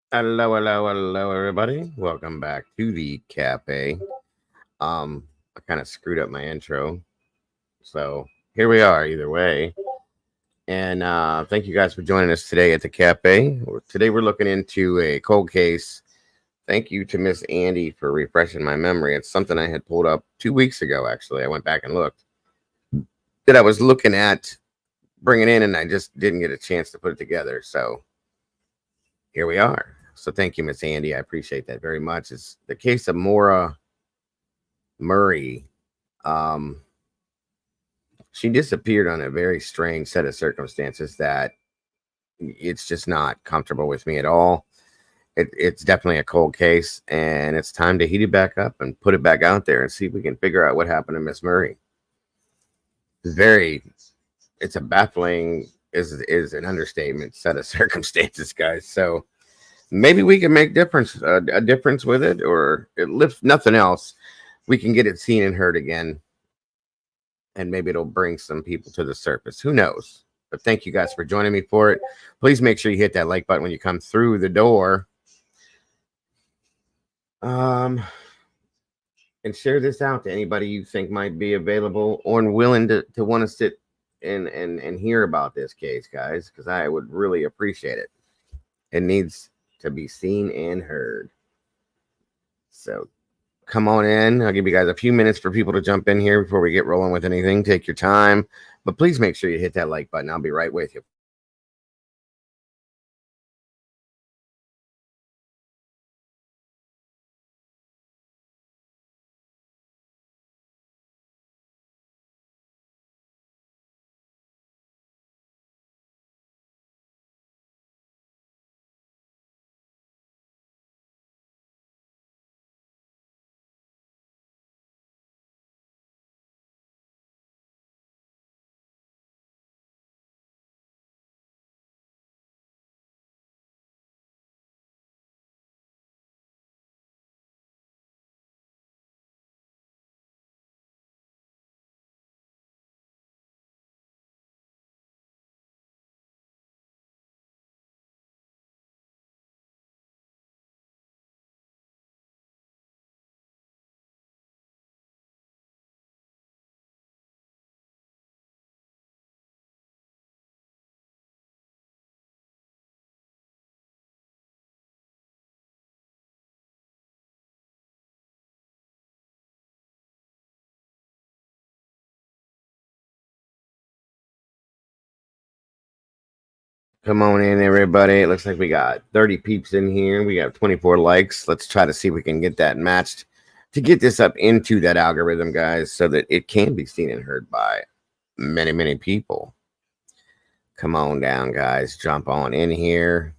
Hello, everybody. Welcome back to the cafe. I kind of screwed up my intro, so here we are. Either way, and thank you guys for joining us today at the cafe. Today we're looking into a cold case. Thank you to Miss Andy for refreshing my memory. It's something I had pulled up 2 weeks ago. Actually, I went back and looked that I was looking at bringing in, and I just didn't get a chance to put it together. So here we are. So thank you, Miss Andy. I appreciate that very much. It's the case of Maura Murray. Um, she disappeared on a very strange set of circumstances that it's just not comfortable with me at all. It's definitely a cold case, and it's time to heat it back up and put it back out there and see if we can figure out what happened to Miss Murray. It's very, it's a baffling is an understatement set of circumstances, guys. So maybe we can make a difference with it, or if nothing else, we can get it seen and heard again, and maybe it'll bring some people to the surface. Who knows? But thank you guys for joining me for it. Please make sure you hit that like button when you come through the door. Um, and share this out to anybody you think might be available or willing to want to sit and hear about this case, guys, because I would really appreciate it. It needs to be seen and heard. So come on in. I'll give you guys a few minutes for people to jump in here before we get rolling with anything. Take your time, but please make sure you hit that like button. I'll be right with you. Come on in, everybody. It looks like we got 30 peeps in here. We got 24 likes. Let's try to see if we can get that matched to get this up into that algorithm, guys, so that it can be seen and heard by many, many people. Come on down, guys. Jump on in here.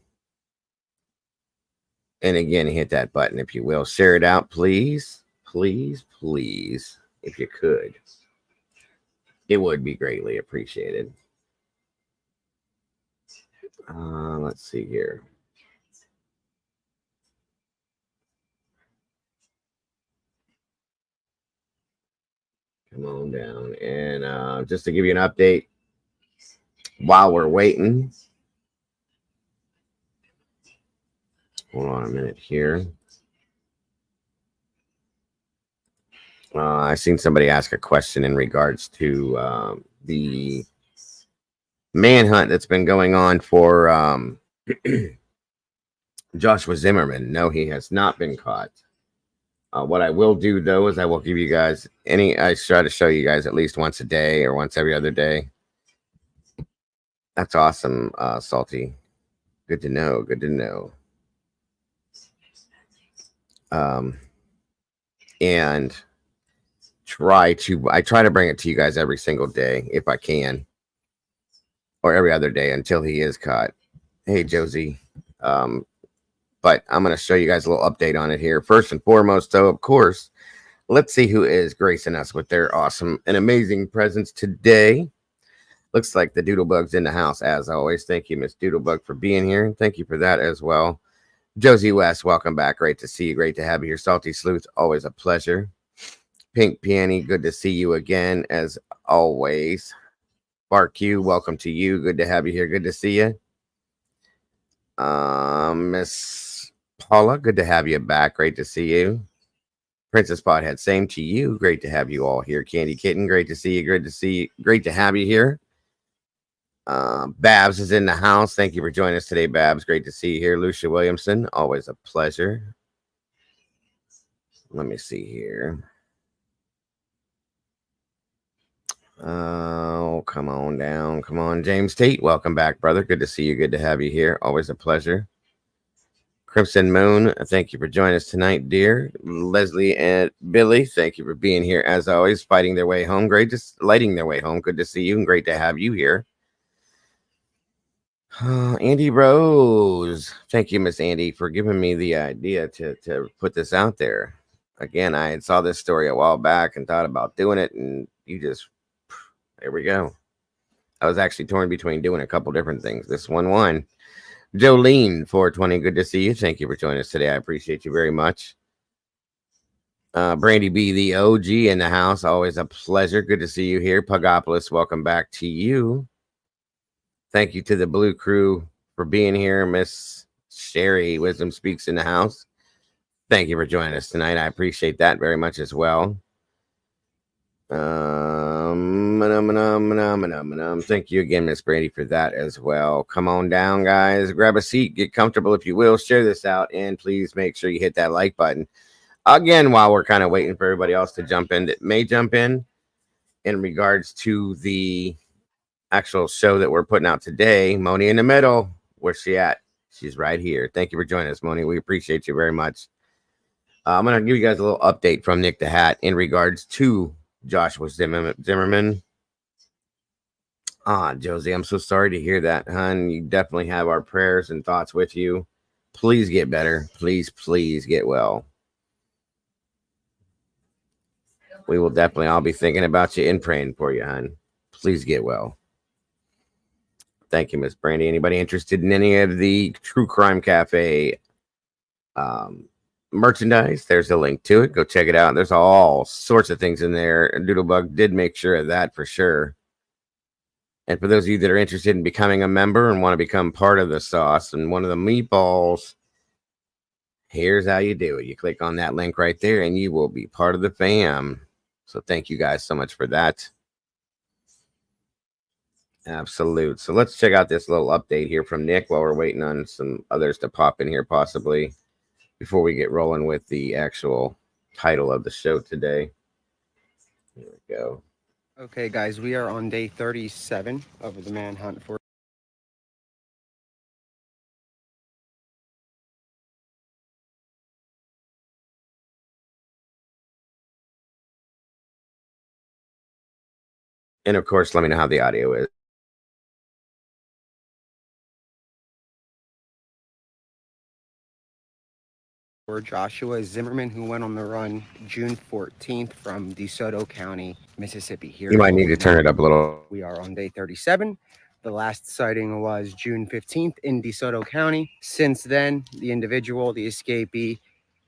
And again, hit that button if you will. Share it out, please. Please, please, if you could. It would be greatly appreciated. Let's see here. Come on down. And just to give you an update while we're waiting, hold on a minute here. I seen somebody ask a question in regards to the manhunt that's been going on for Joshua Zimmerman. No, he has not been caught. What I will do though is I will give you guys I try to show you guys at least once a day or once every other day. That's awesome, Salty. Good to know. Good to know. And I try to bring it to you guys every single day if I can, or every other day until he is caught. Hey, Josie. But I'm going to show you guys a little update on it here. First and foremost, though, of course, let's see who is gracing us with their awesome and amazing presence today. Looks like the Doodlebug's in the house, as always. Thank you, Miss Doodlebug, for being here. Thank you for that as well. Josie West, welcome back. Great to see you. Great to have you here. Salty Sleuth, always a pleasure. Pink Peony, good to see you again, as always. Bark you, welcome to you. Good to have you here. Good to see you. Miss Paula, good to have you back. Great to see you. Princess Pothead, same to you. Great to have you all here. Candy Kitten, great to see you. Great to see you. Great to have you here. Babs is in the house. Thank you for joining us today, Babs. Great to see you here. Lucia Williamson, always a pleasure. Let me see here. Oh, come on down. Come on, James Tate. Welcome back, brother. Good to see you. Good to have you here. Always a pleasure. Crimson Moon, thank you for joining us tonight, dear. Leslie and Billy, thank you for being here as always, fighting their way home. Great, just lighting their way home. Good to see you and great to have you here. Andy Rose, thank you, Miss Andy, for giving me the idea to put this out there. Again, I saw this story a while back and thought about doing it, and you just, there we go. I was actually torn between doing a couple different things. This one won. Jolene, 420, good to see you. Thank you for joining us today. I appreciate you very much. Brandy B, the OG in the house. Always a pleasure. Good to see you here. Pugopolis, welcome back to you. Thank you to the Blue Crew for being here. Miss Sherry, Wisdom Speaks in the house. Thank you for joining us tonight. I appreciate that very much as well. Thank you again, Miss Brandy, for that as well. Come on down, guys. Grab a seat. Get comfortable if you will. Share this out. And please make sure you hit that like button. Again, while we're kind of waiting for everybody else to jump in that may jump in regards to the actual show that we're putting out today. Moni in the middle. Where's she at? She's right here. Thank you for joining us, Moni. We appreciate you very much. I'm going to give you guys a little update from Nick the Hat in regards to Joshua Zimmerman. Josie, I'm so sorry to hear that, hon. You definitely have our prayers and thoughts with you. Please get better. Please get well. We will definitely all be thinking about you and praying for you, hon. Please get well. Thank you, Miss Brandy. Anybody interested in any of the True Crime Cafe merchandise? There's a link to it. Go check it out. There's all sorts of things in there. Doodlebug did make sure of that for sure. And for those of you that are interested in becoming a member and want to become part of the sauce and one of the meatballs, here's how you do it. You click on that link right there and you will be part of the fam. So thank you guys so much for that. Absolute. So let's check out this little update here from Nick while we're waiting on some others to pop in here possibly before we get rolling with the actual title of the show today. Here we go. Okay, guys, we are on day 37 of the manhunt for and of course, let me know how the audio is. Joshua Zimmerman, who went on the run June 14th from DeSoto County, Mississippi. Here you might need to turn it up a little. We are on day 37. The last sighting was June 15th in DeSoto County. Since then, the individual, the escapee,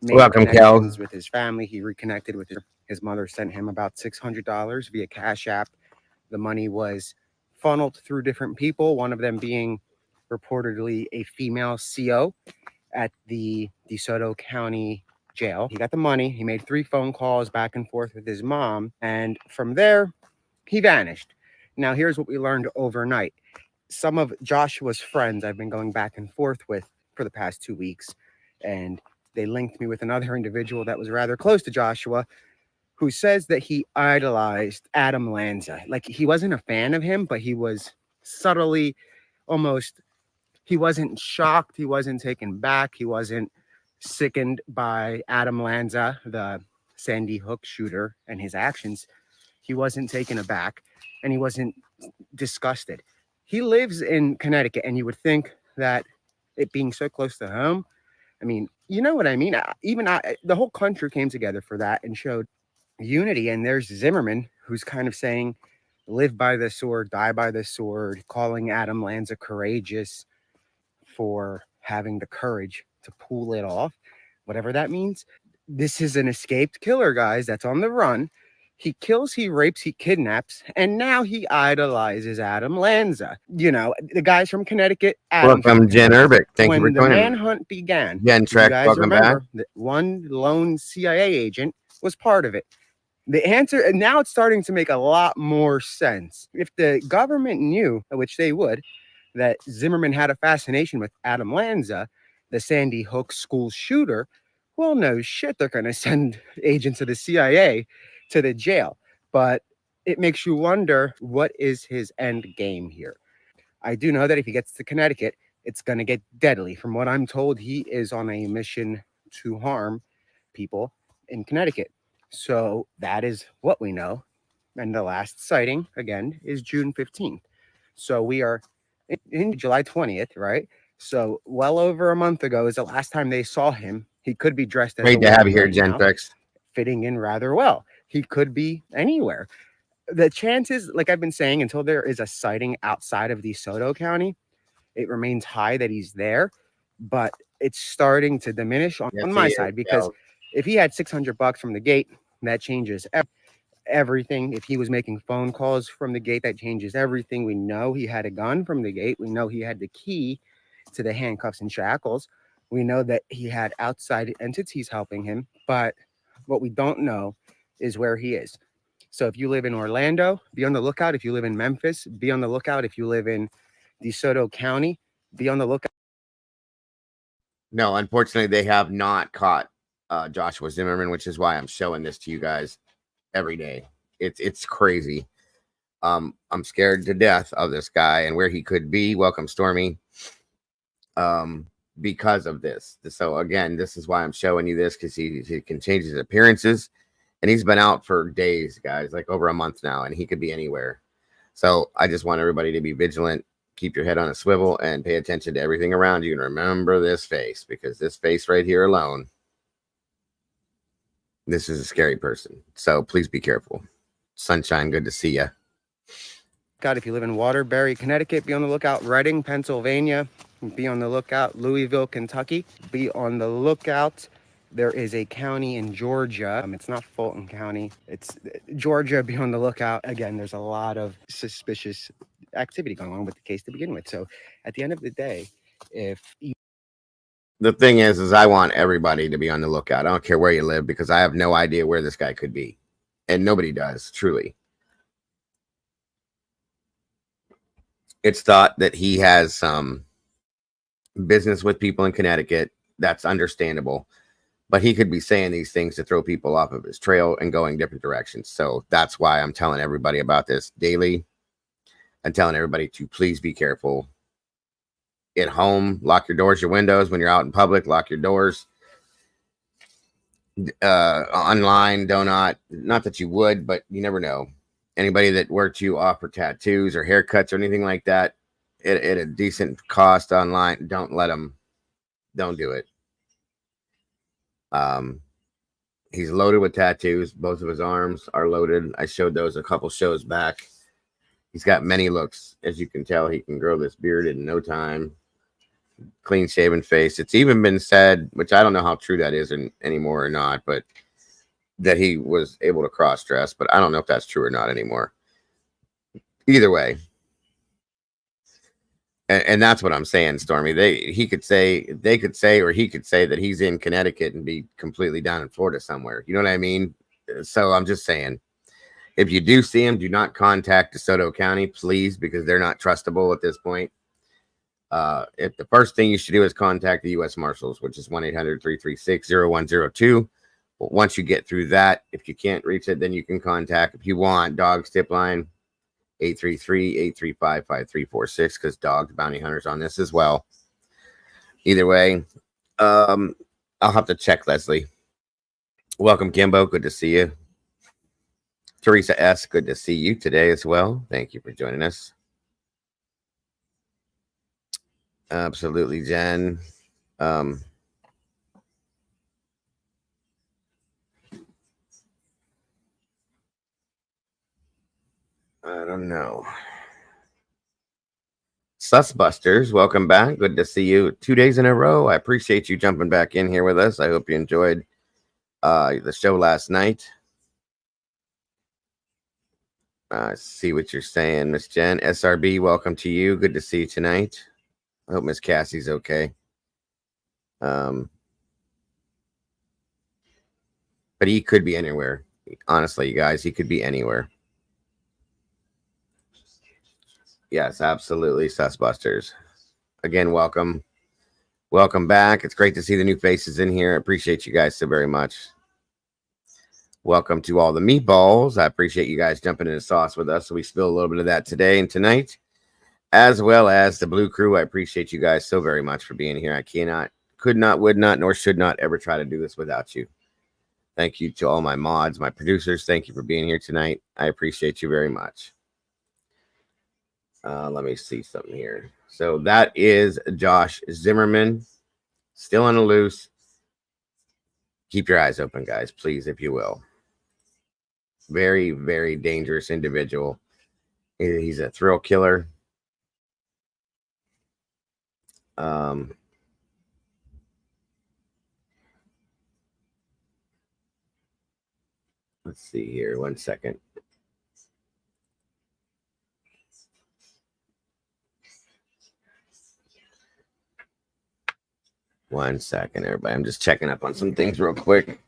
made connections with his family. He reconnected with his mother, sent him about $600 via Cash App. The money was funneled through different people, one of them being reportedly a female CO at the DeSoto County jail. He got the money. He made 3 phone calls back and forth with his mom. And from there, he vanished. Now, here's what we learned overnight. Some of Joshua's friends I've been going back and forth with for the past 2 weeks, and they linked me with another individual that was rather close to Joshua, who says that he idolized Adam Lanza. Like, he wasn't a fan of him, but he was subtly almost, he wasn't shocked. He wasn't taken back. He wasn't sickened by Adam Lanza, the Sandy Hook shooter, and his actions. He wasn't taken aback, and he wasn't disgusted. He lives in Connecticut, and you would think that it being so close to home, I mean, you know what I mean? The whole country came together for that and showed unity. And there's Zimmerman, who's kind of saying, live by the sword, die by the sword, calling Adam Lanza courageous for having the courage to pull it off, whatever that means. This is an escaped killer, guys, that's on the run. He kills, he rapes, he kidnaps, and now he idolizes Adam Lanza. You know, the guys from Connecticut. Welcome, Jen Urbick. Thank you for When the joining me. manhunt began, Jen if you Trek, guys welcome back. remember that one lone CIA agent was part of it. The answer, and now it's starting to make a lot more sense. If the government knew, which they would, that Zimmerman had a fascination with Adam Lanza, the Sandy Hook school shooter, well, no shit, they're going to send agents of the CIA to the jail. But it makes you wonder, what is his end game here? I do know that if he gets to Connecticut, it's going to get deadly. From what I'm told, he is on a mission to harm people in Connecticut. So that is what we know. And the last sighting, again, is June 15th. So we are in July 20th, right? So well over a month ago is the last time they saw him. He could be dressed as great to have you here, Jen Trek. Fitting in rather well. He could be anywhere. The chances, like I've been saying, until there is a sighting outside of DeSoto County, it remains high that he's there, but it's starting to diminish on my side, because if he had $600 from the gate, that changes everything. If he was making phone calls from the gate, that changes everything. We know he had a gun from the gate. We know he had the key to the handcuffs and shackles. We know that he had outside entities helping him, but what we don't know is where he is. So if you live in Orlando, be on the lookout. If you live in Memphis, be on the lookout. If you live in DeSoto County, be on the lookout. No, unfortunately, they have not caught Joshua Zimmerman, which is why I'm showing this to you guys every day. It's crazy. I'm scared to death of this guy and where he could be. Welcome, Stormy. Because of this. So again, this is why I'm showing you this, because he can change his appearances. And he's been out for days, guys, like over a month now, and he could be anywhere. So I just want everybody to be vigilant, keep your head on a swivel, and pay attention to everything around you. And remember this face, because this face right here alone, this is a scary person. So please be careful. Sunshine, good to see you. God, if you live in Waterbury, Connecticut, be on the lookout. Reading, Pennsylvania, be on the lookout. Louisville, Kentucky, be on the lookout. There is a county in Georgia. It's not Fulton County. It's Georgia. Be on the lookout. Again, there's a lot of suspicious activity going on with the case to begin with. So at the end of the day, the thing is I want everybody to be on the lookout. I don't care where you live, because I have no idea where this guy could be. And nobody does, truly. It's thought that he has some business with people in Connecticut. That's understandable. But he could be saying these things to throw people off of his trail and going different directions. So that's why I'm telling everybody about this daily. I'm telling everybody to please be careful. At home, lock your doors, your windows. When you're out in public, lock your doors. Online, not that you would, but you never know. Anybody that works you off for tattoos or haircuts or anything like that at a decent cost online, don't do it. He's loaded with tattoos. Both of his arms are loaded. I showed those a couple shows back. He's got many looks. As you can tell, he can grow this beard in no time. Clean shaven face. It's even been said, which I don't know how true that is anymore or not, but that he was able to cross dress, but I don't know if that's true or not anymore. Either way. And that's what I'm saying, Stormy. He could say that he's in Connecticut and be completely down in Florida somewhere. You know what I mean? So I'm just saying, if you do see him, do not contact DeSoto County, please, because they're not trustable at this point. If the first thing you should do is contact the U.S. Marshals, which is 1-800-336-0102. But once you get through that, if you can't reach it, then you can contact, if you want, Dogs Tip Line, 833-835-5346, because Dog Bounty Hunters on this as well. Either way, I'll have to check Leslie. Welcome, Kimbo. Good to see you. Teresa S., good to see you today as well. Thank you for joining us. Absolutely, Jen. I don't know. Susbusters, welcome back. Good to see you 2 days in a row. I appreciate you jumping back in here with us. I hope you enjoyed the show last night. See what you're saying, Miss Jen. SRB, welcome to you. Good to see you tonight. I hope Miss Cassie's okay. But he could be anywhere. Honestly, you guys, he could be anywhere. Yes, absolutely, Sussbusters. Again, welcome. Welcome back. It's great to see the new faces in here. I appreciate you guys so very much. Welcome to all the meatballs. I appreciate you guys jumping in the sauce with us. So we spill a little bit of that today and tonight, as well as the Blue Crew. I appreciate you guys so very much for being here. I cannot, could not, would not, nor should not ever try to do this without you. Thank you to all my mods, my producers. Thank you for being here tonight. I appreciate you very much. Let me see something here. So that is Josh Zimmerman, still on the loose. Keep your eyes open, guys, please, if you will. Very, very dangerous individual. He's a thrill killer. Let's see here. 1 second. One second, everybody. I'm just checking up on some things real quick.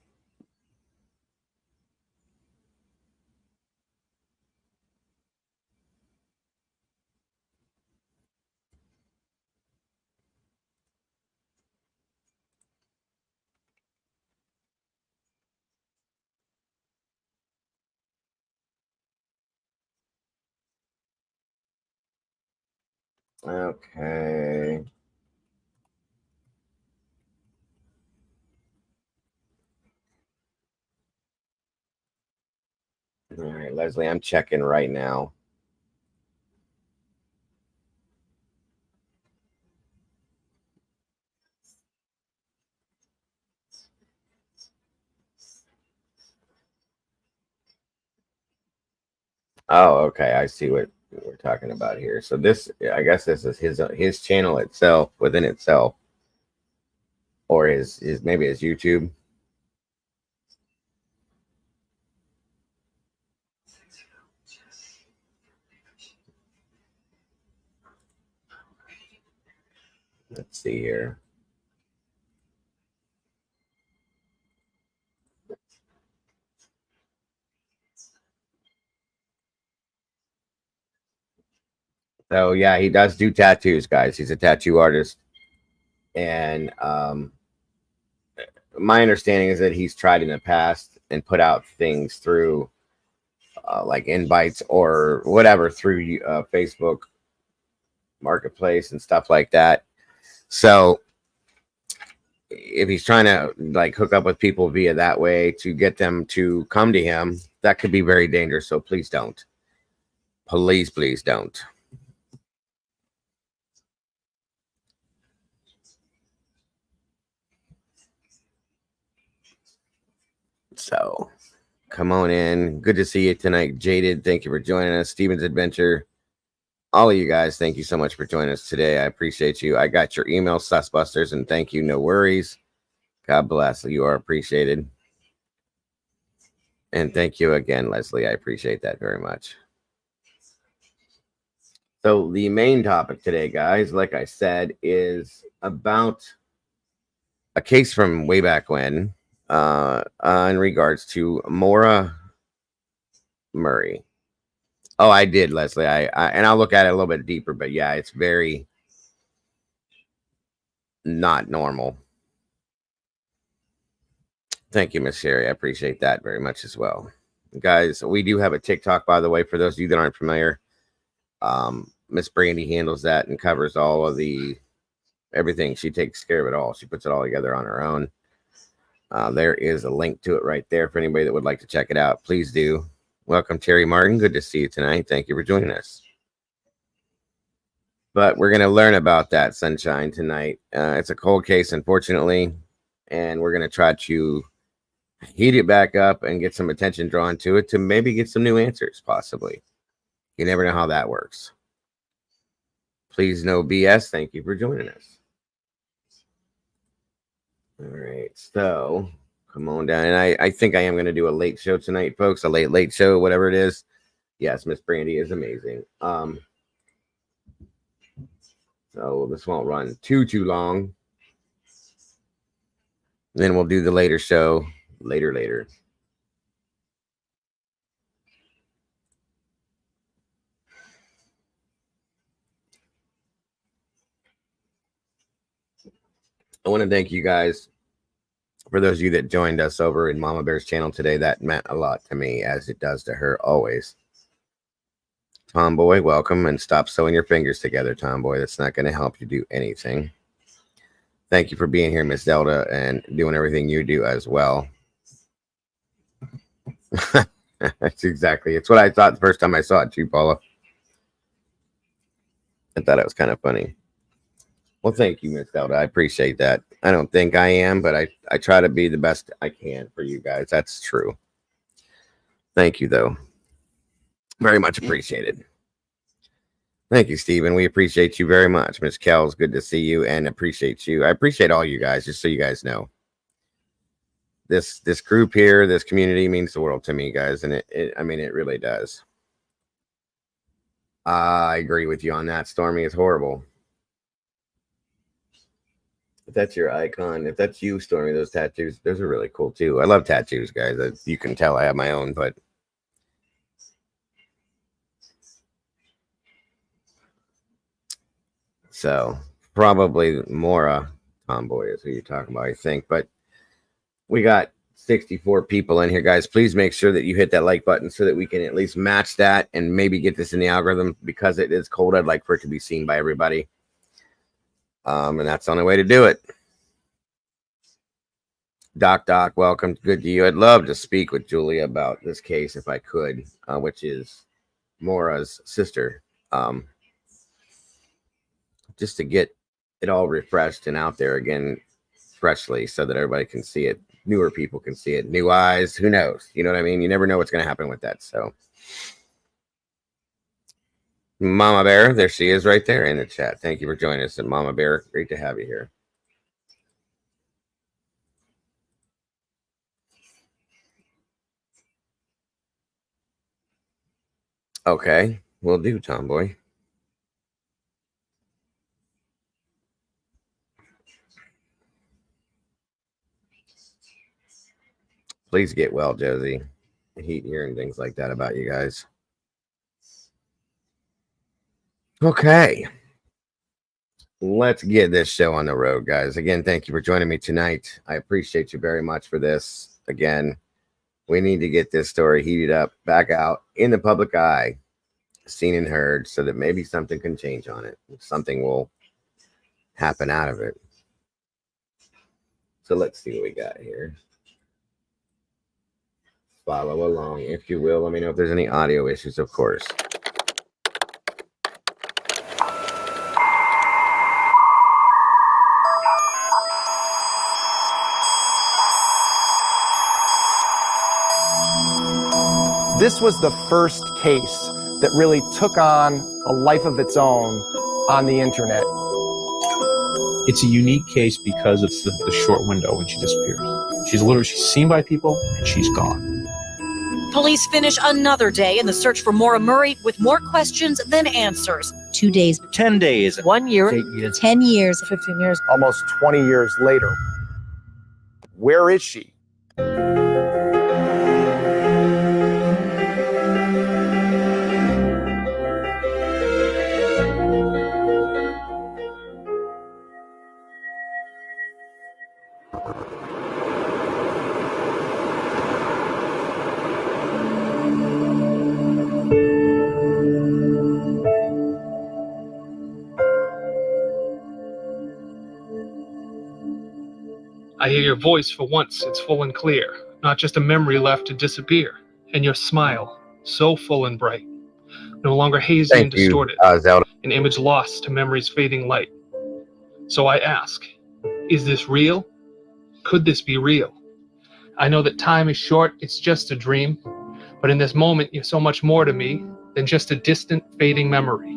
Okay. All right, Leslie, I'm checking right now. Oh, okay. I see what we're talking about here. So this, I guess this is his channel itself, within itself, or his maybe his YouTube. Let's see here. So yeah, he does do tattoos, guys. He's a tattoo artist, and my understanding is that he's tried in the past and put out things through like invites or whatever through Facebook Marketplace and stuff like that. So if he's trying to like hook up with people via that way to get them to come to him, that could be very dangerous. So please don't. Please don't. So come on in. Good to see you tonight, Jaded. Thank you for joining us. Steven's Adventure. All of you guys, thank you so much for joining us today. I appreciate you. I got your email, Sussbusters, and thank you. No worries. God bless. You are appreciated. And thank you again, Leslie. I appreciate that very much. So the main topic today, guys, like I said, is about a case from way back when in regards to Maura Murry. Oh, I did, Leslie. I and I'll look at it a little bit deeper, but yeah, it's very not normal. Thank you, Miss Sherry. I appreciate that very much as well. Guys, we do have a TikTok, by the way, for those of you that aren't familiar. Miss Brandy handles that and covers all of the everything. She takes care of it all. She puts it all together on her own. There is a link to it right there for anybody that would like to check it out. Please do. Welcome, Terry Martin. Good to see you tonight. Thank you for joining us. But we're going to learn about that, Sunshine, tonight. It's a cold case, unfortunately, and we're going to try to heat it back up and get some attention drawn to it to maybe get some new answers, possibly. You never know how that works. Please, no BS. Thank you for joining us. All right, so come on down. And I think I am going to do a late show tonight, folks, a late show, whatever it is. Yes, Miss Brandy is amazing. So this won't run too long. Then we'll do the later show later. I want to thank you guys for those of you that joined us over in Mama Bear's channel today. That meant a lot to me, as it does to her always. Tomboy, welcome, and stop sewing your fingers together, Tomboy. That's not going to help you do anything. Thank you for being here, Miss Zelda, and doing everything you do as well. That's exactly. It's what I thought the first time I saw it too, Paula. I thought it was kind of funny. Well, thank you, Miss Zelda. I appreciate that. I don't think I am, but I try to be the best I can for you guys. That's true. Thank you, though. Very much appreciated. Thank you, Stephen. We appreciate you very much. Miss Kells, good to see you and appreciate you. I appreciate all you guys, just so you guys know. This group here, this community means the world to me, guys, and I mean, it really does. I agree with you on that. Stormy is horrible. If that's your icon, if that's you, Stormy, those tattoos, those are really cool too. I love tattoos, guys. As you can tell, I have my own, but so probably Maura Tomboy is who you're talking about, I think. But we got 64 people in here, guys. Please make sure that you hit that like button so that we can at least match that and maybe get this in the algorithm. Because it is cold, I'd like for it to be seen by everybody. And that's the only way to do it. Doc, welcome. Good to you. I'd love to speak with Julia about this case if I could, which is Maura's sister. Just to get it all refreshed and out there again freshly so that everybody can see it. Newer people can see it. New eyes. Who knows? You know what I mean? You never know what's going to happen with that. So Mama Bear, there she is right there in the chat. Thank you for joining us. And Mama Bear, great to have you here. Okay, will do, Tomboy. Please get well, Josie. I hate hearing things like that about you guys. Okay. Let's get this show on the road, guys. Again, thank you for joining me tonight. I appreciate you very much for this. Again, we need to get this story heated up, back out in the public eye, seen and heard, so that maybe something can change on it. Something will happen out of it. So let's see what we got here. Follow along, if you will. Let me know if there's any audio issues, of course. This was the first case that really took on a life of its own on the internet. It's a unique case because of the short window when she disappears. She's seen by people and she's gone. Police finish another day in the search for Maura Murray with more questions than answers. 2 days, 10 days, 1 year, 8 years, 10 years, 15 years. Almost 20 years later. Where is she? I hear your voice for once, it's full and clear, not just a memory left to disappear, and your smile, so full and bright, no longer hazy and distorted, Zelda. an image lost to memory's fading light. So I ask, is this real? Could this be real? I know that time is short, it's just a dream, but in this moment you're so much more to me than just a distant, fading memory.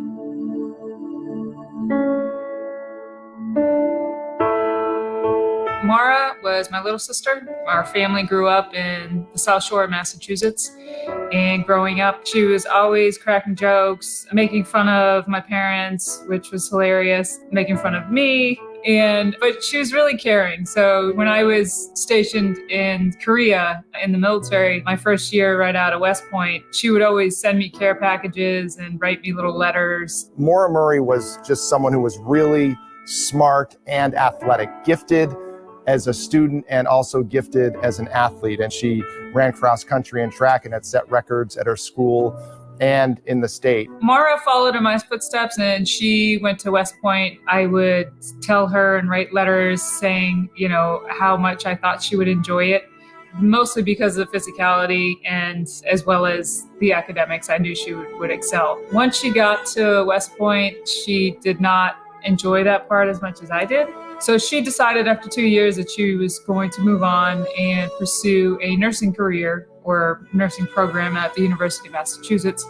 Maura was my little sister. Our family grew up in the South Shore of Massachusetts, And growing up, she was always cracking jokes, making fun of my parents, which was hilarious, making fun of me. But she was really caring. So when I was stationed in Korea in the military, my first year right out of West Point, she would always send me care packages and write me little letters. Maura Murry was just someone who was really smart and athletic, gifted as a student and also gifted as an athlete. And she ran cross country and track and had set records at her school and in the state. Maura followed in my footsteps and she went to West Point. I would tell her and write letters saying, how much I thought she would enjoy it, mostly because of the physicality and as well as the academics. I knew she would excel. Once she got to West Point, she did not enjoy that part as much as I did. So she decided after 2 years that she was going to move on and pursue a nursing career or nursing program at the University of Massachusetts,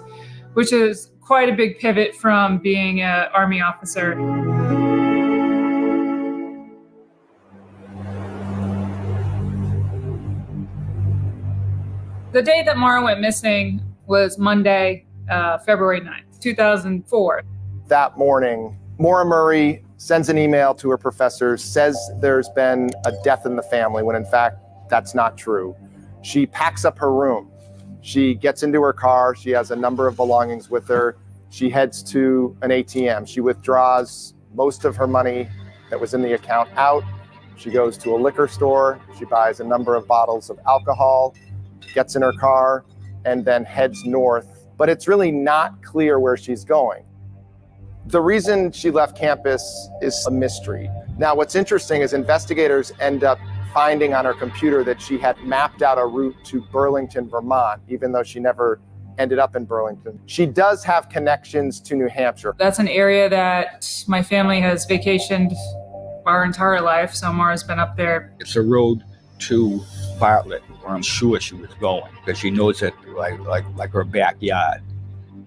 which is quite a big pivot from being an Army officer. The day that Maura went missing was Monday, February 9th, 2004. That morning, Maura Murry sends an email to her professors, says there's been a death in the family, when in fact, that's not true. She packs up her room. She gets into her car. She has a number of belongings with her. She heads to an ATM. She withdraws most of her money that was in the account out. She goes to a liquor store. She buys a number of bottles of alcohol, gets in her car, and then heads north. But it's really not clear where she's going. The reason she left campus is a mystery. Now, what's interesting is investigators end up finding on her computer that she had mapped out a route to Burlington, Vermont, even though she never ended up in Burlington. She does have connections to New Hampshire. That's an area that my family has vacationed our entire life, so Maura's been up there. It's a road to Bartlett, where I'm sure she was going, because she knows it like her backyard.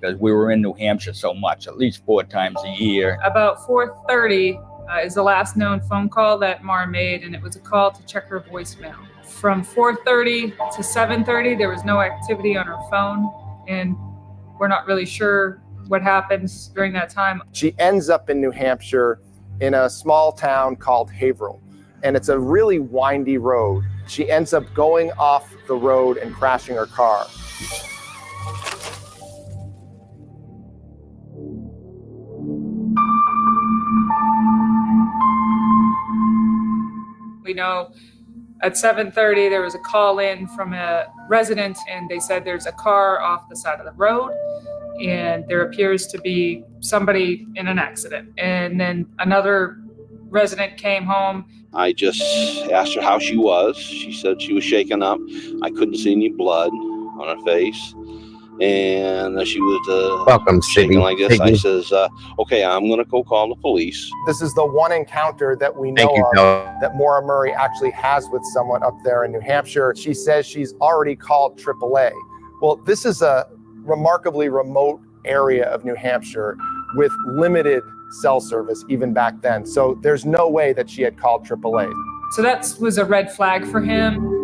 Because we were in New Hampshire so much, at least 4 times a year. About 4:30 is the last known phone call that Maura made, and it was a call to check her voicemail. From 4:30 to 7:30, there was no activity on her phone, and we're not really sure what happens during that time. She ends up in New Hampshire in a small town called Haverhill, and it's a really windy road. She ends up going off the road and crashing her car. We know at 7:30 there was a call in from a resident, and they said there's a car off the side of the road and there appears to be somebody in an accident. And then another resident came home. I just asked her how she was. She said she was shaken up. I couldn't see any blood on her face. And she was welcome, shaking like this. I says, okay, I'm going to go call the police. This is the one encounter that we know of that Maura Murry actually has with someone up there in New Hampshire. She says she's already called AAA. Well, this is a remarkably remote area of New Hampshire with limited cell service even back then. So there's no way that she had called AAA. So that was a red flag for him.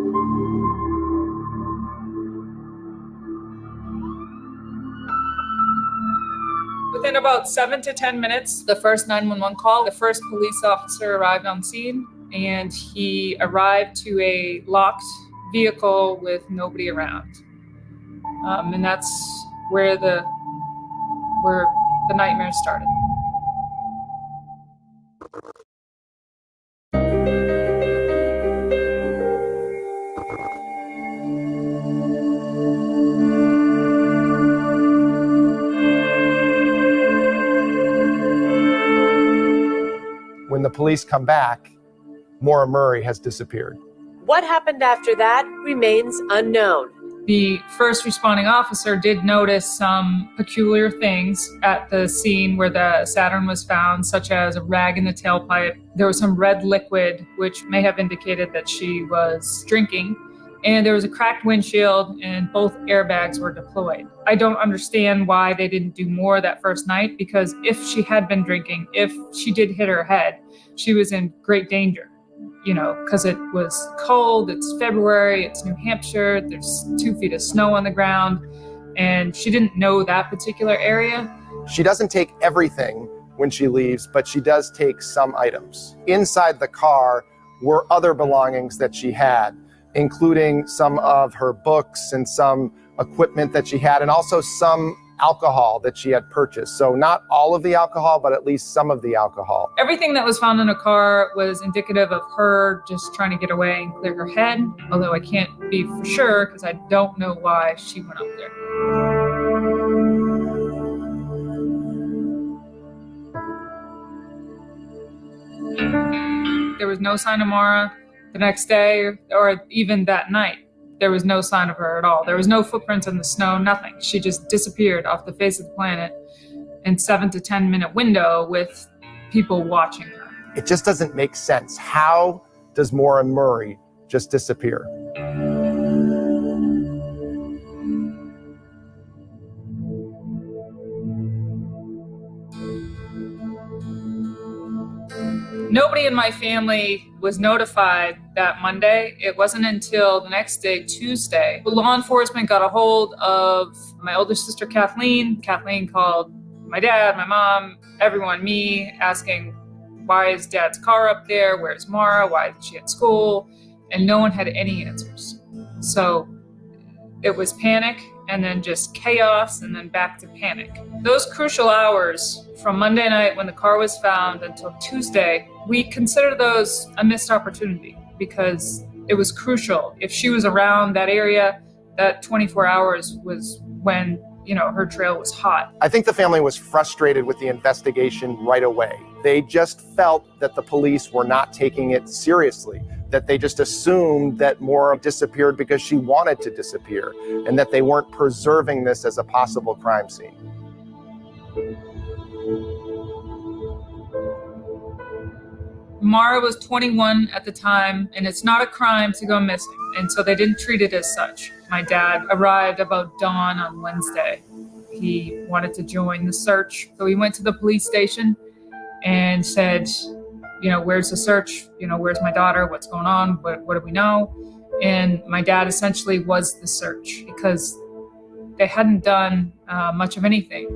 Within about 7 to 10 minutes, the first 911 call, the first police officer arrived on scene, and he arrived to a locked vehicle with nobody around. And that's where the nightmare started. When the police come back, Maura Murry has disappeared. What happened after that remains unknown. The first responding officer did notice some peculiar things at the scene where the Saturn was found, such as a rag in the tailpipe. There was some red liquid, which may have indicated that she was drinking. And there was a cracked windshield, and both airbags were deployed. I don't understand why they didn't do more that first night, because if she had been drinking, if she did hit her head, she was in great danger. because it was cold, it's February, it's New Hampshire, there's 2 feet of snow on the ground, and she didn't know that particular area. She doesn't take everything when she leaves, but she does take some items. Inside the car were other belongings that she had, including some of her books and some equipment that she had, and also some alcohol that she had purchased. So not all of the alcohol, but at least some of the alcohol. Everything that was found in a car was indicative of her just trying to get away and clear her head, although I can't be for sure because I don't know why she went up there. There was no sign of Maura the next day or even that night. There was no sign of her at all. There was no footprints in the snow, nothing. She just disappeared off the face of the planet in 7 to 10 minute window with people watching her. It just doesn't make sense. How does Maura Murry just disappear? Nobody in my family was notified that Monday. It wasn't until the next day, Tuesday, law enforcement got a hold of my older sister, Kathleen. Kathleen called my dad, my mom, everyone, me, asking, why is dad's car up there? Where's Maura? Why isn't she at school? And no one had any answers. So it was panic and then just chaos and then back to panic. Those crucial hours from Monday night when the car was found until Tuesday, we consider those a missed opportunity because it was crucial. If she was around that area, that 24 hours was when, her trail was hot. I think the family was frustrated with the investigation right away. They just felt that the police were not taking it seriously, that they just assumed that Maura disappeared because she wanted to disappear, and that they weren't preserving this as a possible crime scene. Maura was 21 at the time, and it's not a crime to go missing, and so they didn't treat it as such. My dad arrived about dawn on Wednesday. He wanted to join the search, so he went to the police station and said, where's the search? Where's my daughter? What's going on? What do we know? And my dad essentially was the search because they hadn't done much of anything.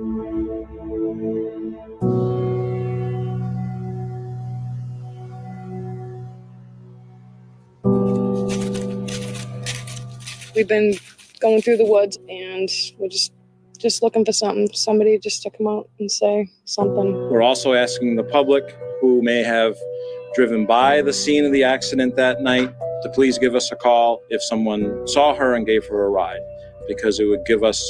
We've been going through the woods and we're just looking for somebody just to come out and say something. We're also asking the public who may have driven by the scene of the accident that night to please give us a call if someone saw her and gave her a ride, because it would give us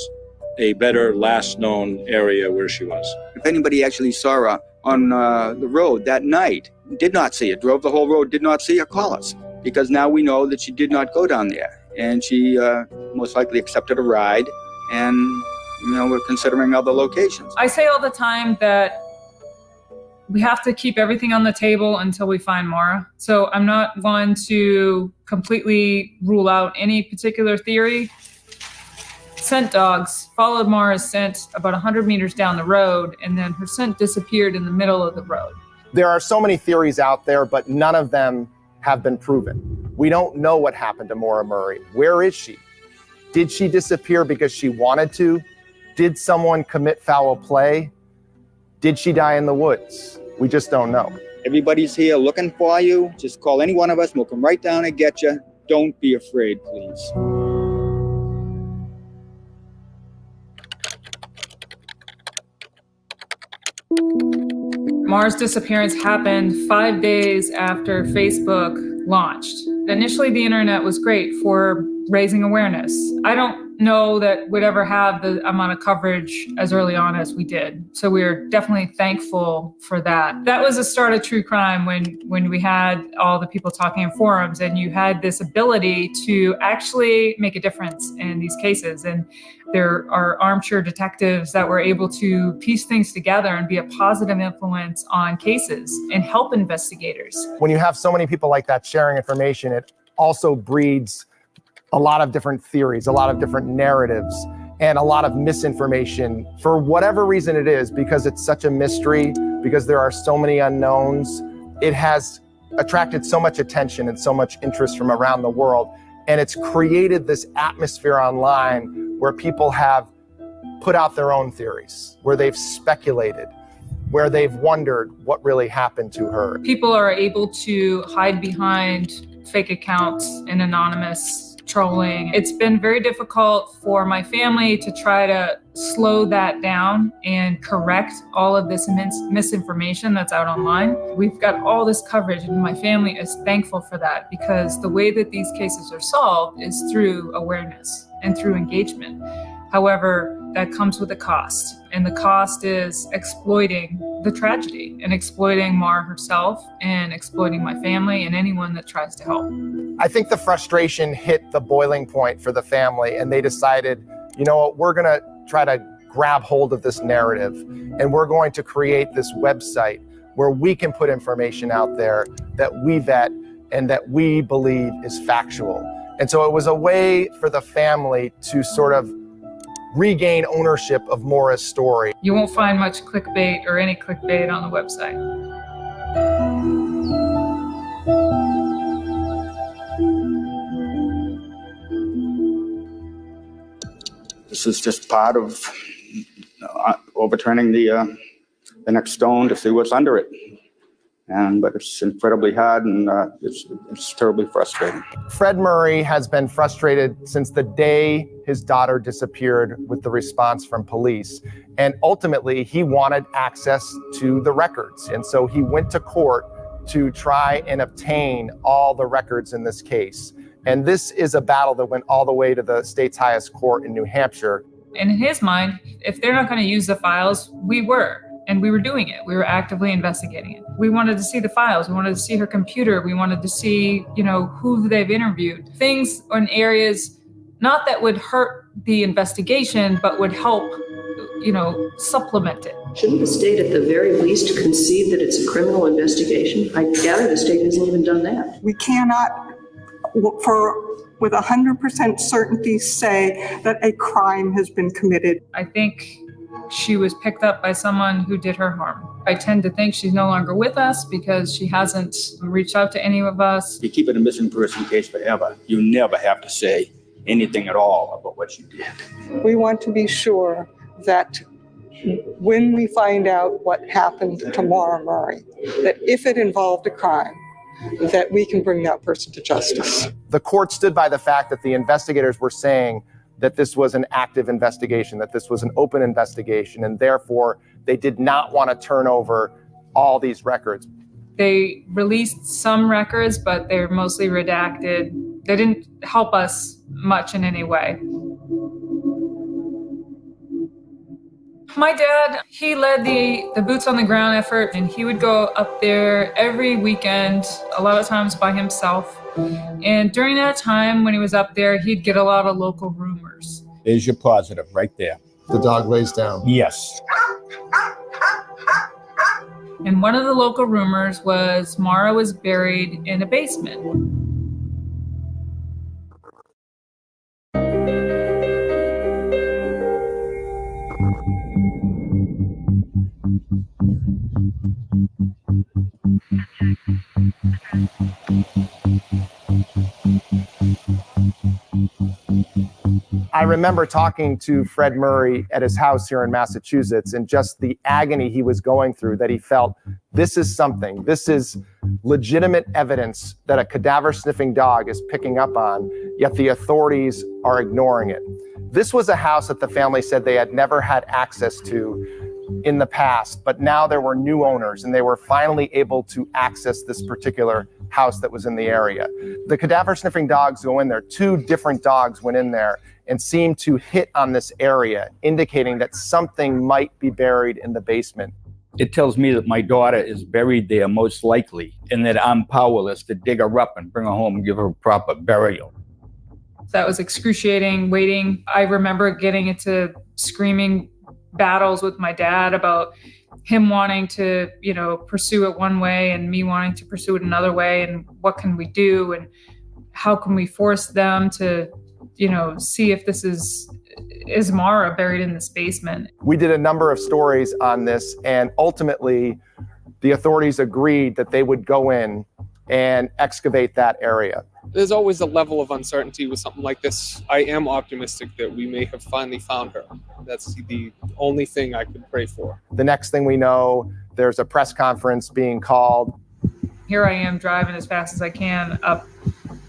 a better last known area where she was. If anybody actually saw her on the road that night, did not see her, drove the whole road, did not see her, call us, because now we know that she did not go down there. And she most likely accepted a ride, and we're considering other locations. I say all the time that we have to keep everything on the table until we find Maura. So I'm not one to completely rule out any particular theory. Scent dogs followed Maura's scent about 100 meters down the road, and then her scent disappeared in the middle of the road. There are so many theories out there, but none of them have been proven. We don't know what happened to Maura Murry. Where is she? Did she disappear because she wanted to? Did someone commit foul play? Did she die in the woods? We just don't know. Everybody's here looking for you. Just call any one of us. We'll come right down and get you. Don't be afraid, please. Maura's disappearance happened 5 days after Facebook launched. Initially, the internet was great for raising awareness. I don't know that we'd ever have the amount of coverage as early on as we did. So we're definitely thankful for that. That was the start of true crime when we had all the people talking in forums and you had this ability to actually make a difference in these cases. And there are armchair detectives that were able to piece things together and be a positive influence on cases and help investigators. When you have so many people like that sharing information, it also breeds a lot of different theories, a lot of different narratives, and a lot of misinformation for whatever reason it is, because it's such a mystery, because there are so many unknowns. It has attracted so much attention and so much interest from around the world. And it's created this atmosphere online where people have put out their own theories, where they've speculated, where they've wondered what really happened to her. People are able to hide behind fake accounts and anonymous trolling. It's been very difficult for my family to try to slow that down and correct all of this misinformation that's out online. We've got all this coverage, and my family is thankful for that, because the way that these cases are solved is through awareness and through engagement. However, that comes with a cost, and the cost is exploiting the tragedy and exploiting Maura herself and exploiting my family and anyone that tries to help. I think the frustration hit the boiling point for the family, and they decided, you know what, we're gonna try to grab hold of this narrative, and we're going to create this website where we can put information out there that we vet and that we believe is factual. And so it was a way for the family to sort of regain ownership of Maura's story. You won't find much clickbait or any clickbait on the website. This is just part of overturning the next stone to see what's under it. But it's incredibly hard, and it's terribly frustrating. Fred Murry has been frustrated since the day his daughter disappeared with the response from police. And ultimately, he wanted access to the records. And so he went to court to try and obtain all the records in this case. And this is a battle that went all the way to the state's highest court in New Hampshire. And in his mind, if they're not going to use the files, we were. And we were doing it. We were actively investigating it. We wanted to see the files. We wanted to see her computer. We wanted to see, who they've interviewed. Things in areas, not that would hurt the investigation, but would help, supplement it. Shouldn't the state at the very least concede that it's a criminal investigation? I gather the state hasn't even done that. We cannot, with 100% certainty, say that a crime has been committed. I think she was picked up by someone who did her harm. I tend to think she's no longer with us because she hasn't reached out to any of us. You keep it a missing person case forever. You never have to say anything at all about what you did. We want to be sure that when we find out what happened to Maura Murry, that if it involved a crime, that we can bring that person to justice. The court stood by the fact that the investigators were saying that this was an active investigation, that this was an open investigation, and therefore they did not want to turn over all these records. They released some records, but they're mostly redacted. They didn't help us much in any way. My dad, he led the boots on the ground effort, and he would go up there every weekend, a lot of times by himself. And during that time when he was up there, he'd get a lot of local rumors. There's your positive right there. The dog lays down. Yes. And one of the local rumors was Maura was buried in a basement. I remember talking to Fred Murry at his house here in Massachusetts, and just the agony he was going through, that he felt this is legitimate evidence that a cadaver sniffing dog is picking up on, yet the authorities are ignoring it. This was a house that the family said they had never had access to in the past, but now there were new owners and they were finally able to access this particular house that was in the area. The cadaver sniffing dogs go in there. 2 different dogs went in there and seemed to hit on this area, indicating that something might be buried in the basement. It tells me that my daughter is buried there most likely, and that I'm powerless to dig her up and bring her home and give her a proper burial. That was excruciating, waiting. I remember getting into screaming battles with my dad about him wanting to, pursue it one way and me wanting to pursue it another way, and what can we do and how can we force them to, see if this is Maura buried in this basement. We did a number of stories on this, and ultimately the authorities agreed that they would go in and excavate that area. There's always a level of uncertainty with something like this. I am optimistic that we may have finally found her. That's the only thing I could pray for. The next thing we know, there's a press conference being called. Here I am driving as fast as I can up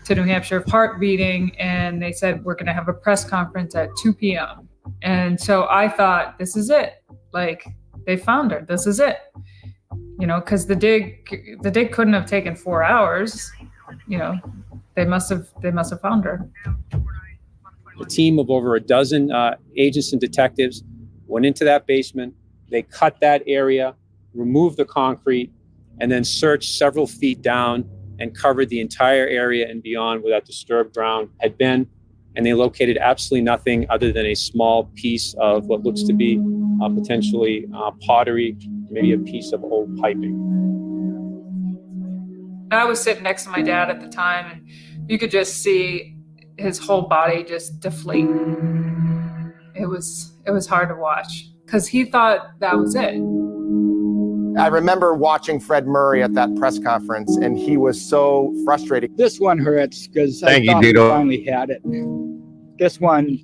to New Hampshire, heart beating, and they said, we're going to have a press conference at 2 p.m. And so I thought, this is it. Like, they found her. This is it. You know, because the dig couldn't have taken 4 hours. You know, they must have found her. A team of over a dozen agents and detectives went into that basement. They cut that area, removed the concrete, and then searched several feet down and covered the entire area and beyond where that disturbed ground had been. And they located absolutely nothing other than a small piece of what looks to be potentially pottery, maybe a piece of old piping. I was sitting next to my dad at the time, and you could just see his whole body just deflate. It was hard to watch because he thought that was it. I remember watching Fred Murry at that press conference, and he was so frustrated. This one hurts because I thought we finally had it. This one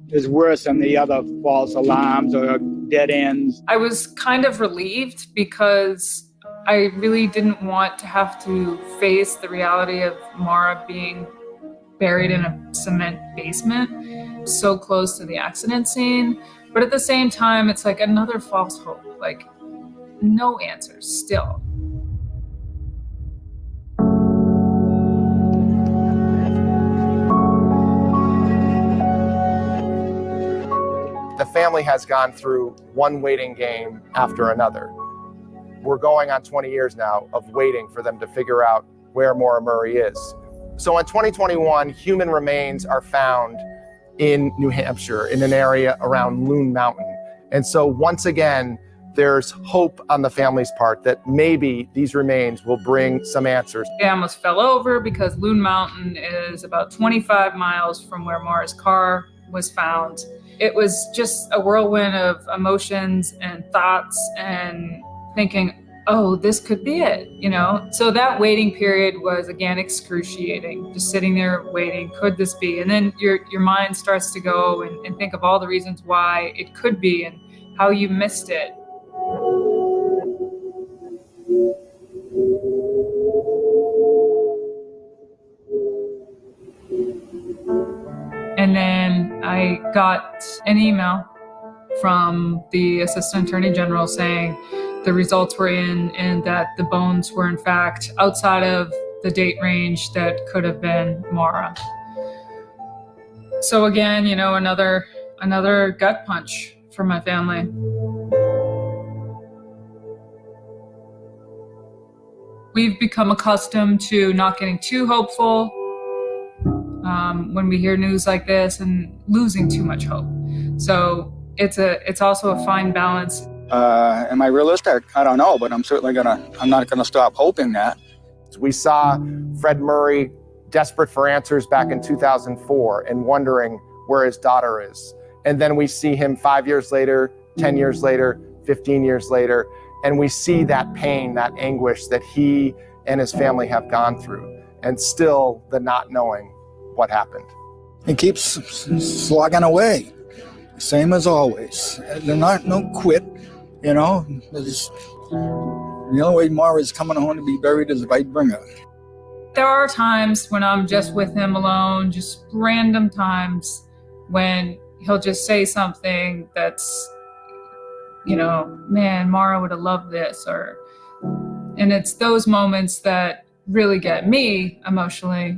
is worse than the other false alarms or dead ends. I was kind of relieved because I really didn't want to have to face the reality of Maura being buried in a cement basement so close to the accident scene. But at the same time, it's like another false hope. Like, no answers still. The family has gone through one waiting game after another. We're going on 20 years now of waiting for them to figure out where Maura Murry is. So in 2021, human remains are found in New Hampshire in an area around Loon Mountain. And so once again, there's hope on the family's part that maybe these remains will bring some answers. I almost fell over because Loon Mountain is about 25 miles from where Maura's car was found. It was just a whirlwind of emotions and thoughts and thinking, oh, this could be it, you know? So that waiting period was, again, excruciating. Just sitting there waiting, could this be? And then your mind starts to go and think of all the reasons why it could be and how you missed it. And then I got an email from the Assistant Attorney General saying the results were in and that the bones were in fact outside of the date range that could have been Maura. So again, you know, another gut punch for my family. We've become accustomed to not getting too hopeful when we hear news like this and losing too much hope. So it's also a fine balance. Am I realistic? I don't know, but I'm not gonna stop hoping that. We saw Fred Murry desperate for answers back in 2004 and wondering where his daughter is. And then we see him 5 years later, 10 years later, 15 years later, and we see that pain, that anguish that he and his family have gone through, and still the not knowing what happened. It keeps slogging away, same as always. They're no quit, you know. The only way Maura's coming home to be buried is if I bring her. There are times when I'm just with him alone, just random times when he'll just say something that's, you know, man, Maura would have loved this, and it's those moments that really get me emotionally.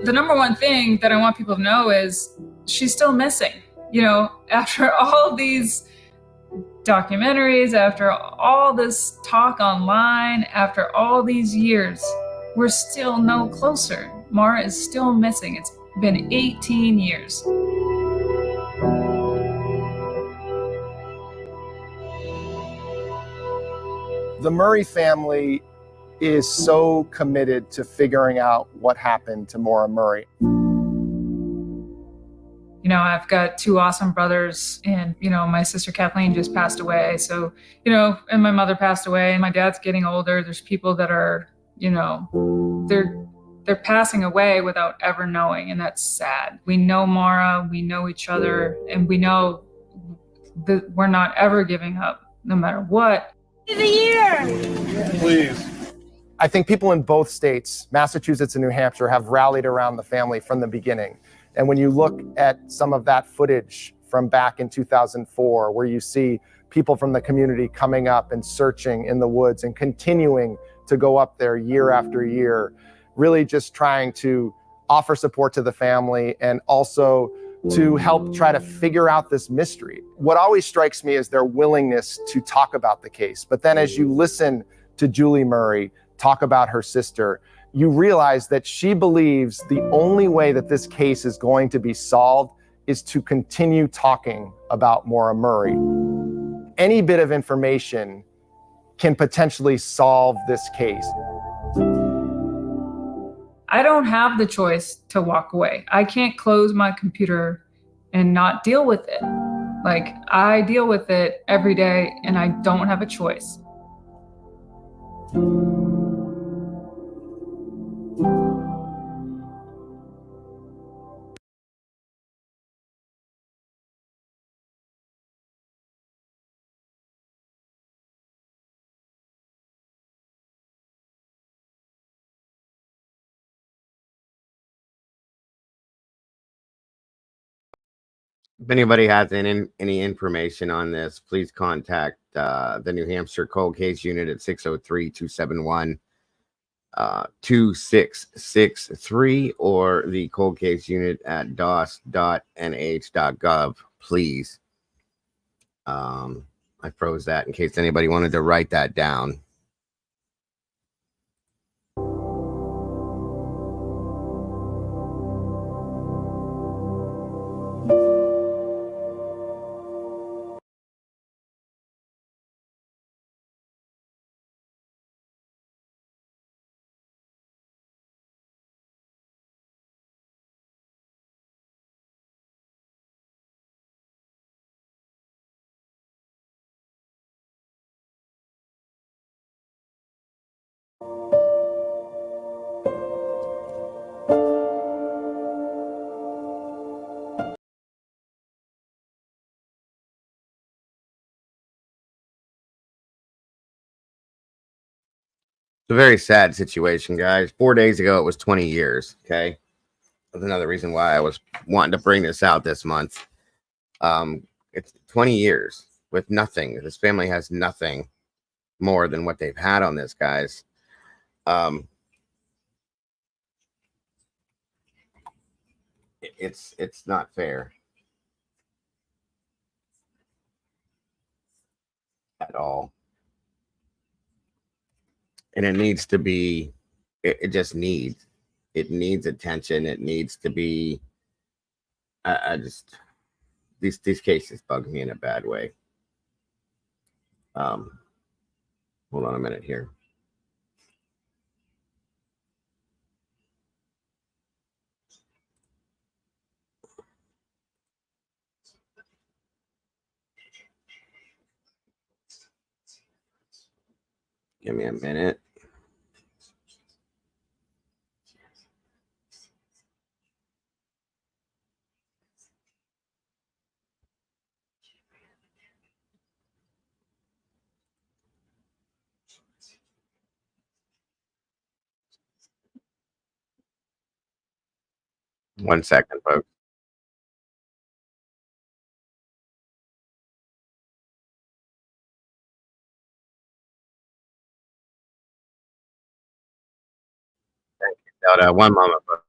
The number one thing that I want people to know is she's still missing. You know, after all these documentaries, after all this talk online, after all these years, we're still no closer. Maura is still missing. It's been 18 years. The Murry family is so committed to figuring out what happened to Maura Murry. You know, I've got two awesome brothers, and, you know, my sister Kathleen just passed away. So, you know, and my mother passed away, and my dad's getting older. There's people that are, you know, they're passing away without ever knowing, and that's sad. We know Maura, we know each other, and we know that we're not ever giving up, no matter what. Please. I think people in both states, Massachusetts and New Hampshire, have rallied around the family from the beginning. And when you look at some of that footage from back in 2004, where you see people from the community coming up and searching in the woods and continuing to go up there year after year, really just trying to offer support to the family and also to help try to figure out this mystery. What always strikes me is their willingness to talk about the case. But then as you listen to Julie Murray talk about her sister, you realize that she believes the only way that this case is going to be solved is to continue talking about Maura Murray. Any bit of information can potentially solve this case. I don't have the choice to walk away. I can't close my computer and not deal with it. Like, I deal with it every day, and I don't have a choice. If anybody has any information on this, please contact the New Hampshire Cold Case Unit at 603-271-2663 or the Cold Case Unit at dos.nh.gov, please. I froze that in case anybody wanted to write that down. It's a very sad situation, guys. 4 days ago, it was 20 years. Okay. That's another reason why I was wanting to bring this out this month. It's 20 years with nothing. This family has nothing more than what they've had on this, guys. It's not fair at all. And it needs to be, it just needs, it needs attention. It needs to be, I just, these cases bug me in a bad way. Hold on a minute here. Give me a minute. One second, folks. Thank you. One moment, folks.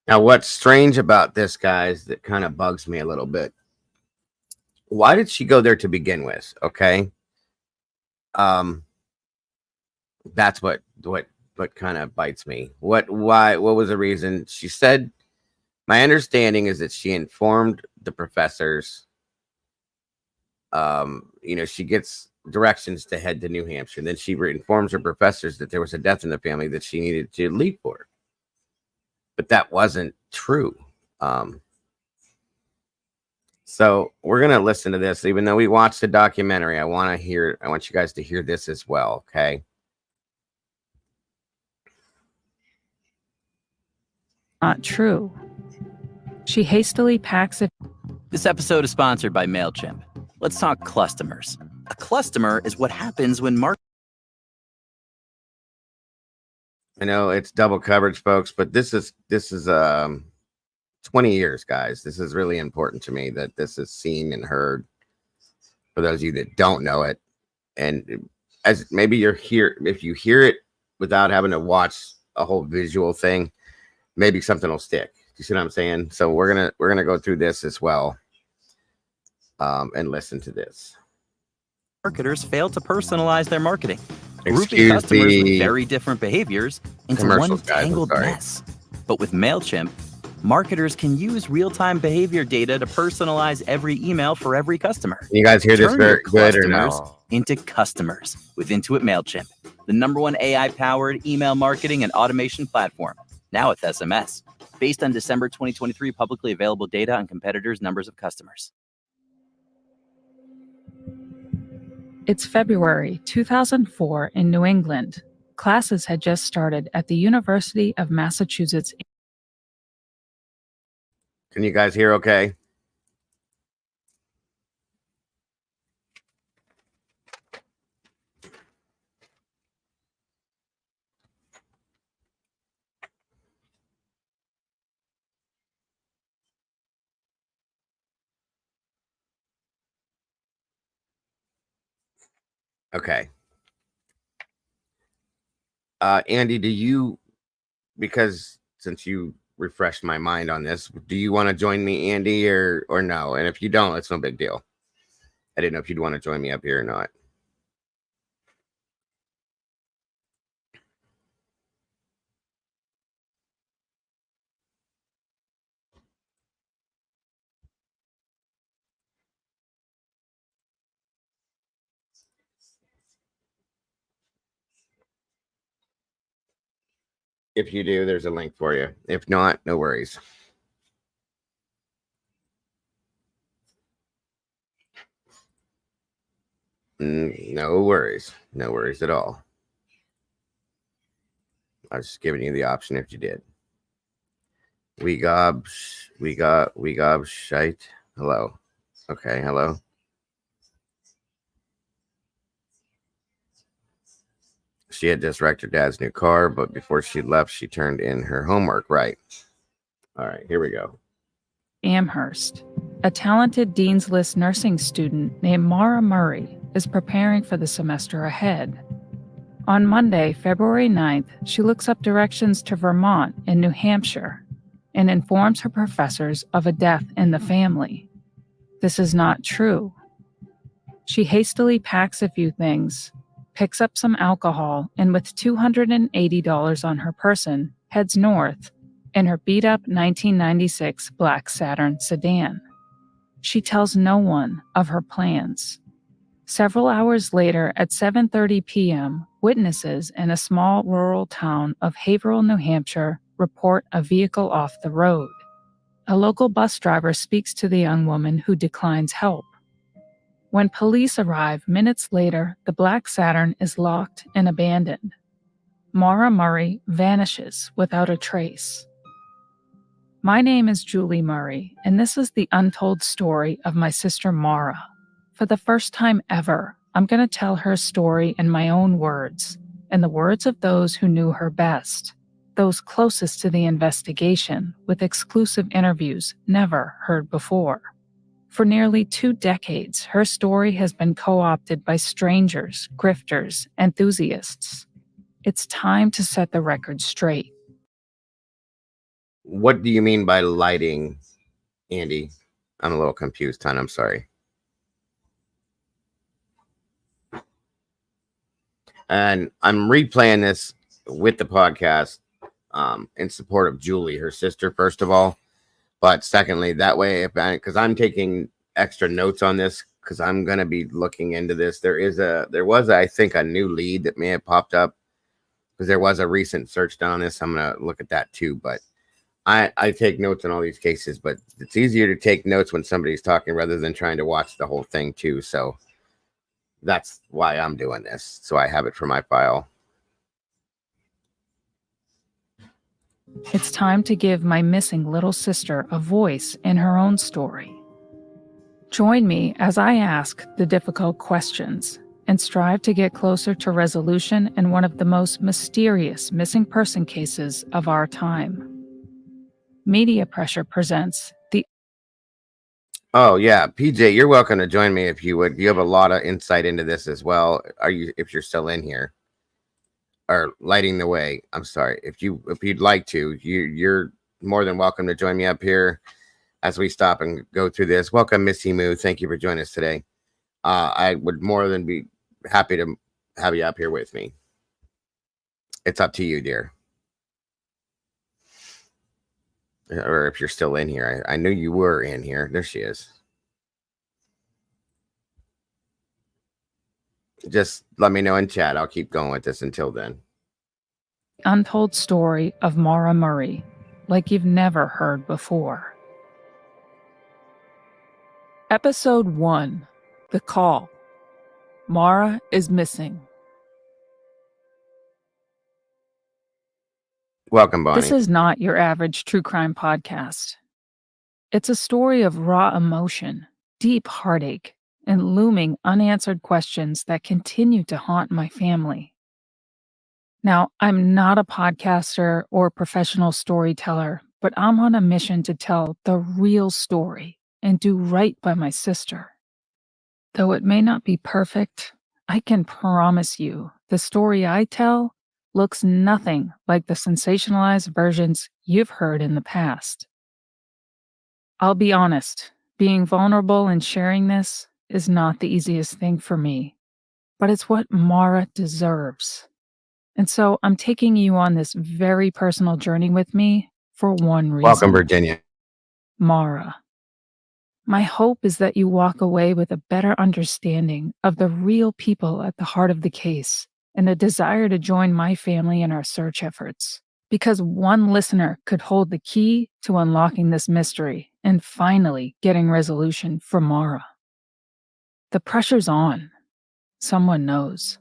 Now, what's strange about this, guys, that kind of bugs me a little bit. Why did she go there to begin with? Okay. That's what kind of bites me. What was the reason? She said, my understanding is that she informed the professors. She gets directions to head to New Hampshire. Then she informs her professors that there was a death in the family that she needed to leave for. But that wasn't true. So we're gonna listen to this, even though we watched the documentary. I want you guys to hear this as well. Okay. Not true. She hastily packs it. This episode is sponsored by MailChimp. Let's talk clustomers. A cluster is what happens when I know it's double coverage, folks, but this is 20 years, guys. This is really important to me that this is seen and heard for those of you that don't know it. And as maybe you're here, if you hear it without having to watch a whole visual thing, maybe something will stick. You see what I'm saying? So we're gonna go through this as well, and listen to this. marketers fail to personalize their marketing, grouping customers with very different behaviors into one tangled mess. But with MailChimp, marketers can use real-time behavior data to personalize every email for every customer. You guys hear this Turn very your good or customers no? into customers with Intuit MailChimp, the #1 AI-powered email marketing and automation platform, now with SMS, based on December 2023 publicly available data on competitors' numbers of customers. It's February 2004 in New England. Classes had just started at the University of Massachusetts. Can you guys hear okay? Okay. Andy, because since you refreshed my mind on this, do you want to join me, Andy, or no? And if you don't, it's no big deal. I didn't know if you'd want to join me up here or not. If you do, there's a link for you. If not, no worries. No worries. No worries at all. I was just giving you the option if you did. We got shite. Hello. Okay, hello. She had just wrecked her dad's new car, but before she left, she turned in her homework. Right. All right, here we go. Amherst. A talented Dean's List nursing student named Maura Murray is preparing for the semester ahead. On Monday, February 9th, she looks up directions to Vermont and New Hampshire and informs her professors of a death in the family. This is not true. She hastily packs a few things, picks up some alcohol, and with $280 on her person, heads north in her beat-up 1996 black Saturn sedan. She tells no one of her plans. Several hours later, at 7:30 p.m., witnesses in a small rural town of Haverhill, New Hampshire, report a vehicle off the road. A local bus driver speaks to the young woman who declines help. When police arrive minutes later, the black Saturn is locked and abandoned. Maura Murray vanishes without a trace. My name is Julie Murray, and this is the untold story of my sister Maura. For the first time ever, I'm going to tell her story in my own words, in the words of those who knew her best, those closest to the investigation, with exclusive interviews never heard before. For nearly 2 decades, her story has been co-opted by strangers, grifters, enthusiasts. It's time to set the record straight. what do you mean by lighting, Andy? I'm a little confused, hon. I'm sorry. And I'm replaying this with the podcast in support of Julie, her sister, first of all. But secondly, that way, because I'm taking extra notes on this, because I'm going to be looking into this. There was, I think, a new lead that may have popped up, because there was a recent search done on this. I'm going to look at that too. But I take notes on all these cases, but it's easier to take notes when somebody's talking rather than trying to watch the whole thing too. So that's why I'm doing this. So I have it for my file. It's time to give my missing little sister a voice in her own story. Join me as I ask the difficult questions and strive to get closer to resolution in one of the most mysterious missing person cases of our time. Media Pressure presents the... Oh yeah, PJ, you're welcome to join me if you would. You have a lot of insight into this as well. If you're still in here or lighting the way? I'm sorry. If you'd like to, you're more than welcome to join me up here as we stop and go through this. Welcome, Missy Moo. Thank you for joining us today. I would more than be happy to have you up here with me. It's up to you, dear. Or if you're still in here. I knew you were in here. There she is. Just let me know in chat. I'll keep going with this until then. Untold story of Maura Murray, like you've never heard before. Episode 1, The Call. Maura is missing. Welcome, Bonnie. This is not your average true crime podcast. It's a story of raw emotion, deep heartache, and looming unanswered questions that continue to haunt my family. Now, I'm not a podcaster or professional storyteller, but I'm on a mission to tell the real story and do right by my sister. Though it may not be perfect, I can promise you the story I tell looks nothing like the sensationalized versions you've heard in the past. I'll be honest, being vulnerable and sharing this is not the easiest thing for me, but it's what Maura deserves. And so I'm taking you on this very personal journey with me for one reason. Welcome, Virginia. Maura. My hope is that you walk away with a better understanding of the real people at the heart of the case and a desire to join my family in our search efforts. Because one listener could hold the key to unlocking this mystery and finally getting resolution for Maura. The pressure's on. Someone knows.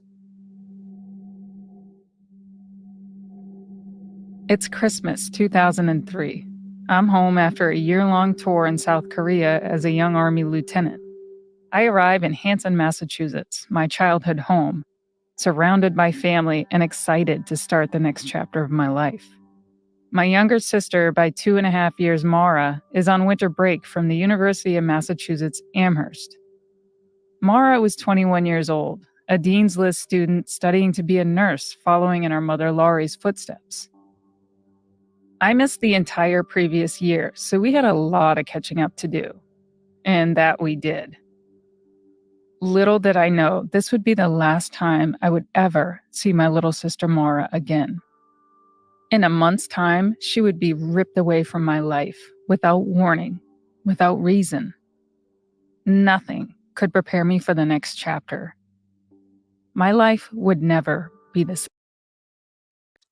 It's Christmas 2003. I'm home after a year-long tour in South Korea as a young Army lieutenant. I arrive in Hansen, Massachusetts, my childhood home, surrounded by family and excited to start the next chapter of my life. My younger sister, by 2.5 years, Maura, is on winter break from the University of Massachusetts, Amherst. Maura was 21 years old, a Dean's List student studying to be a nurse following in her mother Laurie's footsteps. I missed the entire previous year, so we had a lot of catching up to do. And that we did. Little did I know this would be the last time I would ever see my little sister Maura again. In a month's time, she would be ripped away from my life without warning, without reason. Nothing could prepare me for the next chapter. My life would never be the same.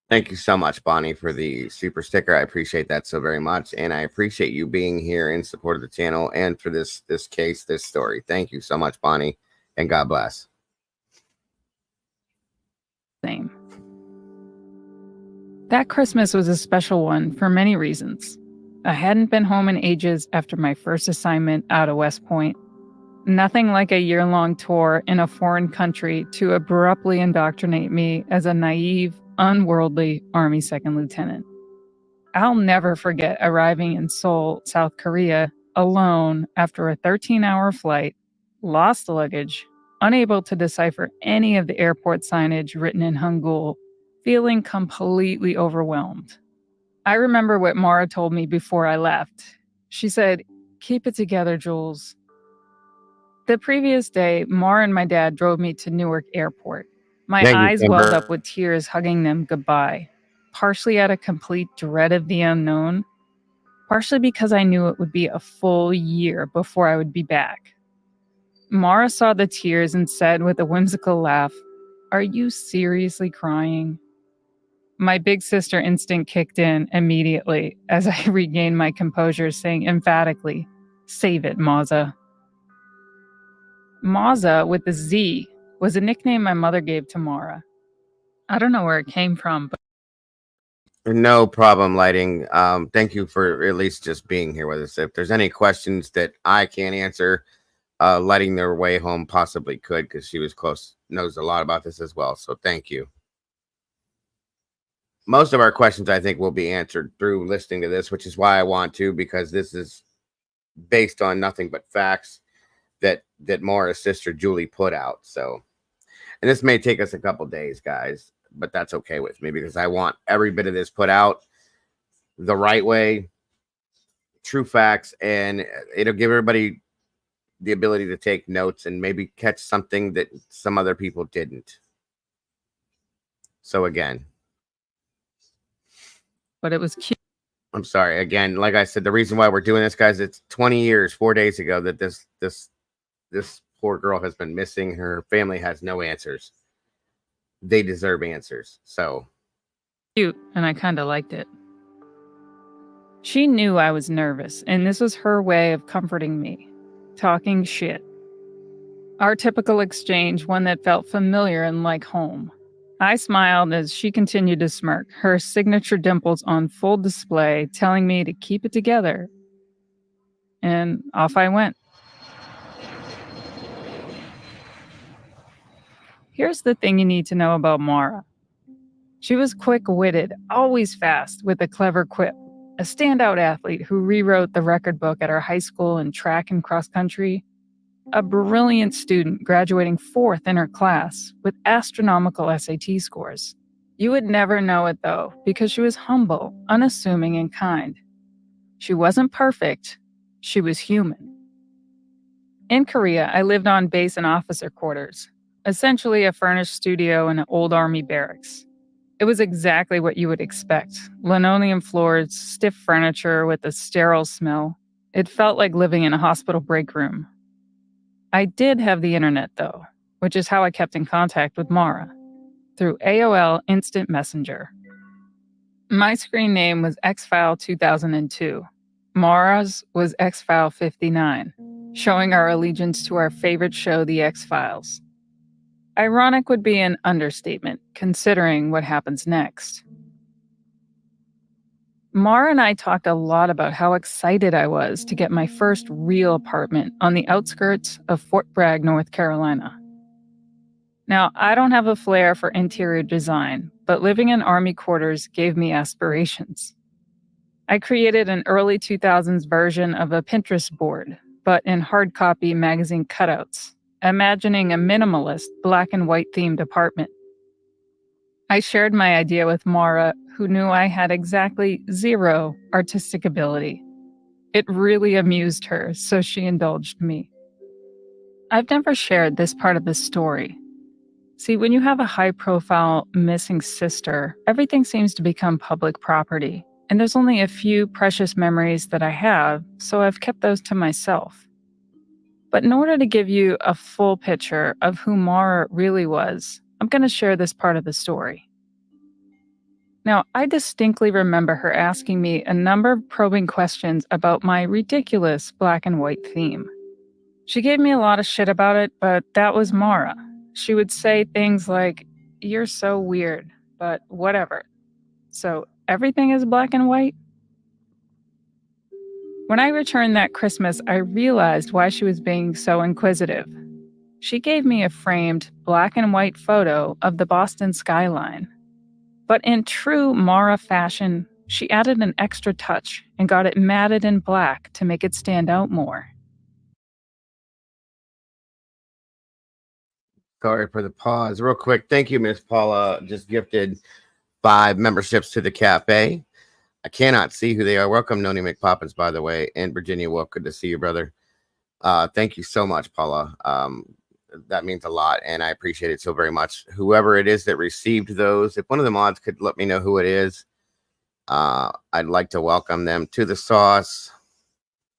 Thank you so much, Bonnie, for the super sticker. I appreciate that so very much. And I appreciate you being here in support of the channel and for this case, this story. Thank you so much, Bonnie, and God bless. Same. That Christmas was a special one for many reasons. I hadn't been home in ages after my first assignment out of West Point. Nothing like a year-long tour in a foreign country to abruptly indoctrinate me as a naive, unworldly Army second lieutenant. I'll never forget arriving in Seoul, South Korea, alone after a 13-hour flight, lost luggage, unable to decipher any of the airport signage written in Hangul, feeling completely overwhelmed. I remember what Maura told me before I left. She said, "Keep it together, Jules." The previous day, Maura and my dad drove me to Newark Airport. My eyes welled up with tears hugging them goodbye, partially out of complete dread of the unknown, partially because I knew it would be a full year before I would be back. Maura saw the tears and said with a whimsical laugh, "Are you seriously crying?" My big sister instinct kicked in immediately as I regained my composure, saying emphatically, "Save it, Maza." Maza with the Z was a nickname my mother gave to Maura. I don't know where it came from, but no problem, Lighting. Thank you for at least just being here with us. If there's any questions that I can't answer, Lighting their way home possibly could, because she was close, knows a lot about this as well. So thank you. Most of our questions, I think, will be answered through listening to this, which is why I want to, because this is based on nothing but facts that Maura's sister Julie put out. So, and this may take us a couple days, guys, but that's okay with me, because I want every bit of this put out the right way, true facts, and it'll give everybody the ability to take notes and maybe catch something that some other people didn't. So again, but it was cute. I'm sorry. Again, like I said, the reason why we're doing this, guys, it's 20 years, 4 days ago that this poor girl has been missing. Her family has no answers. They deserve answers. So cute, and I kind of liked it. She knew I was nervous, and this was her way of comforting me, talking shit. Our typical exchange, one that felt familiar and like home. I smiled as she continued to smirk, her signature dimples on full display, telling me to keep it together. And off I went. Here's the thing you need to know about Maura. She was quick-witted, always fast, with a clever quip. A standout athlete who rewrote the record book at our high school in track and cross country. A brilliant student graduating 4th in her class with astronomical SAT scores. You would never know it, though, because she was humble, unassuming, and kind. She wasn't perfect. She was human. In Korea, I lived on base and officer quarters, essentially a furnished studio in an old army barracks. It was exactly what you would expect. Linoleum floors, stiff furniture with a sterile smell. It felt like living in a hospital break room. I did have the internet, though, which is how I kept in contact with Maura, through AOL Instant Messenger. My screen name was X-File 2002. Maura's was X-File 59, showing our allegiance to our favorite show, The X-Files. Ironic would be an understatement, considering what happens next. Maura and I talked a lot about how excited I was to get my first real apartment on the outskirts of Fort Bragg, North Carolina. Now, I don't have a flair for interior design, but living in Army quarters gave me aspirations. I created an early 2000s version of a Pinterest board, but in hard copy magazine cutouts, imagining a minimalist black and white themed apartment. I shared my idea with Maura, who knew I had exactly 0 artistic ability. It really amused her, so she indulged me. I've never shared this part of the story. See, when you have a high-profile missing sister, everything seems to become public property, and there's only a few precious memories that I have, so I've kept those to myself. But in order to give you a full picture of who Maura really was, I'm going to share this part of the story. Now, I distinctly remember her asking me a number of probing questions about my ridiculous black and white theme. She gave me a lot of shit about it, but that was Maura. She would say things like, "You're so weird, but whatever. So everything is black and white?" When I returned that Christmas, I realized why she was being so inquisitive. She gave me a framed black and white photo of the Boston skyline. But in true Maura fashion, she added an extra touch and got it matted in black to make it stand out more. Sorry for the pause. Real quick, thank you, Miss Paula. Just gifted 5 memberships to the cafe. I cannot see who they are. Welcome, Noni McPoppins, by the way, and Virginia Wolf. Good to see you, brother. Thank you so much, Paula. That means a lot, and I appreciate it so very much. Whoever it is that received those, if one of the mods could let me know who it is, I'd like to welcome them to the sauce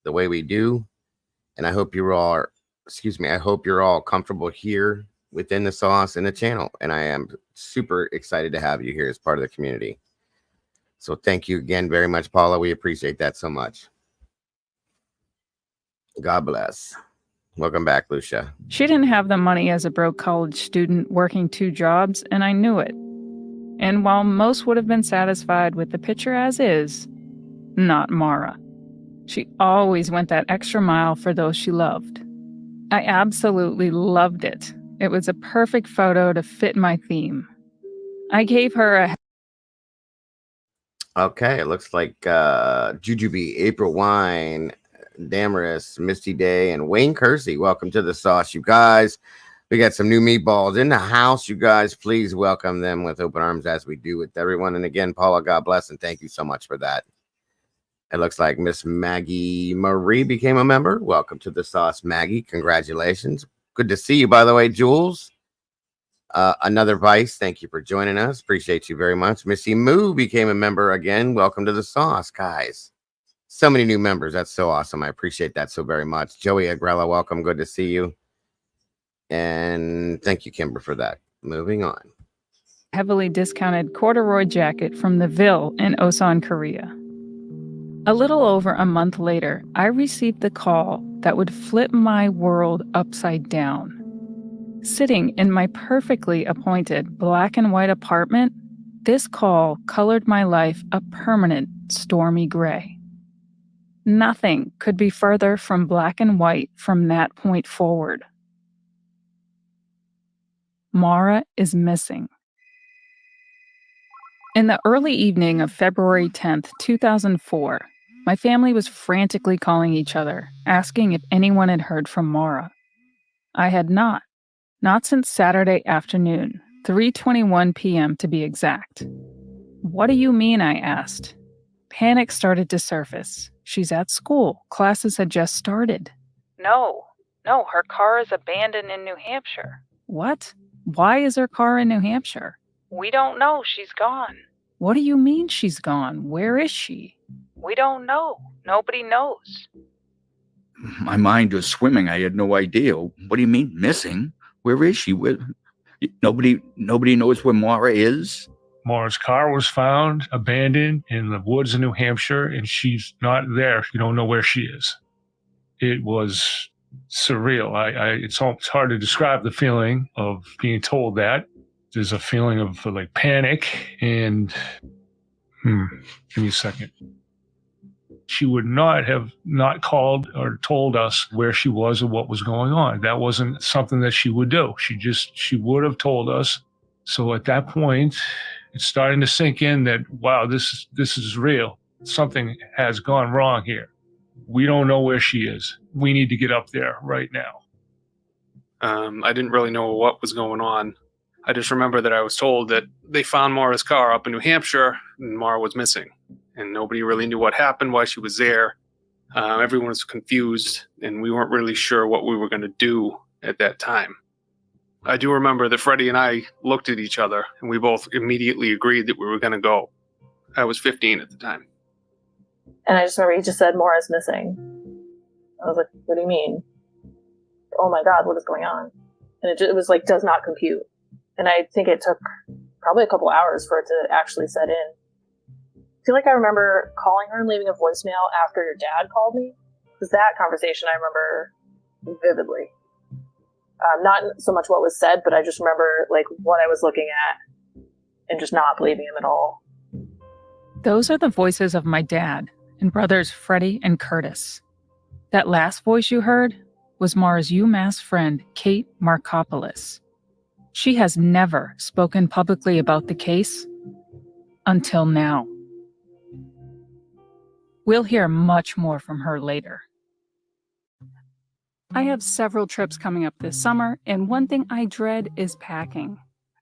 the way we do. And I hope you're all, I hope you're all comfortable here within the sauce and the channel. And I am super excited to have you here as part of the community. So thank you again very much, Paula. We appreciate that so much. God bless. Welcome back, Lucia. She didn't have the money as a broke college student working 2 jobs, and I knew it. And while most would have been satisfied with the picture as is, not Maura. She always went that extra mile for those she loved. I absolutely loved it. It was a perfect photo to fit my theme. I gave her a... Okay, it looks like Jujubee, April Wine, Damaris, Misty Day, and Wayne Kersey. Welcome to the sauce, you guys. We got some new meatballs in the house, you guys. Please welcome them with open arms as we do with everyone. And again, Paula, God bless, and thank you so much for that. It looks like Miss Maggie Marie became a member. Welcome to the sauce, Maggie. Congratulations. Good to see you, by the way, Jules. Another Vice, thank you for joining us. Appreciate you very much. Missy Moo became a member again. Welcome to the sauce, guys. So many new members. That's so awesome. I appreciate that so very much. Joey Agrella, welcome. Good to see you. And thank you, Kimber, for that. Moving on. heavily discounted corduroy jacket from the Ville in Osan, Korea. A little over a month later, I received the call that would flip my world upside down. Sitting in my perfectly appointed black and white apartment, this call colored my life a permanent stormy gray. Nothing could be further from black and white from that point forward. Maura is missing. In the early evening of February 10th, 2004, my family was frantically calling each other, asking if anyone had heard from Maura. I had not since Saturday afternoon, 3:21 p.m. to be exact. What do you mean? I asked. Panic started to surface. She's at school. Classes had just started. No, her car is abandoned in New Hampshire. What? Why is her car in New Hampshire? We don't know. She's gone. What do you mean she's gone? Where is she? We don't know. Nobody knows. My mind was swimming. I had no idea. What do you mean missing? Where is she? Nobody knows where Maura is. Maura's car was found abandoned in the woods of New Hampshire, and she's not there. You don't know where she is. It was surreal. It's hard to describe the feeling of being told that. There's a feeling of like panic and give me a second. She would not have not called or told us where she was or what was going on. That wasn't something that she would do. She would have told us. So at that point, it's starting to sink in that, wow, this is real. Something has gone wrong here. We don't know where she is. We need to get up there right now. I didn't really know what was going on. I just remember that I was told that they found Maura's car up in New Hampshire and Maura was missing. And nobody really knew what happened, why she was there. Everyone was confused, and we weren't really sure what we were going to do at that time. I do remember that Freddie and I looked at each other, and we both immediately agreed that we were going to go. I was 15 at the time. And I just remember he just said, Maura's missing. I was like, what do you mean? Oh my God, what is going on? And it was like, does not compute. And I think it took probably a couple hours for it to actually set in. I feel like I remember calling her and leaving a voicemail after your dad called me. Because that conversation I remember vividly. Not so much what was said, but I just remember like what I was looking at and just not believing him at all. Those are the voices of my dad and brothers Freddie and Curtis. That last voice you heard was Maura's UMass friend, Kate Markopoulos. She has never spoken publicly about the case until now. We'll hear much more from her later. I have several trips coming up this summer, and one thing I dread is packing.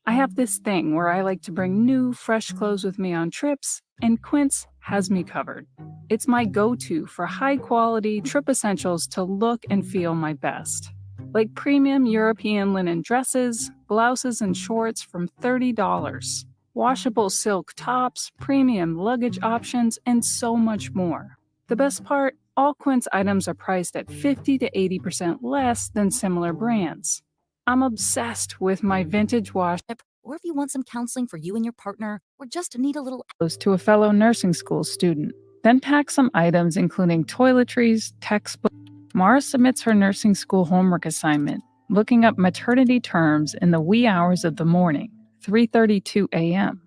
I have this thing where I like to bring new, fresh clothes with me on trips, and Quince has me covered. It's my go-to for high-quality trip essentials to look and feel my best. Like premium European linen dresses, blouses and shorts from $30, washable silk tops, premium luggage options, and so much more. The best part, all Quince items are priced at 50 to 80% less than similar brands. I'm obsessed with my vintage wash. Or if you want some counseling for you and your partner, or just need a little To a fellow nursing school student. Then pack some items including toiletries, textbooks. Maura submits her nursing school homework assignment, looking up maternity terms in the wee hours of the morning, 3:32 a.m.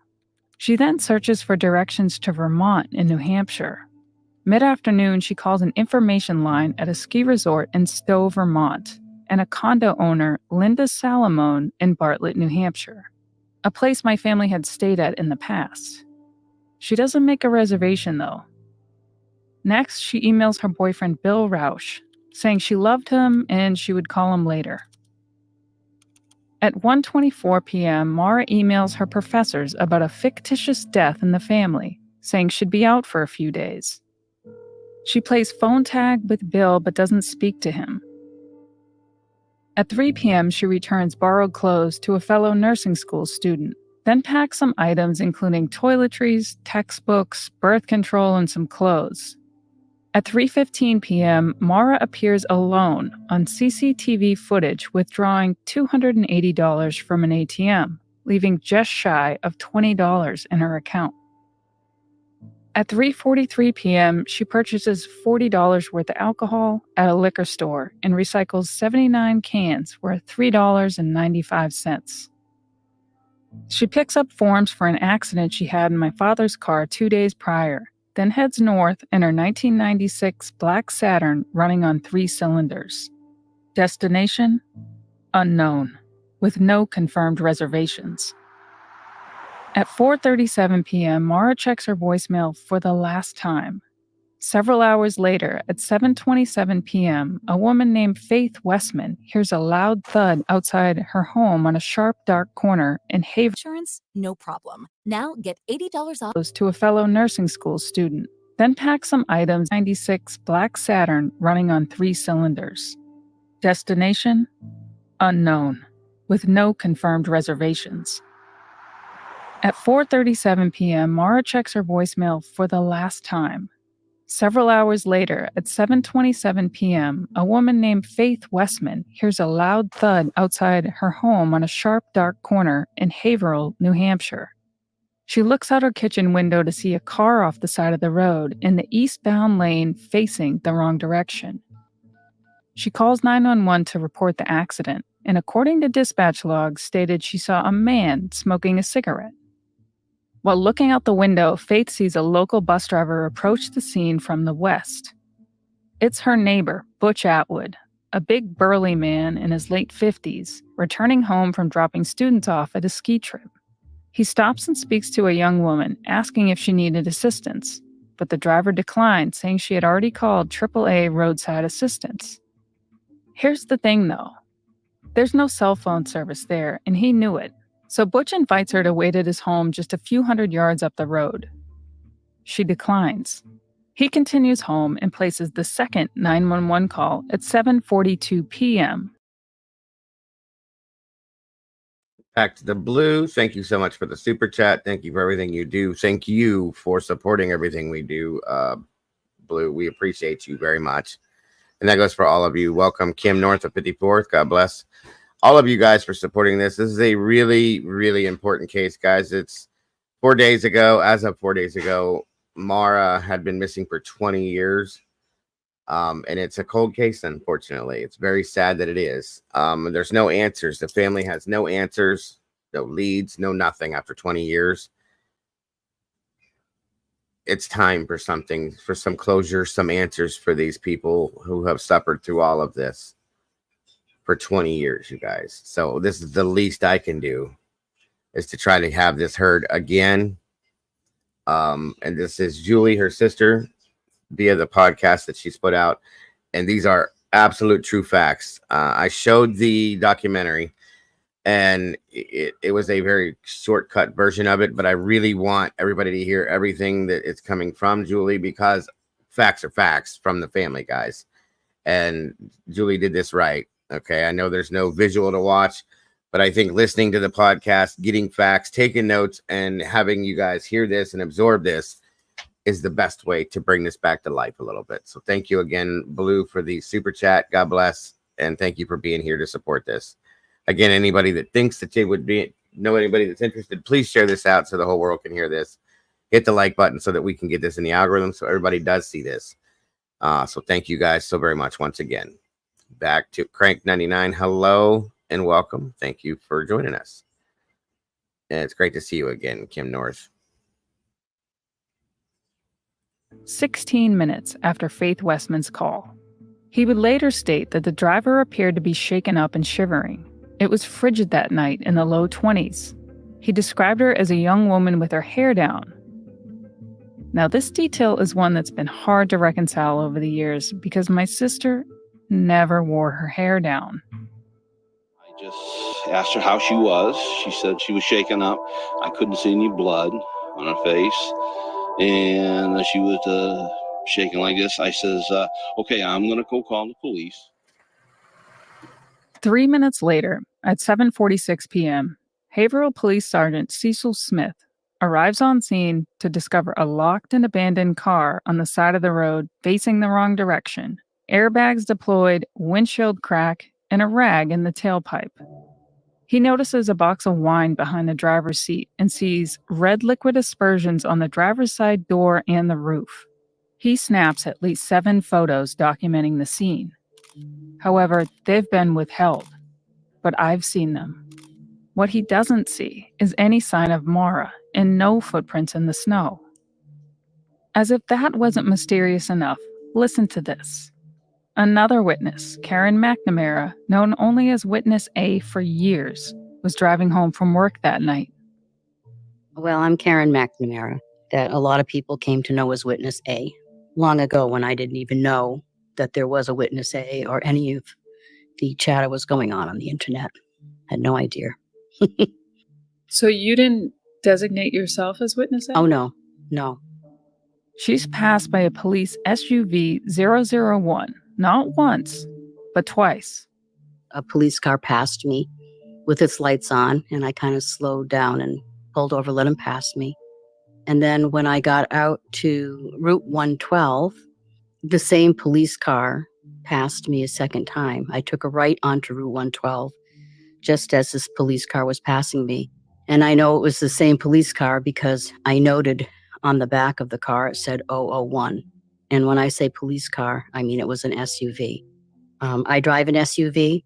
She then searches for directions to Vermont in New Hampshire. Mid-afternoon, she calls an information line at a ski resort in Stowe, Vermont, and a condo owner, Linda Salamone, in Bartlett, New Hampshire, a place my family had stayed at in the past. She doesn't make a reservation, though. Next, she emails her boyfriend, Bill Rausch, saying she loved him and she would call him later. At 1:24 p.m., Maura emails her professors about a fictitious death in the family, saying she'd be out for a few days. She plays phone tag with Bill but doesn't speak to him. At 3 p.m., she returns borrowed clothes to a fellow nursing school student, then packs some items including toiletries, textbooks, birth control, and some clothes. At 3:15 p.m., Maura appears alone on CCTV footage withdrawing $280 from an ATM, leaving just shy of $20 in her account. At 3:43 p.m., she purchases $40 worth of alcohol at a liquor store and recycles 79 cans worth $3.95. She picks up forms for an accident she had in my father's car 2 days prior, then heads north in her 1996 black Saturn running on 3 cylinders. Destination? Unknown, with no confirmed reservations. At 4:37 p.m., Maura checks her voicemail for the last time. Several hours later, at 7:27 p.m., a woman named Faith Westman hears a loud thud outside her home on a sharp, dark corner in Haverhill. insurance, no problem. Now get $80 off. To a fellow nursing school student, then pack some items. 96 black Saturn running on 3 cylinders. Destination? Unknown, with no confirmed reservations. At 4:37 p.m., Maura checks her voicemail for the last time. Several hours later, at 7:27 p.m., a woman named Faith Westman hears a loud thud outside her home on a sharp, dark corner in Haverhill, New Hampshire. She looks out her kitchen window to see a car off the side of the road in the eastbound lane facing the wrong direction. She calls 911 to report the accident, and according to dispatch logs, stated she saw a man smoking a cigarette. While looking out the window, Faith sees a local bus driver approach the scene from the west. It's her neighbor, Butch Atwood, a big burly man in his late 50s, returning home from dropping students off at a ski trip. He stops and speaks to a young woman, asking if she needed assistance, but the driver declined, saying she had already called AAA roadside assistance. Here's the thing, though. There's no cell phone service there, and he knew it. So Butch invites her to wait at his home just a few hundred yards up the road. She declines. He continues home and places the second 911 call at 7:42 p.m. Back to the Blue. Thank you so much for the super chat. Thank you for everything you do. Thank you for supporting everything we do, Blue. We appreciate you very much. And that goes for all of you. Welcome, Kim North of 54th. God bless all of you guys for supporting this. This is a really, really important case, guys. It's 4 days ago. As of 4 days ago, Maura had been missing for 20 years. And it's a cold case, unfortunately. It's very sad that it is. There's no answers. The family has no answers, no leads, no nothing after 20 years. It's time for something, for some closure, some answers for these people who have suffered through all of this for 20 years, you guys. So this is the least I can do, is to try to have this heard again. And this is Julie, her sister, via the podcast that she's put out. And these are absolute true facts. I showed the documentary And it was a very shortcut version of it, but I really want everybody to hear everything that it's coming from Julie, because facts are facts from the family, guys. And Julie did this right. Okay, I know there's no visual to watch, but I think listening to the podcast, getting facts, taking notes, and having you guys hear this and absorb this is the best way to bring this back to life a little bit. So thank you again, Blue, for the super chat. God bless. And thank you for being here to support this. Again, anybody that thinks that they would know anybody that's interested, please share this out so the whole world can hear this. Hit the like button so that we can get this in the algorithm so everybody does see this. So thank you guys so very much once again. Back to Crank 99. Hello and welcome. Thank you for joining us. And it's great to see you again, Kim North. 16 minutes after Faith Westman's call. He would later state that the driver appeared to be shaken up and shivering. It was frigid that night in the low 20s. He described her as a young woman with her hair down. Now, this detail is one that's been hard to reconcile over the years because my sister never wore her hair down. I just asked her how she was. She said she was shaken up. I couldn't see any blood on her face. And she was shaking like this. I says, okay, I'm going to go call the police. 3 minutes later, at 7:46 p.m., Haverhill Police Sergeant Cecil Smith arrives on scene to discover a locked and abandoned car on the side of the road facing the wrong direction, airbags deployed, windshield crack, and a rag in the tailpipe. He notices a box of wine behind the driver's seat and sees red liquid aspersions on the driver's side door and the roof. He snaps at least 7 photos documenting the scene. However, they've been withheld, but I've seen them. What he doesn't see is any sign of Maura and no footprints in the snow. As if that wasn't mysterious enough, listen to this. Another witness, Karen McNamara, known only as Witness A for years, was driving home from work that night. Well, I'm Karen McNamara, that a lot of people came to know as Witness A, long ago when I didn't even know that there was a Witness A or any of the chatter was going on the internet. Had no idea. So you didn't designate yourself as Witness A? Oh, no. She's passed by a police SUV 001, not once, but twice. A police car passed me with its lights on, and I kind of slowed down and pulled over, let him pass me. And then when I got out to Route 112, the same police car passed me a second time. I took a right onto Route 112 just as this police car was passing me. And I know it was the same police car because I noted on the back of the car it said 001. And when I say police car, I mean it was an SUV. I drive an SUV.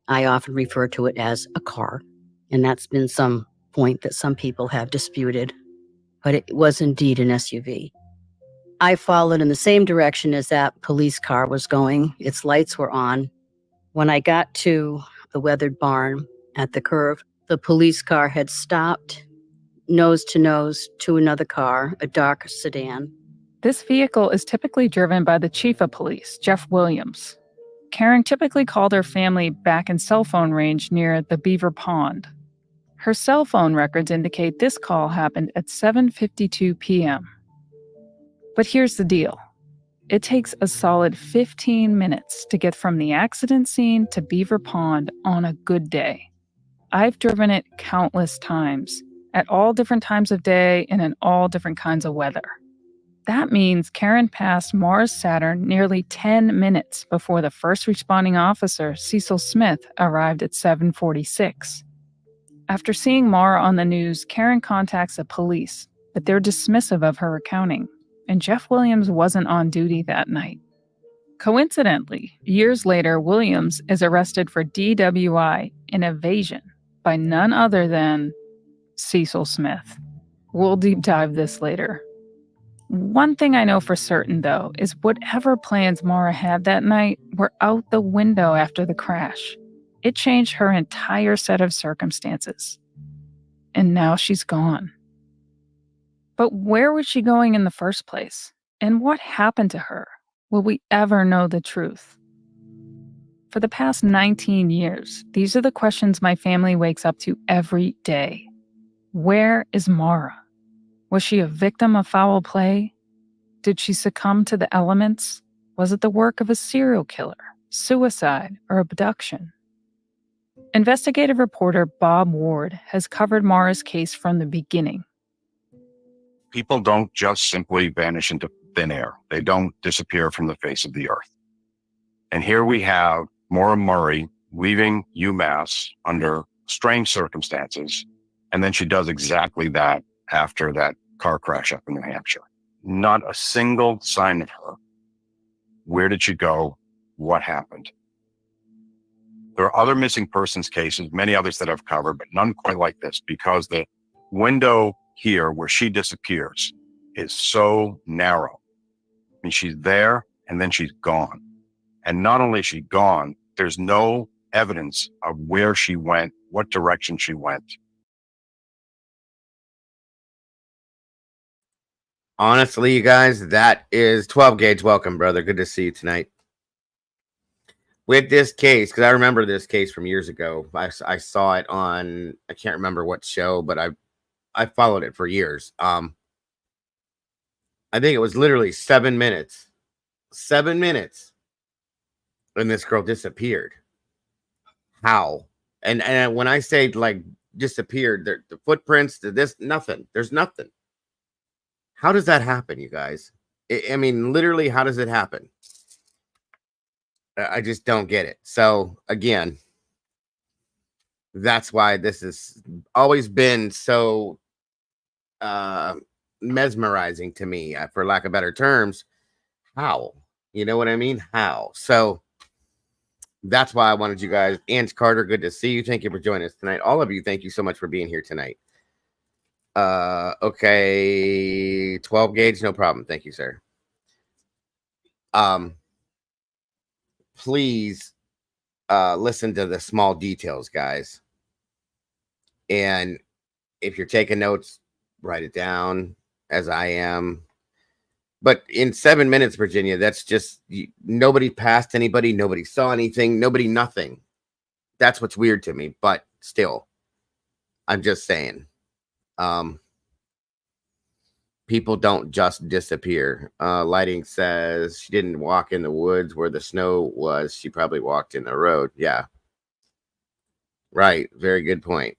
I often refer to it as a car. And that's been some point that some people have disputed. But it was indeed an SUV. I followed in the same direction as that police car was going. Its lights were on. When I got to the weathered barn at the curve, the police car had stopped nose to another car, a dark sedan. This vehicle is typically driven by the chief of police, Jeff Williams. Karen typically called her family back in cell phone range near the Beaver Pond. Her cell phone records indicate this call happened at 7:52 p.m. But here's the deal. It takes a solid 15 minutes to get from the accident scene to Beaver Pond on a good day. I've driven it countless times, at all different times of day and in all different kinds of weather. That means Karen passed Maura's Saturn nearly 10 minutes before the first responding officer, Cecil Smith, arrived at 7:46. After seeing Maura on the news, Karen contacts the police, but they're dismissive of her recounting, and Jeff Williams wasn't on duty that night. Coincidentally, years later, Williams is arrested for DWI and evasion by none other than Cecil Smith. We'll deep dive this later. One thing I know for certain, though, is whatever plans Maura had that night were out the window after the crash. It changed her entire set of circumstances. And now she's gone. But where was she going in the first place? And what happened to her? Will we ever know the truth? For the past 19 years, these are the questions my family wakes up to every day. Where is Maura? Was she a victim of foul play? Did she succumb to the elements? Was it the work of a serial killer, suicide, or abduction? Investigative reporter Bob Ward has covered Maura's case from the beginning. People don't just simply vanish into thin air. They don't disappear from the face of the earth. And here we have Maura Murry leaving UMass under strange circumstances, and then she does exactly that after that car crash up in New Hampshire. Not a single sign of her. Where did she go? What happened? There are other missing persons cases, many others that I've covered, but none quite like this, because the window here where she disappears is so narrow. I mean, she's there and then she's gone. And not only is she gone, there's no evidence of where she went, what direction she went. Honestly, you guys, that is 12 Gauge. Welcome, brother. Good to see you tonight. With this case, because I remember this case from years ago. I saw it on, I can't remember what show, but I followed it for years. I think it was literally 7 minutes. 7 minutes. And this girl disappeared. How? And when I say like disappeared, the footprints, nothing. There's nothing. How does that happen, you guys? I mean, literally, how does it happen? I just don't get it. So again, that's why this has always been so mesmerizing to me, for lack of better terms. How? You know what I mean? How? So that's why I wanted you guys. Ange Carter, good to see you. Thank you for joining us tonight. All of you, thank you so much for being here tonight. Okay, 12 Gauge, no problem. Thank you, sir. Please listen to the small details, guys. And if you're taking notes, write it down, as I am. But in 7 minutes, Virginia, that's just, nobody passed anybody, nobody saw anything, nobody, nothing. That's what's weird to me, but still, I'm just saying. People don't just disappear. Lighting says she didn't walk in the woods where the snow was. She probably walked in the road. Yeah. Right. Very good point.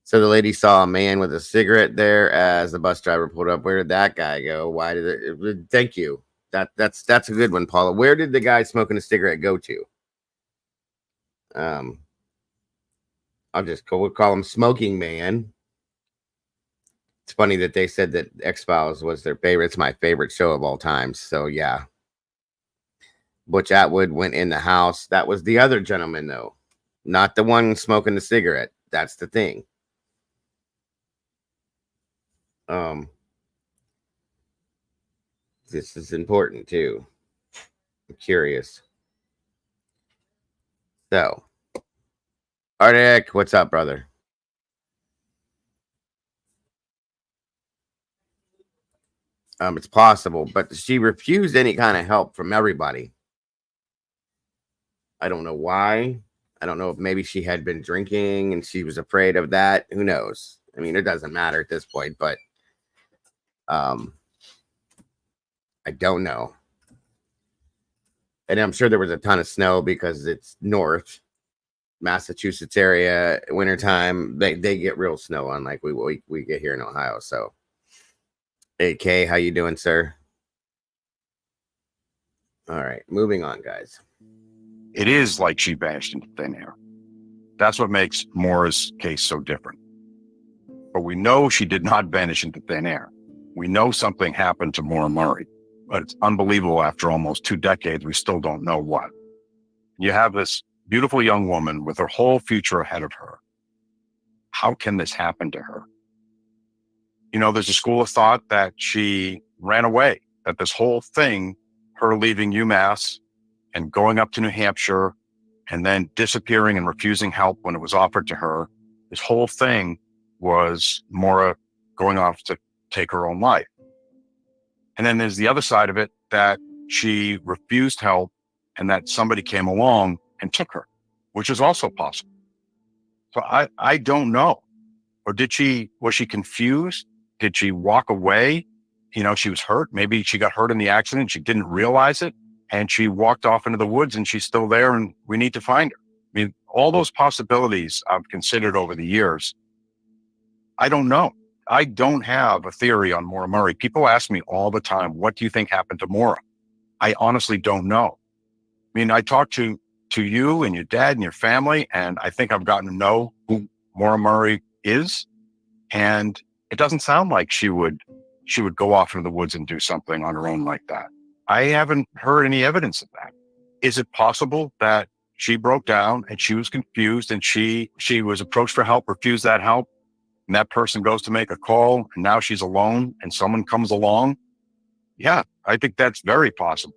So the lady saw a man with a cigarette there as the bus driver pulled up. Where did that guy go? Why did it? Thank you. That's a good one, Paula. Where did the guy smoking a cigarette go to? I'll just we'll call him Smoking Man. It's funny that they said that X-Files was their favorite. It's my favorite show of all time. So yeah. Butch Atwood went in the house. That was the other gentleman, though. Not the one smoking the cigarette. That's the thing. This is important too. I'm curious. So, Arctic, what's up, brother? It's possible, but she refused any kind of help from everybody. I don't know why. I don't know if maybe she had been drinking and she was afraid of that. Who knows? I mean, it doesn't matter at this point, but I don't know. And I'm sure there was a ton of snow because it's north Massachusetts area, wintertime. They get real snow, unlike we get here in Ohio. So, AK, how you doing, sir? All right, moving on, guys. It is like she vanished into thin air. That's what makes Maura's case so different. But we know she did not vanish into thin air. We know something happened to Maura Murry, but it's unbelievable after almost 2 decades, we still don't know what. You have this beautiful young woman with her whole future ahead of her. How can this happen to her? You know, there's a school of thought that she ran away, that this whole thing, her leaving UMass and going up to New Hampshire and then disappearing and refusing help when it was offered to her, this whole thing was Maura going off to take her own life. And then there's the other side of it, that she refused help and that somebody came along and took her, which is also possible. So I don't know. Or was she confused? Did she walk away? You know, she was hurt. Maybe she got hurt in the accident. She didn't realize it. And she walked off into the woods and she's still there and we need to find her. I mean, all those possibilities I've considered over the years. I don't know. I don't have a theory on Maura Murray. People ask me all the time, what do you think happened to Maura? I honestly don't know. I mean, I talked to you and your dad and your family, and I think I've gotten to know who Maura Murray is. And it doesn't sound like she would go off into the woods and do something on her own like that. I haven't heard any evidence of that. Is it possible that she broke down and she was confused and she was approached for help, refused that help, and that person goes to make a call and now she's alone and someone comes along? Yeah, I think that's very possible.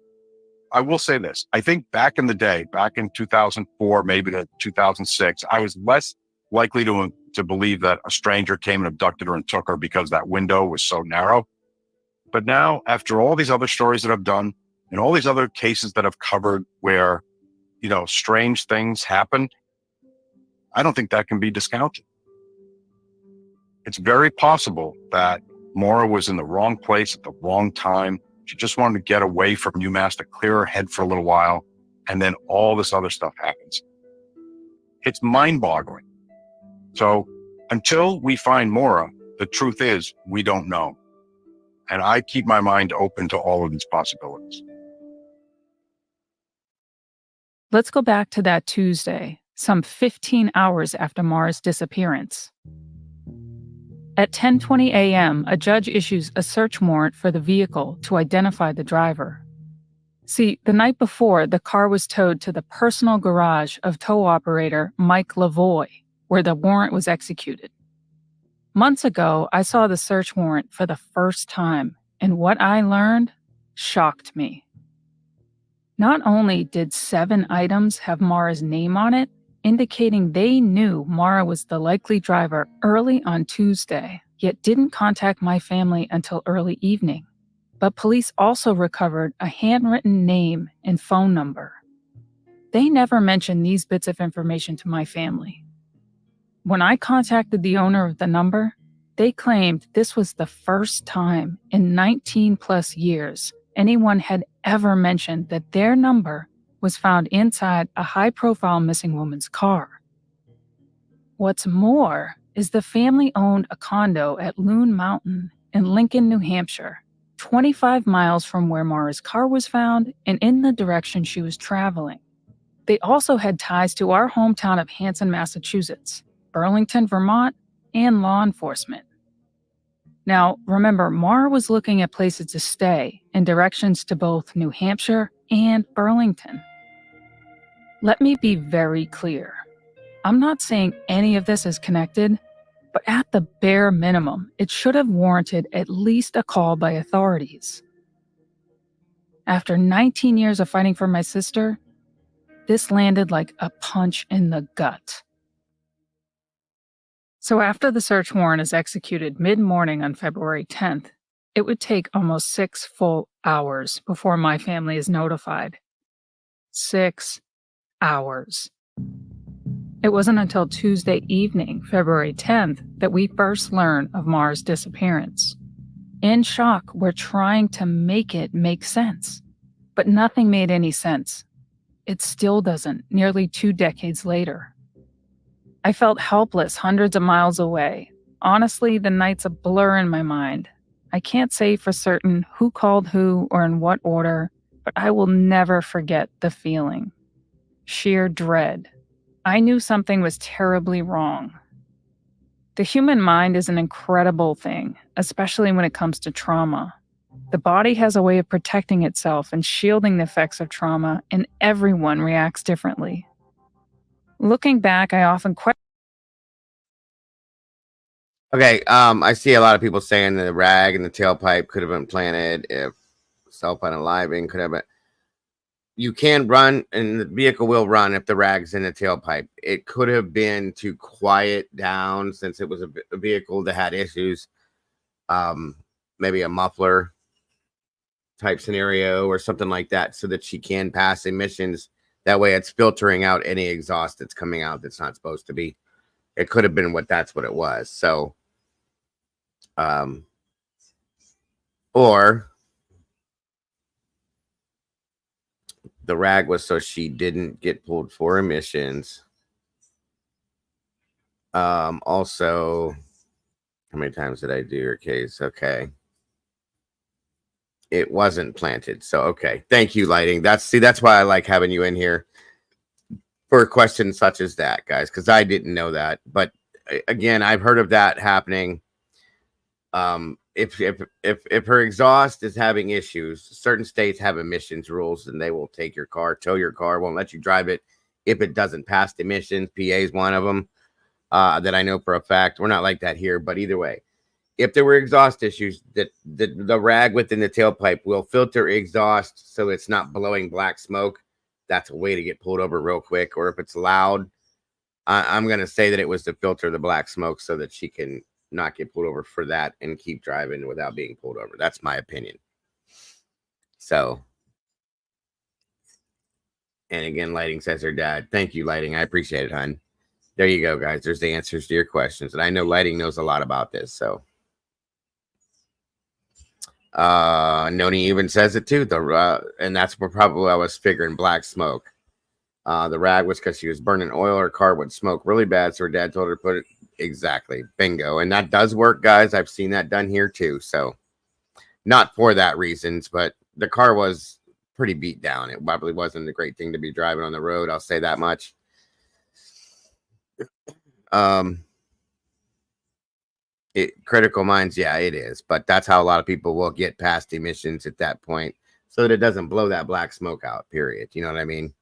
I will say this. I think back in the day, back in 2004, maybe to 2006, I was less likely to believe that a stranger came and abducted her and took her because that window was so narrow. But now, after all these other stories that I've done and all these other cases that I've covered where, you know, strange things happen, I don't think that can be discounted. It's very possible that Maura was in the wrong place at the wrong time. She just wanted to get away from UMass to clear her head for a little while. And then all this other stuff happens. It's mind-boggling. So until we find Maura, the truth is we don't know. And I keep my mind open to all of these possibilities. Let's go back to that Tuesday, some 15 hours after Maura's disappearance. At 10:20 a.m., a judge issues a search warrant for the vehicle to identify the driver. See, the night before, the car was towed to the personal garage of tow operator Mike Lavoie, where the warrant was executed. Months ago, I saw the search warrant for the first time, and what I learned shocked me. Not only did 7 items have Maura's name on it, indicating they knew Maura was the likely driver early on Tuesday, yet didn't contact my family until early evening. But police also recovered a handwritten name and phone number. They never mentioned these bits of information to my family. When I contacted the owner of the number, they claimed this was the first time in 19 plus years anyone had ever mentioned that their number was found inside a high-profile missing woman's car. What's more is the family owned a condo at Loon Mountain in Lincoln, New Hampshire, 25 miles from where Maura's car was found and in the direction she was traveling. They also had ties to our hometown of Hansen, Massachusetts, Burlington, Vermont, and law enforcement. Now, remember, Maura was looking at places to stay and directions to both New Hampshire and Burlington. Let me be very clear. I'm not saying any of this is connected, but at the bare minimum, it should have warranted at least a call by authorities. After 19 years of fighting for my sister, this landed like a punch in the gut. So after the search warrant is executed mid-morning on February 10th, it would take almost 6 full hours before my family is notified. 6 hours. It wasn't until Tuesday evening, February 10th, that we first learned of Maura's disappearance. In shock, we're trying to make it make sense. But nothing made any sense. It still doesn't, nearly 2 decades later. I felt helpless hundreds of miles away. Honestly, the night's a blur in my mind. I can't say for certain who called who or in what order, but I will never forget the feeling. Sheer dread. I knew something was terribly wrong. The human mind is an incredible thing, especially when it comes to trauma. The body has a way of protecting itself and shielding the effects of trauma, and everyone reacts differently. Looking back, I often question. Okay, I see a lot of people saying the rag and the tailpipe could have been planted if self-unaliving could have been. You can run, and the vehicle will run if the rag's in the tailpipe. It could have been to quiet down since it was a vehicle that had issues. Maybe a muffler type scenario or something like that so that she can pass emissions. That way it's filtering out any exhaust that's coming out that's not supposed to be. It could have been that's what it was. So, or the rag was so she didn't get pulled for emissions. Also, how many times did I do your case? Okay. It wasn't planted. So, okay. Thank you, Lighting. That's why I like having you in here for questions such as that, guys, because I didn't know that. But again, I've heard of that happening. If her exhaust is having issues, certain states have emissions rules, and they will take your car, tow your car, won't let you drive it if it doesn't pass emissions. PA is one of them that I know for a fact. We're not like that here, but either way, if there were exhaust issues, that the rag within the tailpipe will filter exhaust so it's not blowing black smoke. That's a way to get pulled over real quick. Or if it's loud, I'm going to say that it was to filter the black smoke so that she can not get pulled over for that and keep driving without being pulled over. That's my opinion. So, and again, Lighting says her dad. Thank you, Lighting. I appreciate it, hon. There you go, guys. There's the answers to your questions. And I know Lighting knows a lot about this. So, Noni even says it too. And that's where probably I was figuring black smoke. The rag was because she was burning oil. Her car would smoke really bad. So her dad told her to put it. Exactly. Bingo. And that does work, guys. I've seen that done here too. So not for that reasons, but the car was pretty beat down. It probably wasn't a great thing to be driving on the road. I'll say that much. Critical minds. Yeah, it is. But that's how a lot of people will get past emissions at that point so that it doesn't blow that black smoke out, period. You know what I mean?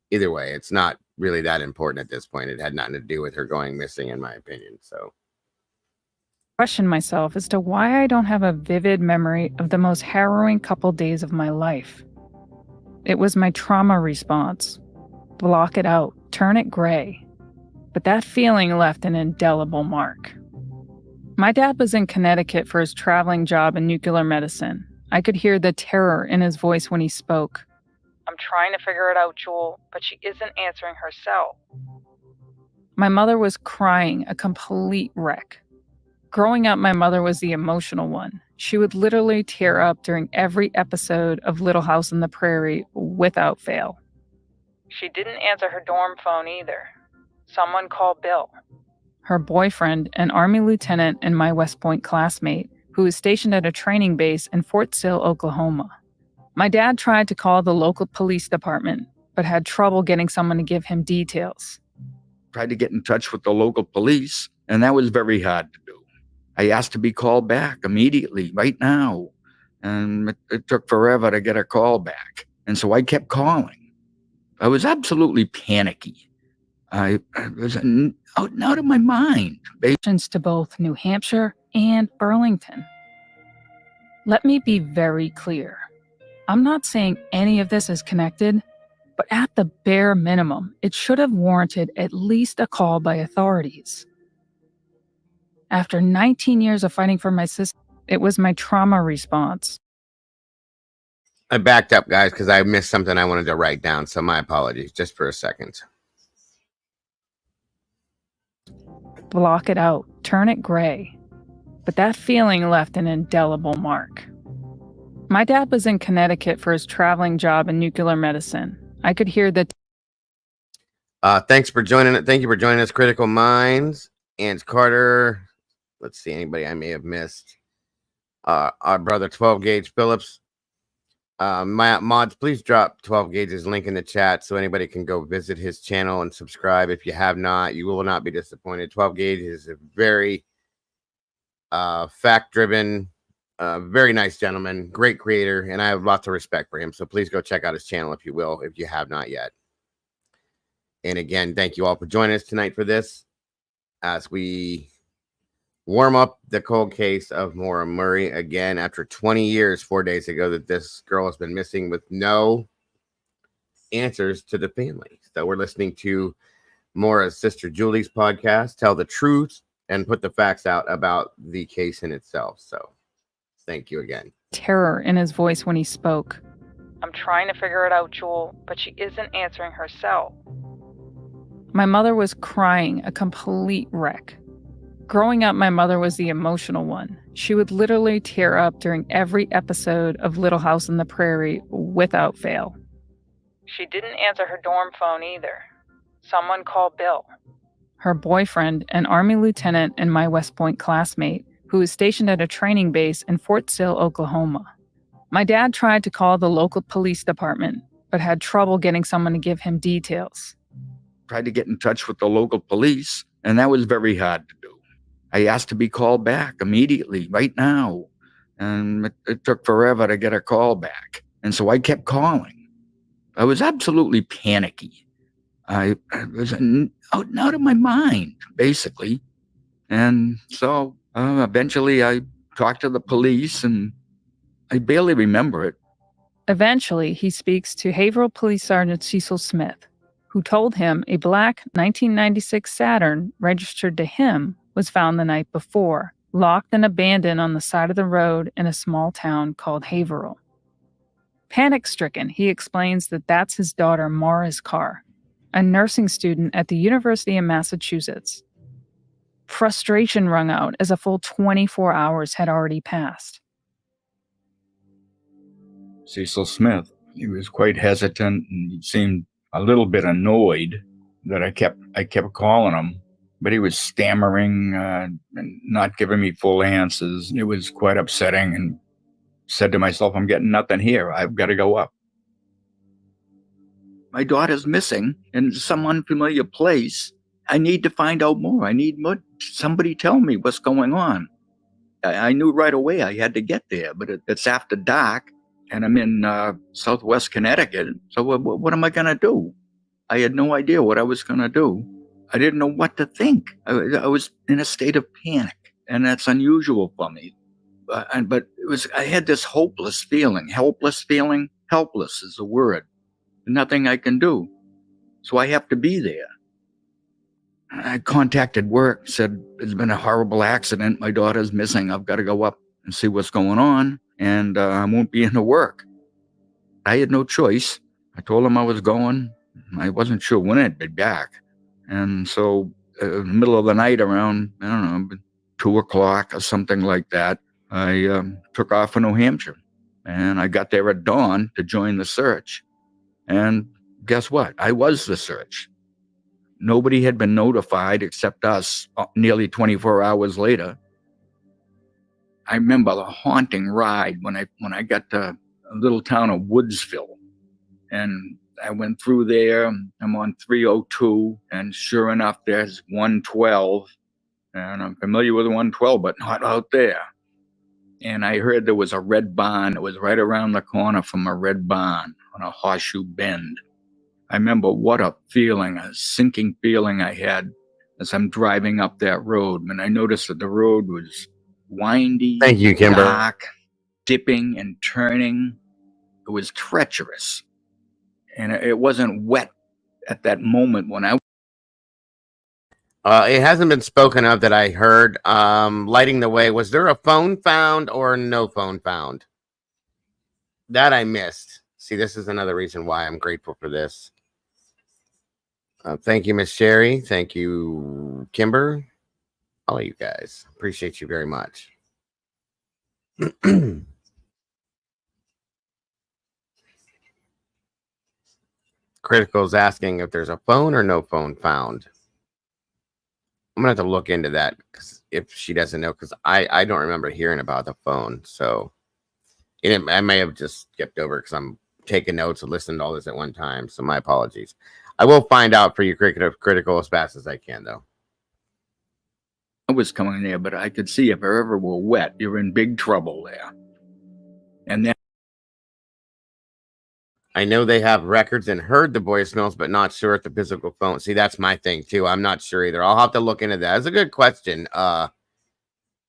Either way, it's not really that important at this point. It had nothing to do with her going missing, in my opinion. So, Question myself as to why I don't have a vivid memory of the most harrowing couple days of my life. It was my trauma response. Block it out, turn it gray. But that feeling left an indelible mark. My dad was in Connecticut for his traveling job in nuclear medicine. I could hear the terror in his voice when he spoke. I'm trying to figure it out, Jewel, but she isn't answering her cell. My mother was crying, a complete wreck. Growing up, my mother was the emotional one. She would literally tear up during every episode of Little House on the Prairie without fail. She didn't answer her dorm phone either. Someone called Bill, her boyfriend, an Army lieutenant and my West Point classmate, who was stationed at a training base in Fort Sill, Oklahoma. My dad tried to call the local police department, but had trouble getting someone to give him details. Tried to get in touch with the local police, and that was very hard to do. I asked to be called back immediately, right now, and it took forever to get a call back. And so I kept calling. I was absolutely panicky. I was out of my mind. To both New Hampshire and Burlington. Let me be very clear. I'm not saying any of this is connected, but at the bare minimum, it should have warranted at least a call by authorities. After 19 years of fighting for my sister, it was my trauma response. I backed up, guys, because I missed something I wanted to write down, so my apologies, just for a second. Block it out, turn it gray. But that feeling left an indelible mark. My dad was in Connecticut for his traveling job in nuclear medicine. I could hear the... Thanks for joining it. Thank you for joining us, Critical Minds. And Carter. Let's see, anybody I may have missed. Our brother 12 Gauge Phillips. My mods, please drop 12 Gauge's link in the chat so anybody can go visit his channel and subscribe. If you have not, you will not be disappointed. 12 Gauge is a very fact-driven, very nice gentleman, great creator, and I have lots of respect for him. So please go check out his channel if you will, if you have not yet. And again, thank you all for joining us tonight for this as we warm up the cold case of Maura Murry again after 20 years, 4 days ago, that this girl has been missing with no answers to the family. So we're listening to Maura's sister Julie's podcast, Tell the Truth, and put the facts out about the case in itself. So thank you again. terror in his voice when he spoke. "I'm trying to figure it out, Jewel, but she isn't answering her cell." My mother was crying, a complete wreck. Growing up, my mother was the emotional one. She would literally tear up during every episode of Little House on the Prairie without fail. She didn't answer her dorm phone either. Someone called Bill, her boyfriend, an Army lieutenant and my West Point classmate, who was stationed at a training base in Fort Sill, Oklahoma. My dad tried to call the local police department, but had trouble getting someone to give him details. Tried to get in touch with the local police, and that was very hard to do. I asked to be called back immediately, right now, and it took forever to get a call back. And so I kept calling. I was absolutely panicky. I was out of my mind, basically. And so eventually I talked to the police, and I barely remember it. Eventually, he speaks to Haverhill Police Sergeant Cecil Smith, who told him a black 1996 Saturn registered to him was found the night before, locked and abandoned on the side of the road in a small town called Haverhill. Panic-stricken, he explains that that's his daughter Maura's car, a nursing student at the University of Massachusetts. Frustration rung out as a full 24 hours had already passed. Cecil Smith, he was quite hesitant, and he seemed a little bit annoyed that I kept calling him, but he was stammering and not giving me full answers. It was quite upsetting, and said to myself, I'm getting nothing here. I've got to go up. My daughter's missing in some unfamiliar place. I need to find out more. I need more. Somebody tell me what's going on. I knew right away I had to get there, but it's after dark, and I'm in southwest Connecticut. So what am I going to do? I had no idea what I was going to do. I didn't know what to think. I was in a state of panic, and that's unusual for me. But I had this hopeless feeling. Helpless feeling. Helpless is the word. Nothing I can do. So I have to be there. I contacted work, said there's been a horrible accident. My daughter's missing. I've got to go up and see what's going on, and I won't be into work. I had no choice. I told them I was going. I wasn't sure when I'd be back. And so in the middle of the night around, 2 o'clock or something like that, I took off for New Hampshire. And I got there at dawn to join the search. And guess what? I was the search. Nobody had been notified except us nearly 24 hours later. I remember the haunting ride when I got to a little town of Woodsville. And I went through there. I'm on 302, and sure enough, there's 112. And I'm familiar with 112, but not out there. And I heard there was a red barn. It was right around the corner from a red barn on a horseshoe bend. I remember what a feeling, a sinking feeling I had as I'm driving up that road. And I noticed that the road was windy, Thank you, Kimber. dark, dipping and turning. It was treacherous. And it wasn't wet at that moment when I... It hasn't been spoken of that I heard. Lighting the way. Was there a phone found or no phone found? That I missed. See, this is another reason why I'm grateful for this. Thank you, Miss Sherry. Thank you, Kimber. All of you guys. Appreciate you very much. Critical's asking if there's a phone or no phone found. I'm gonna have to look into that if she doesn't know, because I don't remember hearing about the phone. So I may have just skipped over because I'm taking notes and listening to all this at one time. So my apologies. I will find out for you, Critical, as fast as I can, though. I was coming there, but I could see if it ever were wet, you're in big trouble there. And then I know they have records and heard the voicemails, but not sure if the physical phone. See, that's my thing, too. I'm not sure either. I'll have to look into that. That's a good question.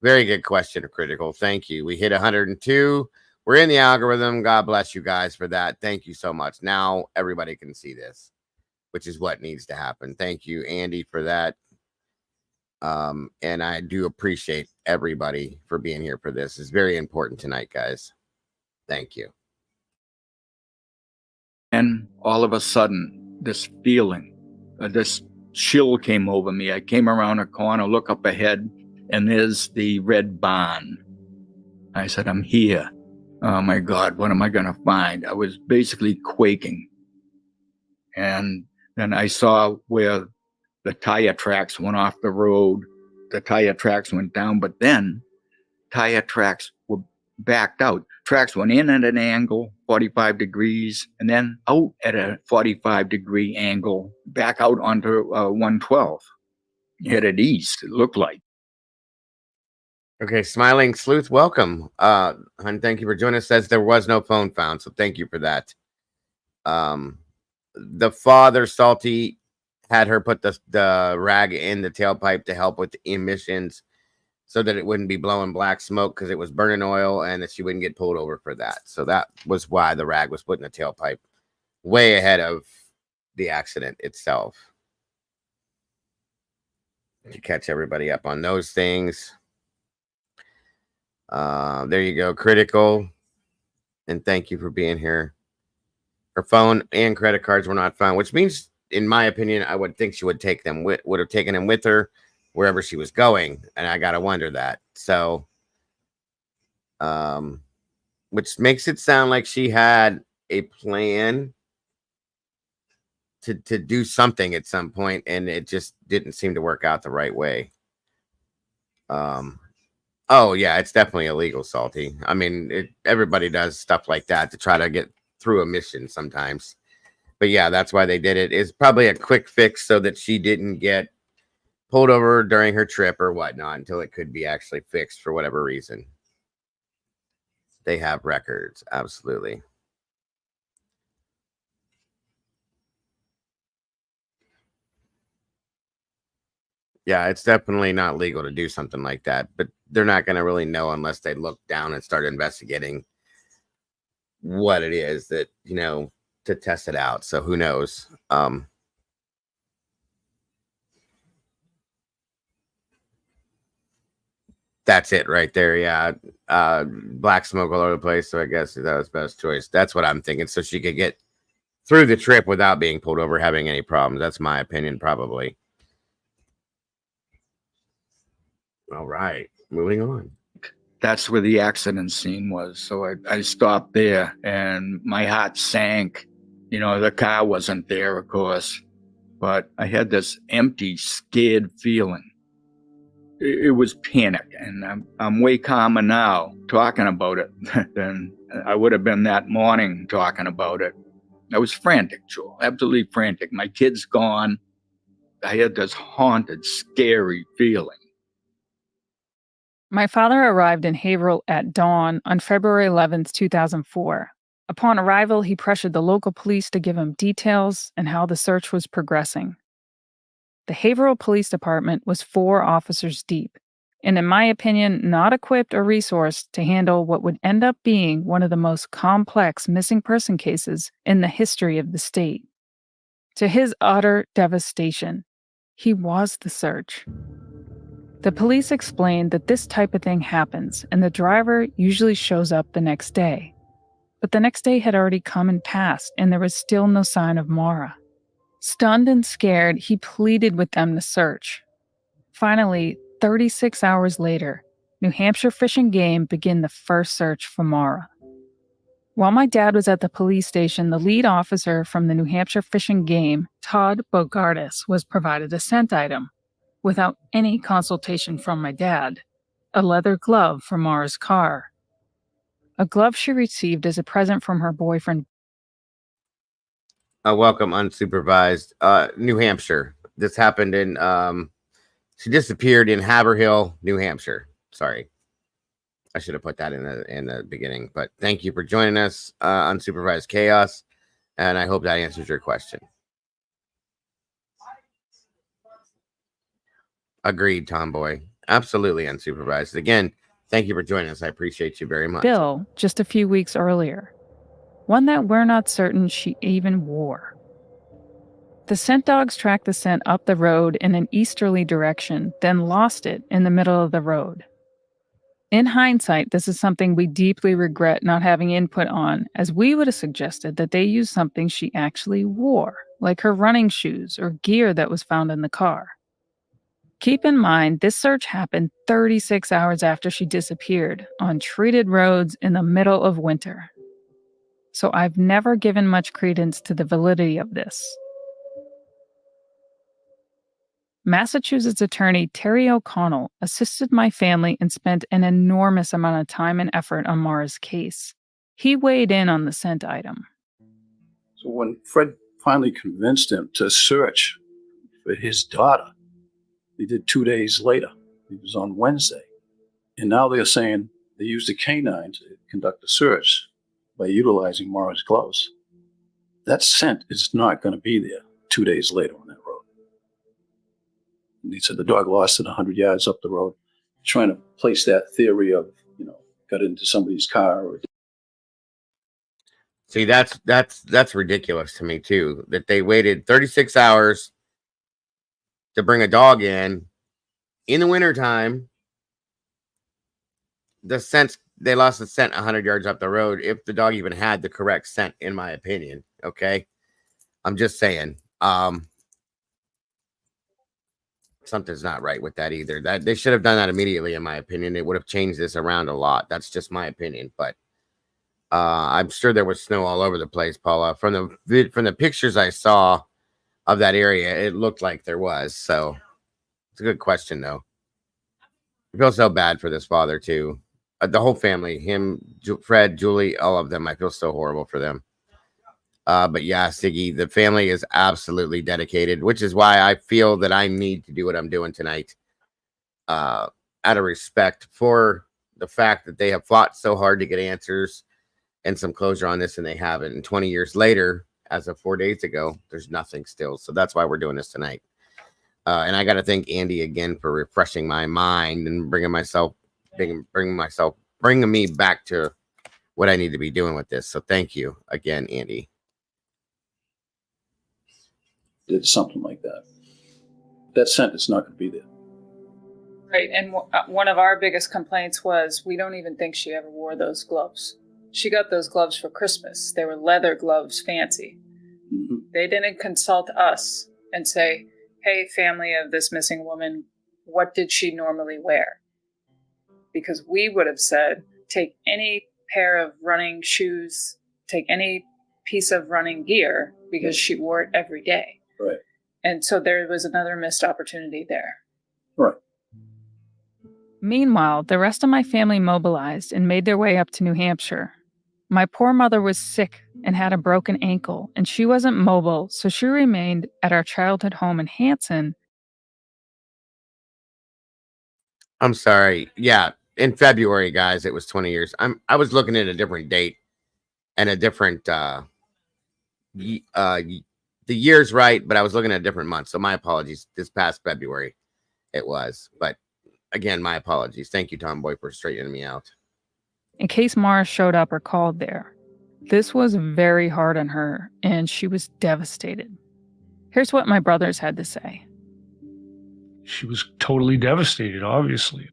Very good question, Critical. Thank you. We hit 102. We're in the algorithm. God bless you guys for that. Thank you so much. Now everybody can see this, which is what needs to happen. Thank you, Andy, for that. And I do appreciate everybody for being here for this. It's very important tonight, guys. Thank you. And all of a sudden, this feeling, this chill came over me. I came around a corner, look up ahead, and there's the red barn. I said, I'm here. Oh my God, what am I going to find? I was basically quaking. And then I saw where the tire tracks went off the road. The tire tracks went down, but then tire tracks were backed out. Tracks went in at an angle, 45 degrees, and then out at a 45-degree angle, back out onto 112. Headed east, it looked like. Okay, Smiling Sleuth, welcome. Hun, thank you for joining us. Says there was no phone found, so thank you for that. The father, Salty, had her put the rag in the tailpipe to help with the emissions so that it wouldn't be blowing black smoke because it was burning oil and that she wouldn't get pulled over for that. So that was why the rag was put in the tailpipe way ahead of the accident itself. To catch everybody up on those things. There you go, Critical. And thank you for being here. Her phone and credit cards were not found, which means, in my opinion, I would think she would take them would have taken them with her wherever she was going, and I gotta wonder that. So, which makes it sound like she had a plan to do something at some point, and it just didn't seem to work out the right way. Oh yeah, it's definitely illegal, Salty. I mean, everybody does stuff like that to try to get through a mission sometimes. But yeah, that's why they did it. It's probably a quick fix so that she didn't get pulled over during her trip or whatnot until it could be actually fixed for whatever reason. They have records, absolutely. Yeah, it's definitely not legal to do something like that, but they're not going to really know unless they look down and start investigating what it is that, you know, to test it out. So who knows? That's it right there. Yeah. Black smoke all over the place. So I guess that was best choice. That's what I'm thinking. So she could get through the trip without being pulled over, having any problems. That's my opinion, probably. All right. Moving on. That's where the accident scene was. So I stopped there and my heart sank. You know, the car wasn't there, of course, but I had this empty, scared feeling. It was panic, and I'm way calmer now talking about it than I would have been that morning talking about it. I was frantic, Joel, absolutely frantic. My kid's gone. I had this haunted, scary feeling. My father arrived in Haverhill at dawn on February 11th, 2004. Upon arrival, he pressured the local police to give him details and how the search was progressing. The Haverhill Police Department was 4 officers deep, and in my opinion, not equipped or resourced to handle what would end up being one of the most complex missing person cases in the history of the state. To his utter devastation, he was the search. The police explained that this type of thing happens and the driver usually shows up the next day. But the next day had already come and passed and there was still no sign of Maura. Stunned and scared, he pleaded with them to search. Finally, 36 hours later, New Hampshire Fish and Game began the first search for Maura. While my dad was at the police station, the lead officer from the New Hampshire Fish and Game, Todd Bogardus, was provided a scent item. Without any consultation from my dad, a leather glove from Maura's car. A glove she received as a present from her boyfriend. Welcome, unsupervised. New Hampshire. This happened in, she disappeared in Haverhill, New Hampshire. Sorry. I should have put that in the beginning, but thank you for joining us, Unsupervised Chaos, and I hope that answers your question. Agreed, Tomboy. Absolutely unsupervised. Again, thank you for joining us. I appreciate you very much. Bill, just a few weeks earlier. One that we're not certain she even wore. The scent dogs tracked the scent up the road in an easterly direction, then lost it in the middle of the road. In hindsight, this is something we deeply regret not having input on, as we would have suggested that they use something she actually wore, like her running shoes or gear that was found in the car. Keep in mind, this search happened 36 hours after she disappeared on treated roads in the middle of winter. So I've never given much credence to the validity of this. Massachusetts attorney Terry O'Connell assisted my family and spent an enormous amount of time and effort on Maura's case. He weighed in on the scent item. So when Fred finally convinced him to search for his daughter, he did 2 days later. It was on Wednesday. And now they're saying they used a canine to conduct a search by utilizing Maura's gloves. That scent is not going to be there 2 days later on that road. And he said the dog lost it 100 yards up the road, trying to place that theory of, got into somebody's car. See, that's ridiculous to me too, that they waited 36 hours to bring a dog in the wintertime. They lost the scent 100 yards up the road, if the dog even had the correct scent, in my opinion. Okay. I'm just saying, something's not right with that either. That they should have done that immediately, in my opinion. It would have changed this around a lot. That's just my opinion. But I'm sure there was snow all over the place, Paula. From the pictures I saw of that area, it looked like there was. So it's a good question, though. I feel so bad for this father too. The whole family, him, Fred, Julie, all of them. I feel so horrible for them. But yeah, Siggy, the family is absolutely dedicated, which is why I feel that I need to do what I'm doing tonight. Out of respect for the fact that they have fought so hard to get answers and some closure on this, and they haven't. And 20 years later, as of 4 days ago, there's nothing still. So that's why we're doing this tonight. And I got to thank Andy again for refreshing my mind and bringing me back to what I need to be doing with this. So thank you again, Andy. Did something like that. That scent is not going to be there. Right, and one of our biggest complaints was we don't even think she ever wore those gloves. She got those gloves for Christmas. They were leather gloves, fancy. Mm-hmm. They didn't consult us and say, hey, family of this missing woman, what did she normally wear? Because we would have said, take any pair of running shoes, take any piece of running gear, because she wore it every day. Right. And so there was another missed opportunity there. Right. Meanwhile, the rest of my family mobilized and made their way up to New Hampshire. My poor mother was sick and had a broken ankle, and she wasn't mobile, so she remained at our childhood home in Hansen. I'm sorry. Yeah, in February, guys, it was 20 years. I was looking at a different date and a different the year's right, but I was looking at a different month. So my apologies. This past February it was. But again, my apologies. Thank you, Tomboy, for straightening me out. In case Maura showed up or called there. This was very hard on her, and she was devastated. Here's what my brothers had to say. She was totally devastated, obviously.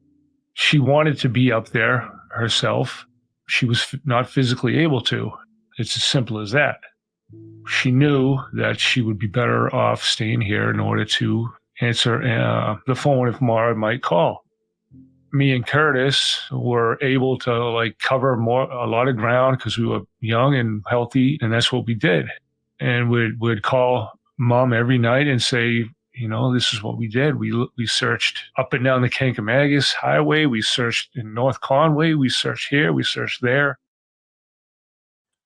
She wanted to be up there herself. She was not physically able to. It's as simple as that. She knew that she would be better off staying here in order to answer the phone if Maura might call. Me and Curtis were able to cover a lot of ground because we were young and healthy, and that's what we did. And we'd call Mom every night and say, this is what we did. We searched up and down the Kankamagus Highway. We searched in North Conway. We searched here. We searched there.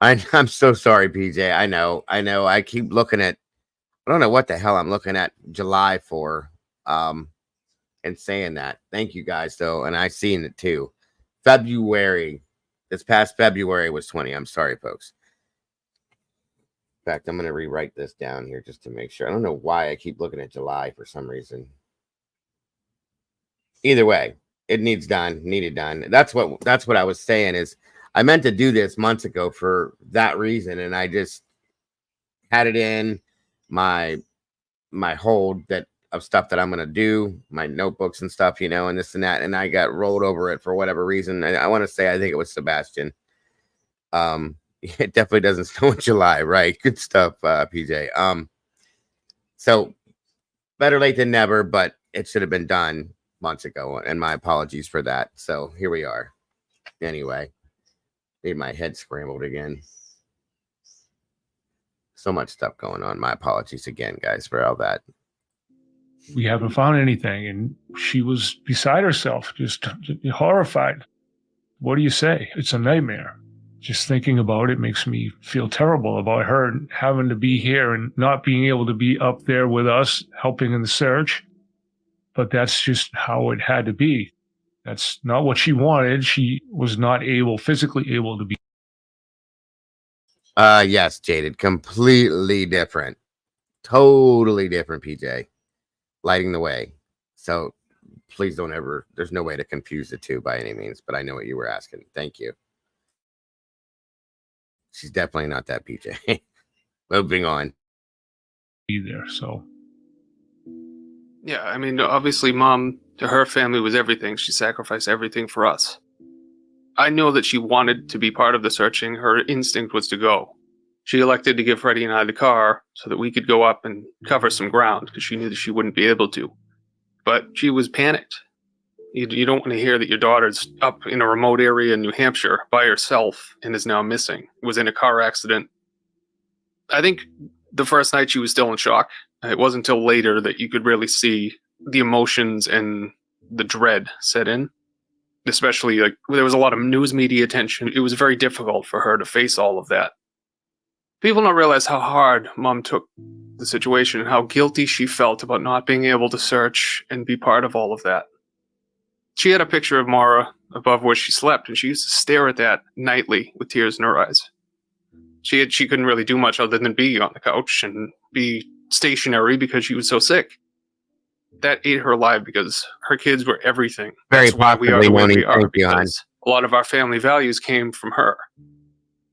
I'm so sorry, PJ. I know. I keep looking at, I don't know what the hell I'm looking at July for, and saying that. Thank you guys, though. And I seen it too. February, this past February was 20. I'm sorry, folks. In fact, I'm going to rewrite this down here just to make sure. I don't know why I keep looking at July for some reason. Either way, it needed done. That's what I was saying is I meant to do this months ago for that reason, and I just had it in my hold that of stuff that I'm going to do, my notebooks and stuff, and this and that. And I got rolled over it for whatever reason. I want to say, I think it was Sebastian. It definitely doesn't snow in July, right? Good stuff, PJ. So better late than never, but it should have been done months ago. And my apologies for that. So here we are. Anyway, made my head scrambled again. So much stuff going on. My apologies again, guys, for all that. We haven't found anything. And she was beside herself, just horrified. What do you say? It's a nightmare. Just thinking about it makes me feel terrible about her having to be here and not being able to be up there with us, helping in the search. But that's just how it had to be. That's not what she wanted. She was not physically able to be. Yes, Jaded. Completely different. Totally different, PJ. Lighting the way. So please don't ever, there's no way to confuse the two by any means, but I know what you were asking. Thank you. She's definitely not that, PJ. Moving on. Be there, so. Yeah, I mean, obviously, Mom, to her family, was everything. She sacrificed everything for us. I know that she wanted to be part of the searching. Her instinct was to go. She elected to give Freddie and I the car so that we could go up and cover some ground because she knew that she wouldn't be able to. But she was panicked. You don't want to hear that your daughter's up in a remote area in New Hampshire by herself and is now missing. Was in a car accident. I think the first night she was still in shock. It wasn't until later that you could really see the emotions and the dread set in. Especially, like, there was a lot of news media attention. It was very difficult for her to face all of that. People don't realize how hard Mom took the situation and how guilty she felt about not being able to search and be part of all of that. She had a picture of Maura above where she slept, and she used to stare at that nightly with tears in her eyes. She couldn't really do much other than be on the couch and be stationary because she was so sick. That ate her alive because her kids were everything. Very That's why we are the way we are, Thank you, hon. because a lot of our family values came from her.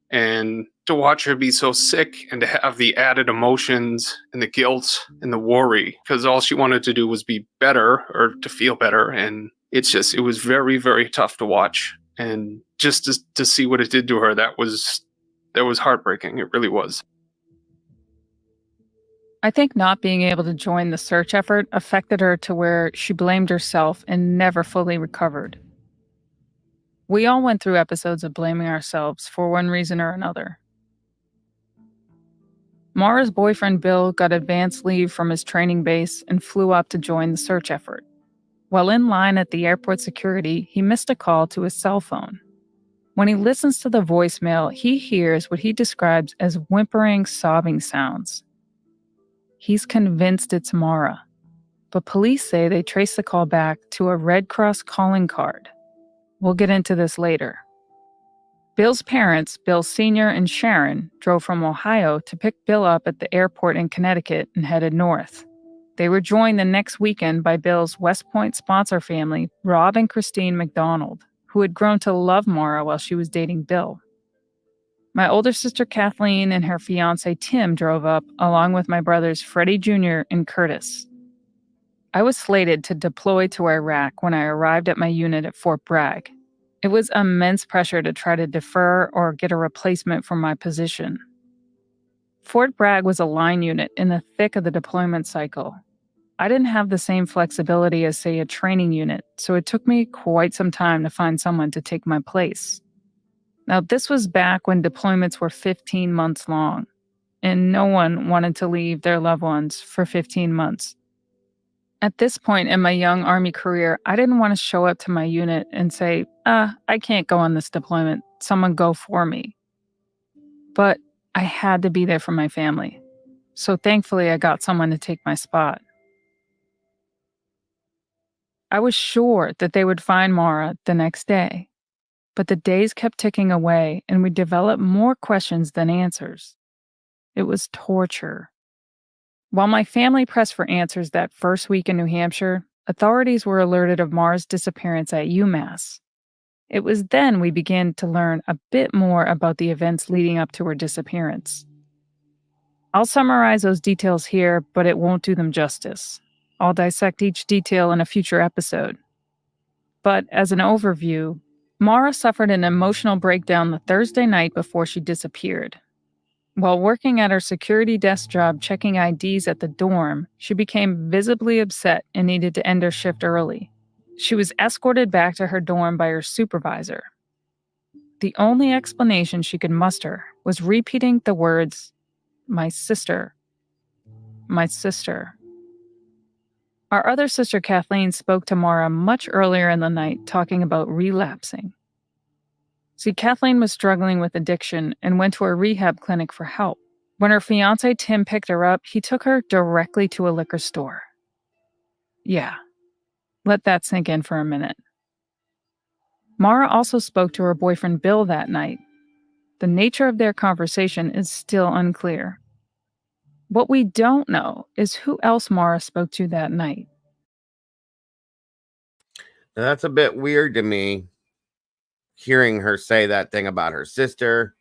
And to watch her be so sick and to have the added emotions and the guilt and the worry, because all she wanted to do was be better or to feel better. And it was very, very tough to watch. And just to see what it did to her, that was heartbreaking. It really was. I think not being able to join the search effort affected her to where she blamed herself and never fully recovered. We all went through episodes of blaming ourselves for one reason or another. Maura's boyfriend Bill got advance leave from his training base and flew up to join the search effort. While in line at the airport security, he missed a call to his cell phone. When he listens to the voicemail, he hears what he describes as whimpering, sobbing sounds. He's convinced it's Maura, but police say they trace the call back to a Red Cross calling card. We'll get into this later. Bill's parents, Bill Sr. and Sharon, drove from Ohio to pick Bill up at the airport in Connecticut and headed north. They were joined the next weekend by Bill's West Point sponsor family, Rob and Christine McDonald, who had grown to love Maura while she was dating Bill. My older sister Kathleen and her fiancé Tim drove up, along with my brothers Freddie Jr. and Curtis. I was slated to deploy to Iraq when I arrived at my unit at Fort Bragg. It was immense pressure to try to defer or get a replacement for my position. Fort Bragg was a line unit in the thick of the deployment cycle. I didn't have the same flexibility as, say, a training unit, so it took me quite some time to find someone to take my place. Now, this was back when deployments were 15 months long, and no one wanted to leave their loved ones for 15 months. At this point in my young Army career, I didn't want to show up to my unit and say, I can't go on this deployment. Someone go for me. But I had to be there for my family. So thankfully, I got someone to take my spot. I was sure that they would find Maura the next day. But the days kept ticking away, and we developed more questions than answers. It was torture. While my family pressed for answers that first week in New Hampshire, authorities were alerted of Maura's disappearance at UMass. It was then we began to learn a bit more about the events leading up to her disappearance. I'll summarize those details here, but it won't do them justice. I'll dissect each detail in a future episode. But as an overview, Maura suffered an emotional breakdown the Thursday night before she disappeared. While working at her security desk job checking IDs at the dorm, she became visibly upset and needed to end her shift early. She was escorted back to her dorm by her supervisor. The only explanation she could muster was repeating the words, "My sister. My sister." Our other sister Kathleen spoke to Maura much earlier in the night, talking about relapsing. See, Kathleen was struggling with addiction and went to a rehab clinic for help. When her fiancé Tim picked her up, he took her directly to a liquor store. Yeah, let that sink in for a minute. Maura also spoke to her boyfriend Bill that night. The nature of their conversation is still unclear. What we don't know is who else Maura spoke to that night. Now, that's a bit weird to me, hearing her say that thing about her sister.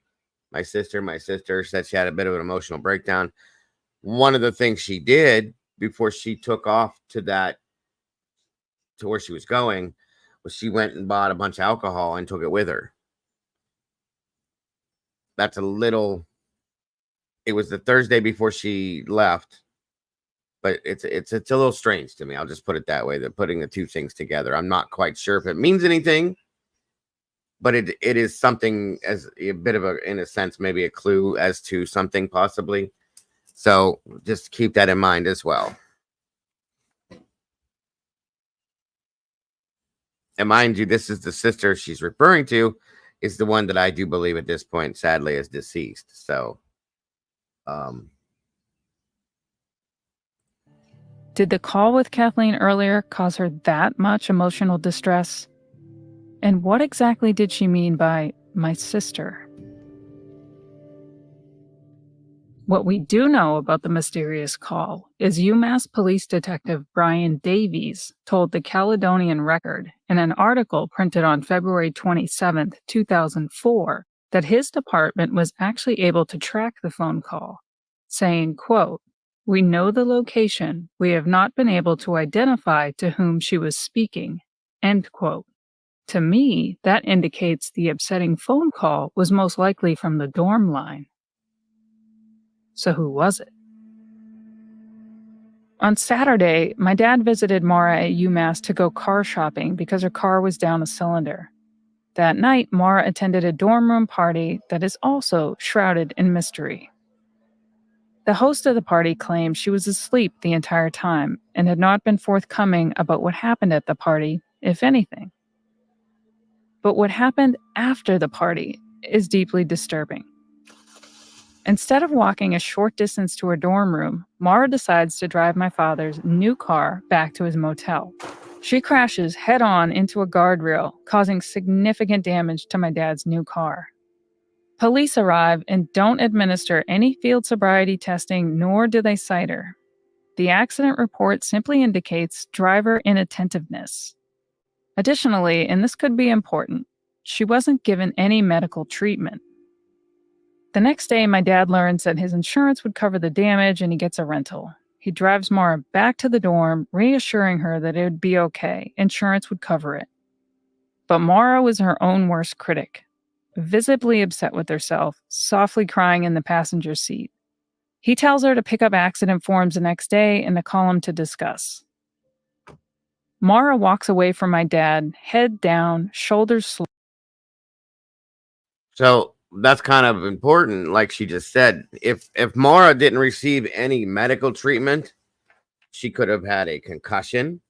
My sister said she had a bit of an emotional breakdown. One of the things she did before she took off to where she was going was she went and bought a bunch of alcohol and took it with her. That's a little, it was the Thursday before she left, but it's a little strange to me. I'll just put it that way, that putting the two things together. I'm not quite sure if it means anything, but it is something, as a bit of a, in a sense, maybe a clue as to something possibly. So just keep that in mind as well. And mind you, this is the sister she's referring to, is the one that I do believe at this point, sadly, is deceased. So, did the call with Kathleen earlier cause her that much emotional distress? And what exactly did she mean by my sister? What we do know about the mysterious call is UMass Police Detective Brian Davies told the Caledonian Record in an article printed on February 27, 2004, that his department was actually able to track the phone call, saying, quote, "We know the location. We have not been able to identify to whom she was speaking," end quote. To me, that indicates the upsetting phone call was most likely from the dorm line. So who was it? On Saturday, my dad visited Maura at UMass to go car shopping because her car was down a cylinder. That night, Maura attended a dorm room party that is also shrouded in mystery. The host of the party claimed she was asleep the entire time and had not been forthcoming about what happened at the party, if anything. But what happened after the party is deeply disturbing. Instead of walking a short distance to her dorm room, Maura decides to drive my father's new car back to his motel. She crashes head-on into a guardrail, causing significant damage to my dad's new car. Police arrive and don't administer any field sobriety testing, nor do they cite her. The accident report simply indicates driver inattentiveness. Additionally, and this could be important, she wasn't given any medical treatment. The next day, my dad learns that his insurance would cover the damage and he gets a rental. He drives Maura back to the dorm, reassuring her that it would be okay, insurance would cover it. But Maura was her own worst critic, visibly upset with herself, softly crying in the passenger seat. He tells her to pick up accident forms the next day and to call him to discuss. Maura walks away from my dad, head down, shoulders slow. So that's kind of important, like she just said. If Maura didn't receive any medical treatment, she could have had a concussion,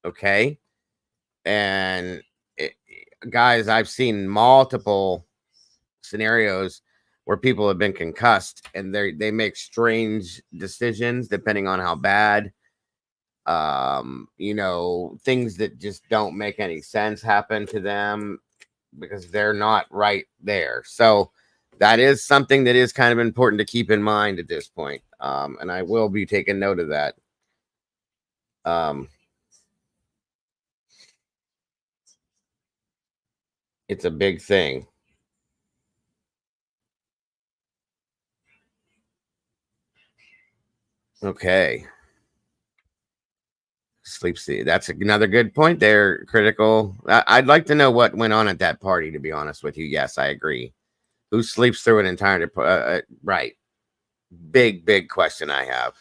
okay? And guys, I've seen multiple scenarios where people have been concussed and they make strange decisions depending on how bad, things that just don't make any sense happen to them because they're not right there. So that is something that is kind of important to keep in mind at this point. And I will be taking note of that. It's a big thing. Okay. Sleeps. That's another good point there. Critical. I'd like to know what went on at that party, to be honest with you. Yes, I agree. Who sleeps through an entire right? Big question I have.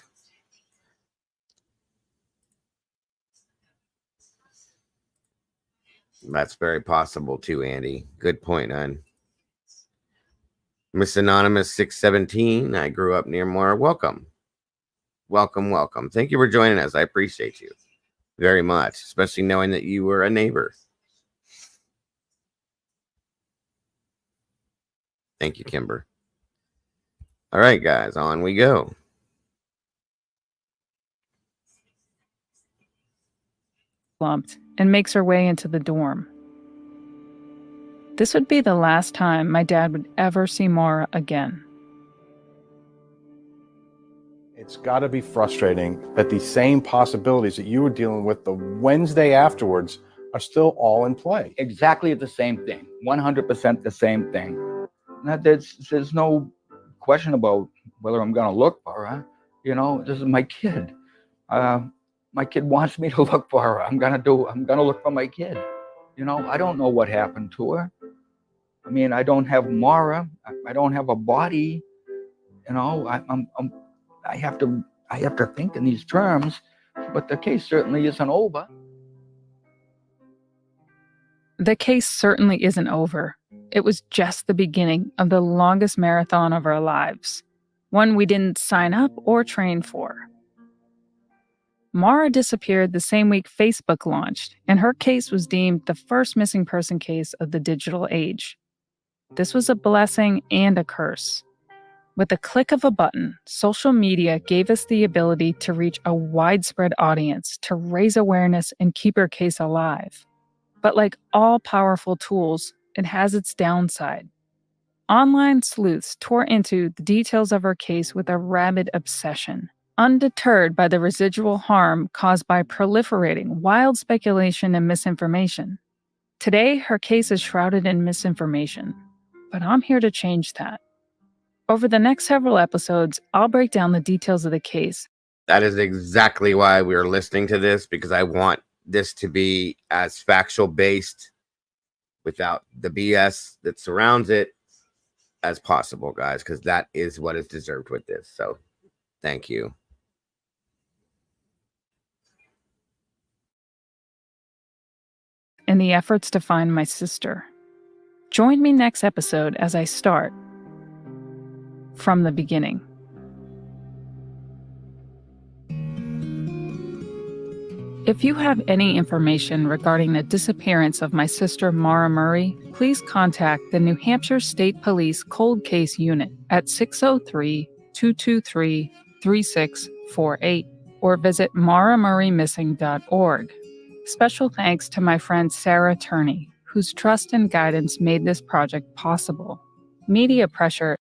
That's very possible too, Andy. Good point, hon. Miss Anonymous 617. I grew up near Maura. Welcome. Thank you for joining us. I appreciate you very much, especially knowing that you were a neighbor. Thank you, Kimber. All right, guys, on we go. Slumped and makes her way into the dorm. This would be the last time my dad would ever see Maura again. It's got to be frustrating that the same possibilities that you were dealing with the Wednesday afterwards are still all in play. Exactly the same thing. 100% the same thing. Now, there's no question about whether I'm going to look for her. You know, this is my kid. My kid wants me to look for her. I'm going to look for my kid. You know, I don't know what happened to her. I mean, I don't have Maura. I don't have a body. You know, I have to think in these terms, but the case certainly isn't over. The case certainly isn't over. It was just the beginning of the longest marathon of our lives, one we didn't sign up or train for. Maura disappeared the same week Facebook launched, and her case was deemed the first missing person case of the digital age. This was a blessing and a curse. With the click of a button, social media gave us the ability to reach a widespread audience, to raise awareness and keep her case alive. But like all powerful tools, it has its downside. Online sleuths tore into the details of her case with a rabid obsession, undeterred by the residual harm caused by proliferating wild speculation and misinformation. Today, her case is shrouded in misinformation, but I'm here to change that. Over the next several episodes, I'll break down the details of the case. That is exactly why we are listening to this, because I want this to be as factual based without the BS that surrounds it as possible, guys, because that is what is deserved with this. So thank you. In the efforts to find my sister. Join me next episode as I start from the beginning. If you have any information regarding the disappearance of my sister Maura Murry, please contact the New Hampshire State Police Cold Case Unit at 603-223-3648 or visit mauramurrymissing.org. Special thanks to my friend Sarah Turney, whose trust and guidance made this project possible. Media pressure.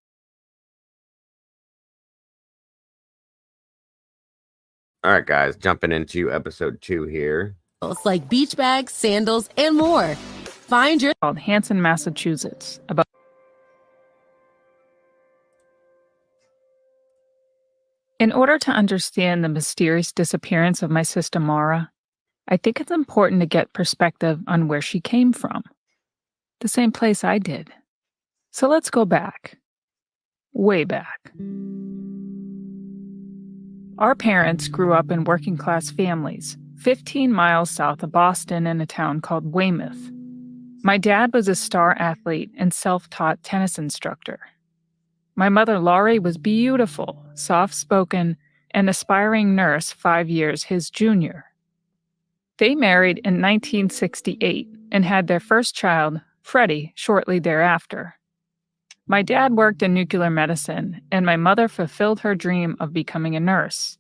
All right, guys, jumping into episode 2 here. It's like beach bags, sandals, and more. Find your called Hansen, Massachusetts. In order to understand the mysterious disappearance of my sister Maura, I think it's important to get perspective on where she came from. The same place I did. So let's go back. Way back. Our parents grew up in working-class families, 15 miles south of Boston in a town called Weymouth. My dad was a star athlete and self-taught tennis instructor. My mother, Laurie, was beautiful, soft-spoken, and aspiring nurse 5 years his junior. They married in 1968 and had their first child, Freddie, shortly thereafter. My dad worked in nuclear medicine, and my mother fulfilled her dream of becoming a nurse.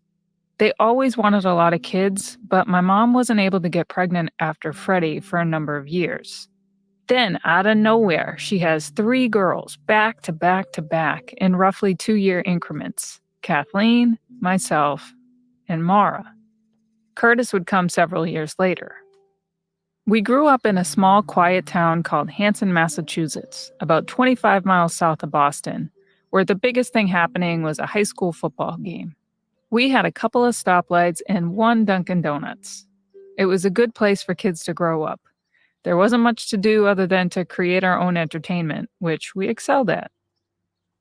They always wanted a lot of kids, but my mom wasn't able to get pregnant after Freddie for a number of years. Then, out of nowhere, she has 3 girls, back to back to back, in roughly 2-year increments: Kathleen, myself, and Maura. Curtis would come several years later. We grew up in a small, quiet town called Hansen, Massachusetts, about 25 miles south of Boston, where the biggest thing happening was a high school football game. We had a couple of stoplights and 1 Dunkin' Donuts. It was a good place for kids to grow up. There wasn't much to do other than to create our own entertainment, which we excelled at.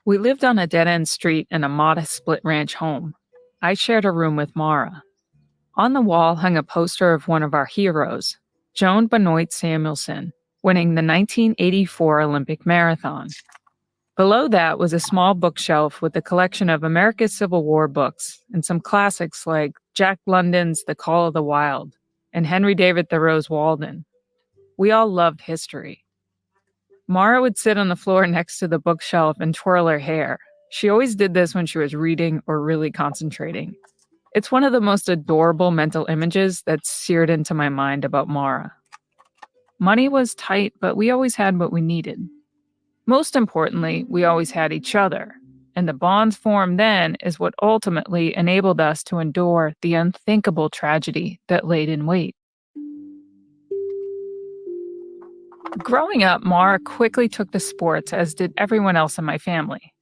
We lived on a dead-end street in a modest split ranch home. I shared a room with Maura. On the wall hung a poster of one of our heroes, Joan Benoit Samuelson, winning the 1984 Olympic Marathon. Below that was a small bookshelf with a collection of America's Civil War books and some classics like Jack London's The Call of the Wild and Henry David Thoreau's Walden. We all loved history. Maura would sit on the floor next to the bookshelf and twirl her hair. She always did this when she was reading or really concentrating. It's one of the most adorable mental images that's seared into my mind about Maura. Money was tight, but we always had what we needed. Most importantly, we always had each other, and the bonds formed then is what ultimately enabled us to endure the unthinkable tragedy that laid in wait. Growing up, Maura quickly took to sports, as did everyone else in my family.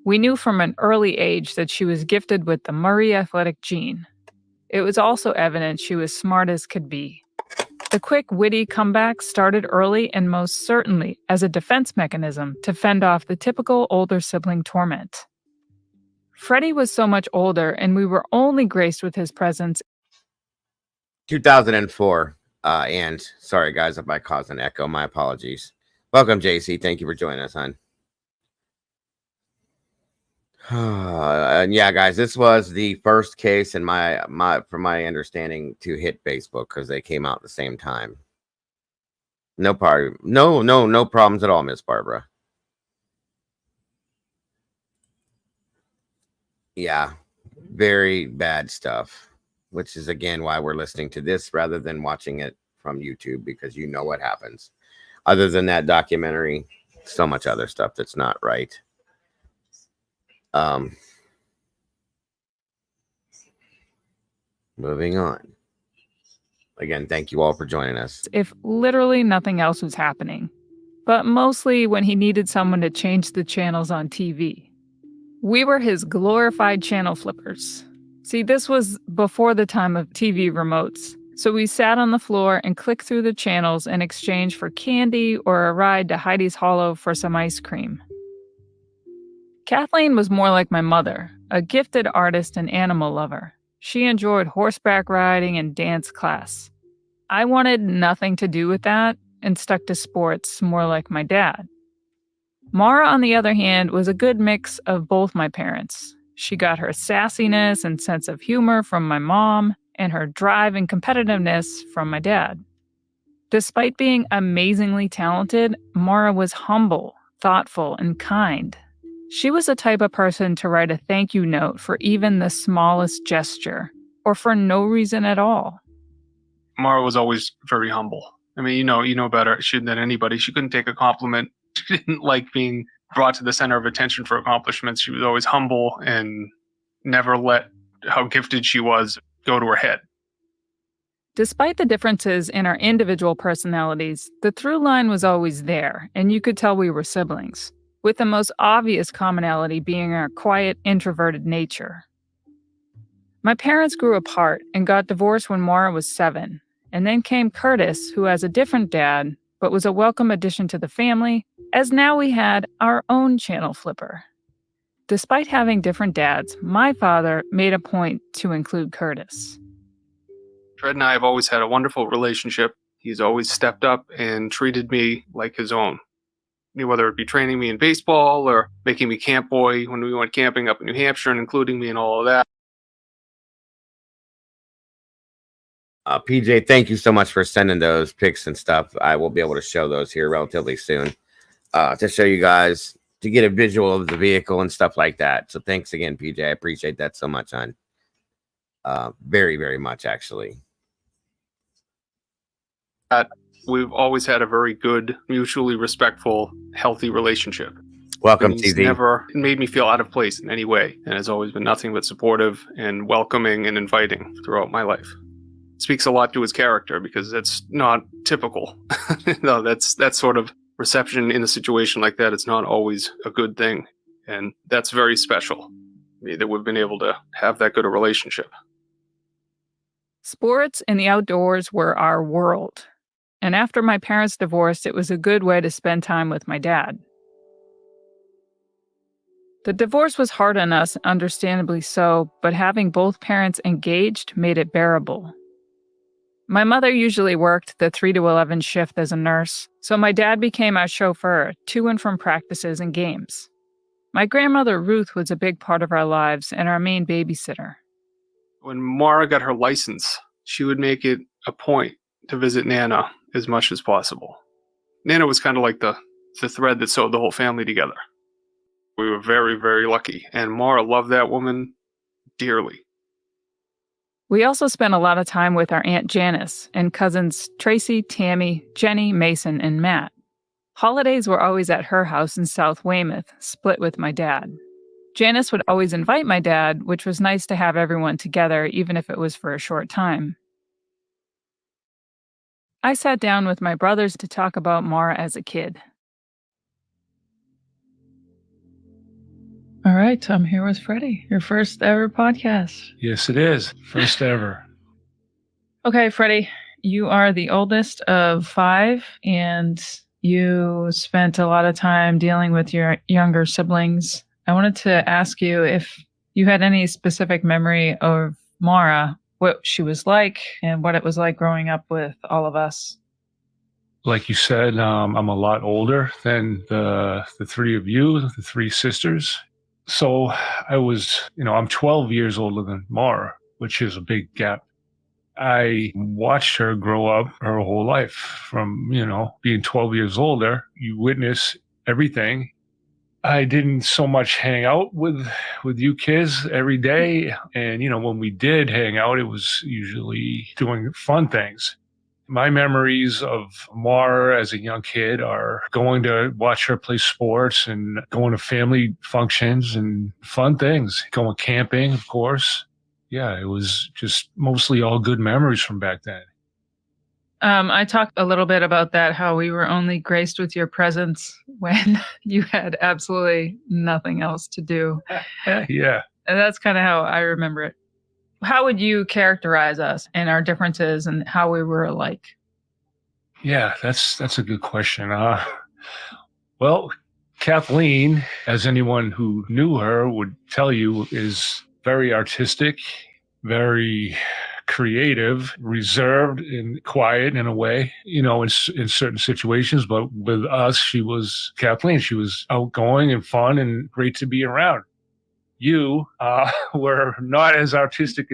We knew from an early age that she was gifted with the Murry athletic gene. It was also evident she was smart as could be. The quick, witty comeback started early and most certainly as a defense mechanism to fend off the typical older sibling torment. Freddie was so much older, and we were only graced with his presence. 2004. And sorry, guys, if I caused an echo, my apologies. Welcome, JC. Thank you for joining us, hon. And yeah, guys, this was the first case in from my understanding to hit Facebook because they came out at the same time. No problems at all, Miss Barbara. Yeah, very bad stuff. Which is, again, why we're listening to this rather than watching it from YouTube, because you know what happens. Other than that documentary, so much other stuff that's not right. Moving on. Again, thank you all for joining us. If literally nothing else was happening, but mostly when he needed someone to change the channels on TV. We were his glorified channel flippers. See, this was before the time of TV remotes, so we sat on the floor and clicked through the channels in exchange for candy or a ride to Heidi's Hollow for some ice cream. Kathleen was more like my mother, a gifted artist and animal lover. She enjoyed horseback riding and dance class. I wanted nothing to do with that and stuck to sports more like my dad. Maura, on the other hand, was a good mix of both my parents. She got her sassiness and sense of humor from my mom, and her drive and competitiveness from my dad. Despite being amazingly talented, Maura was humble, thoughtful, and kind. She was the type of person to write a thank you note for even the smallest gesture, or for no reason at all. Maura was always very humble. I mean, you know better than anybody. She couldn't take a compliment. She didn't like being brought to the center of attention for accomplishments. She was always humble and never let how gifted she was go to her head. Despite the differences in our individual personalities, the through line was always there, and you could tell we were siblings, with the most obvious commonality being our quiet, introverted nature. My parents grew apart and got divorced when Maura was 7, and then came Curtis, who has a different dad, but was a welcome addition to the family, as now we had our own channel flipper. Despite having different dads, my father made a point to include Curtis. Fred and I have always had a wonderful relationship. He's always stepped up and treated me like his own. Whether it be training me in baseball or making me camp boy when we went camping up in New Hampshire and including me in all of that. PJ, thank you so much for sending those pics and stuff. I will be able to show those here relatively soon to show you guys, to get a visual of the vehicle and stuff like that. So thanks again, PJ. I appreciate that so much, hon. Very, very much, actually. We've always had a very good, mutually respectful, healthy relationship. Welcome, He's TZ. never made me feel out of place in any way, and has always been nothing but supportive and welcoming and inviting throughout my life. Speaks a lot to his character, because that's not typical. No, that's sort of reception in a situation like that. It's not always a good thing, and that's very special that we've been able to have that good a relationship. Sports and the outdoors were our world. And after my parents divorced, it was a good way to spend time with my dad. The divorce was hard on us, understandably so, but having both parents engaged made it bearable. My mother usually worked the 3 to 11 shift as a nurse, so my dad became our chauffeur to and from practices and games. My grandmother Ruth was a big part of our lives and our main babysitter. When Maura got her license, she would make it a point to visit Nana as much as possible. Nana was kind of like the thread that sewed the whole family together. We were very, very lucky, and Maura loved that woman dearly. We also spent a lot of time with our Aunt Janice and cousins Tracy, Tammy, Jenny, Mason, and Matt. Holidays were always at her house in South Weymouth, split with my dad. Janice would always invite my dad, which was nice to have everyone together, even if it was for a short time. I sat down with my brothers to talk about Maura as a kid. All right, I'm here with Freddie, your first ever podcast. Yes, it is. First ever. Okay, Freddie, you are the oldest of 5, and you spent a lot of time dealing with your younger siblings. I wanted to ask you if you had any specific memory of Maura, what she was like, and what it was like growing up with all of us. Like you said, I'm a lot older than the 3 of you, the 3 sisters. So I was, I'm 12 years older than Maura, which is a big gap. I watched her grow up her whole life from, being 12 years older. You witness everything. I didn't so much hang out with you kids every day. And, when we did hang out, it was usually doing fun things. My memories of Maura as a young kid are going to watch her play sports and going to family functions and fun things, going camping, of course. Yeah, it was just mostly all good memories from back then. I talked a little bit about that, how we were only graced with your presence when you had absolutely nothing else to do. Yeah. And that's kind of how I remember it. How would you characterize us and our differences and how we were alike? Yeah, that's a good question. Well, Kathleen, as anyone who knew her would tell you, is very artistic, very creative, reserved and quiet in a way, in certain situations. But with us, Kathleen, she was outgoing and fun and great to be around. You were not as artistic,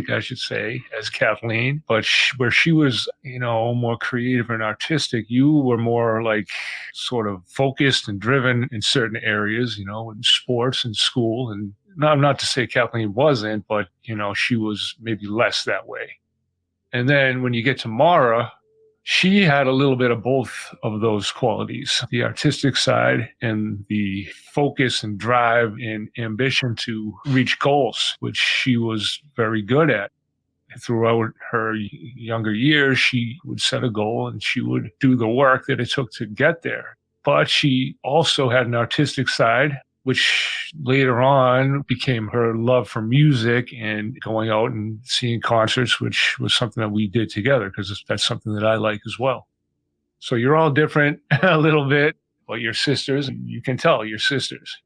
I should say, as Kathleen, but where she was, more creative and artistic, you were more like sort of focused and driven in certain areas, in sports and school. And not to say Kathleen wasn't, but, she was maybe less that way. And then when you get to Maura, she had a little bit of both of those qualities, the artistic side and the focus and drive and ambition to reach goals, which she was very good at. Throughout her younger years, she would set a goal and she would do the work that it took to get there. But she also had an artistic side, which later on became her love for music and going out and seeing concerts, which was something that we did together because that's something that I like as well. So you're all different a little bit, but you're sisters. You can tell you're sisters.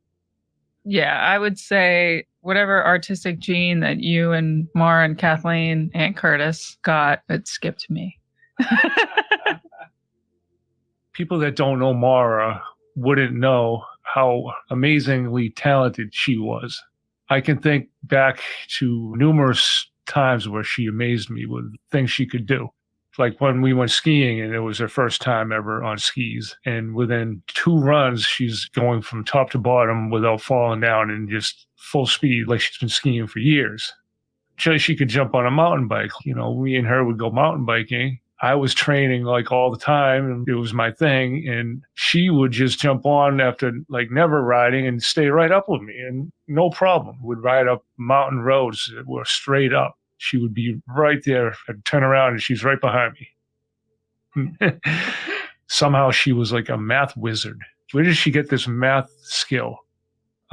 Yeah, I would say whatever artistic gene that you and Maura and Kathleen and Curtis got, it skipped me. People that don't know Maura wouldn't know how amazingly talented she was. I can think back to numerous times where she amazed me with things she could do. Like when we went skiing and it was her first time ever on skis. And within 2 runs, she's going from top to bottom without falling down and just full speed like she's been skiing for years. She could jump on a mountain bike. Me and her would go mountain biking. I was training like all the time and it was my thing. And she would just jump on after like never riding and stay right up with me and no problem. Would ride up mountain roads that were straight up. She would be right there. I'd turn around and she's right behind me. Somehow she was like a math wizard. Where did she get this math skill?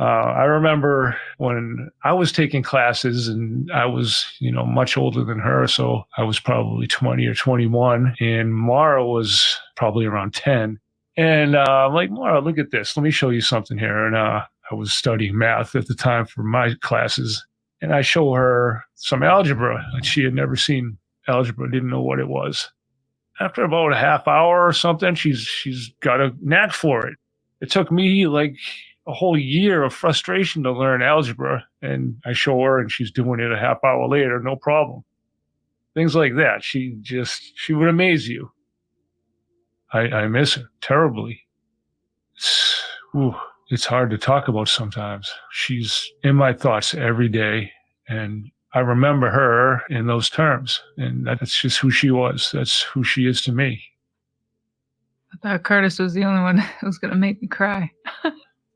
I remember when I was taking classes, and I was, much older than her. So I was probably 20 or 21, and Maura was probably around 10. And I'm like, Maura, look at this. Let me show you something here. And I was studying math at the time for my classes. And I show her some algebra. And she had never seen algebra, didn't know what it was. After about a half hour or something, she's got a knack for it. It took me like a whole year of frustration to learn algebra, and I show her and she's doing it a half hour later, no problem. Things like that. She would amaze you. I miss her terribly. It's hard to talk about sometimes. She's in my thoughts every day, and I remember her in those terms, and that's just who she was. That's who she is to me. I thought Curtis was the only one who was going to make me cry.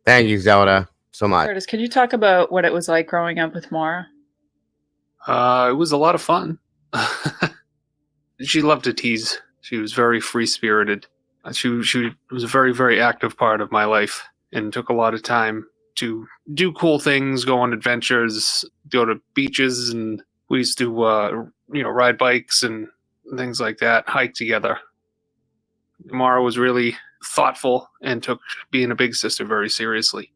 Thank you, Zelda, so much. Curtis, could you talk about what it was like growing up with Maura? It was a lot of fun. She loved to tease. She was very free-spirited. She was a very, very active part of my life and took a lot of time to do cool things, go on adventures, go to beaches, and we used to, ride bikes and things like that, hike together. Maura was really thoughtful and took being a big sister very seriously.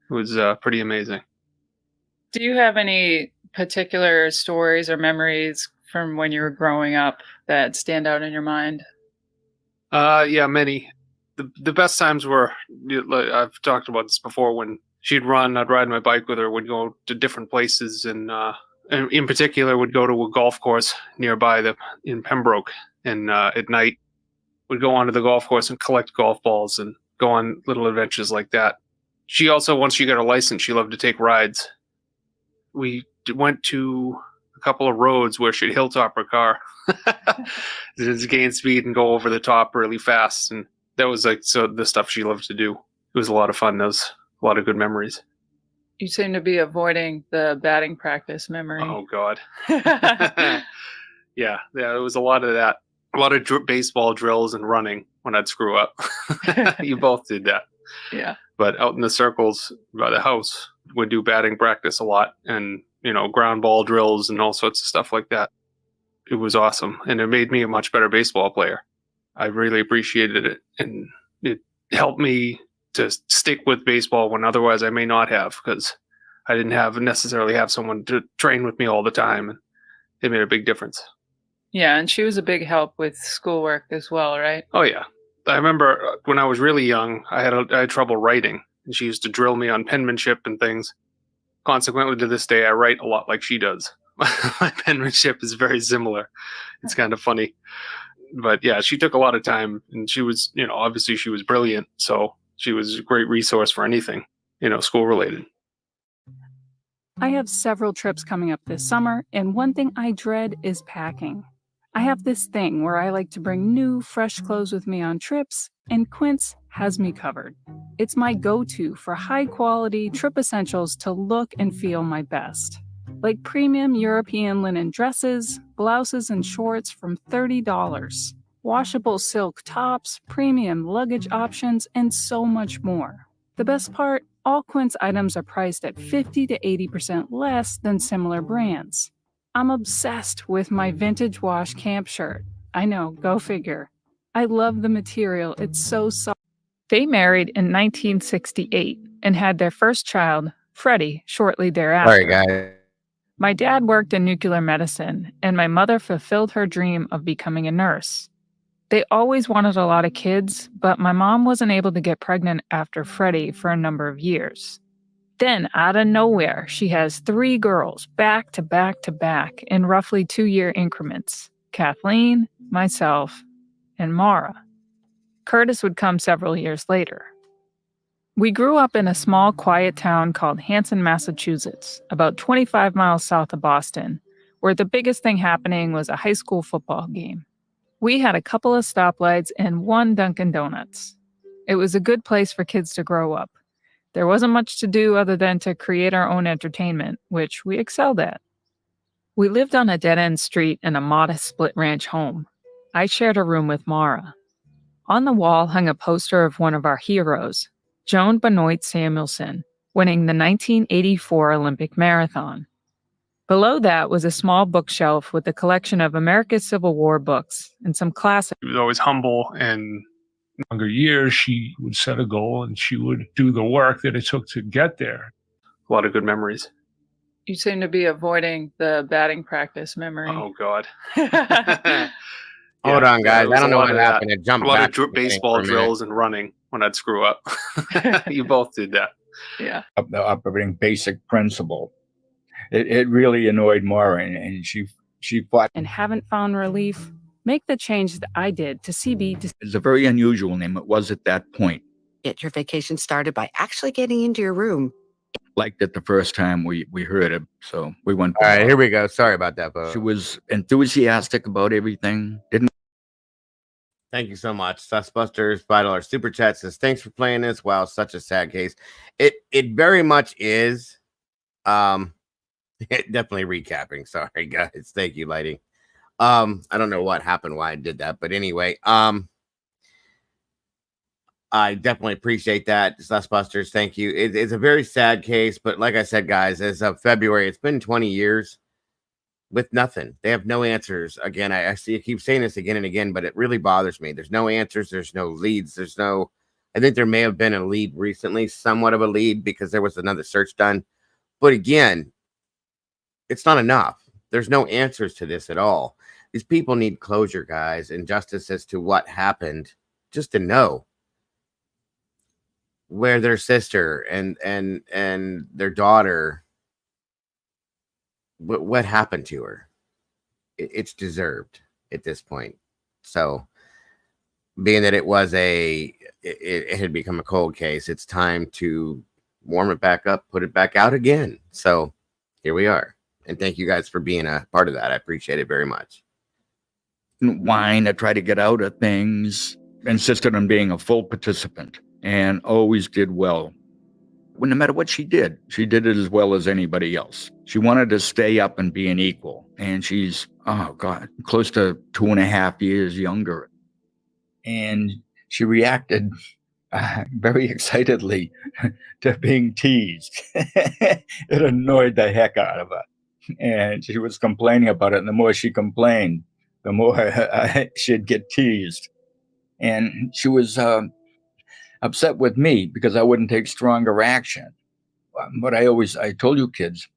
It was pretty amazing. Do you have any particular stories or memories from when you were growing up that stand out in your mind? Yeah, many. The best times were, I've talked about this before, when she'd run, I'd ride my bike with her, would go to different places, and in particular would go to a golf course nearby in Pembroke, and at night would go onto the golf course and collect golf balls and go on little adventures like that. She also, once she got her license, she loved to take rides. We went to a couple of roads where she'd hilltop her car, just gain speed and go over the top really fast. And that was the stuff she loved to do. It was a lot of fun. There was a lot of good memories. You seem to be avoiding the batting practice memory. Oh, God. Yeah, it was a lot of that. A lot of baseball drills and running when I'd screw up. You both did that. Yeah. But out in the circles by the house, we'd do batting practice a lot, and, ground ball drills and all sorts of stuff like that. It was awesome. And it made me a much better baseball player. I really appreciated it. And it helped me to stick with baseball when otherwise I may not have, because I didn't necessarily have someone to train with me all the time. And it made a big difference. Yeah, and she was a big help with schoolwork as well, right? Oh, yeah. I remember when I was really young, I had trouble writing, and she used to drill me on penmanship and things. Consequently, to this day, I write a lot like she does. My penmanship is very similar. It's kind of funny. But yeah, she took a lot of time, and she was, obviously she was brilliant. So she was a great resource for anything, school related. I have several trips coming up this summer, and one thing I dread is packing. I have this thing where I like to bring new, fresh clothes with me on trips, and Quince has me covered. It's my go-to for high-quality trip essentials to look and feel my best. Like premium European linen dresses, blouses, and shorts from $30, washable silk tops, premium luggage options, and so much more. The best part, all Quince items are priced at 50 to 80% less than similar brands. I'm obsessed with my vintage wash camp shirt. I know, go figure. I love the material, it's so soft. They married in 1968 and had their first child, Freddie, shortly thereafter. Sorry, guys. My dad worked in nuclear medicine, and my mother fulfilled her dream of becoming a nurse. They always wanted a lot of kids, but my mom wasn't able to get pregnant after Freddie for a number of years. Then, out of nowhere, she has 3 girls back to back to back in roughly 2-year increments: Kathleen, myself, and Maura. Curtis would come several years later. We grew up in a small, quiet town called Hansen, Massachusetts, about 25 miles south of Boston, where the biggest thing happening was a high school football game. We had a couple of stoplights and 1 Dunkin' Donuts. It was a good place for kids to grow up. There wasn't much to do other than to create our own entertainment, which we excelled at. We lived on a dead-end street in a modest split ranch home. I shared a room with Maura. On the wall hung a poster of one of our heroes, Joan Benoit Samuelson, winning the 1984 Olympic marathon. Below that was a small bookshelf with a collection of America's Civil War books and some classics. She was always humble, and In younger years, she would set a goal and she would do the work that it took to get there. a lot of good memories. You seem to be avoiding the batting practice memory. Oh, God. Hold on, guys. I don't know what happened. It A jumped lot back of to the beginning baseball for a minute. drills and running when I'd screw up. You both did that. Yeah. The operating basic principle. It really annoyed Maura, and she fought. And haven't found relief? Make the change that I did to CB. It's a very unusual name. It was at that point. Get your vacation started by actually getting into your room. Liked it the first time we heard it, so we went. All right, here we go. Sorry about that, but She was enthusiastic about everything. thank you so much. Susbusters, $5 super chat says, thanks for playing this. Wow, such a sad case. It very much is. Definitely recapping. Sorry, guys. Thank you, Lighting. I don't know what happened, why I did that, but anyway, I definitely appreciate that. Susbusters, thank you. It's a very sad case, but like I said, guys, as of February, it's been 20 years with nothing. They have no answers. Again, I keep saying this again and again, but it really bothers me. There's no answers. There's no leads. I think there may have been a lead recently, somewhat of a lead, because there was another search done. But again, it's not enough. There's no answers to this at all. These people need closure, guys, and justice as to what happened, just to know where their sister and their daughter, what happened to her. It's deserved at this point. So being that it had become a cold case, it's time to warm it back up, put it back out again. So here we are. And thank you guys for being a part of that. I appreciate it very much. Whine to try to get out of things. Insisted on being a full participant and always did well. Well, no matter what she did it as well as anybody else. She wanted to stay up and be an equal. And she's, oh God, close to 2.5 years younger. And she reacted very excitedly to being teased. It annoyed the heck out of her. And she was complaining about it. And the more she complained, the more she'd get teased. And she was upset with me because I wouldn't take stronger action. But I told you kids,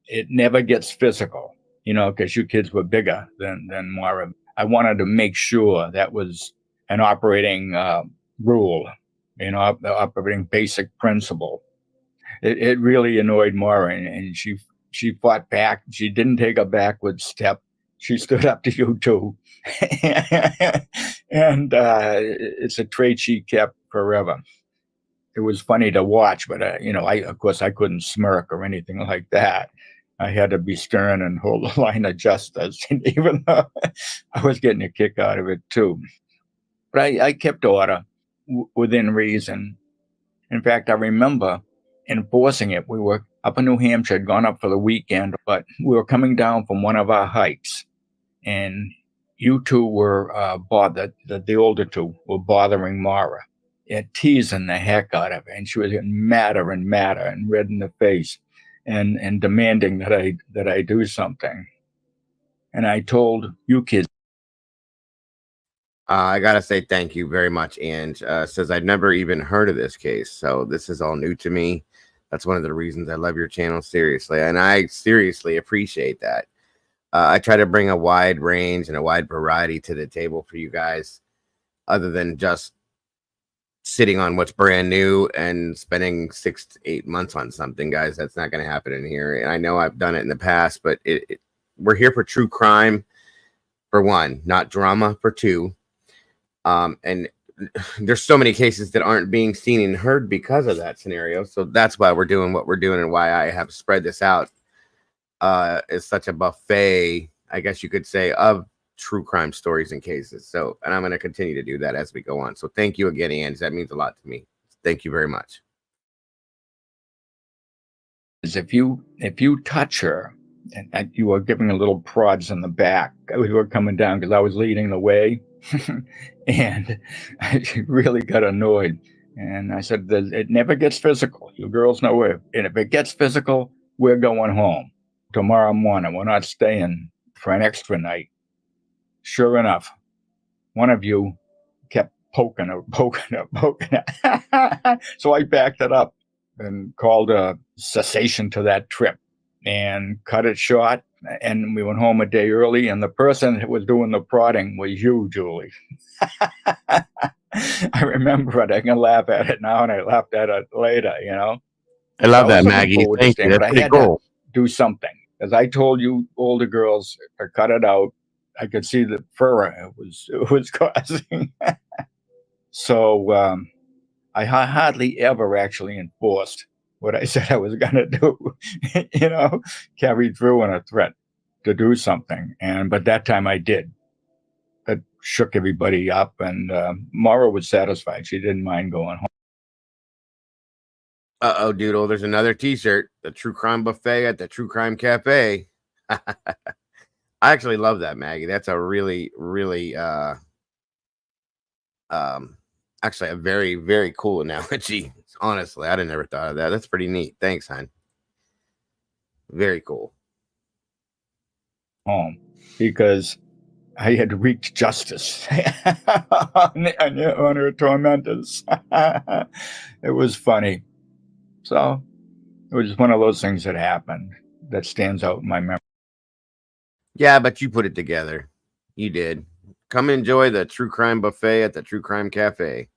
it never gets physical, because you kids were bigger than Maura. I wanted to make sure that was an operating rule, the operating basic principle. It really annoyed Maura, and she fought back. She didn't take a backward step. She stood up to you too. And it's a trait she kept forever. It was funny to watch, but of course I couldn't smirk or anything like that. I had to be stern and hold the line of justice, even though I was getting a kick out of it too. But I kept order within reason. In fact, I remember enforcing it. We were up in New Hampshire, had gone up for the weekend, but we were coming down from one of our hikes, and you two were the older two were bothering Maura, teasing the heck out of her, and she was getting madder and madder and red in the face, and demanding that I do something. And I told you kids. I gotta say thank you very much. And says I'd never even heard of this case, so this is all new to me. That's one of the reasons I love your channel, seriously, and I seriously appreciate that. I try to bring a wide range and a wide variety to the table for you guys, other than just sitting on what's brand new and spending 6 to 8 months on something, guys. That's not going to happen in here. And I know I've done it in the past, but we're here for true crime, for one, not drama, for two. And there's so many cases that aren't being seen and heard because of that scenario. So that's why we're doing what we're doing, and why I have spread this out as such a buffet, I guess you could say, of true crime stories and cases. So, and I'm going to continue to do that as we go on. So thank you again, Ange. That means a lot to me. Thank you very much. If you touch her, and you were giving a little prods in the back, we were coming down because I was leading the way. And she really got annoyed And I said, it never gets physical. You girls know it. And if it gets physical, we're going home tomorrow morning. We're not staying for an extra night. Sure enough, one of you kept poking her. So I backed it up and called a cessation to that trip and cut it short. And we went home a day early, and the person that was doing the prodding was you, Julie. I remember it. I can laugh at it now, and I laughed at it later, you know. I love that, Maggie. Thank you. That's pretty cool. Do something. As I told you older girls to cut it out, I could see the furor it was causing. So I hardly ever actually enforced what I said I was going to do, you know, carried through on a threat to do something. But that time I did. It shook everybody up, and Maura was satisfied. She didn't mind going home. Uh-oh, Doodle, there's another t-shirt, the True Crime Buffet at the True Crime Cafe. I actually love that, Maggie. That's a really, really, actually a very, very cool analogy. Honestly, I'd have never thought of that. That's pretty neat. Thanks, hon. Very cool. Home, because I had wreaked justice on her tormentors. It was funny. So it was one of those things that happened that stands out in my memory. Yeah, but you put it together. You did. Come enjoy the True Crime Buffet at the True Crime Cafe.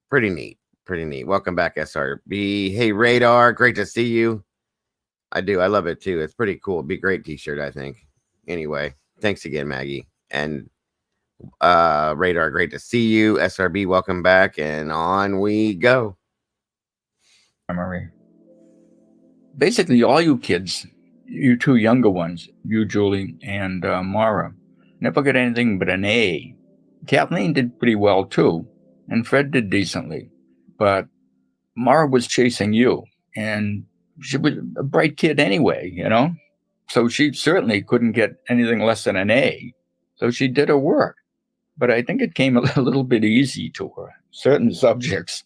Pretty neat. Pretty neat. Welcome back, SRB. Hey, Radar. Great to see you. I do. I love it, too. It's pretty cool. It'd be a great t-shirt, I think. Anyway, thanks again, Maggie. And Radar, great to see you. SRB, welcome back. And on we go. Murray. Basically, all you kids, you two younger ones, you, Julie, and Maura, never got anything but an A. Kathleen did pretty well, too, and Fred did decently. But Maura was chasing you, and she was a bright kid anyway, you know? So she certainly couldn't get anything less than an A. So she did her work. But I think it came a little bit easy to her, certain subjects.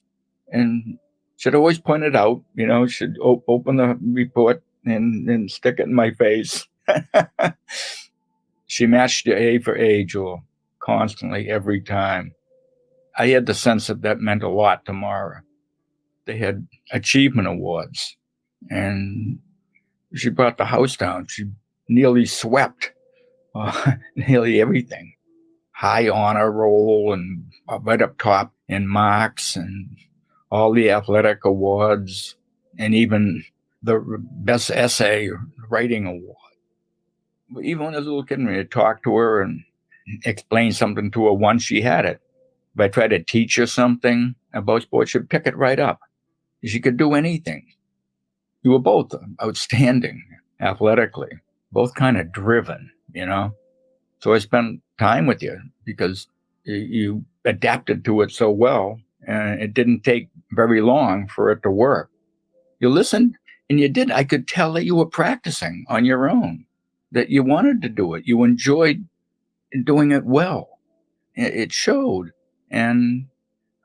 And she'd always point it out, you know, she'd open the report and stick it in my face. She matched the A for age or constantly every time. I had the sense that meant a lot to Maura. They had achievement awards, and she brought the house down. She nearly swept nearly everything. High honor roll and right up top in marks and all the athletic awards and even the best essay writing award. Even when I was a little kid, when I talked to her and explained something to her once, she had it. If I tried to teach her something about sports, she'd pick it right up. She could do anything. You were both outstanding athletically, both kind of driven, you know. So I spent time with you because you adapted to it so well, and it didn't take very long for it to work. You listened, and you did. I could tell that you were practicing on your own, that you wanted to do it. You enjoyed doing it well. It showed. And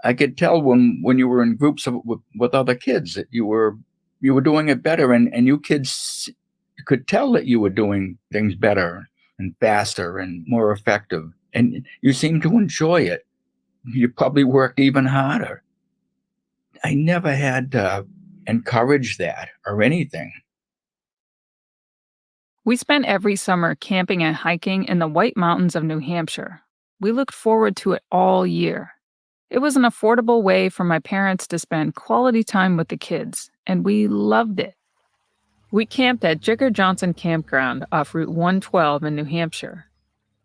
I could tell when you were in groups with other kids that you were doing it better, and you kids could tell that you were doing things better and faster and more effective, and you seemed to enjoy it. You probably worked even harder. I never had to encourage that or anything. We spent every summer camping and hiking in the White Mountains of New Hampshire. We looked forward to it all year. It was an affordable way for my parents to spend quality time with the kids, and we loved it. We camped at Jigger Johnson Campground off Route 112 in New Hampshire.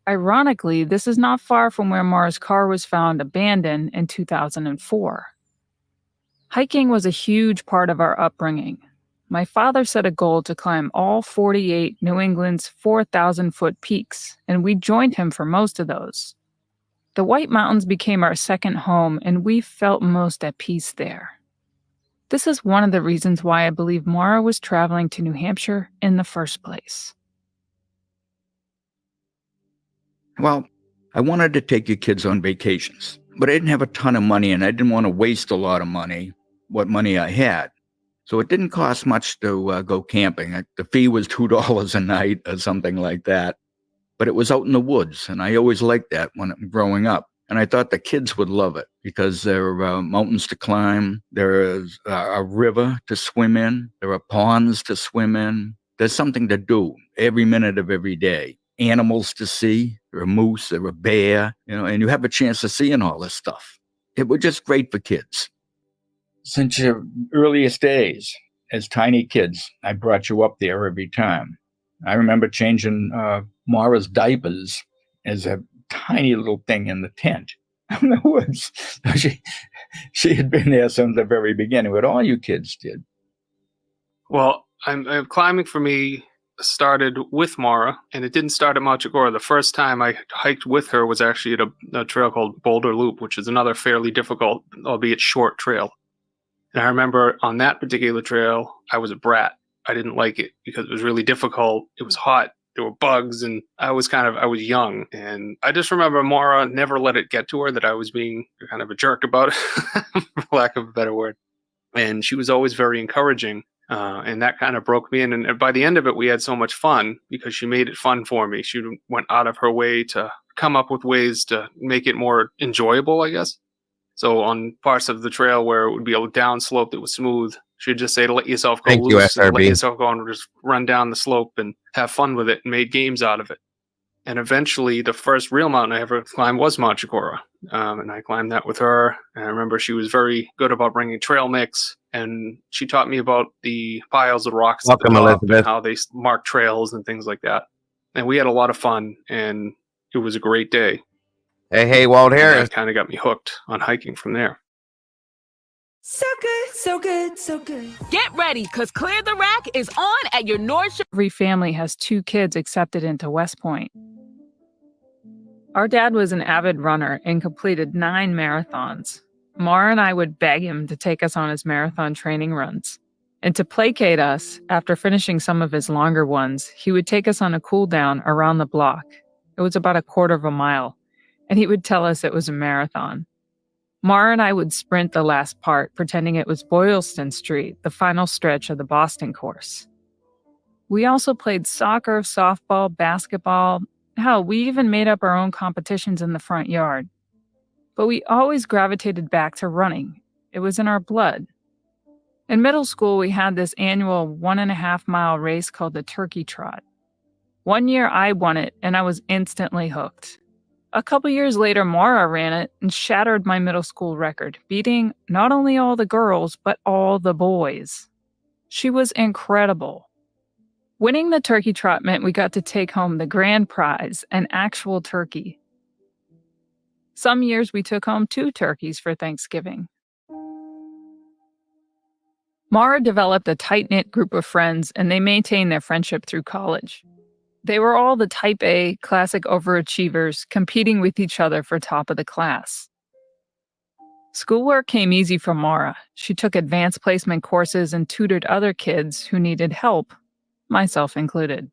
Ironically, this is not far from where Maura's car was found abandoned in 2004. Hiking was a huge part of our upbringing. My father set a goal to climb all 48 New England's 4,000-foot peaks, and we joined him for most of those. The White Mountains became our second home, and we felt most at peace there. This is one of the reasons why I believe Maura was traveling to New Hampshire in the first place. Well, I wanted to take you kids on vacations, but I didn't have a ton of money, and I didn't want to waste a lot of money, what money I had. So it didn't cost much to go camping. The fee was $2 a night or something like that. But it was out in the woods, and I always liked that when growing up. And I thought the kids would love it because there are mountains to climb, there is a river to swim in, there are ponds to swim in. There's something to do every minute of every day. Animals to see, there are moose, there are bear, and you have a chance of seeing all this stuff. It was just great for kids. Since your earliest days, as tiny kids, I brought you up there every time. I remember changing Maura's diapers as a tiny little thing in the tent in the woods. She had been there since the very beginning, what all you kids did. Well, I'm climbing for me started with Maura, and it didn't start at Mount Chagora. The first time I hiked with her was actually at a trail called Boulder Loop, which is another fairly difficult, albeit short trail. And I remember on that particular trail, I was a brat. I didn't like it because it was really difficult. It was hot. There were bugs, and I was young. And I just remember Maura never let it get to her that I was being kind of a jerk about it, for lack of a better word. And she was always very encouraging. And that kind of broke me in. And by the end of it, we had so much fun because she made it fun for me. She went out of her way to come up with ways to make it more enjoyable, I guess. So on parts of the trail where it would be a downslope that was smooth, she'd just say to let yourself go loose, and let yourself go and just run down the slope and have fun with it, and made games out of it. And eventually, the first real mountain I ever climbed was Mount Chagora. And I climbed that with her. And I remember she was very good about bringing trail mix. And she taught me about the piles of rocks at the top, Elizabeth, and how they mark trails and things like that. And we had a lot of fun, and it was a great day. Hey, Walt Harris. That kind of got me hooked on hiking from there. So good, so good, so good. Get ready, because Clear the Rack is on at your North Shore. Every family has 2 kids accepted into West Point. Our dad was an avid runner and completed 9 marathons. Maura and I would beg him to take us on his marathon training runs. And to placate us, after finishing some of his longer ones, he would take us on a cool down around the block. It was about a quarter of a mile, and he would tell us it was a marathon. Maura and I would sprint the last part, pretending it was Boylston Street, the final stretch of the Boston course. We also played soccer, softball, basketball. Hell, we even made up our own competitions in the front yard. But we always gravitated back to running. It was in our blood. In middle school, we had this annual 1.5-mile race called the Turkey Trot. One year I won it, and I was instantly hooked. A couple years later, Maura ran it and shattered my middle school record, beating not only all the girls, but all the boys. She was incredible. Winning the Turkey Trot meant we got to take home the grand prize, an actual turkey. Some years we took home 2 turkeys for Thanksgiving. Maura developed a tight-knit group of friends, and they maintained their friendship through college. They were all the type A, classic overachievers, competing with each other for top of the class. Schoolwork came easy for Maura. She took advanced placement courses and tutored other kids who needed help, myself included.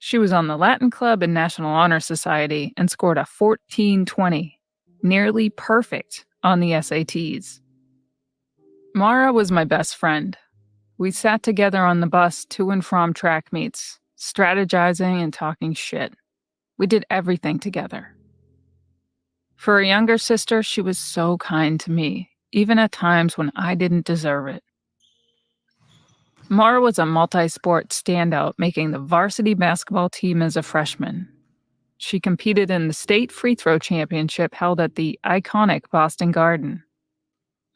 She was on the Latin Club and National Honor Society and scored a 1420, nearly perfect on the SATs. Maura was my best friend. We sat together on the bus to and from track meets, strategizing and talking shit. We did everything together. For a younger sister, she was so kind to me, even at times when I didn't deserve it. Maura was a multi-sport standout, making the varsity basketball team as a freshman. She competed in the state free throw championship held at the iconic Boston Garden.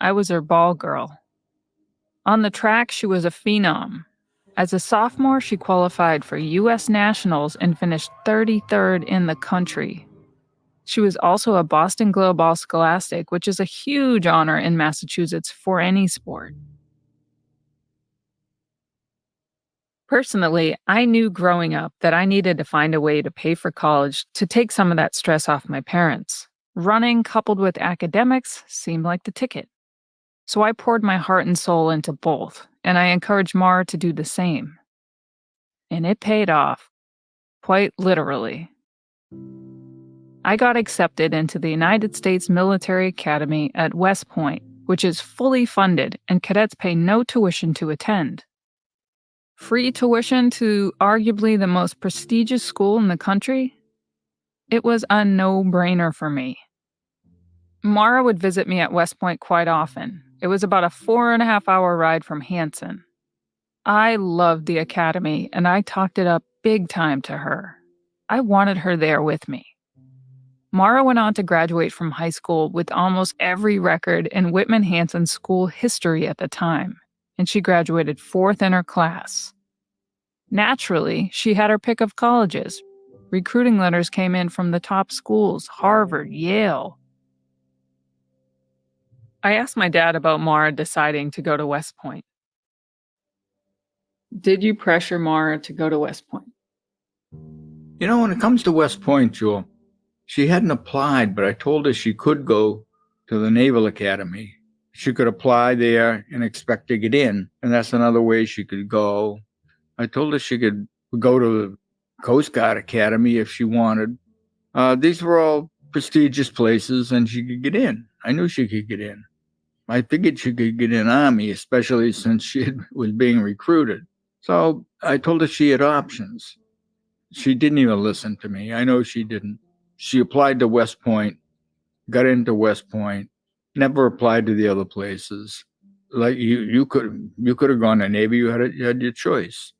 I was her ball girl. On the track, she was a phenom. As a sophomore, she qualified for U.S. Nationals and finished 33rd in the country. She was also a Boston Globe All-Scholastic, which is a huge honor in Massachusetts for any sport. Personally, I knew growing up that I needed to find a way to pay for college to take some of that stress off my parents. Running coupled with academics seemed like the ticket. So I poured my heart and soul into both, and I encouraged Maura to do the same. And it paid off, quite literally. I got accepted into the United States Military Academy at West Point, which is fully funded and cadets pay no tuition to attend. Free tuition to arguably the most prestigious school in the country? It was a no-brainer for me. Maura would visit me at West Point quite often. It was about a 4.5-hour ride from Hansen. I loved the academy, and I talked it up big time to her. I wanted her there with me. Maura went on to graduate from high school with almost every record in Whitman Hansen's school history at the time, and she graduated 4th in her class. Naturally, she had her pick of colleges. Recruiting letters came in from the top schools, Harvard, Yale. I asked my dad about Maura deciding to go to West Point. Did you pressure Maura to go to West Point? You know, when it comes to West Point, Jewel, she hadn't applied, but I told her she could go to the Naval Academy. She could apply there and expect to get in, and that's another way she could go. I told her she could go to the Coast Guard Academy if she wanted. These were all prestigious places, and she could get in. I knew she could get in. I figured she could get in Army, especially since she was being recruited. So I told her she had options. She didn't even listen to me. I know she didn't. She applied to West Point, got into West Point, never applied to the other places. Like you could have gone to Navy. You had your choice.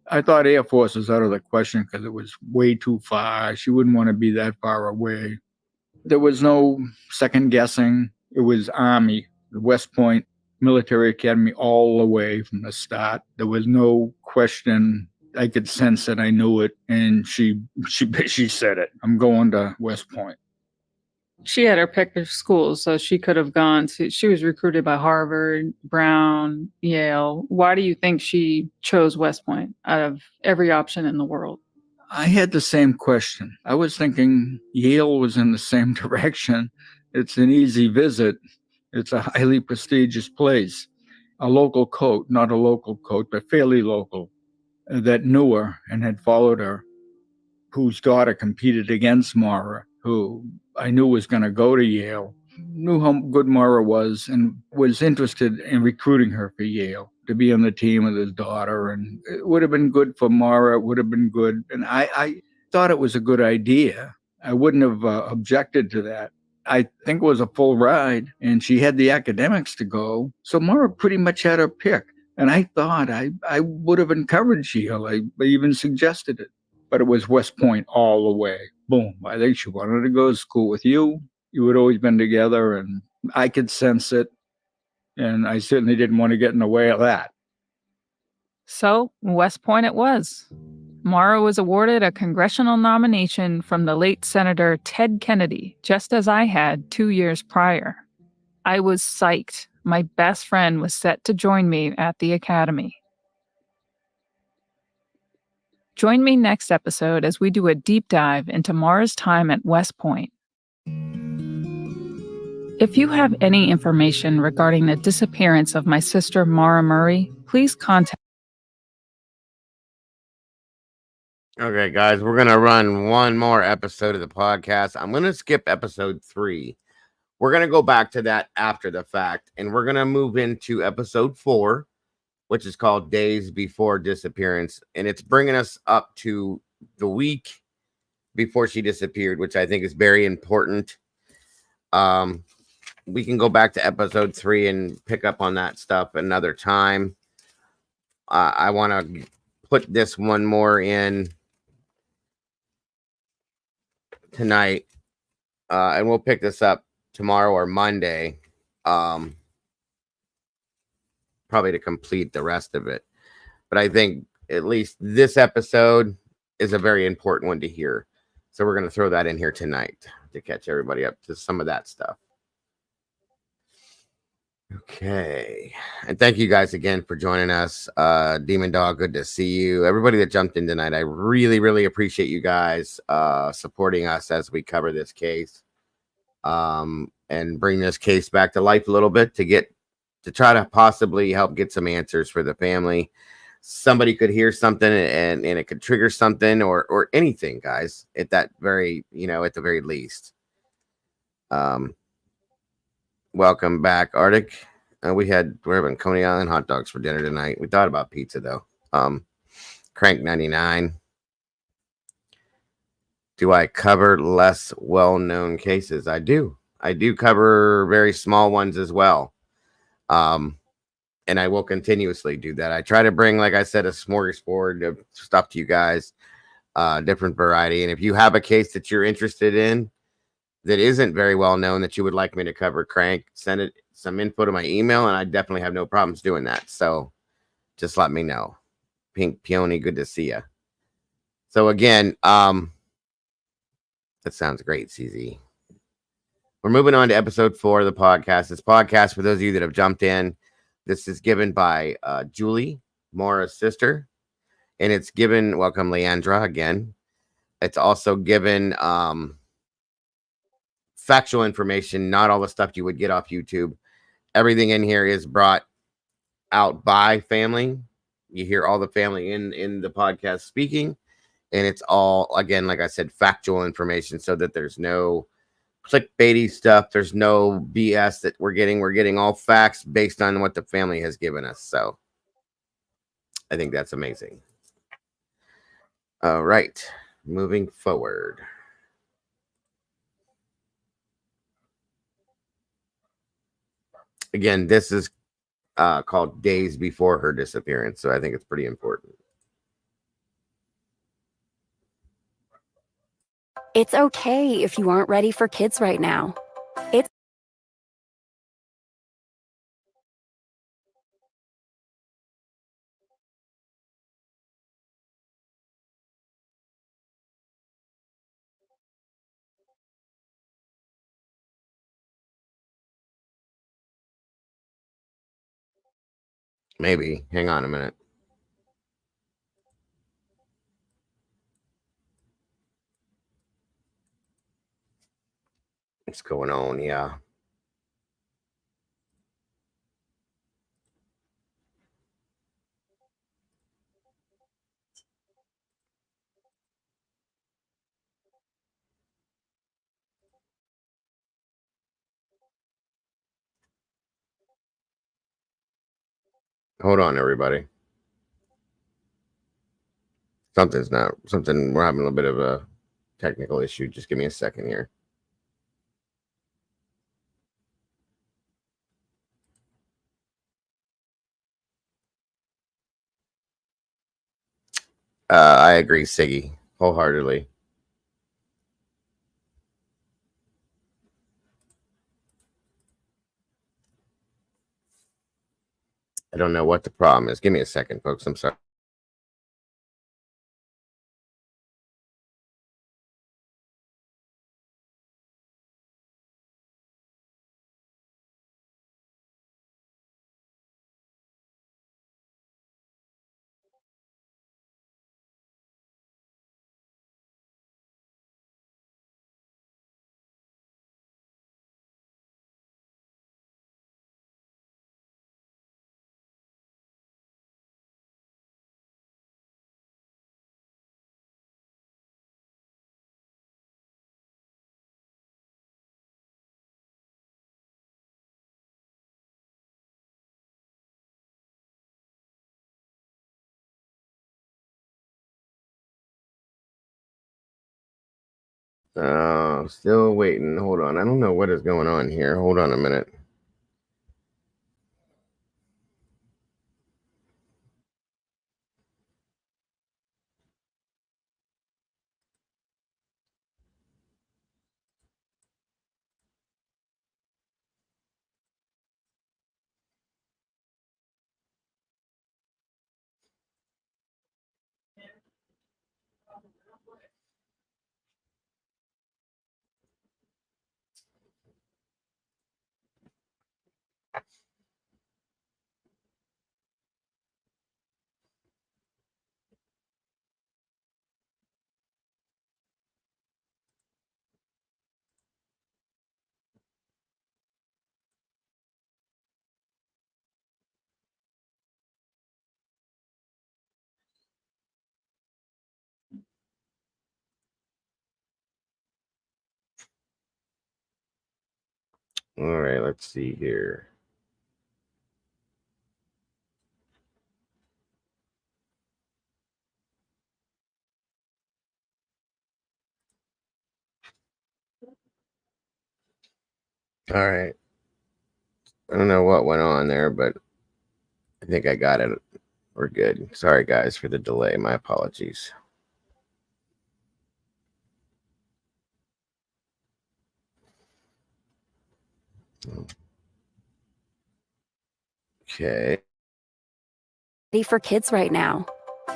I thought Air Force was out of the question because it was way too far. She wouldn't want to be that far away. There was no second guessing. It was Army, the West Point Military Academy all the way from the start. There was no question. I could sense it. I knew it. And she said it. I'm going to West Point. She had her pick of schools, so she could have gone to, she was recruited by Harvard, Brown, Yale. Why do you think she chose West Point out of every option in the world? I had the same question. I was thinking Yale was in the same direction. It's an easy visit. It's a highly prestigious place. A local coach, not a local coach, but fairly local, that knew her and had followed her, whose daughter competed against Maura, who I knew was going to go to Yale, knew how good Maura was and was interested in recruiting her for Yale to be on the team with his daughter. And it would have been good for Maura. It would have been good. And I thought it was a good idea. I wouldn't have objected to that. I think it was a full ride, and she had the academics to go. So Maura pretty much had her pick. And I thought I would have encouraged Yale. I even suggested it. But it was West Point all the way. Boom. I think she wanted to go to school with you. You had always been together, and I could sense it. And I certainly didn't want to get in the way of that. So, West Point it was. Maura was awarded a congressional nomination from the late Senator Ted Kennedy, just as I had 2 years prior. I was psyched. My best friend was set to join me at the academy. Join me next episode as we do a deep dive into Maura's time at West Point. If you have any information regarding the disappearance of my sister Maura Murry, please contact. Okay, guys, we're going to run one more episode of the podcast. I'm going to skip episode 3. We're going to go back to that after the fact, and we're going to move into episode 4, which is called Days Before Disappearance. And it's bringing us up to the week before she disappeared, which I think is very important. We can go back to episode 3 and pick up on that stuff another time. I want to put this one more in tonight, and we'll pick this up tomorrow or Monday, probably to complete the rest of it. But I think at least this episode is a very important one to hear. So we're going to throw that in here tonight to catch everybody up to some of that stuff. Okay. And thank you guys again for joining us. Demon Dog, good to see you. Everybody that jumped in tonight, I really, really appreciate you guys supporting us as we cover this case and bring this case back to life a little bit to try to possibly help get some answers for the family. somebody could hear something and it could trigger something or anything, guys, at that very, at the very least. Welcome back, Arctic. We're having Coney Island hot dogs for dinner tonight. We thought about pizza though. Crank 99. Do I cover less well-known cases? I do cover very small ones as well. And I will continuously do that. I try to bring, like I said, a smorgasbord of stuff to you guys, different variety. And if you have a case that you're interested in that isn't very well known that you would like me to cover, Crank, send it some info to my email, and I definitely have no problems doing that. So just let me know. Pink Peony, good to see you. So again, that sounds great, CZ. We're moving on to episode 4 of the podcast. This podcast, for those of you that have jumped in, this is given by Julie, Maura's sister, and it's given, welcome Leandra again. It's also given factual information, not all the stuff you would get off YouTube. Everything in here is brought out by family. You hear all the family in the podcast speaking, and it's all, again, like I said, factual information, so that there's no clickbaity stuff. There's no BS that we're getting. We're getting all facts based on what the family has given us. So I think that's amazing. All right, moving forward. Again, this is called Days Before Her Disappearance, so I think it's pretty important. It's okay if you aren't ready for kids right now. It's Maybe. Hang on a minute. What's going on? Yeah. Hold on, everybody. We're having a little bit of a technical issue. Just give me a second here. I agree, Siggy, wholeheartedly. I don't know what the problem is. Give me a second, folks. I'm sorry. Still waiting. Hold on. I don't know what is going on here. Hold on a minute. All right, let's see here. All right. I don't know what went on there, but I think I got it. We're good. Sorry, guys, for the delay. My apologies. Okay. For kids right now.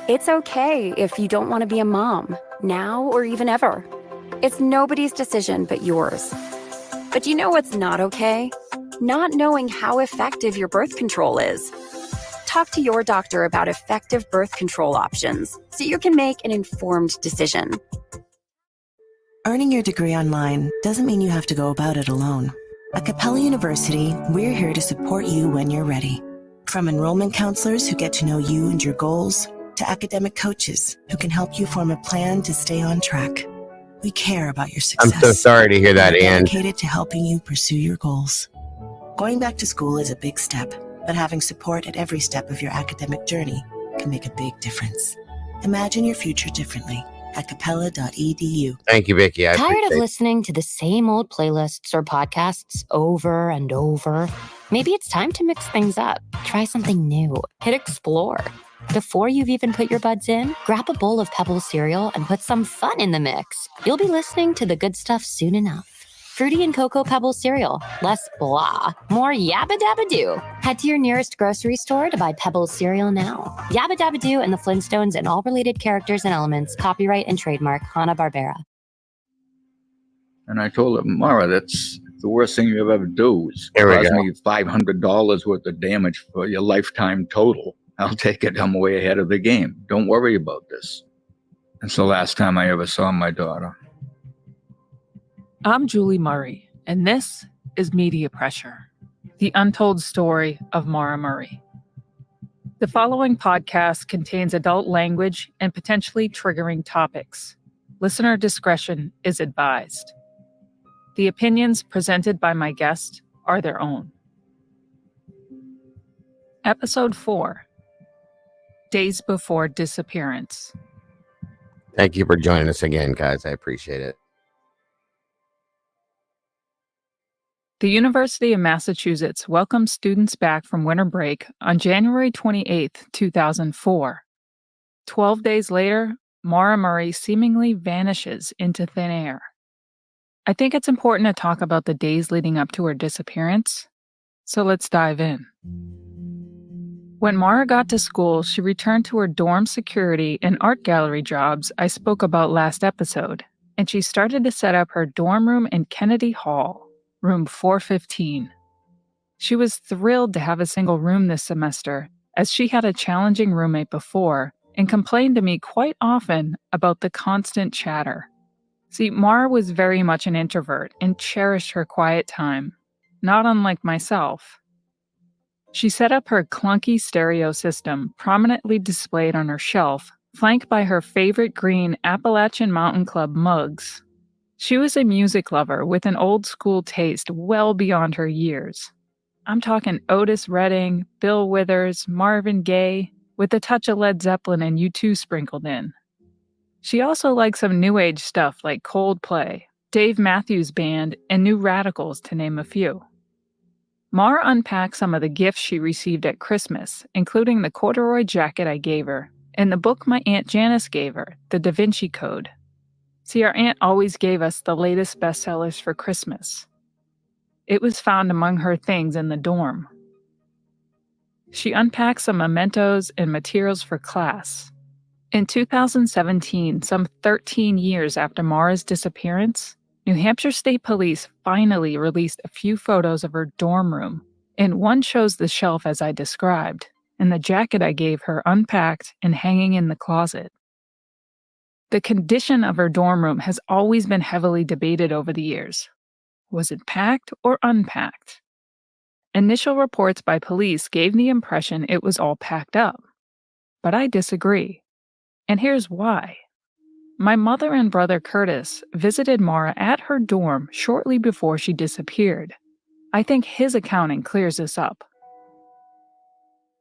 It's okay if you don't want to be a mom, now or even ever. It's nobody's decision but yours. But you know what's not okay? Not knowing how effective your birth control is. Talk to your doctor about effective birth control options so you can make an informed decision. Earning your degree online doesn't mean you have to go about it alone. At Capella University, we're here to support you when you're ready. From enrollment counselors who get to know you and your goals, to academic coaches who can help you form a plan to stay on track. We care about your success. I'm so sorry to hear that, Anne. We're dedicated to helping you pursue your goals. Going back to school is a big step, but having support at every step of your academic journey can make a big difference. Imagine your future differently at capella.edu. Thank you, Vicky. I Tired of appreciate it. listening to the same old playlists or podcasts over and over? Maybe it's time to mix things up. Try something new. Hit explore. Before you've even put your buds in, grab a bowl of Pebble cereal and put some fun in the mix. You'll be listening to the good stuff soon enough. Fruity and Cocoa Pebble cereal. Less blah, more yabba dabba doo. Head to your nearest grocery store to buy Pebbles cereal now. Yabba dabba doo and the Flintstones and all related characters and elements. Copyright and trademark Hanna-Barbera. And I told her, Maura, that's the worst thing you'll ever do is Here we cause go. me $500 worth of damage for your lifetime total. I'll take it. I'm way ahead of the game. Don't worry about this. It's the last time I ever saw my daughter. I'm Julie Murray, and this is Media Pressure, the untold story of Maura Murray. The following podcast contains adult language and potentially triggering topics. Listener discretion is advised. The opinions presented by my guest are their own. Episode 4, Days Before Disappearance. Thank you for joining us again, guys. I appreciate it. The University of Massachusetts welcomed students back from winter break on January 28, 2004. 12 days later, Maura Murray seemingly vanishes into thin air. I think it's important to talk about the days leading up to her disappearance, so let's dive in. When Maura got to school, she returned to her dorm security and art gallery jobs I spoke about last episode, and she started to set up her dorm room in Kennedy Hall, room 415. She was thrilled to have a single room this semester, as she had a challenging roommate before and complained to me quite often about the constant chatter. See, Maura was very much an introvert and cherished her quiet time, not unlike myself. She set up her clunky stereo system prominently displayed on her shelf, flanked by her favorite green Appalachian Mountain Club mugs. She was a music lover with an old-school taste well beyond her years. I'm talking Otis Redding, Bill Withers, Marvin Gaye, with a touch of Led Zeppelin and U2 sprinkled in. She also liked some new age stuff like Coldplay, Dave Matthews Band, and New Radicals, to name a few. Maura unpacked some of the gifts she received at Christmas, including the corduroy jacket I gave her, and the book my Aunt Janice gave her, The Da Vinci Code. See, our aunt always gave us the latest bestsellers for Christmas. It was found among her things in the dorm. She unpacked some mementos and materials for class. In 2017, some 13 years after Maura's disappearance, New Hampshire State Police finally released a few photos of her dorm room, and one shows the shelf as I described, and the jacket I gave her unpacked and hanging in the closet. The condition of her dorm room has always been heavily debated over the years. Was it packed or unpacked? Initial reports by police gave the impression it was all packed up. But I disagree. And here's why. My mother and brother Curtis visited Maura at her dorm shortly before she disappeared. I think his accounting clears this up.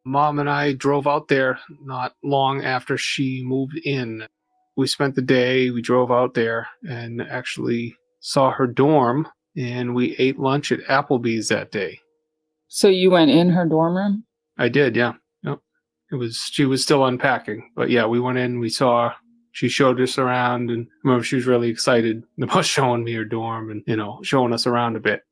Mom and I drove out there not long after she moved in. We spent the day, we drove out there and actually saw her dorm, and we ate lunch at Applebee's that day. So you went in her dorm room? I did, yeah. Yep. She was still unpacking, but yeah, we went in, we saw her. She showed us around, and I remember she was really excited about showing me her dorm and, showing us around a bit.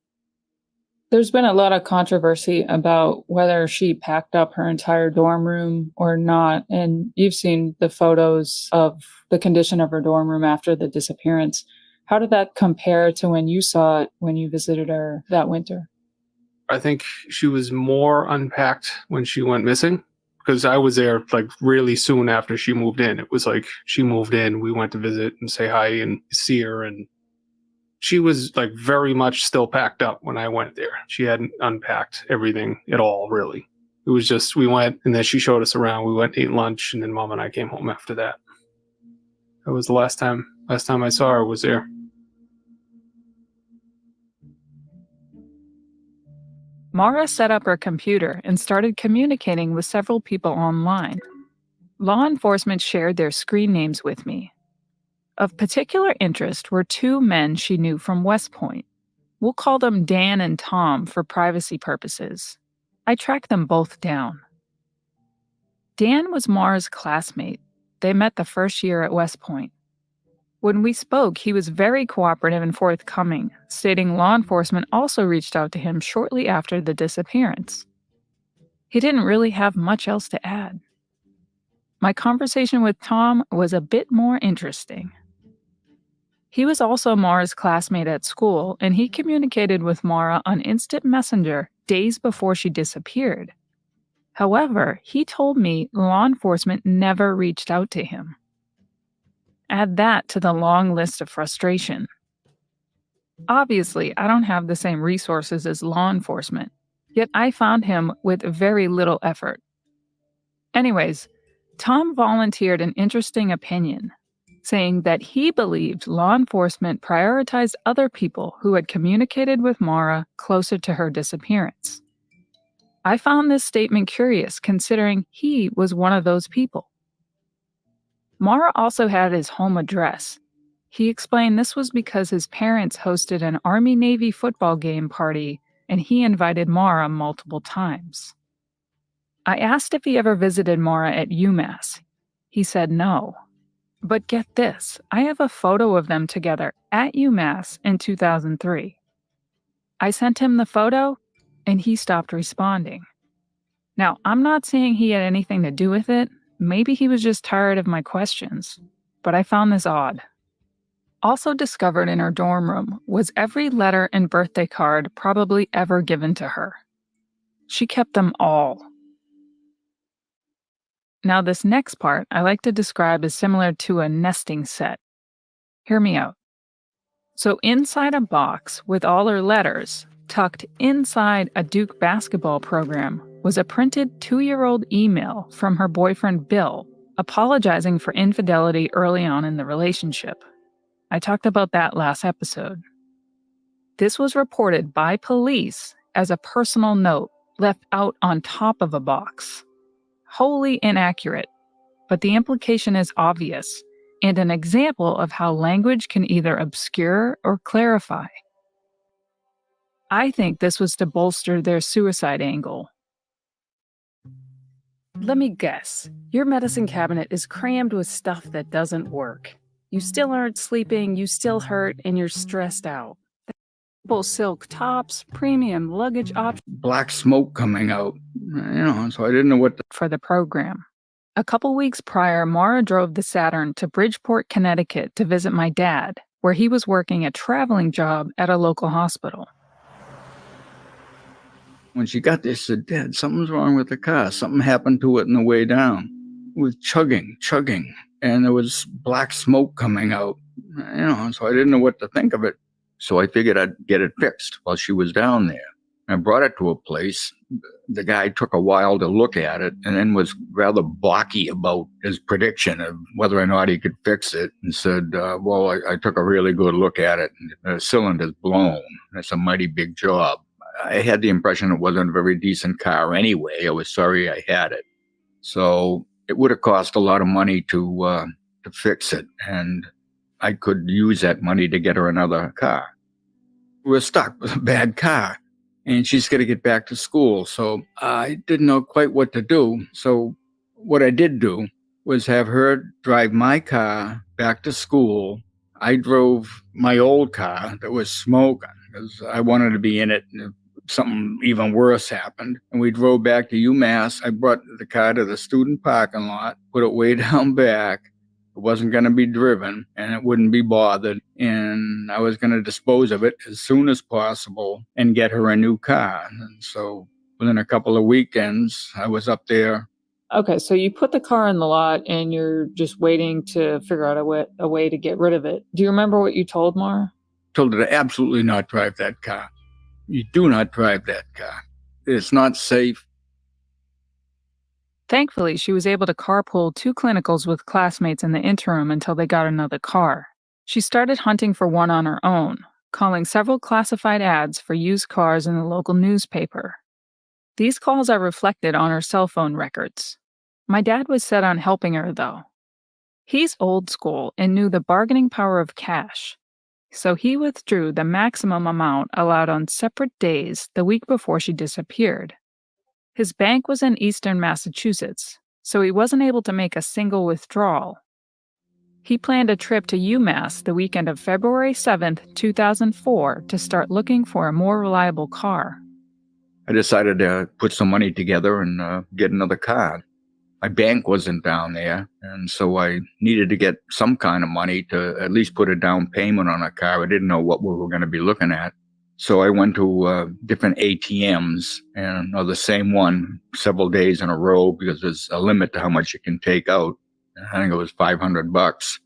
There's been a lot of controversy about whether she packed up her entire dorm room or not. And you've seen the photos of the condition of her dorm room after the disappearance. How did that compare to when you saw it when you visited her that winter? I think she was more unpacked when she went missing, because I was there like really soon after she moved in. It was like she moved in, we went to visit and say hi and see her, and she was like very much still packed up when I went there. She hadn't unpacked everything at all, really. It was just, we went and then she showed us around. We went, ate lunch, and then Mom and I came home after that. That was the last time I saw her was there. Maura set up her computer and started communicating with several people online. Law enforcement shared their screen names with me. Of particular interest were two men she knew from West Point. We'll call them Dan and Tom for privacy purposes. I tracked them both down. Dan was Maura's classmate. They met the first year at West Point. When we spoke, he was very cooperative and forthcoming, stating law enforcement also reached out to him shortly after the disappearance. He didn't really have much else to add. My conversation with Tom was a bit more interesting. He was also Maura's classmate at school, and he communicated with Maura on Instant Messenger days before she disappeared. However, he told me law enforcement never reached out to him. Add that to the long list of frustration. Obviously, I don't have the same resources as law enforcement, yet I found him with very little effort. Anyways, Tom volunteered an interesting opinion, saying that he believed law enforcement prioritized other people who had communicated with Maura closer to her disappearance. I found this statement curious, considering he was one of those people. Maura also had his home address. He explained this was because his parents hosted an Army-Navy football game party, and he invited Maura multiple times. I asked if he ever visited Maura at UMass. He said no. But get this, I have a photo of them together at UMass in 2003. I sent him the photo, and he stopped responding. Now, I'm not saying he had anything to do with it. Maybe he was just tired of my questions, but I found this odd. Also discovered in her dorm room was every letter and birthday card probably ever given to her. She kept them all. Now, this next part I like to describe as similar to a nesting set. Hear me out. So inside a box with all her letters, tucked inside a Duke basketball program, was a printed 2-year-old email from her boyfriend Bill, apologizing for infidelity early on in the relationship. I talked about that last episode. This was reported by police as a personal note left out on top of a box. Wholly inaccurate, but the implication is obvious, and an example of how language can either obscure or clarify. I think this was to bolster their suicide angle. Let me guess, your medicine cabinet is crammed with stuff that doesn't work. You still aren't sleeping, you still hurt, and you're stressed out. Silk tops, premium luggage options. Black smoke coming out, so I didn't know what for the program. A couple weeks prior, Maura drove the Saturn to Bridgeport, Connecticut to visit my dad, where he was working a traveling job at a local hospital. When she got there, she said, "Dad, something's wrong with the car. Something happened to it on the way down." It was chugging, and there was black smoke coming out, so I didn't know what to think of it. So I figured I'd get it fixed while she was down there. I brought it to a place. The guy took a while to look at it and then was rather balky about his prediction of whether or not he could fix it, and said, I took a really good look at it, and the cylinder's blown. That's a mighty big job. I had the impression it wasn't a very decent car anyway. I was sorry I had it. So it would have cost a lot of money to fix it, and I could use that money to get her another car. We're stuck with a bad car, and she's got to get back to school. So I didn't know quite what to do. So what I did do was have her drive my car back to school. I drove my old car that was smoking because I wanted to be in it if something even worse happened. And we drove back to UMass. I brought the car to the student parking lot, put it way down back. It wasn't going to be driven and it wouldn't be bothered. And I was going to dispose of it as soon as possible and get her a new car. And so within a couple of weekends, I was up there. Okay, so you put the car in the lot and you're just waiting to figure out a way to get rid of it. Do you remember what you told Maura? Told her to absolutely not drive that car. You do not drive that car. It's not safe. Thankfully, she was able to carpool 2 clinicals with classmates in the interim until they got another car. She started hunting for one on her own, calling several classified ads for used cars in the local newspaper. These calls are reflected on her cell phone records. My dad was set on helping her, though. He's old school and knew the bargaining power of cash, so he withdrew the maximum amount allowed on separate days the week before she disappeared. His bank was in eastern Massachusetts, so he wasn't able to make a single withdrawal. He planned a trip to UMass the weekend of February 7th, 2004 to start looking for a more reliable car. I decided to put some money together and get another car. My bank wasn't down there, and so I needed to get some kind of money to at least put a down payment on a car. I didn't know what we were going to be looking at. So I went to different ATMs, and the same one several days in a row because there's a limit to how much you can take out. I think it was $500.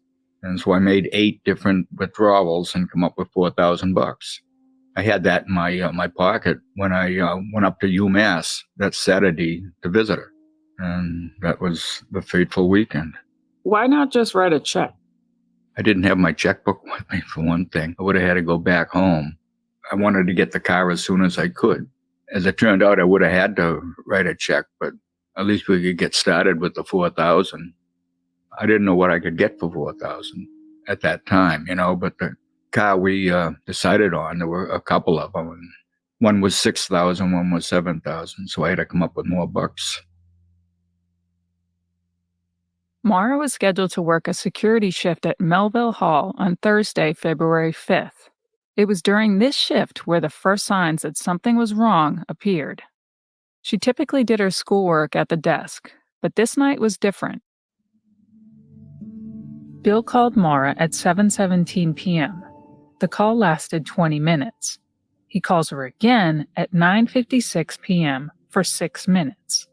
And so I made 8 different withdrawals and come up with $4,000. I had that in my pocket when I went up to UMass that Saturday to visit her. And that was the fateful weekend. Why not just write a check? I didn't have my checkbook with me, for one thing. I would have had to go back home. I wanted to get the car as soon as I could. As it turned out, I would have had to write a check, but at least we could get started with the $4,000. I didn't know what I could get for $4,000 at that time, but the car we decided on, there were a couple of them. And one was $6,000, one was $7,000, so I had to come up with more bucks. Maura was scheduled to work a security shift at Melville Hall on Thursday, February 5th. It was during this shift where the first signs that something was wrong appeared. She typically did her schoolwork at the desk, but this night was different. Bill called Maura at 7:17 p.m. The call lasted 20 minutes. He calls her again at 9:56 p.m. for 6 minutes.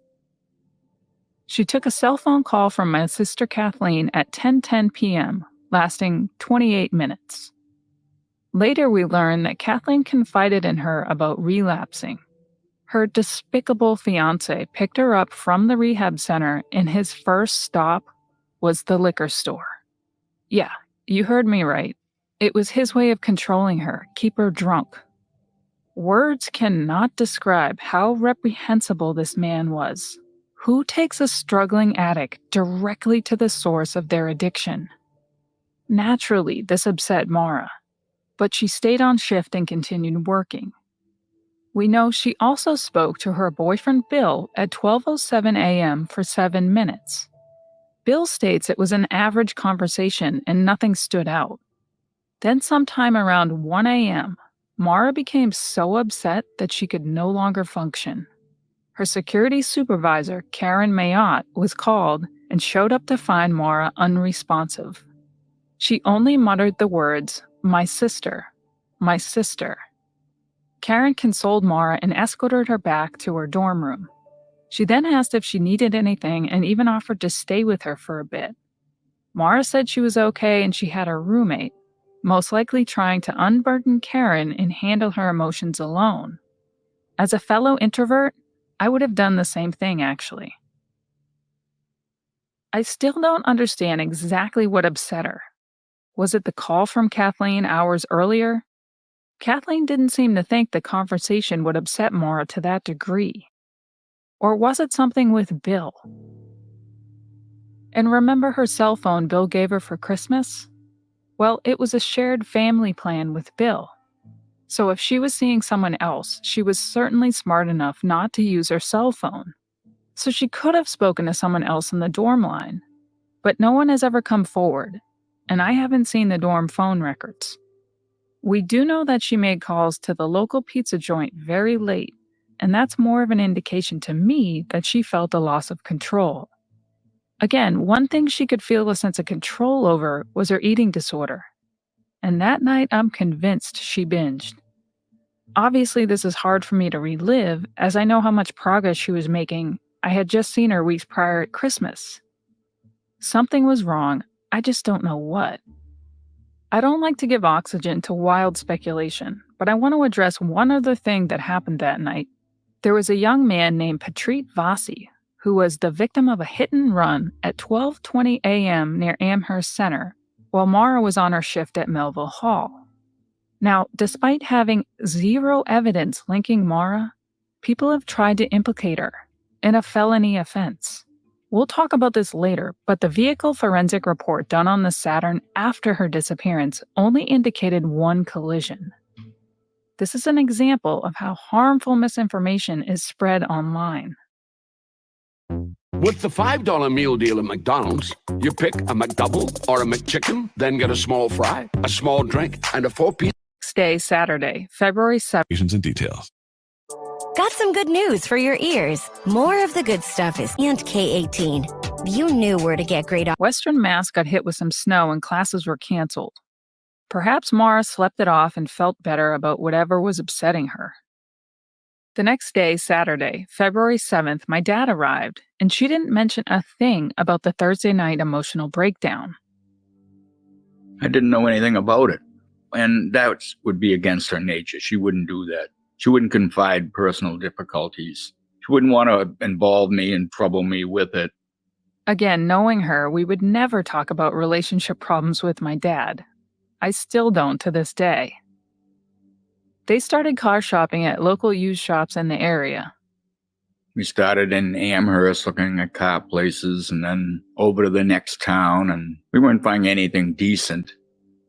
She took a cell phone call from my sister Kathleen at 10:10 p.m., lasting 28 minutes. Later, we learned that Kathleen confided in her about relapsing. Her despicable fiancé picked her up from the rehab center, and his first stop was the liquor store. Yeah, you heard me right. It was his way of controlling her, keep her drunk. Words cannot describe how reprehensible this man was. Who takes a struggling addict directly to the source of their addiction? Naturally, this upset Maura, but she stayed on shift and continued working. We know she also spoke to her boyfriend Bill at 12:07 a.m. for 7 minutes. Bill states it was an average conversation and nothing stood out. Then sometime around 1 a.m., Maura became so upset that she could no longer function. Her security supervisor, Karen Mayotte, was called and showed up to find Maura unresponsive. She only muttered the words, "My sister, my sister." Karen consoled Maura and escorted her back to her dorm room. She then asked if she needed anything and even offered to stay with her for a bit. Maura said she was okay and she had her roommate, most likely trying to unburden Karen and handle her emotions alone. As a fellow introvert, I would have done the same thing, actually. I still don't understand exactly what upset her. Was it the call from Kathleen hours earlier? Kathleen didn't seem to think the conversation would upset Maura to that degree. Or was it something with Bill? And remember her cell phone Bill gave her for Christmas? Well, it was a shared family plan with Bill. So if she was seeing someone else, she was certainly smart enough not to use her cell phone. So she could have spoken to someone else in the dorm line. But no one has ever come forward, and I haven't seen the dorm phone records. We do know that she made calls to the local pizza joint very late, and that's more of an indication to me that she felt a loss of control. Again, one thing she could feel a sense of control over was her eating disorder. And that night, I'm convinced she binged. Obviously, this is hard for me to relive, as I know how much progress she was making. I had just seen her weeks prior at Christmas. Something was wrong, I just don't know what. I don't like to give oxygen to wild speculation, but I want to address one other thing that happened that night. There was a young man named Patrick Vossi, who was the victim of a hit and run at 12:20 a.m. near Amherst Center, while Maura was on her shift at Melville Hall. Now, despite having zero evidence linking Maura, people have tried to implicate her in a felony offense. We'll talk about this later, but the vehicle forensic report done on the Saturn after her disappearance only indicated one collision. This is an example of how harmful misinformation is spread online. With the $5 meal deal at McDonald's, you pick a McDouble or a McChicken, then get a small fry, a small drink, and a 4-piece. Next day, Saturday, February 7th. And details. Got some good news for your ears. More of the good stuff is and K18. You knew where to get great. Western Mass got hit with some snow and classes were canceled. Perhaps Maura slept it off and felt better about whatever was upsetting her. The next day, Saturday, February 7th, my dad arrived, and she didn't mention a thing about the Thursday night emotional breakdown. I didn't know anything about it. And that would be against her nature. She wouldn't do that. She wouldn't confide personal difficulties. She wouldn't want to involve me and trouble me with it. Again, knowing her, we would never talk about relationship problems with my dad. I still don't to this day. They started car shopping at local used shops in the area. We started in Amherst looking at car places and then over to the next town, and we weren't finding anything decent.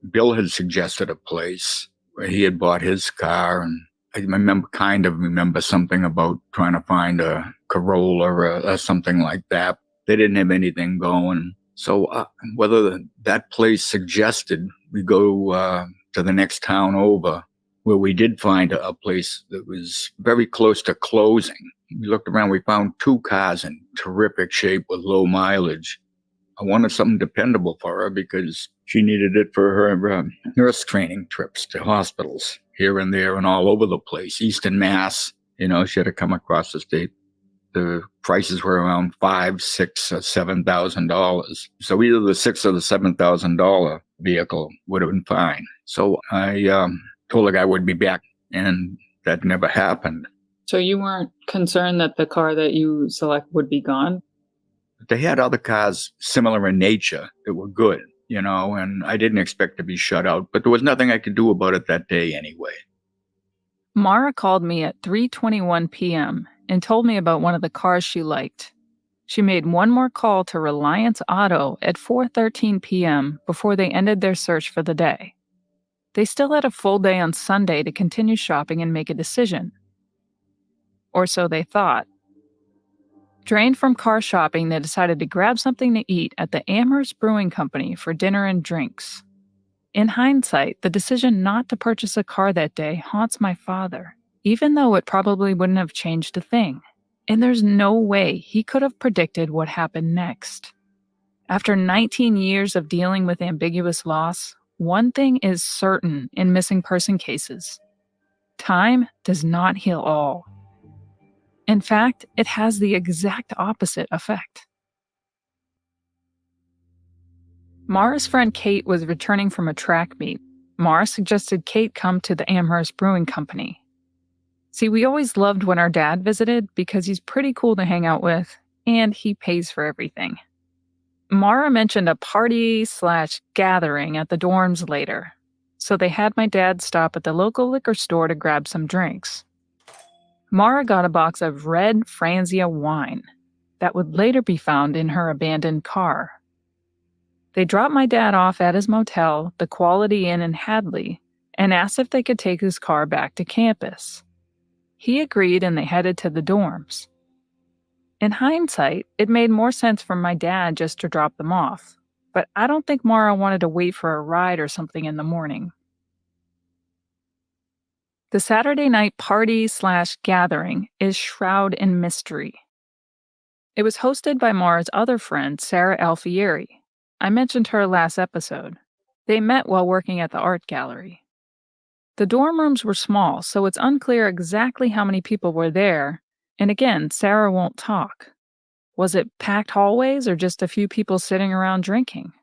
Bill had suggested a place where he had bought his car, and I remember something about trying to find a Corolla or something like that. They didn't have anything going. So whether that place suggested we go to the next town over, where we did find a place that was very close to closing. We looked around, we found 2 cars in terrific shape with low mileage. I wanted something dependable for her because she needed it for her nurse training trips to hospitals here and there and all over the place. Eastern Mass, she had to come across the state. The prices were around $5,000, $6,000, or $7,000. So either the $6,000 or the $7,000 vehicle would have been fine. So I told the guy would be back, and that never happened. So you weren't concerned that the car that you select would be gone? They had other cars similar in nature that were good, and I didn't expect to be shut out, but there was nothing I could do about it that day anyway. Maura called me at 3:21 p.m. and told me about one of the cars she liked. She made one more call to Reliance Auto at 4:13 p.m. before they ended their search for the day. They still had a full day on Sunday to continue shopping and make a decision. Or so they thought. Drained from car shopping, they decided to grab something to eat at the Amherst Brewing Company for dinner and drinks. In hindsight, the decision not to purchase a car that day haunts my father, even though it probably wouldn't have changed a thing. And there's no way he could have predicted what happened next. After 19 years of dealing with ambiguous loss, one thing is certain in missing person cases. Time does not heal all. In fact, it has the exact opposite effect. Maura's friend Kate was returning from a track meet. Maura suggested Kate come to the Amherst Brewing Company. See, we always loved when our dad visited because he's pretty cool to hang out with, and he pays for everything. Maura mentioned a party/gathering at the dorms later. so they had my dad stop at the local liquor store to grab some drinks. Maura got a box of red Franzia wine that would later be found in her abandoned car. They dropped my dad off at his motel, the Quality Inn in Hadley, and asked if they could take his car back to campus. He agreed and they headed to the dorms. In hindsight, it made more sense for my dad just to drop them off, but I don't think Maura wanted to wait for a ride or something in the morning. The Saturday night party/gathering is shrouded in mystery. It was hosted by Maura's other friend, Sarah Alfieri. I mentioned her last episode. They met while working at the art gallery. The dorm rooms were small, so it's unclear exactly how many people were there, and again, Sarah won't talk. Was it packed hallways or just a few people sitting around drinking?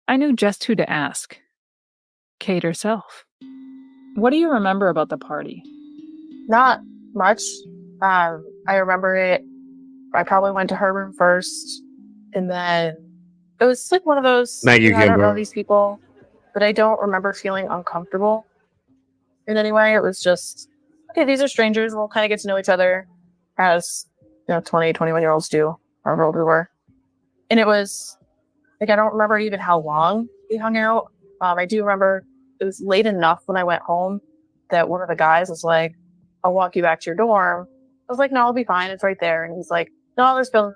I knew just who to ask. Kate herself. What do you remember about the party? Not much. I remember it. I probably went to her room first, and then it was like one of those. Thank you, I don't know Kimber. these people, but I don't remember feeling uncomfortable in any way. It was just, okay, these are strangers. We'll kind of get to know each other as 20, 21-year-olds do, however old we were. And it was like, I don't remember even how long we hung out. I do remember it was late enough when I went home that one of the guys was like, I'll walk you back to your dorm. I was like, no, I'll be fine. It's right there. And he's like, no, there's been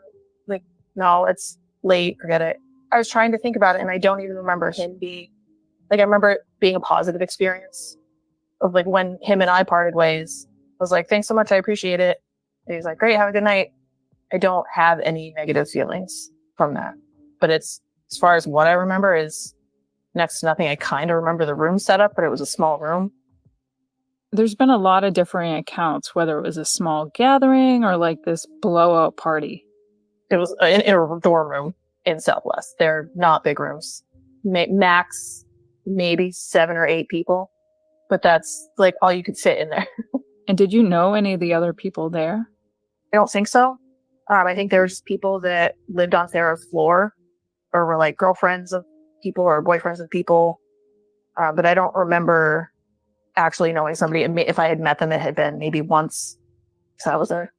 like, no, it's late. Forget it. I was trying to think about it, and I don't even remember him being like, I remember it being a positive experience of like when him and I parted ways. I was like, thanks so much. I appreciate it. And he's like, great. Have a good night. I don't have any negative feelings from that, but it's, as far as what I remember, is next to nothing. I kind of remember the room setup, but it was a small room. There's been a lot of differing accounts, whether it was a small gathering or like this blowout party. It was in a dorm room in Southwest. They're not big rooms. Max, maybe 7 or 8 people, but that's like all you could fit in there. And did you know any of the other people there? I don't think so. I think there's people that lived on Sarah's floor or were like girlfriends of people or boyfriends of people. But I don't remember actually knowing somebody. If I had met them, it had been maybe once. So I was there.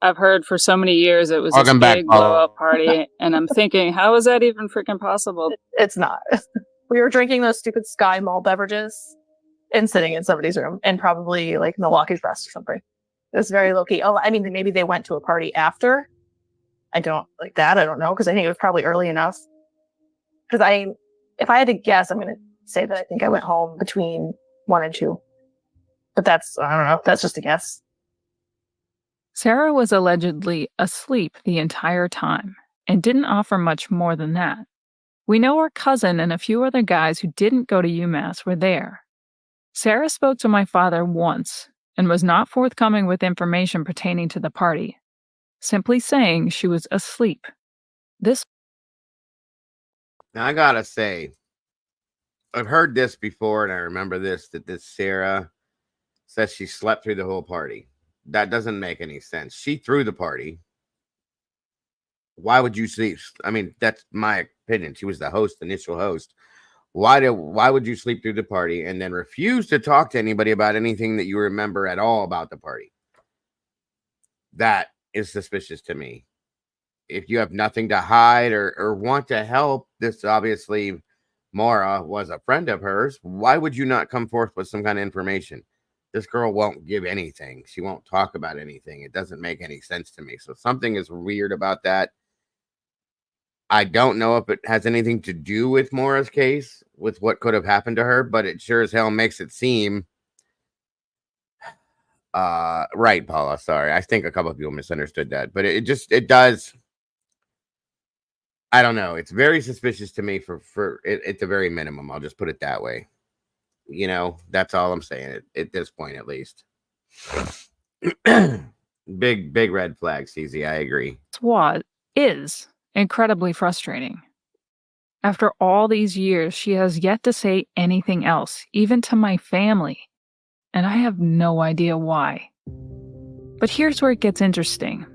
I've heard for so many years it was Welcome this back, big Paula. blowout party, and I'm thinking, how is that even freaking possible? It's not. We were drinking those stupid Sky Mall beverages and sitting in somebody's room, and probably like Milwaukee's Best or something. It was very low key. Oh, I mean, maybe they went to a party after. I don't like that. I don't know, because I think it was probably early enough. Because if I had to guess, I'm going to say that I think I went home between 1 and 2. But I don't know. That's just a guess. Sarah was allegedly asleep the entire time and didn't offer much more than that. We know her cousin and a few other guys who didn't go to UMass were there. Sarah spoke to my father once and was not forthcoming with information pertaining to the party, simply saying she was asleep. Now, I gotta say, I've heard this before, and I remember that this Sarah says she slept through the whole party. That doesn't make any sense. She threw the party. Why would you sleep? I mean, that's my opinion. She was the host, initial host. Why would you sleep through the party and then refuse to talk to anybody about anything that you remember at all about the party? That is suspicious to me. If you have nothing to hide or want to help, this obviously Maura was a friend of hers. Why would you not come forth with some kind of information? This girl won't give anything. She won't talk about anything. It doesn't make any sense to me. So something is weird about that. I don't know if it has anything to do with Maura's case, with what could have happened to her, but it sure as hell makes it seem right, Paula. Sorry. I think a couple of people misunderstood that, but it does. I don't know. It's very suspicious to me for it, at the very minimum. I'll just put it that way. You know, that's all I'm saying at this point, at least. Big red flag, CZ. I agree. SWAT is incredibly frustrating. After all these years, she has yet to say anything else, even to my family, and I have no idea why. But here's where it gets interesting.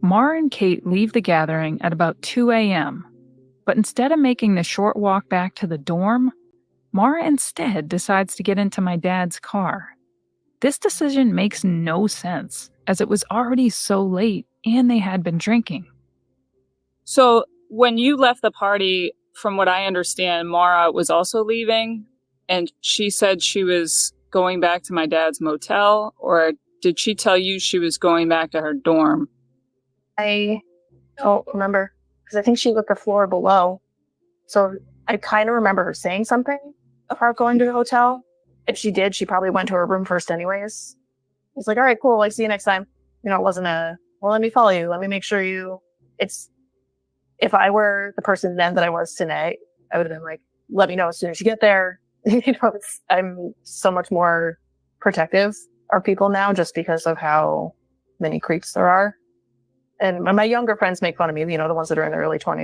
Maura and Kate leave the gathering at about 2 a.m., but instead of making the short walk back to the dorm, Maura instead decides to get into my dad's car. This decision makes no sense, as it was already so late and they had been drinking. So when you left the party, from what I understand, Maura was also leaving, and she said she was going back to my dad's motel, or did she tell you she was going back to her dorm? I don't remember, because I think she looked the floor below. So I kind of remember her saying something about going to a hotel. If she did, she probably went to her room first anyways. It's like, all right, cool, see you next time. It wasn't well, let me follow you. Let me make sure if I were the person then that I was today, I would have been like, let me know as soon as you get there. I'm so much more protective of people now just because of how many creeps there are. And my younger friends make fun of me, the ones that are in their early 20s.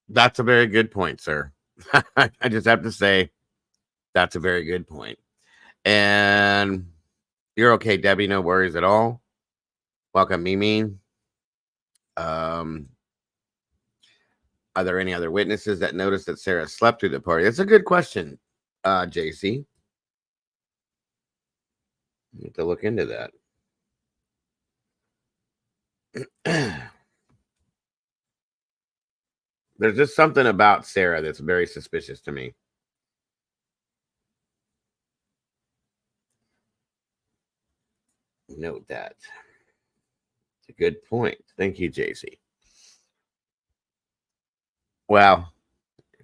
That's a very good point, sir. I just have to say, that's a very good point. And you're okay, Debbie. No worries at all. Welcome, Mimi. Are there any other witnesses that noticed that Sarah slept through the party? That's a good question, JC. You have to look into that. There's just something about Sarah that's very suspicious to me. Note that. It's a good point. Thank you, JC. Well,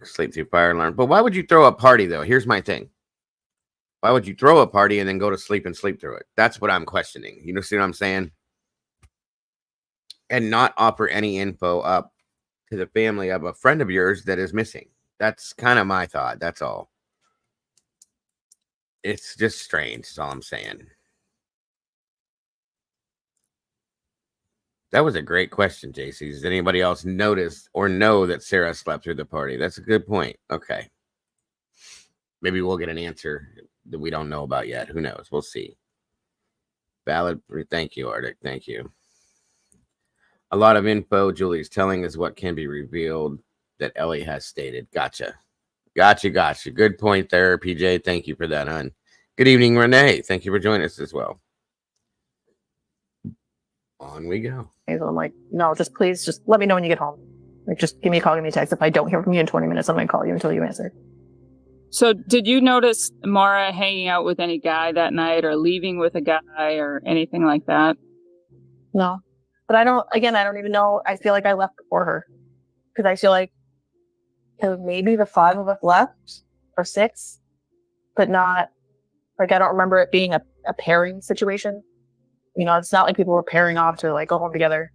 sleep through fire alarm. But why would you throw a party, though? Here's my thing. Why would you throw a party and then go to sleep and sleep through it? That's what I'm questioning. You know, see what I'm saying? And not offer any info up to the family of a friend of yours that is missing. That's kind of my thought. That's all. It's just strange. That's all I'm saying. That was a great question, JC. Does anybody else notice or know that Sarah slept through the party? That's a good point. Okay. Maybe we'll get an answer that we don't know about yet. Who knows? We'll see. Valid. Thank you, Arctic. Thank you. A lot of info Julie's telling is what can be revealed that Ellie has stated. Gotcha. Good point there, PJ. Thank you for that, hon. Good evening, Renee. Thank you for joining us as well. On we go. So I'm like, no, please let me know when you get home. Like, just give me a call, give me a text. If I don't hear from you in 20 minutes, I'm going to call you until you answer. So did you notice Maura hanging out with any guy that night or leaving with a guy or anything like that? No. But I don't even know. I feel like I left before her. Because I feel like maybe the 5 of us left or 6, but not, I don't remember it being a pairing situation. It's not like people were pairing off to go home together.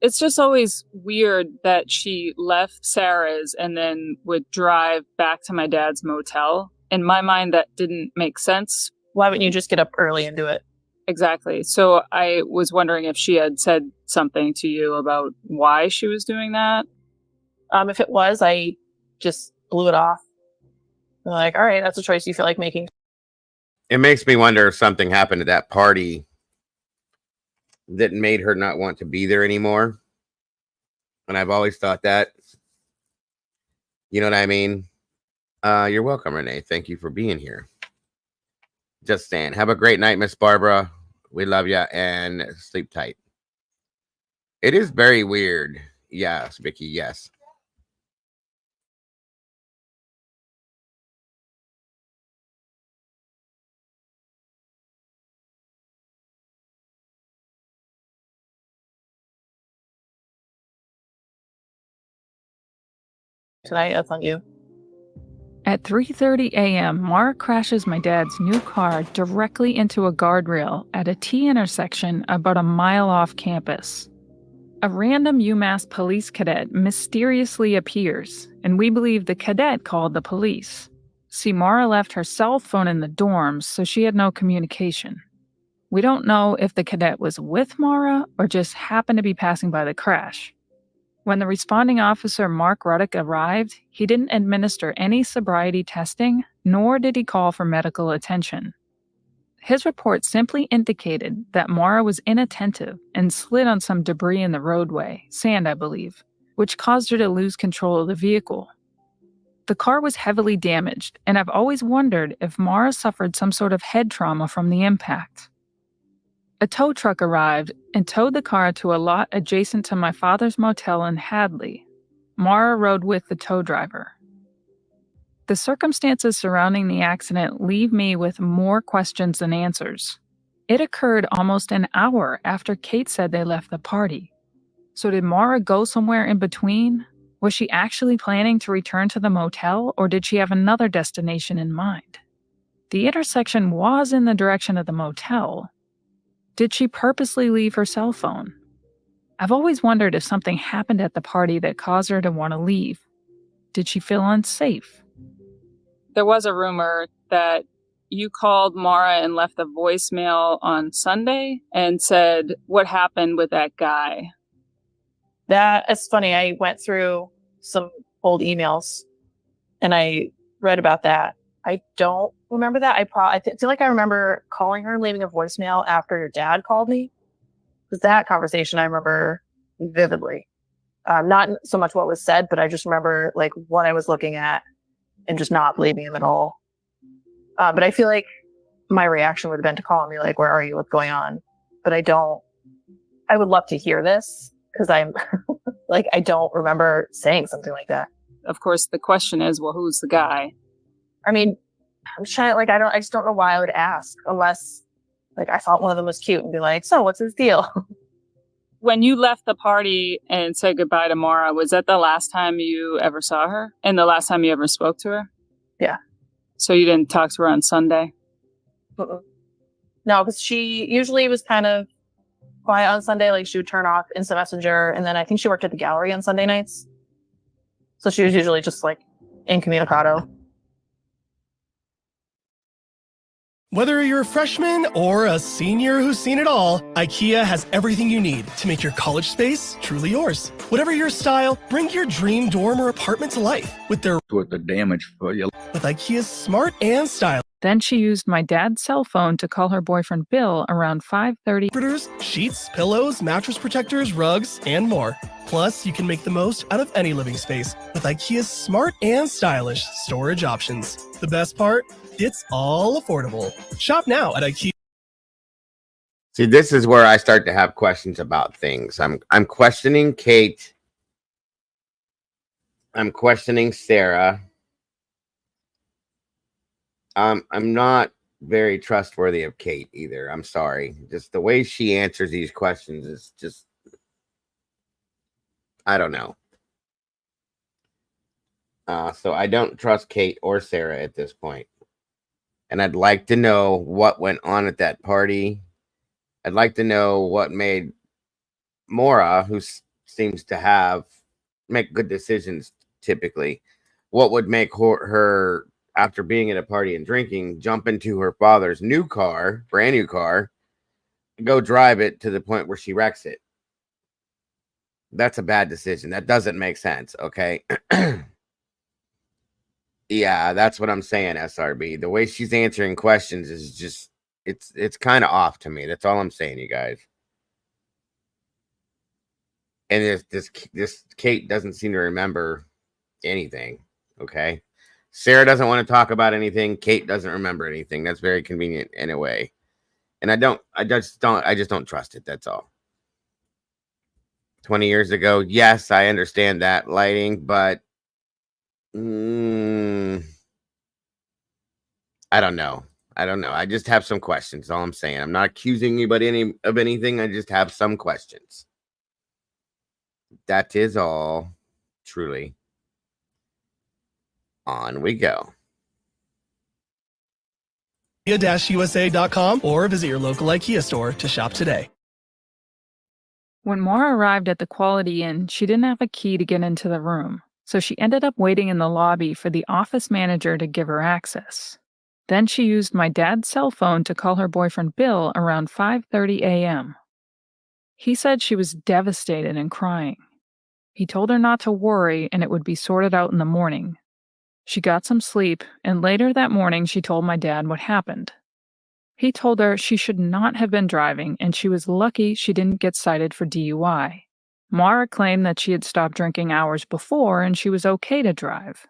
It's just always weird that she left Sarah's and then would drive back to my dad's motel. In my mind, that didn't make sense. Why wouldn't you just get up early and do it? Exactly. So I was wondering if she had said something to you about why she was doing that. If it was, I just blew it off. I'm like, all right, that's a choice you feel like making. It makes me wonder if something happened at that party that made her not want to be there anymore. And I've always thought that. You know what I mean? You're welcome, Renee. Thank you for being here. Just saying. Have a great night, Miss Barbara. We love you and sleep tight. It is very weird. Yes, Vicky, yes. Tonight, that's on you. At 3:30 a.m., Maura crashes my dad's new car directly into a guardrail at a T intersection about a mile off campus. A random UMass police cadet mysteriously appears, and we believe the cadet called the police. See, Maura left her cell phone in the dorms, so she had no communication. We don't know if the cadet was with Maura or just happened to be passing by the crash. When the responding officer, Mark Ruddick, arrived, he didn't administer any sobriety testing, nor did he call for medical attention. His report simply indicated that Maura was inattentive and slid on some debris in the roadway, sand I believe, which caused her to lose control of the vehicle. The car was heavily damaged, and I've always wondered if Maura suffered some sort of head trauma from the impact. A tow truck arrived and towed the car to a lot adjacent to my father's motel in Hadley. Maura rode with the tow driver. The circumstances surrounding the accident leave me with more questions than answers. It occurred almost an hour after Kate said they left the party. So did Maura go somewhere in between? Was she actually planning to return to the motel, or did she have another destination in mind? The intersection was in the direction of the motel. Did she purposely leave her cell phone? I've always wondered if something happened at the party that caused her to want to leave. Did she feel unsafe? There was a rumor that you called Maura and left a voicemail on Sunday and said, what happened with that guy? It's funny. I went through some old emails and I read about that. I don't remember that. I feel like I remember calling her and leaving a voicemail after your dad called me. Because that conversation I remember vividly. Not so much what was said, but I just remember like what I was looking at and just not believing him at all. But I feel like my reaction would have been to call me like, where are you? What's going on? But I would love to hear this because I'm like, I don't remember saying something like that. Of course, the question is, well, who's the guy? I mean, I'm trying, like, I just don't know why I would ask unless like I thought one of them was cute and be like, so what's his deal? When you left the party and said goodbye to Maura, was that the last time you ever saw her? And the last time you ever spoke to her? Yeah. So you didn't talk to her on Sunday? No, because she usually was kind of quiet on Sunday. Like she would turn off Instant Messenger. And then I think she worked at the gallery on Sunday nights. So she was usually just like incommunicado. Whether you're a freshman or a senior who's seen it all, IKEA has everything you need to make your college space truly yours. Whatever your style, bring your dream dorm or apartment to life with the damage for you. With IKEA's smart and stylish. Then she used my dad's cell phone to call her boyfriend Bill around 5:30. Sheets, pillows, mattress protectors, rugs, and more. Plus, you can make the most out of any living space with IKEA's smart and stylish storage options. The best part? It's all affordable. Shop now at IKEA. See, this is where I start to have questions about things. I'm questioning Kate. I'm questioning Sarah. I'm not very trustworthy of Kate either. I'm sorry. Just the way she answers these questions is just, I don't know. So I don't trust Kate or Sarah at this point. And I'd like to know what went on at that party. I'd like to know what made Maura, who seems to make good decisions typically, what would make her, after being at a party and drinking, jump into her father's new car, brand new car, and go drive it to the point where she wrecks it. That's a bad decision. That doesn't make sense, okay? Yeah, that's what I'm saying, SRB. The way she's answering questions is just, it's kind of off to me. That's all I'm saying, you guys. And this Kate doesn't seem to remember anything, okay? Sarah doesn't want to talk about anything. Kate doesn't remember anything. That's very convenient in a way. And I just don't trust it. That's all. 20 years ago, yes, I understand that lighting, but I don't know. I just have some questions. All I'm saying. I'm not accusing anybody of anything. I just have some questions. That is all. Truly. On we go. IKEA-USA.com or visit your local IKEA store to shop today. When Maura arrived at the Quality Inn, she didn't have a key to get into the room, so she ended up waiting in the lobby for the office manager to give her access. Then she used my dad's cell phone to call her boyfriend Bill around 5:30 a.m. He said she was devastated and crying. He told her not to worry and it would be sorted out in the morning. She got some sleep, and later that morning she told my dad what happened. He told her she should not have been driving and she was lucky she didn't get cited for DUI. Maura claimed that she had stopped drinking hours before and she was okay to drive.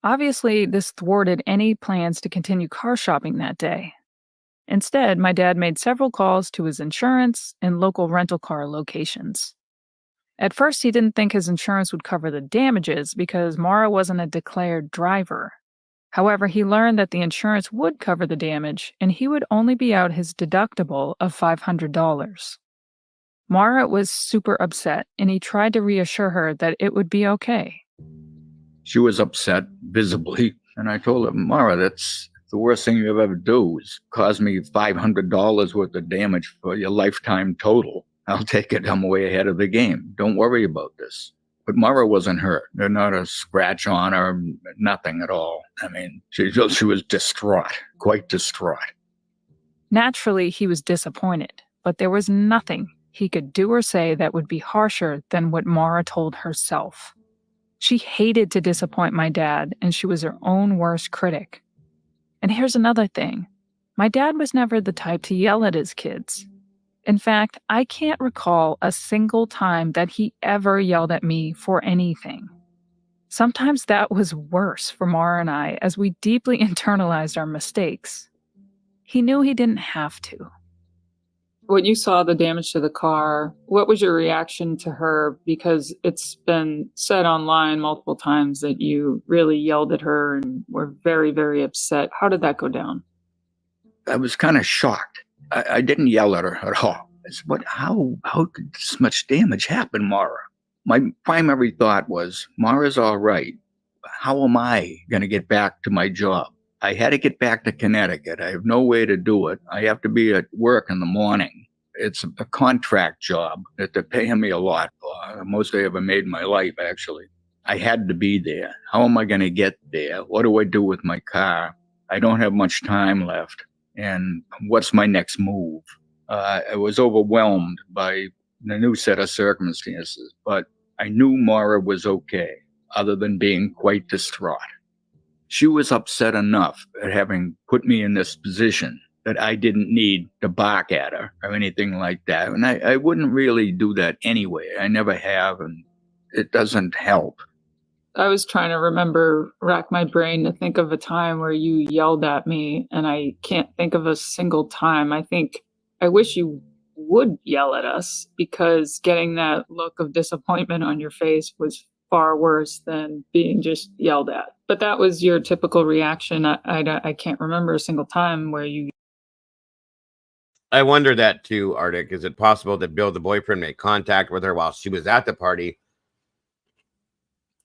Obviously, this thwarted any plans to continue car shopping that day. Instead, my dad made several calls to his insurance and local rental car locations. At first, he didn't think his insurance would cover the damages because Maura wasn't a declared driver. However, he learned that the insurance would cover the damage and he would only be out his deductible of $500. Maura was super upset and he tried to reassure her that it would be okay. She was upset, visibly, and I told her, Maura, that's the worst thing you'll ever do is cause me $500 worth of damage for your lifetime total. I'll take it. I'm way ahead of the game. Don't worry about this. But Maura wasn't hurt. There's not a scratch on her, nothing at all. I mean, she was distraught, quite distraught. Naturally, he was disappointed, but there was nothing he could do or say that would be harsher than what Maura told herself. She hated to disappoint my dad, and she was her own worst critic. And here's another thing. My dad was never the type to yell at his kids. In fact, I can't recall a single time that he ever yelled at me for anything. Sometimes that was worse for Maura and I as we deeply internalized our mistakes. He knew he didn't have to. When you saw the damage to the car, what was your reaction to her? Because it's been said online multiple times that you really yelled at her and were very, very upset. How did that go down? I was kind of shocked. I didn't yell at her at all. I said, "What? How could this much damage happen, Maura?" My primary thought was, Maura's all right. How am I going to get back to my job? I had to get back to Connecticut. I have no way to do it. I have to be at work in the morning. It's a contract job that they're paying me a lot for. Most I ever made in my life, actually. I had to be there. How am I going to get there? What do I do with my car? I don't have much time left. And what's my next move? I was overwhelmed by the new set of circumstances, but I knew Maura was okay, other than being quite distraught. She was upset enough at having put me in this position that I didn't need to bark at her or anything like that. And I wouldn't really do that anyway. I never have, and it doesn't help. I was trying to rack my brain to think of a time where you yelled at me, and I can't think of a single time. I wish you would yell at us, because getting that look of disappointment on your face was far worse than being just yelled at. But that was your typical reaction. I can't remember a single time where you... I wonder that too, Arctic. Is it possible that Bill, the boyfriend, made contact with her while she was at the party,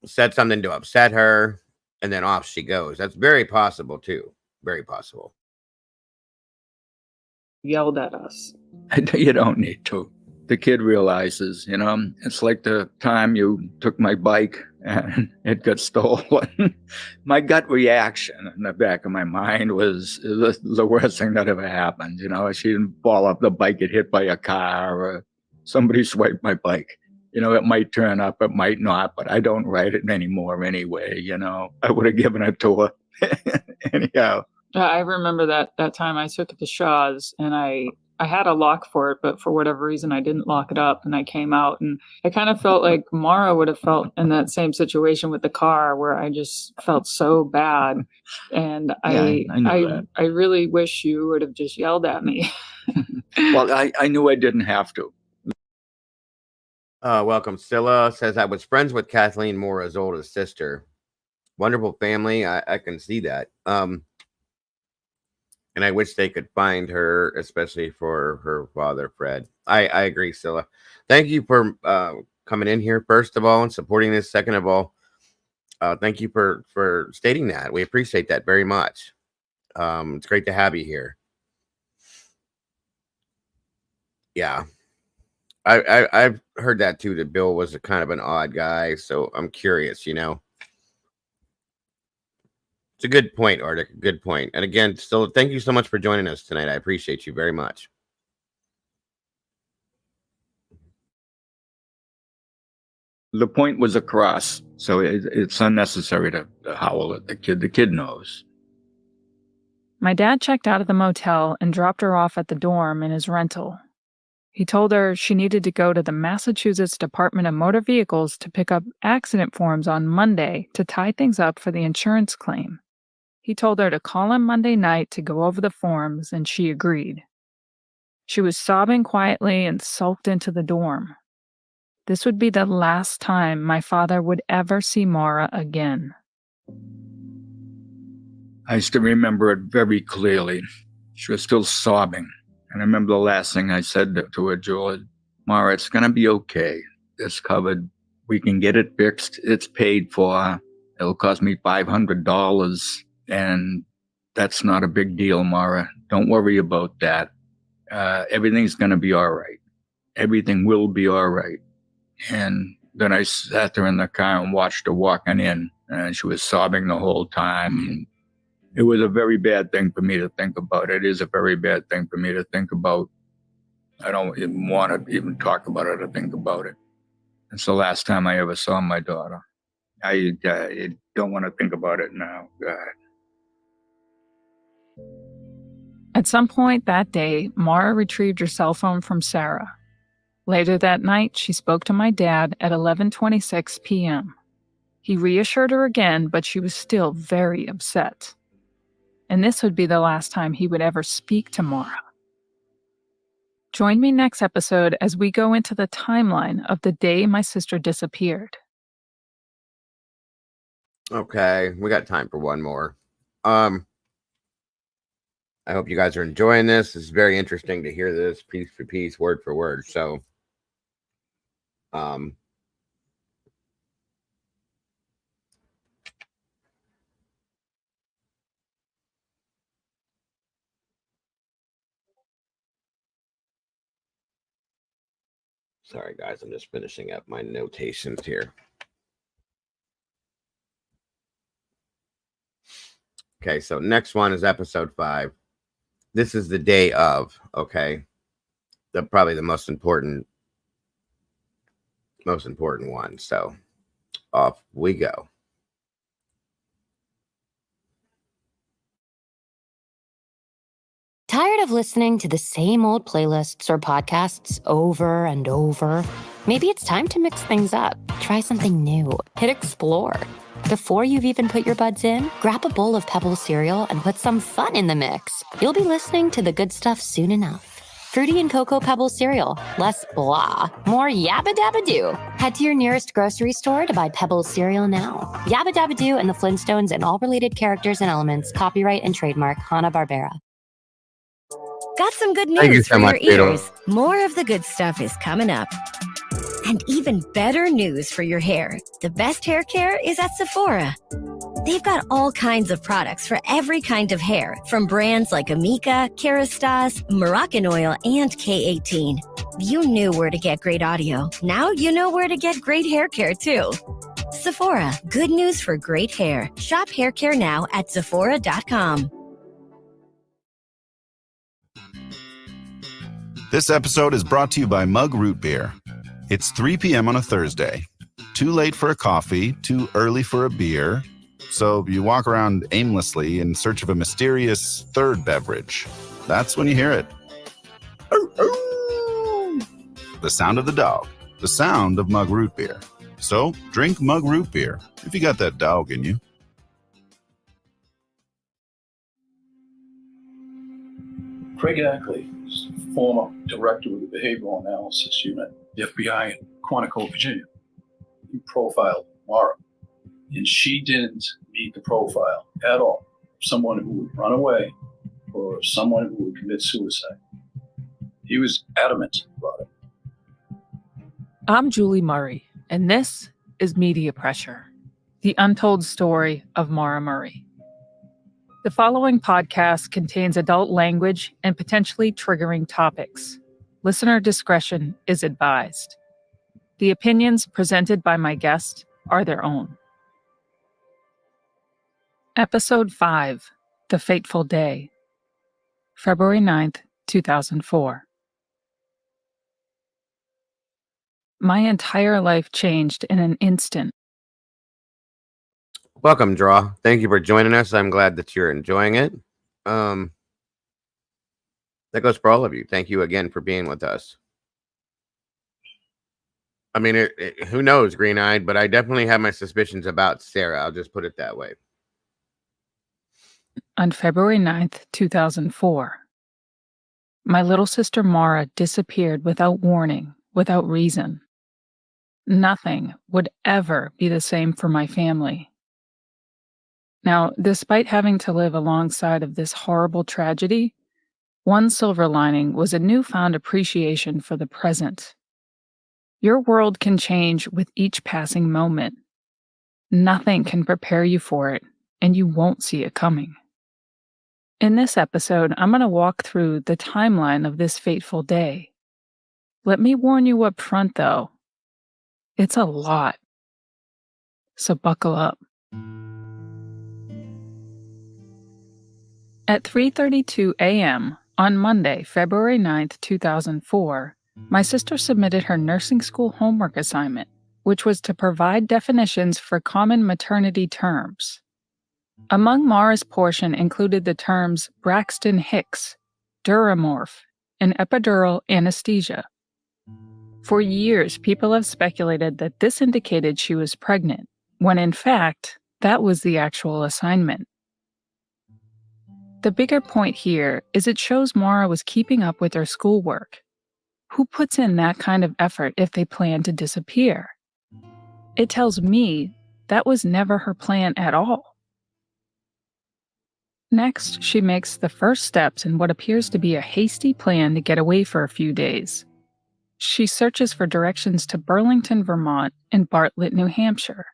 said something to upset her, and then off she goes? That's very possible too. Very possible. Yelled at us. You don't need to. The kid realizes, it's like the time you took my bike and it got stolen. My gut reaction in the back of my mind was the worst thing that ever happened. She didn't fall off the bike, get hit by a car, or somebody swiped my bike. It might turn up, it might not, but I don't ride it anymore anyway. I would have given it to her. Anyhow. I remember that time I took it to Shaw's, and I had a lock for it, but for whatever reason I didn't lock it up, and I came out, and I kind of felt like Maura would have felt in that same situation with the car, where I just felt so bad. And I really wish you would have just yelled at me. Well, I knew I didn't have to. Welcome. Scylla says, I was friends with Kathleen Maura's oldest sister. Wonderful family. I can see that. And I wish they could find her, especially for her father, Fred. I agree, Scylla. Thank you for coming in here, first of all, and supporting this. Second of all, thank you for stating that. We appreciate that very much. It's great to have you here. Yeah. I've heard that too, that Bill was a kind of an odd guy, so I'm curious, It's a good point, Arctic. A good point. And again, still, thank you so much for joining us tonight. I appreciate you very much. The point was across, so it's unnecessary to howl at the kid. The kid knows. My dad checked out of the motel and dropped her off at the dorm in his rental. He told her she needed to go to the Massachusetts Department of Motor Vehicles to pick up accident forms on Monday to tie things up for the insurance claim. He told her to call him Monday night to go over the forms, and she agreed. She was sobbing quietly and sulked into the dorm. This would be the last time my father would ever see Maura again. I still remember it very clearly. She was still sobbing. And I remember the last thing I said to her, Julie, Maura, it's going to be okay. It's covered. We can get it fixed. It's paid for. It'll cost me $500. And that's not a big deal, Maura. Don't worry about that. Everything's going to be all right. Everything will be all right. And then I sat there in the car and watched her walking in. And she was sobbing the whole time. It was a very bad thing for me to think about. It is a very bad thing for me to think about. I don't even want to even talk about it or think about it. It's the last time I ever saw my daughter. I don't want to think about it now. God. At some point that day, Maura retrieved her cell phone from Sarah. Later that night, she spoke to my dad at 11:26 p.m. He reassured her again, but she was still very upset. And this would be the last time he would ever speak to Maura. Join me next episode as we go into the timeline of the day my sister disappeared. Okay, we got time for one more. I hope you guys are enjoying this. It's very interesting to hear this piece for piece, word for word. So, sorry, guys. I'm just finishing up my notations here. Okay, so next one is episode 5. This is the day of, okay? Probably the most important one. So off we go. Tired of listening to the same old playlists or podcasts over and over? Maybe it's time to mix things up. Try something new. Hit explore. Before you've even put your buds in, grab a bowl of Pebble cereal and put some fun in the mix. You'll be listening to the good stuff soon enough. Fruity and Cocoa Pebble cereal. Less blah, more yabba dabba doo. Head to your nearest grocery store to buy Pebble cereal now. Yabba dabba doo and the Flintstones and all related characters and elements. Copyright and trademark Hanna-Barbera. Got some good Thank you news so for much, your Peter. ears. More of the good stuff is coming up. And even better news for your hair. The best hair care is at Sephora. They've got all kinds of products for every kind of hair, from brands like Amika, Kerastase, Moroccan Oil, and K18. You knew where to get great audio. Now you know where to get great hair care, too. Sephora, good news for great hair. Shop hair care now at Sephora.com. This episode is brought to you by Mug Root Beer. It's 3 p.m. on a Thursday. Too late for a coffee, too early for a beer. So you walk around aimlessly in search of a mysterious third beverage. That's when you hear it. The sound of the dog. The sound of Mug Root Beer. So drink Mug Root Beer if you got that dog in you. Craig Ackley, former director of the Behavioral Analysis Unit, the FBI in Quantico, Virginia. He profiled Maura, and she didn't meet the profile at all. Someone who would run away or someone who would commit suicide. He was adamant about it. I'm Julie Murray, and this is Media Pressure, the untold story of Maura Murray. The following podcast contains adult language and potentially triggering topics. Listener discretion is advised. The opinions presented by my guest are their own. Episode 5, The Fateful Day, February 9th, 2004. My entire life changed in an instant. Welcome, Draw. Thank you for joining us. I'm glad that you're enjoying it. That goes for all of you. Thank you again for being with us. I mean, who knows, green-eyed, but I definitely have my suspicions about Sarah. I'll just put it that way. On February 9th, 2004, my little sister Maura disappeared without warning, without reason. Nothing would ever be the same for my family. Now, despite having to live alongside of this horrible tragedy, one silver lining was a newfound appreciation for the present. Your world can change with each passing moment. Nothing can prepare you for it, and you won't see it coming. In this episode, I'm going to walk through the timeline of this fateful day. Let me warn you up front, though. It's a lot. So buckle up. At 3:32 a.m. on Monday, February 9th, 2004, my sister submitted her nursing school homework assignment, which was to provide definitions for common maternity terms. Among Maura's portion included the terms Braxton Hicks, Duramorph, and epidural anesthesia. For years, people have speculated that this indicated she was pregnant, when in fact, that was the actual assignment. The bigger point here is it shows Maura was keeping up with her schoolwork. Who puts in that kind of effort if they plan to disappear? It tells me that was never her plan at all. Next, she makes the first steps in what appears to be a hasty plan to get away for a few days. She searches for directions to Burlington, Vermont, and Bartlett, New Hampshire.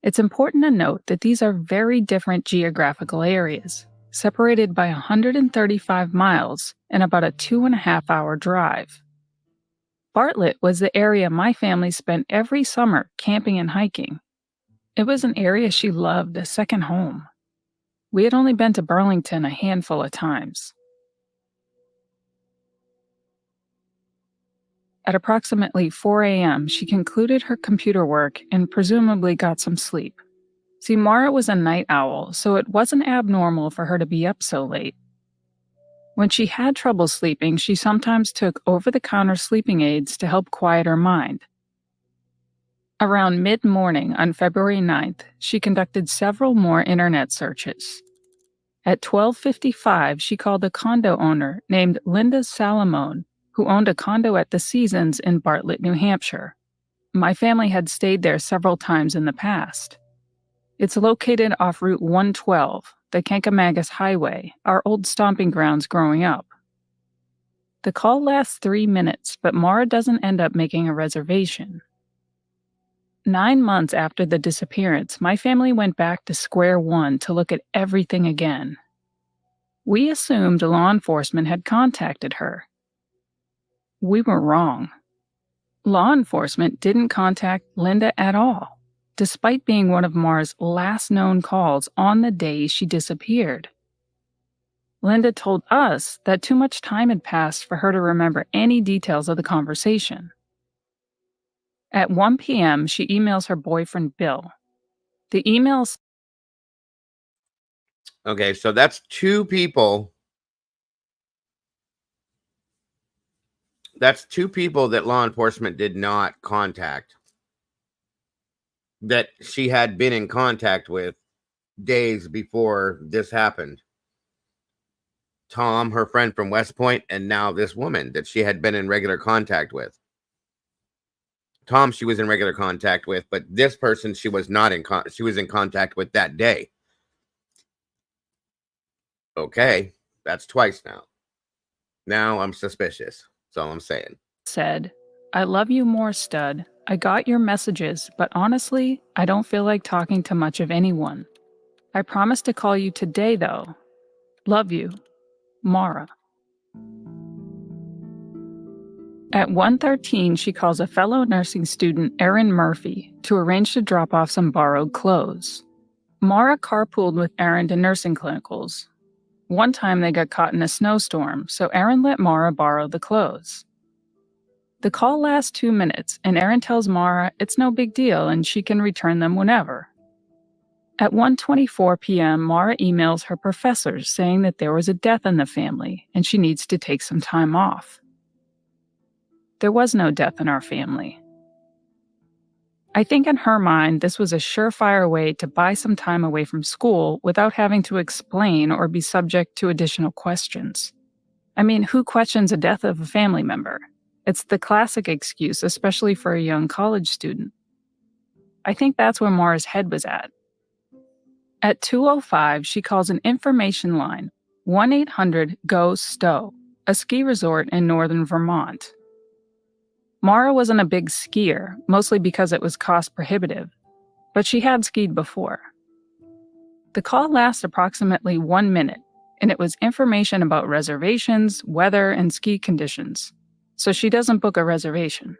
It's important to note that these are very different geographical areas, separated by 135 miles and about a 2.5-hour drive. Bartlett was the area my family spent every summer camping and hiking. It was an area she loved, a second home. We had only been to Burlington a handful of times. At approximately 4 a.m., she concluded her computer work and presumably got some sleep. See, Maura was a night owl, so it wasn't abnormal for her to be up so late. When she had trouble sleeping, she sometimes took over-the-counter sleeping aids to help quiet her mind. Around mid-morning on February 9th, she conducted several more internet searches. At 12:55, she called a condo owner named Linda Salamone, who owned a condo at the Seasons in Bartlett, New Hampshire. My family had stayed there several times in the past. It's located off Route 112, the Kankamagus Highway, our old stomping grounds growing up. The call lasts 3 minutes, but Maura doesn't end up making a reservation. 9 months after the disappearance, my family went back to square one to look at everything again. We assumed law enforcement had contacted her. We were wrong. Law enforcement didn't contact Linda at all, despite being one of Maura's last known calls on the day she disappeared. Linda told us that too much time had passed for her to remember any details of the conversation. At 1 p.m., she emails her boyfriend, Bill. The emails... Okay, so that's two people. That's two people that law enforcement did not contact, that she had been in contact with days before this happened. Tom, her friend from West Point, and now this woman that she had been in regular contact with. Tom, she was in regular contact with, but this person she was not in she was in contact with that day. Okay, that's twice now. Now I'm suspicious. That's all I'm saying. Said, "I love you more, stud. I got your messages, but honestly, I don't feel like talking to much of anyone. I promise to call you today, though. Love you, Maura." At 1:13, she calls a fellow nursing student, Erin Murphy, to arrange to drop off some borrowed clothes. Maura carpooled with Erin to nursing clinicals. One time they got caught in a snowstorm, so Erin let Maura borrow the clothes. The call lasts 2 minutes, and Erin tells Maura it's no big deal and she can return them whenever. At 1:24 p.m., Maura emails her professors saying that there was a death in the family and she needs to take some time off. There was no death in our family. I think in her mind, this was a surefire way to buy some time away from school without having to explain or be subject to additional questions. I mean, who questions the death of a family member? It's the classic excuse, especially for a young college student. I think that's where Maura's head was at. At 2:05, she calls an information line, 1-800-GO-STOW, a ski resort in northern Vermont. Maura wasn't a big skier, mostly because it was cost prohibitive, but she had skied before. The call lasts approximately 1 minute, and it was information about reservations, weather, and ski conditions, so she doesn't book a reservation.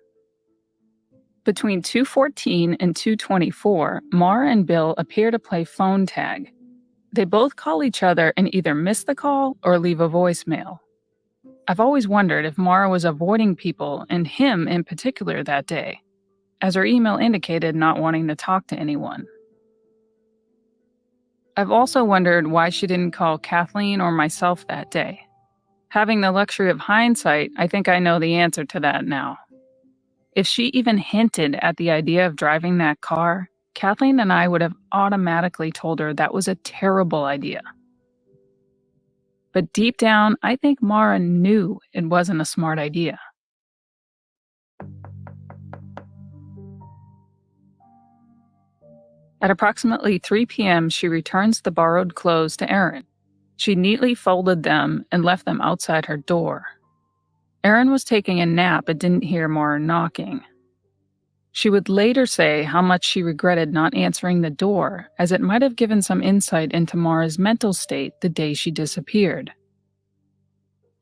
Between 2:14 and 2:24, Maura and Bill appear to play phone tag. They both call each other and either miss the call or leave a voicemail. I've always wondered if Maura was avoiding people, and him in particular, that day, as her email indicated not wanting to talk to anyone. I've also wondered why she didn't call Kathleen or myself that day. Having the luxury of hindsight, I think I know the answer to that now. If she even hinted at the idea of driving that car, Kathleen and I would have automatically told her that was a terrible idea. But deep down, I think Maura knew it wasn't a smart idea. At approximately 3 p.m., she returns the borrowed clothes to Erin. She neatly folded them and left them outside her door. Erin was taking a nap but didn't hear Maura knocking. She would later say how much she regretted not answering the door, as it might have given some insight into Maura's mental state the day she disappeared.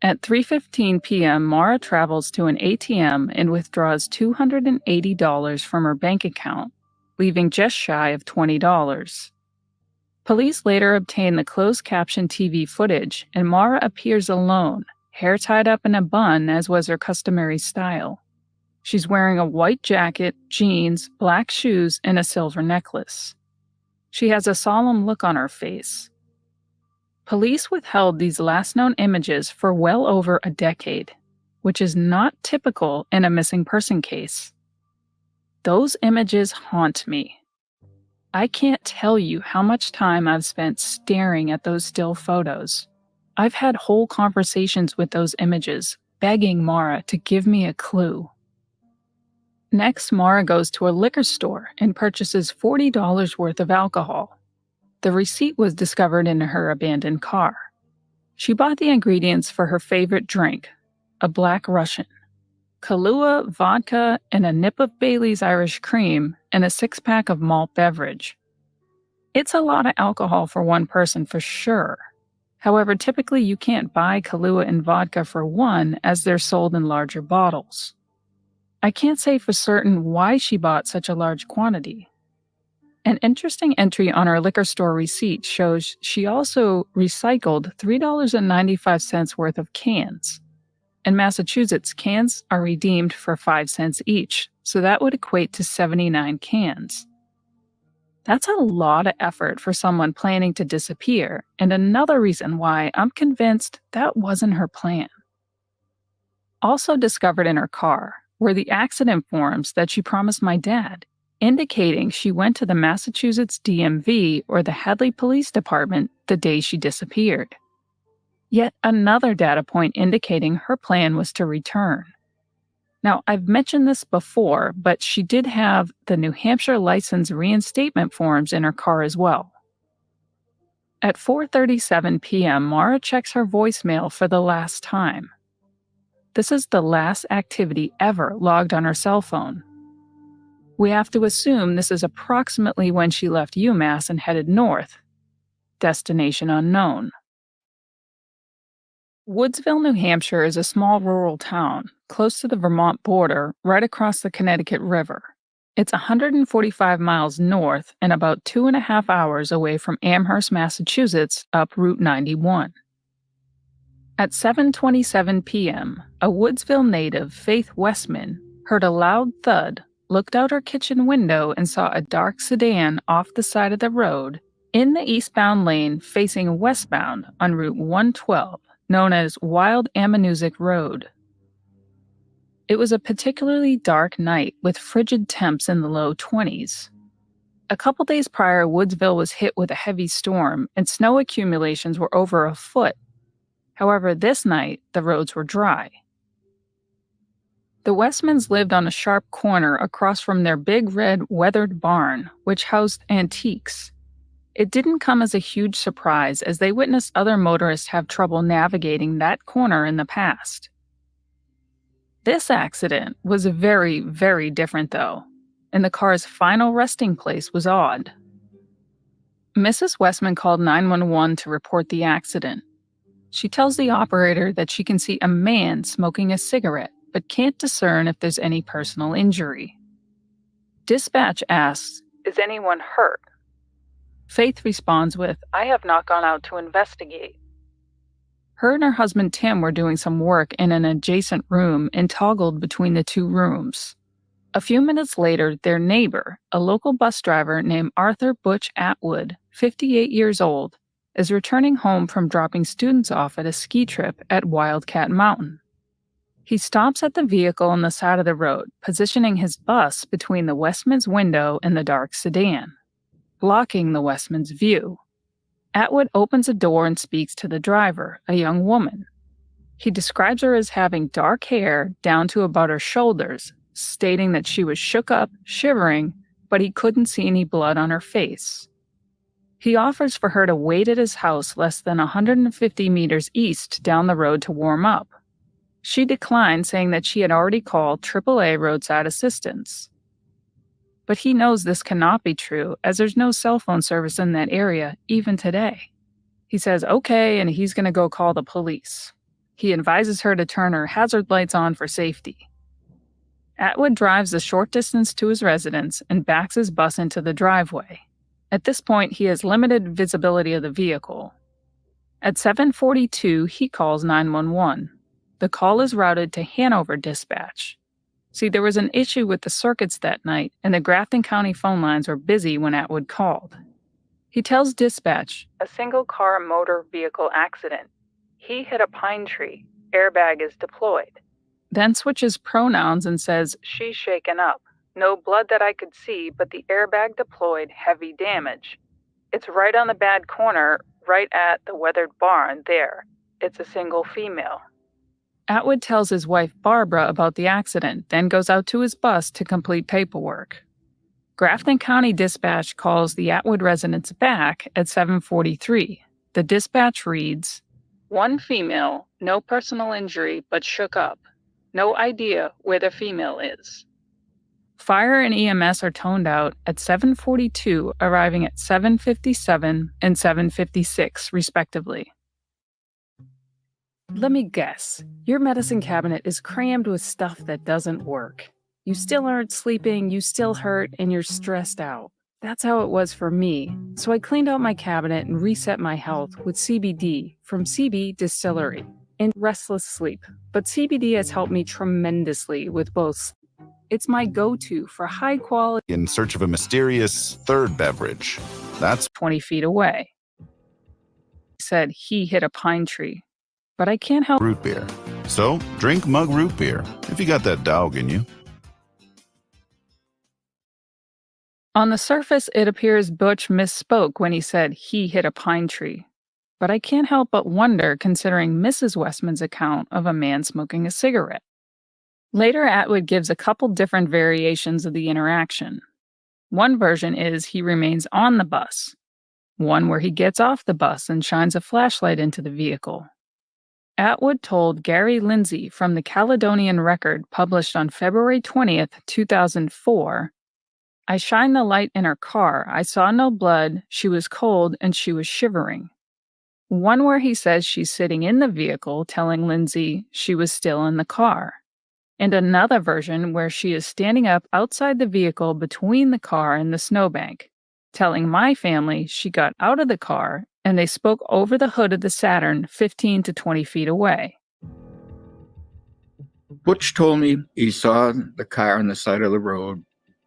At 3:15 p.m., Maura travels to an ATM and withdraws $280 from her bank account, leaving just shy of $20. Police later obtain the closed-caption TV footage, and Maura appears alone, hair tied up in a bun as was her customary style. She's wearing a white jacket, jeans, black shoes, and a silver necklace. She has a solemn look on her face. Police withheld these last known images for well over a decade, which is not typical in a missing person case. Those images haunt me. I can't tell you how much time I've spent staring at those still photos. I've had whole conversations with those images, begging Maura to give me a clue. Next, Maura goes to a liquor store and purchases $40 worth of alcohol. The receipt was discovered in her abandoned car. She bought the ingredients for her favorite drink, a Black Russian. Kahlua, vodka, and a nip of Bailey's Irish Cream, and a 6-pack of malt beverage. It's a lot of alcohol for one person for sure. However, typically you can't buy Kahlua and vodka for one, as they're sold in larger bottles. I can't say for certain why she bought such a large quantity. An interesting entry on her liquor store receipt shows she also recycled $3.95 worth of cans. In Massachusetts, cans are redeemed for 5 cents each, so that would equate to 79 cans. That's a lot of effort for someone planning to disappear, and another reason why I'm convinced that wasn't her plan. Also discovered in her car were the accident forms that she promised my dad, indicating she went to the Massachusetts DMV or the Hadley Police Department the day she disappeared. Yet another data point indicating her plan was to return. Now, I've mentioned this before, but she did have the New Hampshire license reinstatement forms in her car as well. At 4:37 p.m., Maura checks her voicemail for the last time. This is the last activity ever logged on her cell phone. We have to assume this is approximately when she left UMass and headed north. Destination unknown. Woodsville, New Hampshire is a small rural town, close to the Vermont border, right across the Connecticut River. It's 145 miles north and about 2.5 hours away from Amherst, Massachusetts, up Route 91. At 7:27 p.m., a Woodsville native, Faith Westman, heard a loud thud, looked out her kitchen window and saw a dark sedan off the side of the road in the eastbound lane facing westbound on Route 112. Known as Wild Amanuzik Road. It was a particularly dark night with frigid temps in the low 20s. A couple days prior, Woodsville was hit with a heavy storm and snow accumulations were over a foot. However, this night, the roads were dry. The Westmans lived on a sharp corner across from their big red weathered barn, which housed antiques. It didn't come as a huge surprise as they witnessed other motorists have trouble navigating that corner in the past. This accident was very, very different though, and the car's final resting place was odd. Mrs. Westman called 911 to report the accident. She tells the operator that she can see a man smoking a cigarette, but can't discern if there's any personal injury. Dispatch asks, "Is anyone hurt?" Faith responds with, "I have not gone out to investigate." Her and her husband Tim were doing some work in an adjacent room and toggled between the two rooms. A few minutes later, their neighbor, a local bus driver named Arthur Butch Atwood, 58 years old, is returning home from dropping students off at a ski trip at Wildcat Mountain. He stops at the vehicle on the side of the road, positioning his bus between the Westmans' window and the dark sedan, blocking the Westmans' view. Atwood opens a door and speaks to the driver, a young woman. He describes her as having dark hair down to about her shoulders, stating that she was shook up, shivering, but he couldn't see any blood on her face. He offers for her to wait at his house less than 150 meters east down the road to warm up. She declined, saying that she had already called AAA roadside assistance. But he knows this cannot be true, as there's no cell phone service in that area, even today. He says okay, and he's going to go call the police. He advises her to turn her hazard lights on for safety. Atwood drives a short distance to his residence and backs his bus into the driveway. At this point, he has limited visibility of the vehicle. At 7:42, he calls 911. The call is routed to Hanover Dispatch. See, there was an issue with the circuits that night, and the Grafton County phone lines were busy when Atwood called. He tells dispatch, "A single-car motor vehicle accident. He hit a pine tree. Airbag is deployed." Then switches pronouns and says, "She's shaken up. No blood that I could see, but the airbag deployed, heavy damage. It's right on the bad corner, right at the weathered barn there. It's a single female." Atwood tells his wife Barbara about the accident, then goes out to his bus to complete paperwork. Grafton County Dispatch calls the Atwood residence back at 7:43. The dispatch reads, "One female, no personal injury, but shook up. No idea where the female is." Fire and EMS are toned out at 7:42, arriving at 7:57 and 7:56, respectively. Let me guess, your medicine cabinet is crammed with stuff that doesn't work. You still aren't sleeping, you still hurt, and you're stressed out. That's how it was for me. So I cleaned out my cabinet and reset my health with CBD from CB Distillery and restless sleep. But CBD has helped me tremendously with both. It's my go-to for high quality. In search of a mysterious third beverage. That's 20 feet away. He said he hit a pine tree. But I can't help root beer. So drink Mug root beer if you got that dog in you. On the surface, it appears Butch misspoke when he said he hit a pine tree. But I can't help but wonder, considering Mrs. Westman's account of a man smoking a cigarette. Later, Atwood gives a couple different variations of the interaction. One version is he remains on the bus. One where he gets off the bus and shines a flashlight into the vehicle. Atwood told Gary Lindsay from the Caledonian Record, published on February 20th, 2004, "I shined the light in her car. I saw no blood. She was cold and she was shivering." One where he says she's sitting in the vehicle, telling Lindsay she was still in the car. And another version where she is standing up outside the vehicle between the car and the snowbank, telling my family she got out of the car and they spoke over the hood of the Saturn 15 to 20 feet away. Butch told me he saw the car on the side of the road.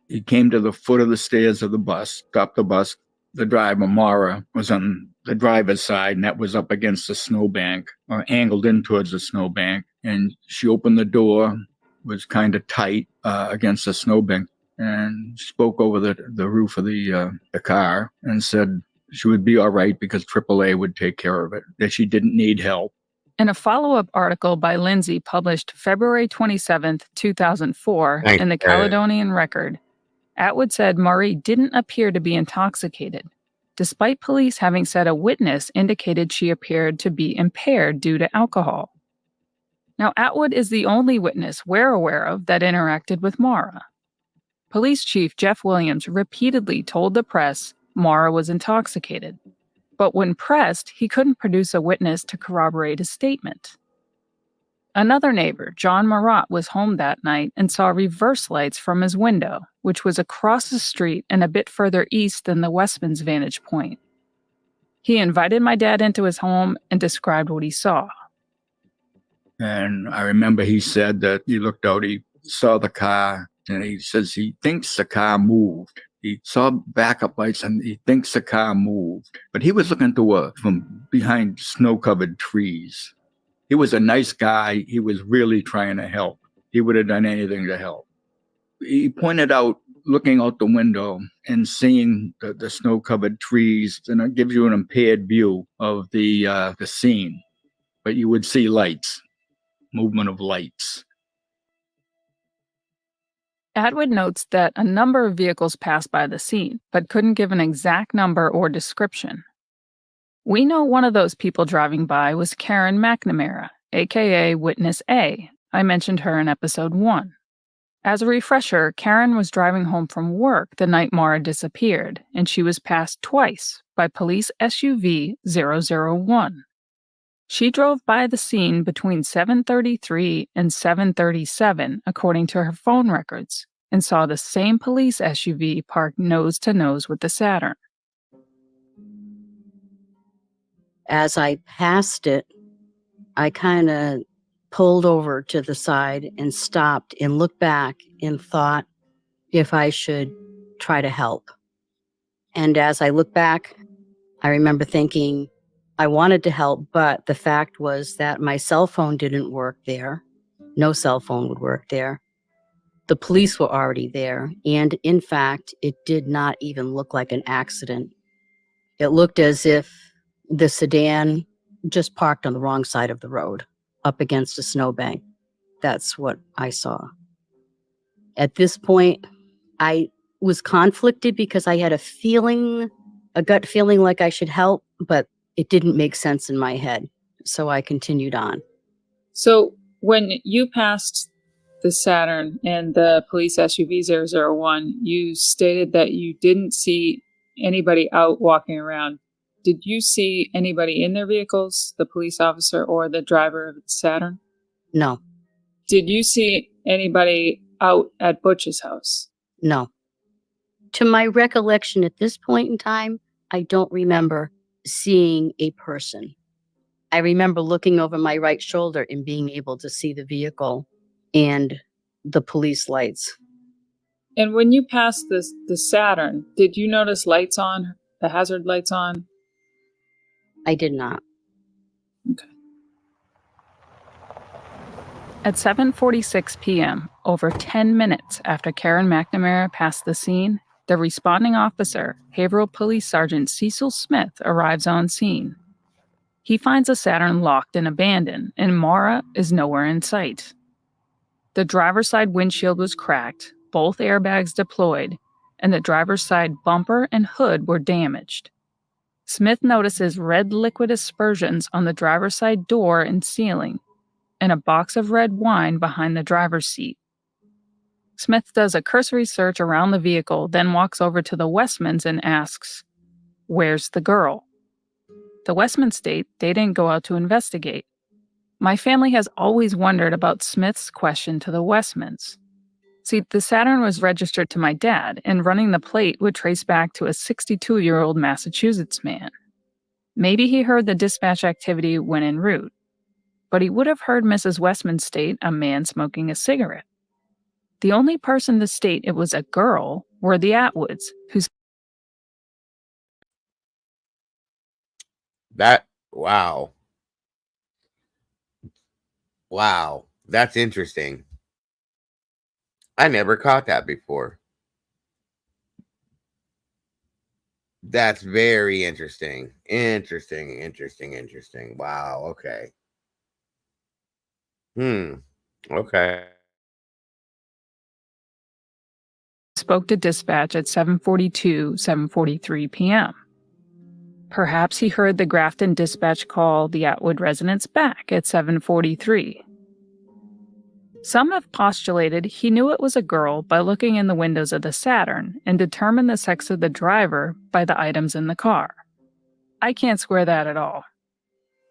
He came to the foot of the stairs of the bus, stopped the bus. The driver, Maura, was on the driver's side, and that was up against the snowbank, or angled in towards the snowbank. And she opened the door, was kind of tight against the snowbank, and spoke over the roof of the car and said she would be all right because AAA would take care of it, that she didn't need help. In a follow-up article by Lindsay published February 27th, 2004 Thanks, in the Caledonian Record, Atwood said Murray didn't appear to be intoxicated, despite police having said a witness indicated she appeared to be impaired due to alcohol. Now, Atwood is the only witness we're aware of that interacted with Maura. Police Chief Jeff Williams repeatedly told the press Maura was intoxicated, but when pressed, he couldn't produce a witness to corroborate his statement. Another neighbor, John Marat, was home that night and saw reverse lights from his window, which was across the street and a bit further east than the Westman's vantage point. He invited my dad into his home and described what he saw. And I remember he said that he looked out, he saw the car, and he says he thinks the car moved. He saw backup lights and he thinks the car moved. But he was looking from behind snow-covered trees. He was a nice guy. He was really trying to help. He would have done anything to help. He pointed out, looking out the window and seeing the snow-covered trees, and it gives you an impaired view of the scene. But you would see lights, movement of lights. Atwood notes that a number of vehicles passed by the scene, but couldn't give an exact number or description. We know one of those people driving by was Karen McNamara, aka Witness A. I mentioned her in episode 1. As a refresher, Karen was driving home from work the night Maura disappeared, and she was passed twice by police SUV 001. She drove by the scene between 7:33 and 7:37, according to her phone records, and saw the same police SUV parked nose to nose with the Saturn. As I passed it, I kind of pulled over to the side and stopped and looked back and thought if I should try to help. And as I look back, I remember thinking I wanted to help, but the fact was that my cell phone didn't work there. No cell phone would work there. The police were already there. And in fact, it did not even look like an accident. It looked as if the sedan just parked on the wrong side of the road, up against a snowbank. That's what I saw. At this point, I was conflicted because I had a gut feeling like I should help, but it didn't make sense in my head. So I continued on. So when you passed the Saturn and the police SUV 001, you stated that you didn't see anybody out walking around. Did you see anybody in their vehicles, the police officer or the driver of the Saturn? No. Did you see anybody out at Butch's house? No. To my recollection at this point in time, I don't remember seeing a person. I remember looking over my right shoulder and being able to see the vehicle and the police lights. And when you passed the Saturn, did you notice lights on, the hazard lights on? I did not. Okay. At 7:46 p.m., over 10 minutes after Karen McNamara passed the scene, the responding officer, Haverhill Police Sergeant Cecil Smith, arrives on scene. He finds the Saturn locked and abandoned, and Maura is nowhere in sight. The driver's side windshield was cracked, both airbags deployed, and the driver's side bumper and hood were damaged. Smith notices red liquid aspersions on the driver's side door and ceiling, and a box of red wine behind the driver's seat. Smith does a cursory search around the vehicle, then walks over to the Westmans and asks, "Where's the girl?" The Westmans state they didn't go out to investigate. My family has always wondered about Smith's question to the Westmans. See, the Saturn was registered to my dad, and running the plate would trace back to a 62-year-old Massachusetts man. Maybe he heard the dispatch activity when en route, but he would have heard Mrs. Westman state a man smoking a cigarette. The only person to state it was a girl were the Atwoods, whose Wow, that's interesting. I never caught that before. That's very interesting. Interesting. Wow. Okay. Okay. Spoke to dispatch at 7:43 p.m. Perhaps he heard the Grafton dispatch call the Atwood residents back at 7:43. Some have postulated he knew it was a girl by looking in the windows of the Saturn and determined the sex of the driver by the items in the car. I can't square that at all.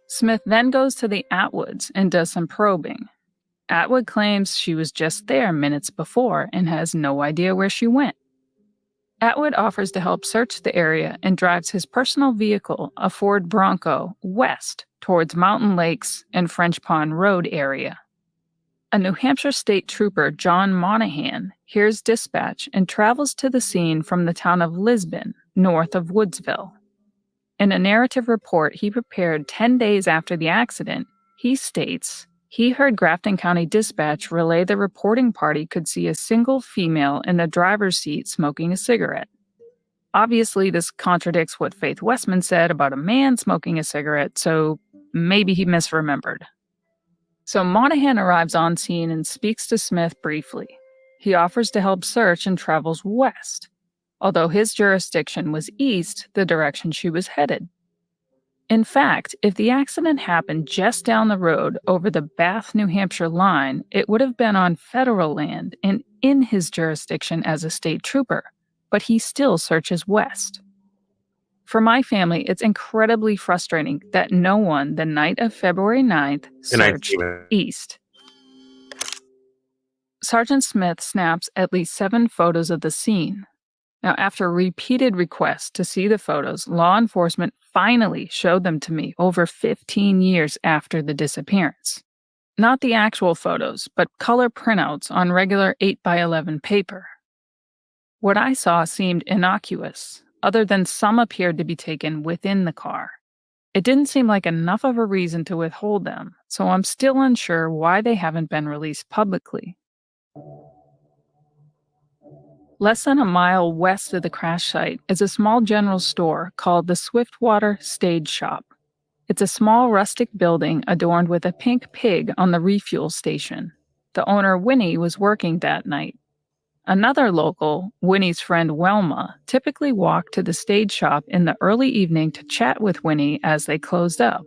Smith then goes to the Atwoods and does some probing. Atwood claims she was just there minutes before and has no idea where she went. Atwood offers to help search the area and drives his personal vehicle, a Ford Bronco, west towards Mountain Lakes and French Pond Road area. A New Hampshire State Trooper, John Monahan, hears dispatch and travels to the scene from the town of Lisbon, north of Woodsville. In a narrative report he prepared 10 days after the accident, he states he heard Grafton County Dispatch relay the reporting party could see a single female in the driver's seat smoking a cigarette. Obviously, this contradicts what Faith Westman said about a man smoking a cigarette, so maybe he misremembered. So Monahan arrives on scene and speaks to Smith briefly. He offers to help search and travels west, although his jurisdiction was east, the direction she was headed. In fact, if the accident happened just down the road over the Bath, New Hampshire line, it would have been on federal land and in his jurisdiction as a state trooper, but he still searches west. For my family, it's incredibly frustrating that no one the night of February 9th searched east. Sergeant Smith snaps at least 7 photos of the scene. Now, after repeated requests to see the photos, law enforcement finally showed them to me over 15 years after the disappearance. Not the actual photos, but color printouts on regular 8x11 paper. What I saw seemed innocuous, other than some appeared to be taken within the car. It didn't seem like enough of a reason to withhold them, so I'm still unsure why they haven't been released publicly. Less than a mile west of the crash site is a small general store called the Swiftwater Stage Shop. It's a small rustic building adorned with a pink pig on the refuel station. The owner, Winnie, was working that night. Another local, Winnie's friend Welma, typically walked to the stage shop in the early evening to chat with Winnie as they closed up.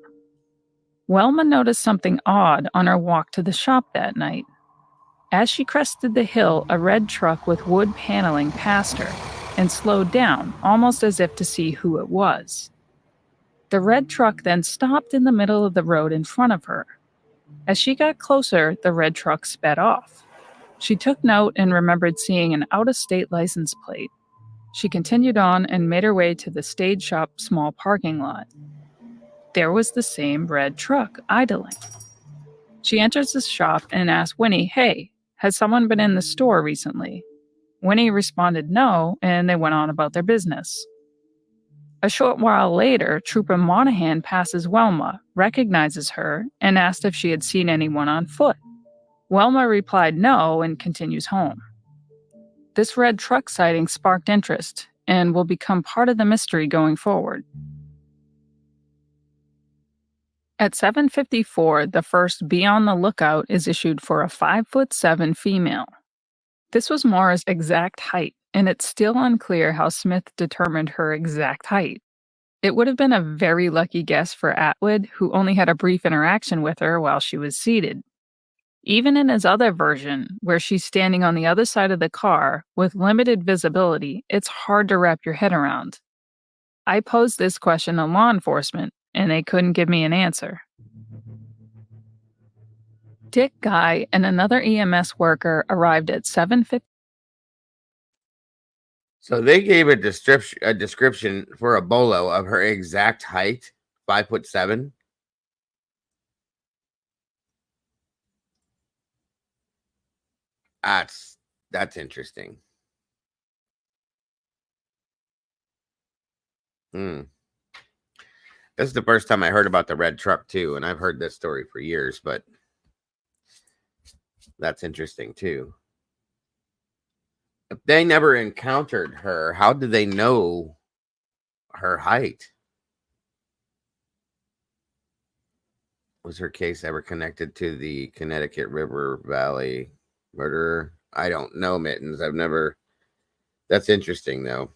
Welma noticed something odd on her walk to the shop that night. As she crested the hill, a red truck with wood paneling passed her and slowed down, almost as if to see who it was. The red truck then stopped in the middle of the road in front of her. As she got closer, the red truck sped off. She took note and remembered seeing an out-of-state license plate. She continued on and made her way to the stage shop small parking lot. There was the same red truck idling. She enters the shop and asks Winnie, "Hey, has someone been in the store recently?" Winnie responded no, and they went on about their business. A short while later, Trooper Monahan passes Welma, recognizes her, and asked if she had seen anyone on foot. Welma replied no and continues home. This red truck sighting sparked interest and will become part of the mystery going forward. At 7:54, the first Be on the Lookout is issued for a 5'7" female. This was Maura's exact height, and it's still unclear how Smith determined her exact height. It would have been a very lucky guess for Atwood, who only had a brief interaction with her while she was seated. Even in his other version, where she's standing on the other side of the car with limited visibility, it's hard to wrap your head around. I posed this question to law enforcement, and they couldn't give me an answer. Dick Guy and another EMS worker arrived at 7:50. So they gave a description for a bolo of her exact height, 5'7". That's interesting. This is the first time I heard about the red truck too, and I've heard this story for years, but that's interesting too. If they never encountered her, how did they know her height? Was her case ever connected to the Connecticut River Valley murder? I don't know, Mittens. I've never. That's interesting, though.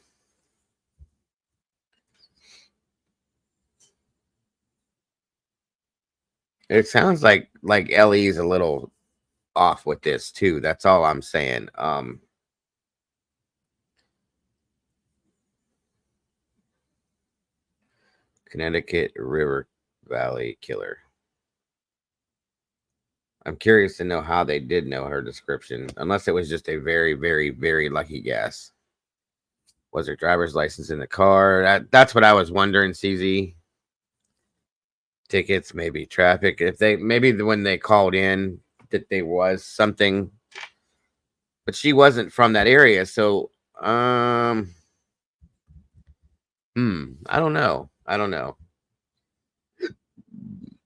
It sounds like Ellie's a little off with this too. That's all I'm saying. Connecticut River Valley killer. I'm curious to know how they did know her description, unless it was just a very, very, very lucky guess. Was her driver's license in the car? That's what I was wondering, CZ. Tickets, maybe traffic. If they when they called in that there was something, but she wasn't from that area, so I don't know.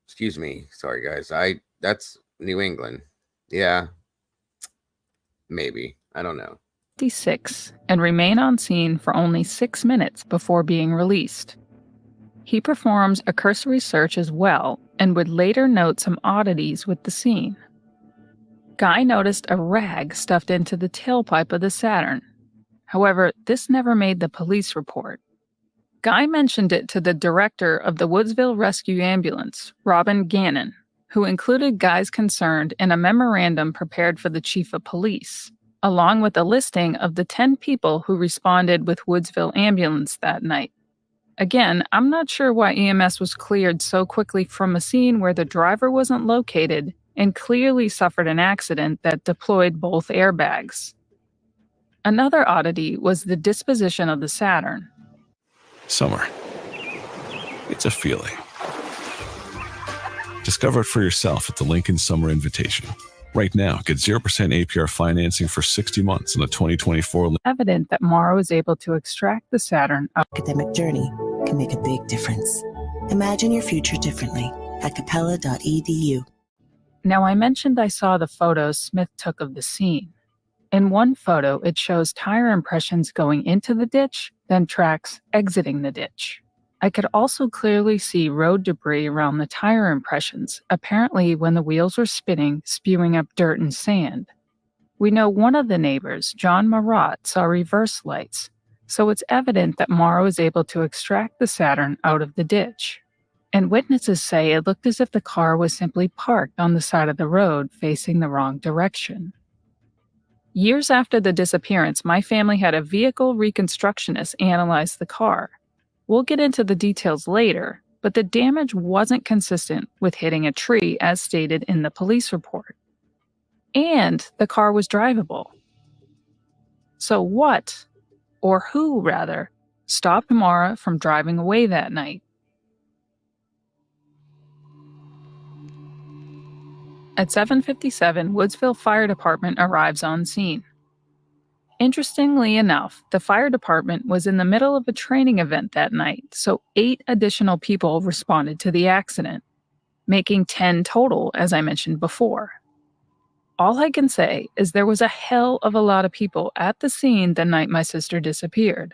Excuse me. Sorry, guys. That's New England. Yeah. Maybe. I don't know. 56 and remain on scene for only 6 minutes before being released. He performs a cursory search as well and would later note some oddities with the scene. Guy noticed a rag stuffed into the tailpipe of the Saturn. However, this never made the police report. Guy mentioned it to the director of the Woodsville Rescue Ambulance, Robin Gannon, who included Guy's concern in a memorandum prepared for the chief of police, along with a listing of the 10 people who responded with Woodsville Ambulance that night. Again, I'm not sure why EMS was cleared so quickly from a scene where the driver wasn't located and clearly suffered an accident that deployed both airbags. Another oddity was the disposition of the Saturn. Summer. It's a feeling. Discover it for yourself at the Lincoln Summer Invitation. Right now, get 0% APR financing for 60 months on the 2024. Evident that Maura was able to extract the Saturn. Academic journey can make a big difference. Imagine your future differently at capella.edu. Now, I mentioned I saw the photos Smith took of the scene. In one photo, it shows tire impressions going into the ditch, then tracks exiting the ditch. I could also clearly see road debris around the tire impressions, apparently when the wheels were spinning, spewing up dirt and sand. We know one of the neighbors, John Marat, saw reverse lights, so it's evident that Maura was able to extract the Saturn out of the ditch. And witnesses say it looked as if the car was simply parked on the side of the road facing the wrong direction. Years after the disappearance, my family had a vehicle reconstructionist analyze the car. We'll get into the details later, but the damage wasn't consistent with hitting a tree as stated in the police report. And the car was drivable. So what, or who rather, stopped Maura from driving away that night? At 7:57, Woodsville Fire Department arrives on scene. Interestingly enough, the fire department was in the middle of a training event that night, so 8 additional people responded to the accident, making 10 total, as I mentioned before. All I can say is there was a hell of a lot of people at the scene the night my sister disappeared.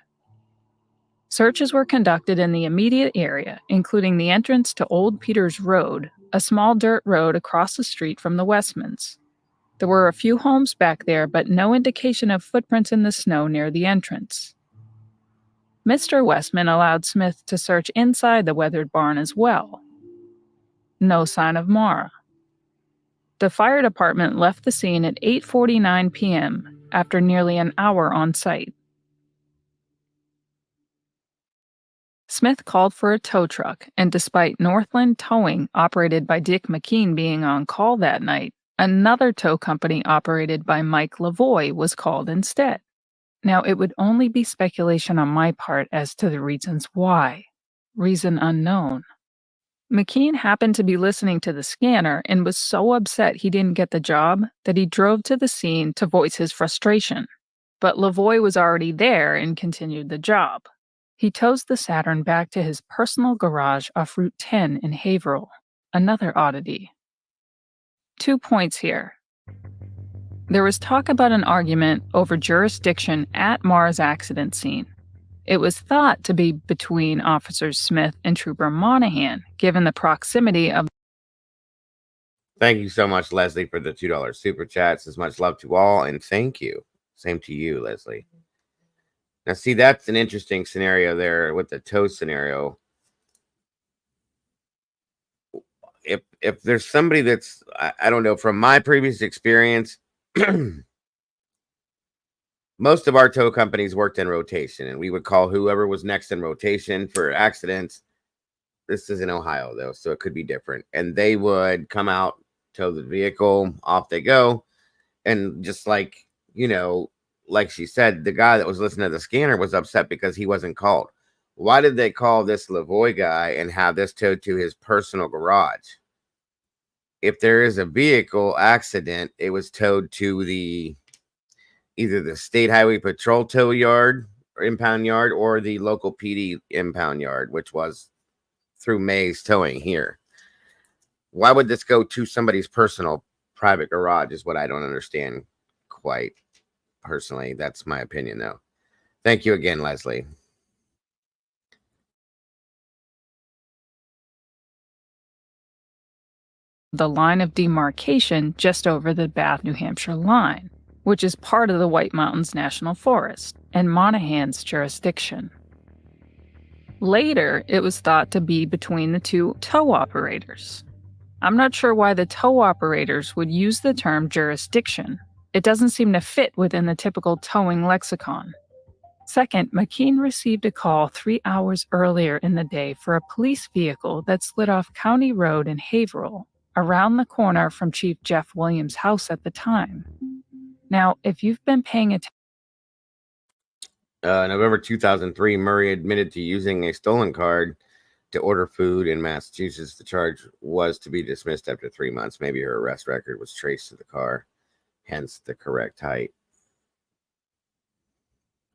Searches were conducted in the immediate area, including the entrance to Old Peters Road, a small dirt road across the street from the Westmans. There were a few homes back there, but no indication of footprints in the snow near the entrance. Mr. Westman allowed Smith to search inside the weathered barn as well. No sign of Maura. The fire department left the scene at 8:49 p.m. after nearly an hour on site. Smith called for a tow truck, and despite Northland Towing, operated by Dick McKean, being on call that night, another tow company operated by Mike Lavoie was called instead. Now, it would only be speculation on my part as to the reasons why. Reason unknown. McKean happened to be listening to the scanner and was so upset he didn't get the job that he drove to the scene to voice his frustration. But Lavoie was already there and continued the job. He tows the Saturn back to his personal garage off Route 10 in Haverhill. Another oddity. 2 points here. There was talk about an argument over jurisdiction at Maura's accident scene. It was thought to be between Officers Smith and Trooper Monahan, given the proximity of. Thank you so much, Leslie, for the $2 super chats. As much love to all, and thank you. Same to you, Leslie. Now, see, that's an interesting scenario there with the tow scenario. If there's somebody that's, I don't know, from my previous experience, most of our tow companies worked in rotation, and we would call whoever was next in rotation for accidents. This is in Ohio, though, so it could be different. And they would come out, tow the vehicle, off they go. And just like, you know, like she said, the guy that was listening to the scanner was upset because he wasn't called. Why did they call this Lavoie guy and have this towed to his personal garage? If there is a vehicle accident, it was towed to the either the State Highway Patrol tow yard or impound yard or the local PD impound yard, which was through May's Towing here. Why would this go to somebody's personal private garage is what I don't understand quite personally. That's my opinion, though. Thank you again, Leslie. The line of demarcation just over the Bath, New Hampshire line, which is part of the White Mountains National Forest and Monahan's jurisdiction. Later, it was thought to be between the two tow operators. I'm not sure why the tow operators would use the term jurisdiction. It doesn't seem to fit within the typical towing lexicon. Second, McKean received a call 3 hours earlier in the day for a police vehicle that slid off County Road in Haverhill, around the corner from Chief Jeff Williams' house at the time. Now, if you've been paying attention, November 2003, Murray admitted to using a stolen card to order food in Massachusetts. The charge was to be dismissed after 3 months. Maybe her arrest record was traced to the car, hence the correct height.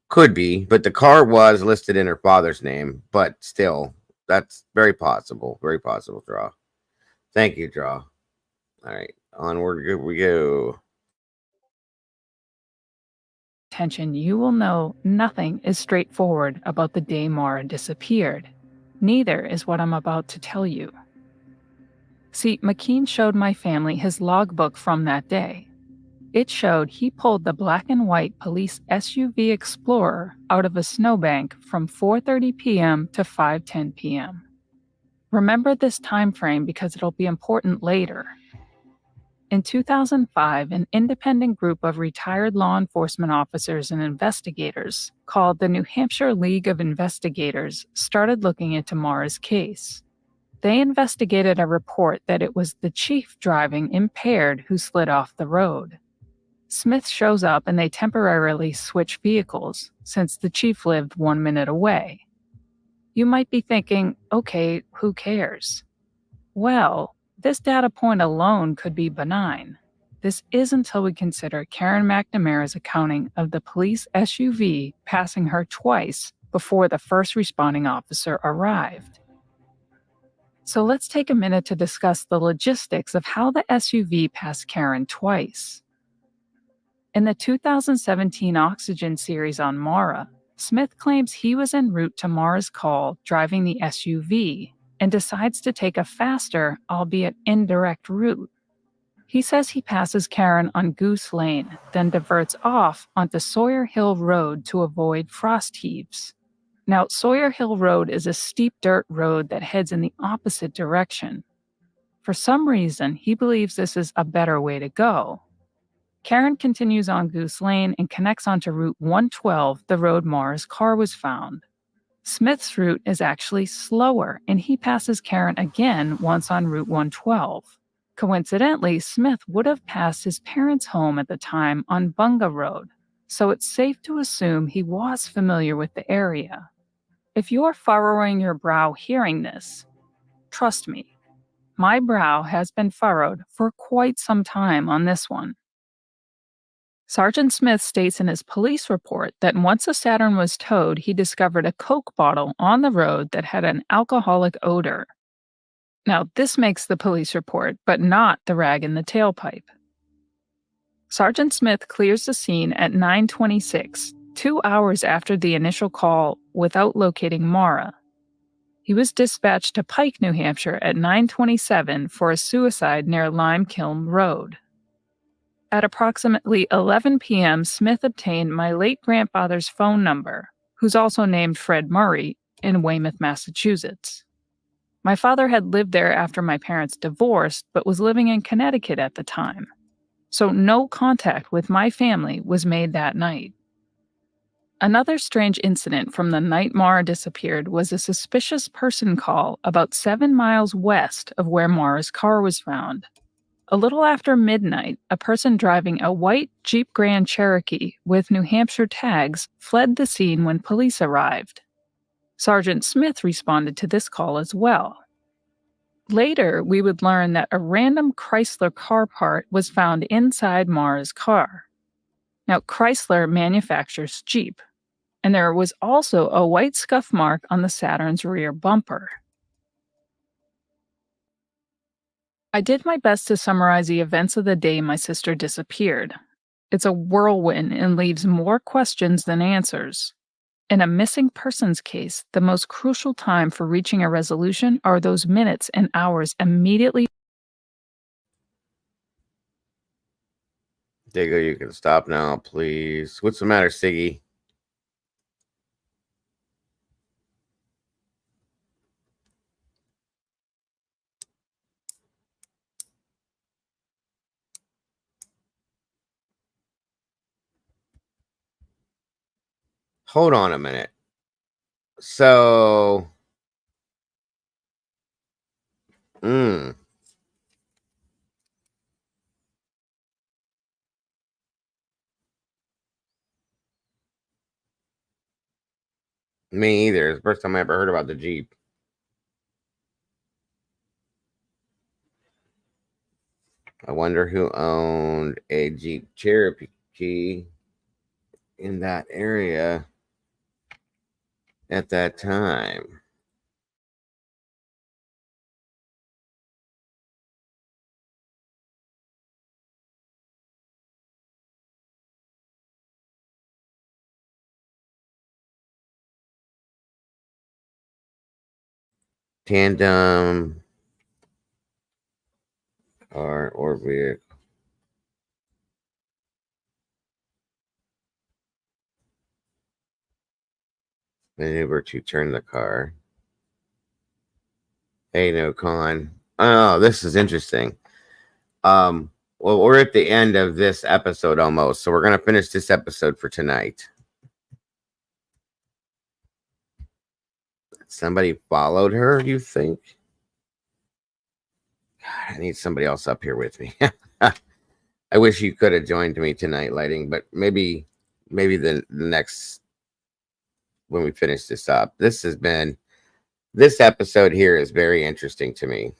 Could be, but the car was listed in her father's name, but still, that's very possible. Very possible, Draw. Thank you, Draw. All right, onward we go. you will know nothing is straightforward about the day Maura disappeared. Neither is what I'm about to tell you. See, McKean showed my family his logbook from that day. It showed he pulled the black and white police SUV Explorer out of a snowbank from 4:30 p.m. to 5:10 p.m. Remember this time frame because it'll be important later. In 2005, an independent group of retired law enforcement officers and investigators called the New Hampshire League of Investigators started looking into Maura's case. They investigated a report that it was the chief driving impaired who slid off the road. Smith shows up and they temporarily switch vehicles since the chief lived 1 minute away. You might be thinking, okay, who cares? Well, this data point alone could be benign. This is until we consider Karen McNamara's accounting of the police SUV passing her twice before the first responding officer arrived. So let's take a minute to discuss the logistics of how the SUV passed Karen twice. In the 2017 Oxygen series on Maura, Smith claims he was en route to Maura's call driving the SUV and decides to take a faster, albeit indirect route. He says he passes Karen on Goose Lane, then diverts off onto Sawyer Hill Road to avoid frost heaves. Now, Sawyer Hill Road is a steep dirt road that heads in the opposite direction. For some reason, he believes this is a better way to go. Karen continues on Goose Lane and connects onto Route 112, the road Maura's car was found. Smith's route is actually slower, and he passes Karen again once on Route 112. Coincidentally, Smith would have passed his parents' home at the time on Bunga Road, so it's safe to assume he was familiar with the area. If you're furrowing your brow hearing this, trust me, my brow has been furrowed for quite some time on this one. Sergeant Smith states in his police report that once the Saturn was towed, he discovered a Coke bottle on the road that had an alcoholic odor. Now, this makes the police report, but not the rag in the tailpipe. Sergeant Smith clears the scene at 9:26, 2 hours after the initial call, without locating Maura. He was dispatched to Pike, New Hampshire at 9:27 for a suicide near Lime Kiln Road. At approximately 11 p.m., Smith obtained my late grandfather's phone number, who's also named Fred Murry, in Weymouth, Massachusetts. My father had lived there after my parents divorced, but was living in Connecticut at the time. So no contact with my family was made that night. Another strange incident from the night Maura disappeared was a suspicious person call about 7 miles west of where Maura's car was found. A little after midnight, a person driving a white Jeep Grand Cherokee with New Hampshire tags fled the scene when police arrived. Sergeant Smith responded to this call as well. Later, we would learn that a random Chrysler car part was found inside Maura's car. Now, Chrysler manufactures Jeep, and there was also a white scuff mark on the Saturn's rear bumper. I did my best to summarize the events of the day my sister disappeared. It's a whirlwind and leaves more questions than answers. In a missing persons case, the most crucial time for reaching a resolution are those minutes and hours immediately. Diggo, you can stop now, please. What's the matter, Siggy? Hold on a minute. So, me either. It's the first time I ever heard about the Jeep. I wonder who owned a Jeep Cherokee in that area at that time. Tandem or vehicle. Maneuver to turn the car. Hey, no con. Oh, this is interesting. Well, we're at the end of this episode almost, so we're gonna finish this episode for tonight. Somebody followed her, you think? God, I need somebody else up here with me. I wish you could have joined me tonight, Lighting, but maybe the next when we finish this up. This episode here is very interesting to me.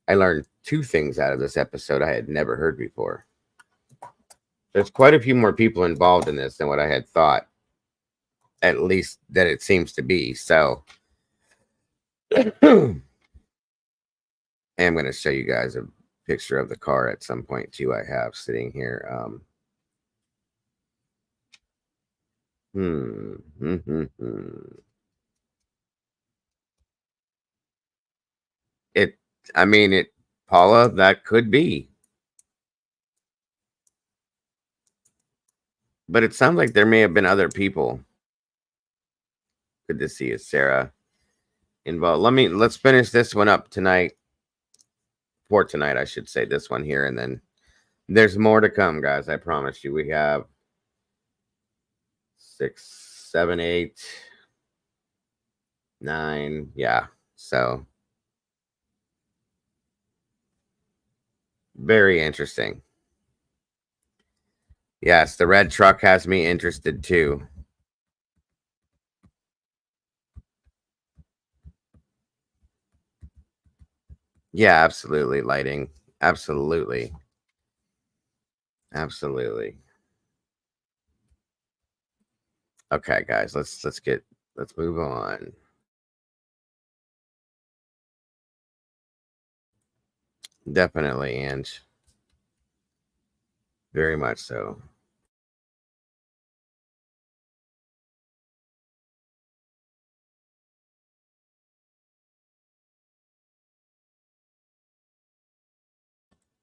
I learned 2 things out of this episode I had never heard before. There's quite a few more people involved in this than what I had thought. At least that it seems to be. So I am going to show you guys a picture of the car at some point too. I have sitting here. Paula, that could be. But it sounds like there may have been other people. Good to see you, Sarah. Involved. Let's finish this one up tonight. For tonight, I should say, this one here, and then there's more to come, guys. I promise you. We have 6, 7, 8, 9. Yeah. So very interesting. Yes, the red truck has me interested too. Yeah, absolutely, Lighting. Absolutely. Absolutely. Okay, guys, let's move on. Definitely, Ange. Very much so.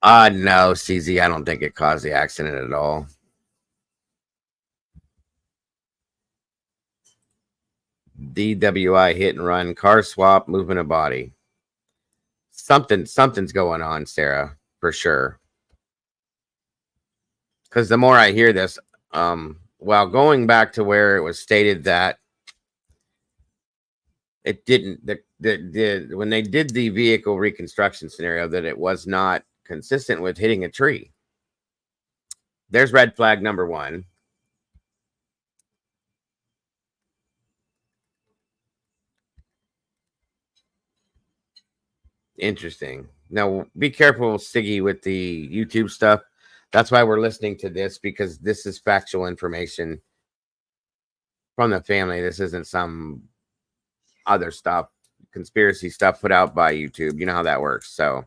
No, CZ, I don't think it caused the accident at all. DWI hit and run, car swap, movement of body. Something's going on, Sarah, for sure. Because the more I hear this, while going back to where it was stated that it didn't, when they did the vehicle reconstruction scenario, that it was not consistent with hitting a tree. There's red flag number one. Interesting. Now, be careful, Siggy, with the YouTube stuff. That's why we're listening to this, because this is factual information from the family. This isn't some other stuff, conspiracy stuff put out by YouTube. You know how that works. So,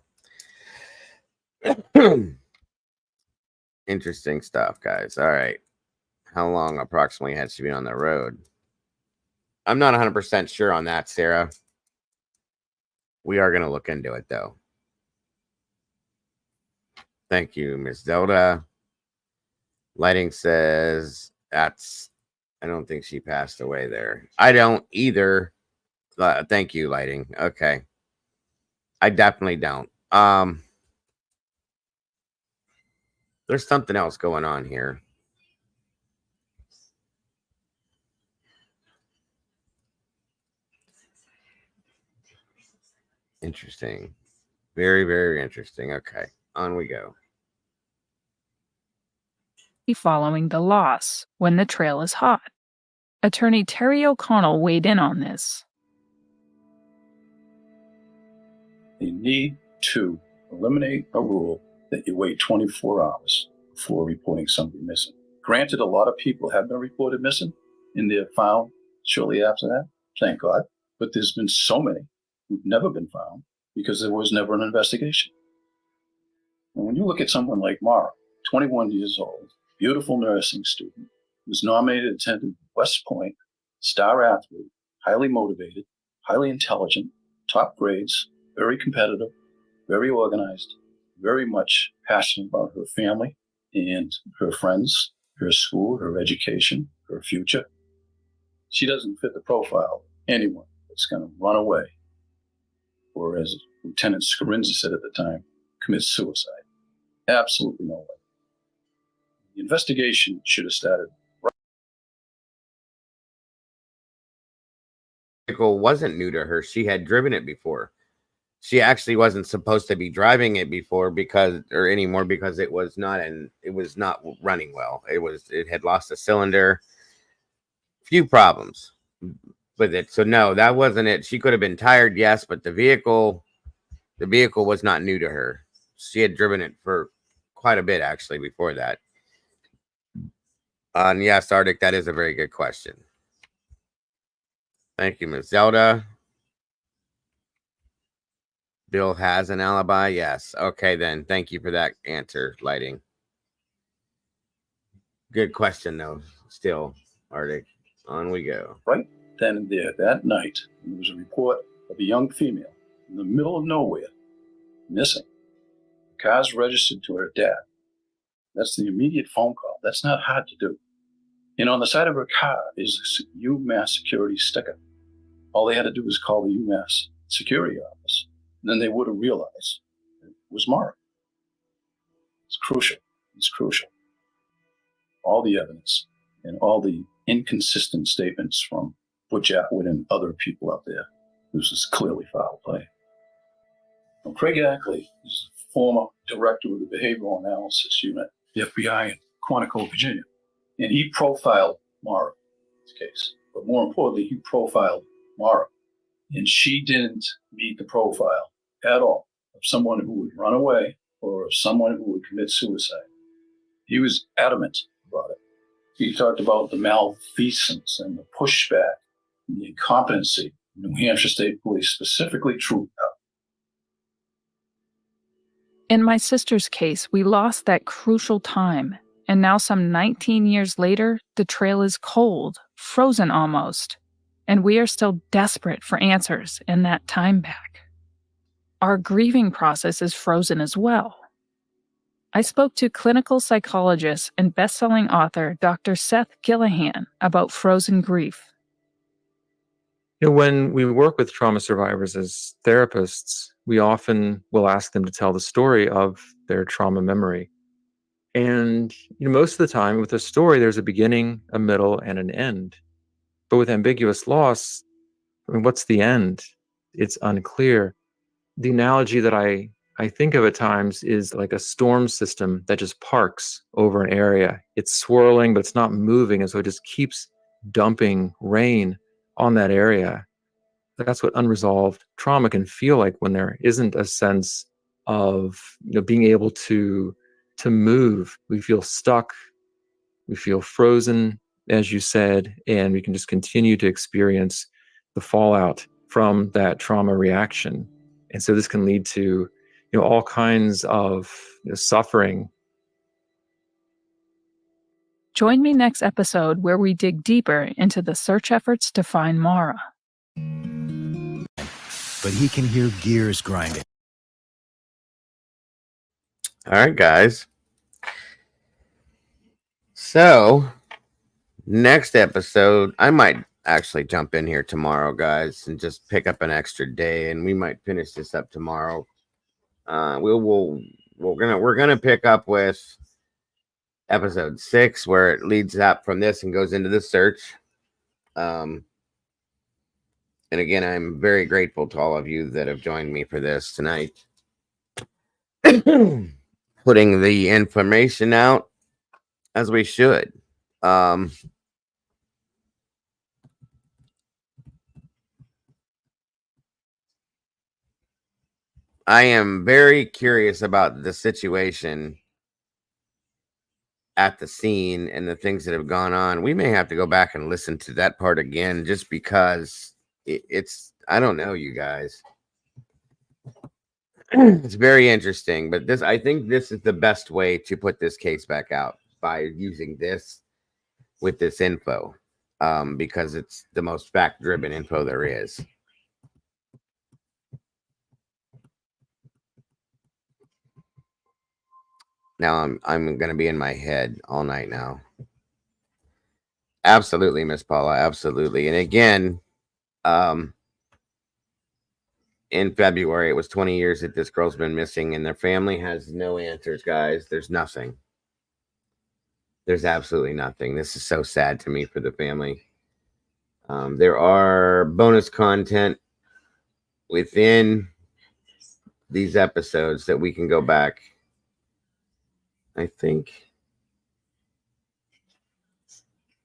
interesting stuff, guys. All right. How long approximately has she been on the road? I'm not 100% sure on that, Sarah. We are going to look into it, though. Thank you, Miss Zelda. Lighting says that's, I don't think she passed away there. I don't either. Thank you, Lighting. Okay. I definitely don't. There's something else going on here. Interesting. Very, very interesting. Okay. On we go. Following the loss when the trail is hot. Attorney Terry O'Connell weighed in on this. You need to eliminate a rule that you wait 24 hours before reporting somebody missing. Granted, a lot of people have been reported missing and they're found shortly after that, thank God. But there's been so many who've never been found because there was never an investigation. And when you look at someone like Maura, 21 years old, beautiful nursing student, was nominated, attended West Point, star athlete, highly motivated, highly intelligent, top grades, very competitive, very organized, very much passionate about her family and her friends, her school, her education, her future. She doesn't fit the profile of anyone that's going to run away, or as Lieutenant Scarinza said at the time, commit suicide. Absolutely no way. The investigation should have started. Vehicle wasn't new to her. She had driven it before. She actually wasn't supposed to be driving it before anymore because it was not running well. It had lost a cylinder. Few problems with it. So no, that wasn't it. She could have been tired, yes, but the vehicle was not new to her. She had driven it for quite a bit actually before that. And yes, Arctic, that is a very good question. Thank you, Ms. Zelda. Bill has an alibi. Yes. Okay, then. Thank you for that answer, Lighting. Good question, though. Still, Arctic. On we go. Right then and there, that night, there was a report of a young female in the middle of nowhere, missing. The car's registered to her dad. That's the immediate phone call. That's not hard to do. And on the side of her car is a UMass security sticker. All they had to do was call the UMass security office. And then they would have realized it was Maura. It's crucial. It's crucial. All the evidence and all the inconsistent statements from Butch Atwood and other people out there. This is clearly foul play. Now, Craig Ackley is the former director of the Behavioral Analysis Unit, the FBI in Quantico, Virginia. And he profiled Maura in this case. But more importantly, he profiled Maura. And she didn't meet the profile at all of someone who would run away or of someone who would commit suicide. He was adamant about it. He talked about the malfeasance and the pushback and the incompetency of New Hampshire State Police, specifically Troop. In my sister's case, we lost that crucial time, and now some 19 years later, the trail is cold, frozen almost, and we are still desperate for answers and that time back. Our grieving process is frozen as well. I spoke to clinical psychologist and best-selling author Dr. Seth Gillihan about frozen grief. When we work with trauma survivors as therapists, we often will ask them to tell the story of their trauma memory. And most of the time with a story, there's a beginning, a middle, and an end. But with ambiguous loss, what's the end? It's unclear. The analogy that I think of at times is like a storm system that just parks over an area. It's swirling, but it's not moving, and so it just keeps dumping rain on that area. That's what unresolved trauma can feel like, when there isn't a sense of being able to move. We feel stuck, we feel frozen, as you said, and we can just continue to experience the fallout from that trauma reaction. And so this can lead to all kinds of suffering. Join me next episode where we dig deeper into the search efforts to find Maura. But he can hear gears grinding. All right, guys. So, next episode, I might actually jump in here tomorrow, guys, and just pick up an extra day, and we might finish this up tomorrow. We're gonna pick up with episode 6, where it leads up from this and goes into the search. And again, I'm very grateful to all of you that have joined me for this tonight. Putting the information out as we should. I am very curious about the situation at the scene and the things that have gone on. We may have to go back and listen to that part again, just because it's, I don't know, you guys. It's very interesting, but I think this is the best way to put this case back out, by using this with this info, because it's the most fact-driven info there is. Now I'm going to be in my head all night now. Absolutely, Miss Paula, absolutely. And again, in February, it was 20 years that this girl's been missing, and their family has no answers, guys. There's nothing. There's absolutely nothing. This is so sad to me for the family. There are bonus content within these episodes that we can go back. I think.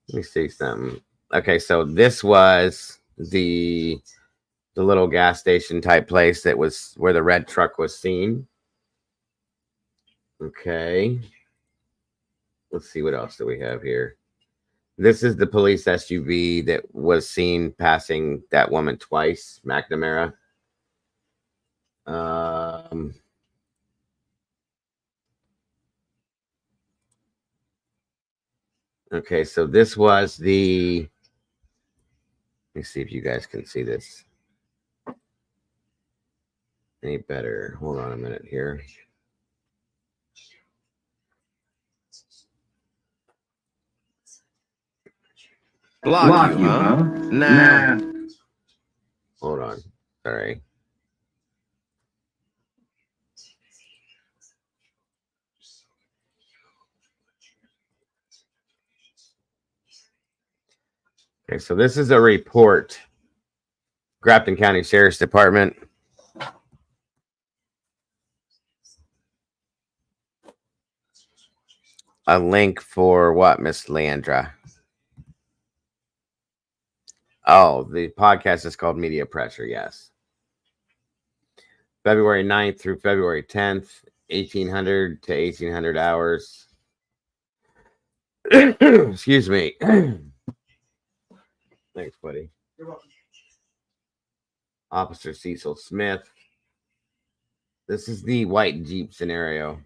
Let me see something. Okay, so this was the little gas station type place that was where the red truck was seen. Okay. Let's see, what else do we have here? This is the police SUV that was seen passing that woman twice, McNamara. Okay, so this was the... Let me see if you guys can see this any better. Hold on a minute here. Block you, huh? Nah. Hold on. Sorry. Okay, so this is a report. Grafton County Sheriff's Department. A link for what, Miss Leandra? Oh, the podcast is called Media Pressure, yes. February 9th through February 10th, 1,800 to 1,800 hours. Excuse me. Thanks, buddy. You're welcome. Officer Cecil Smith. This is the white Jeep scenario.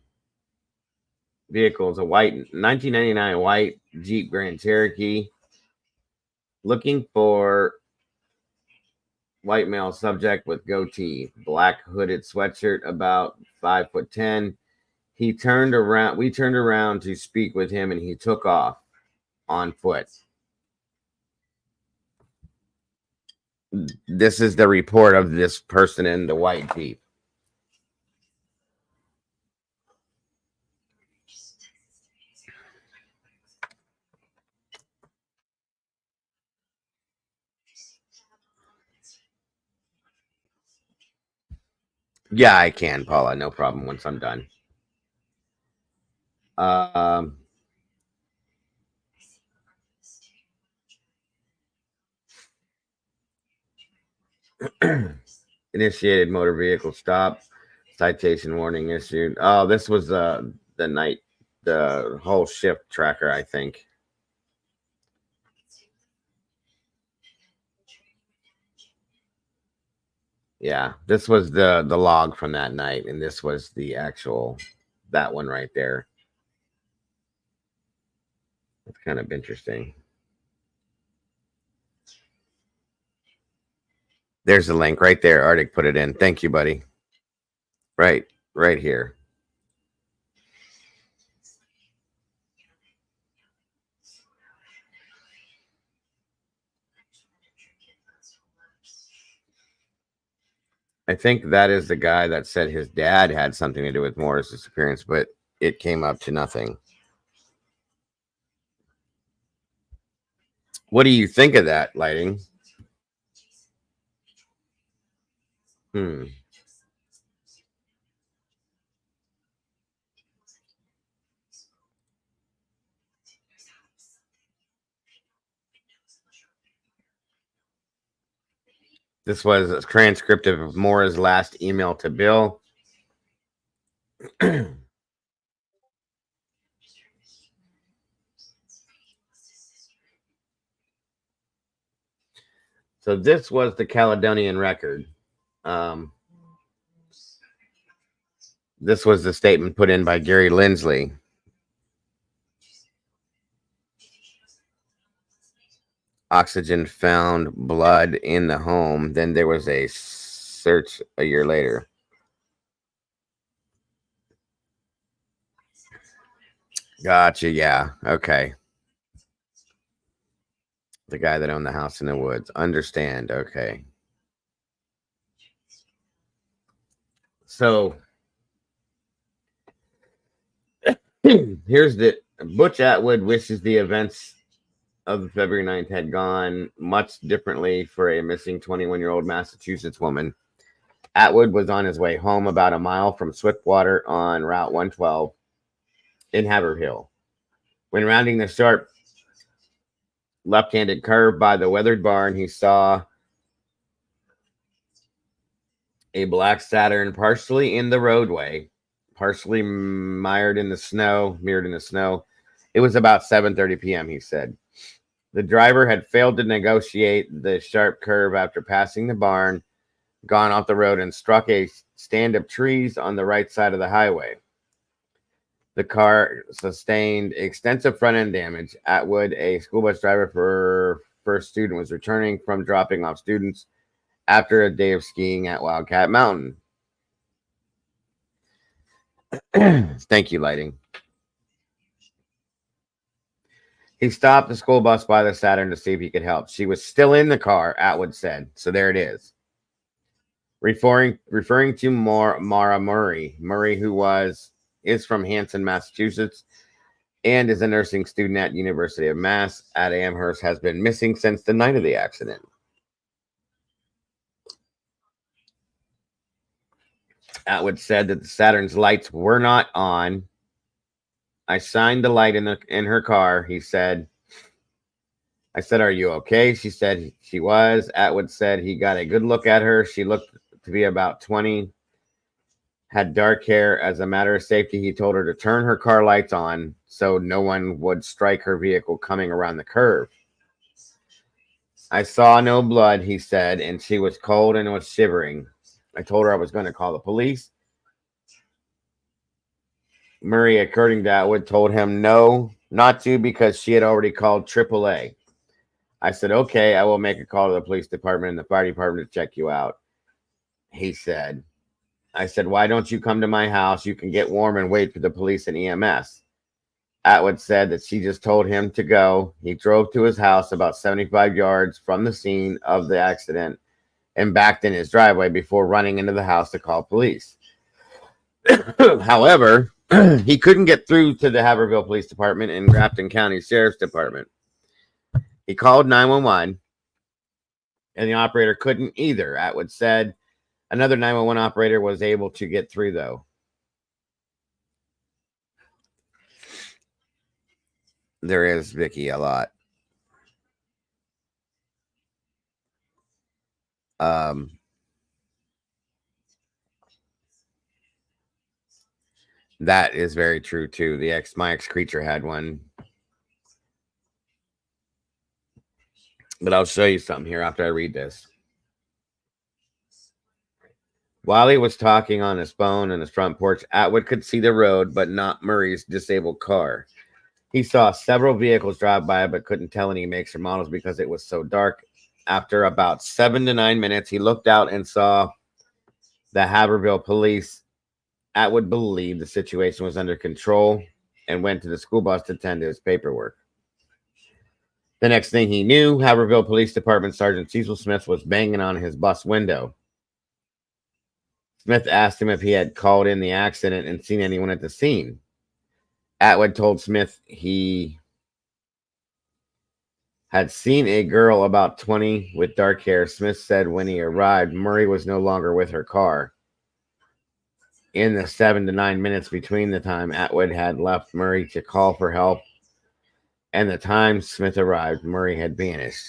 Vehicle is a white 1999 white Jeep Grand Cherokee. Looking for white male subject with goatee, black hooded sweatshirt, about 5'10". He turned around. We turned around to speak with him, and he took off on foot. This is the report of this person in the white Jeep. Yeah, I can, Paula. No problem once I'm done. Initiated motor vehicle stop. Citation warning issued. Oh, this was the night, the whole shift tracker, I think. Yeah, this was the log from that night, and this was the actual, that one right there. That's kind of interesting. There's the link right there. Arctic put it in. Thank you, buddy. Right here. I think that is the guy that said his dad had something to do with Maura's disappearance, but it came up to nothing. What do you think of that, Lighting? This was a transcript of Maura's last email to Bill. So this was the Caledonian Record. This was the statement put in by Gary Lindsley. Oxygen found blood in the home. Then there was a search a year later. Gotcha. Yeah. Okay. The guy that owned the house in the woods. Understand. Okay. So here's the Butch Atwood wishes the events of February 9th had gone much differently for a missing 21-year-old Massachusetts woman. Atwood was on his way home about a mile from Swiftwater on Route 112 in Haverhill. When rounding the sharp left-handed curve by the weathered barn, he saw a black Saturn partially in the roadway, partially mirrored in the snow. It was about 7:30 p.m., he said. The driver had failed to negotiate the sharp curve after passing the barn, gone off the road, and struck a stand of trees on the right side of the highway. The car sustained extensive front-end damage. Atwood, a school bus driver for first student, was returning from dropping off students after a day of skiing at Wildcat Mountain. Thank you, Lighting. He stopped the school bus by the Saturn to see if he could help. She was still in the car, Atwood said. So there it is. Referring to Maura Murry, who is from Hansen, Massachusetts, and is a nursing student at University of Mass at Amherst, has been missing since the night of the accident. Atwood said that the Saturn's lights were not on. I shined the light in her car, he said. I said, "Are you okay?" She said she was. Atwood said he got a good look at her. She looked to be about 20, had dark hair. As a matter of safety, he told her to turn her car lights on so no one would strike her vehicle coming around the curve. I saw no blood, he said, and she was cold and was shivering. I told her I was going to call the police. Murray, according to Atwood, told him no, not to, because she had already called AAA. I said, okay, I will make a call to the police department and the fire department to check you out. He said, I said, why don't you come to my house? You can get warm and wait for the police and EMS. Atwood said that she just told him to go. He drove to his house about 75 yards from the scene of the accident and backed in his driveway before running into the house to call police. However, he couldn't get through to the Haverhill Police Department and Grafton County Sheriff's Department. He called 911, and the operator couldn't either. Atwood said another 911 operator was able to get through, though. There is Vicky a lot. That is very true too. My ex creature had one. But I'll show you something here after I read this. While he was talking on his phone in his front porch, Atwood could see the road, but not Murray's disabled car. He saw several vehicles drive by, but couldn't tell any makes or models because it was so dark. After about 7 to 9 minutes, he looked out and saw the Haverhill police. Atwood believed the situation was under control and went to the school bus to attend to his paperwork. The next thing he knew, Haverhill Police Department Sergeant Cecil Smith was banging on his bus window. Smith asked him if he had called in the accident and seen anyone at the scene. Atwood told Smith he had seen a girl about 20 with dark hair. Smith said when he arrived, Murray was no longer with her car. In the 7 to 9 minutes between the time Atwood had left Murray to call for help and the time Smith arrived, Murray had vanished.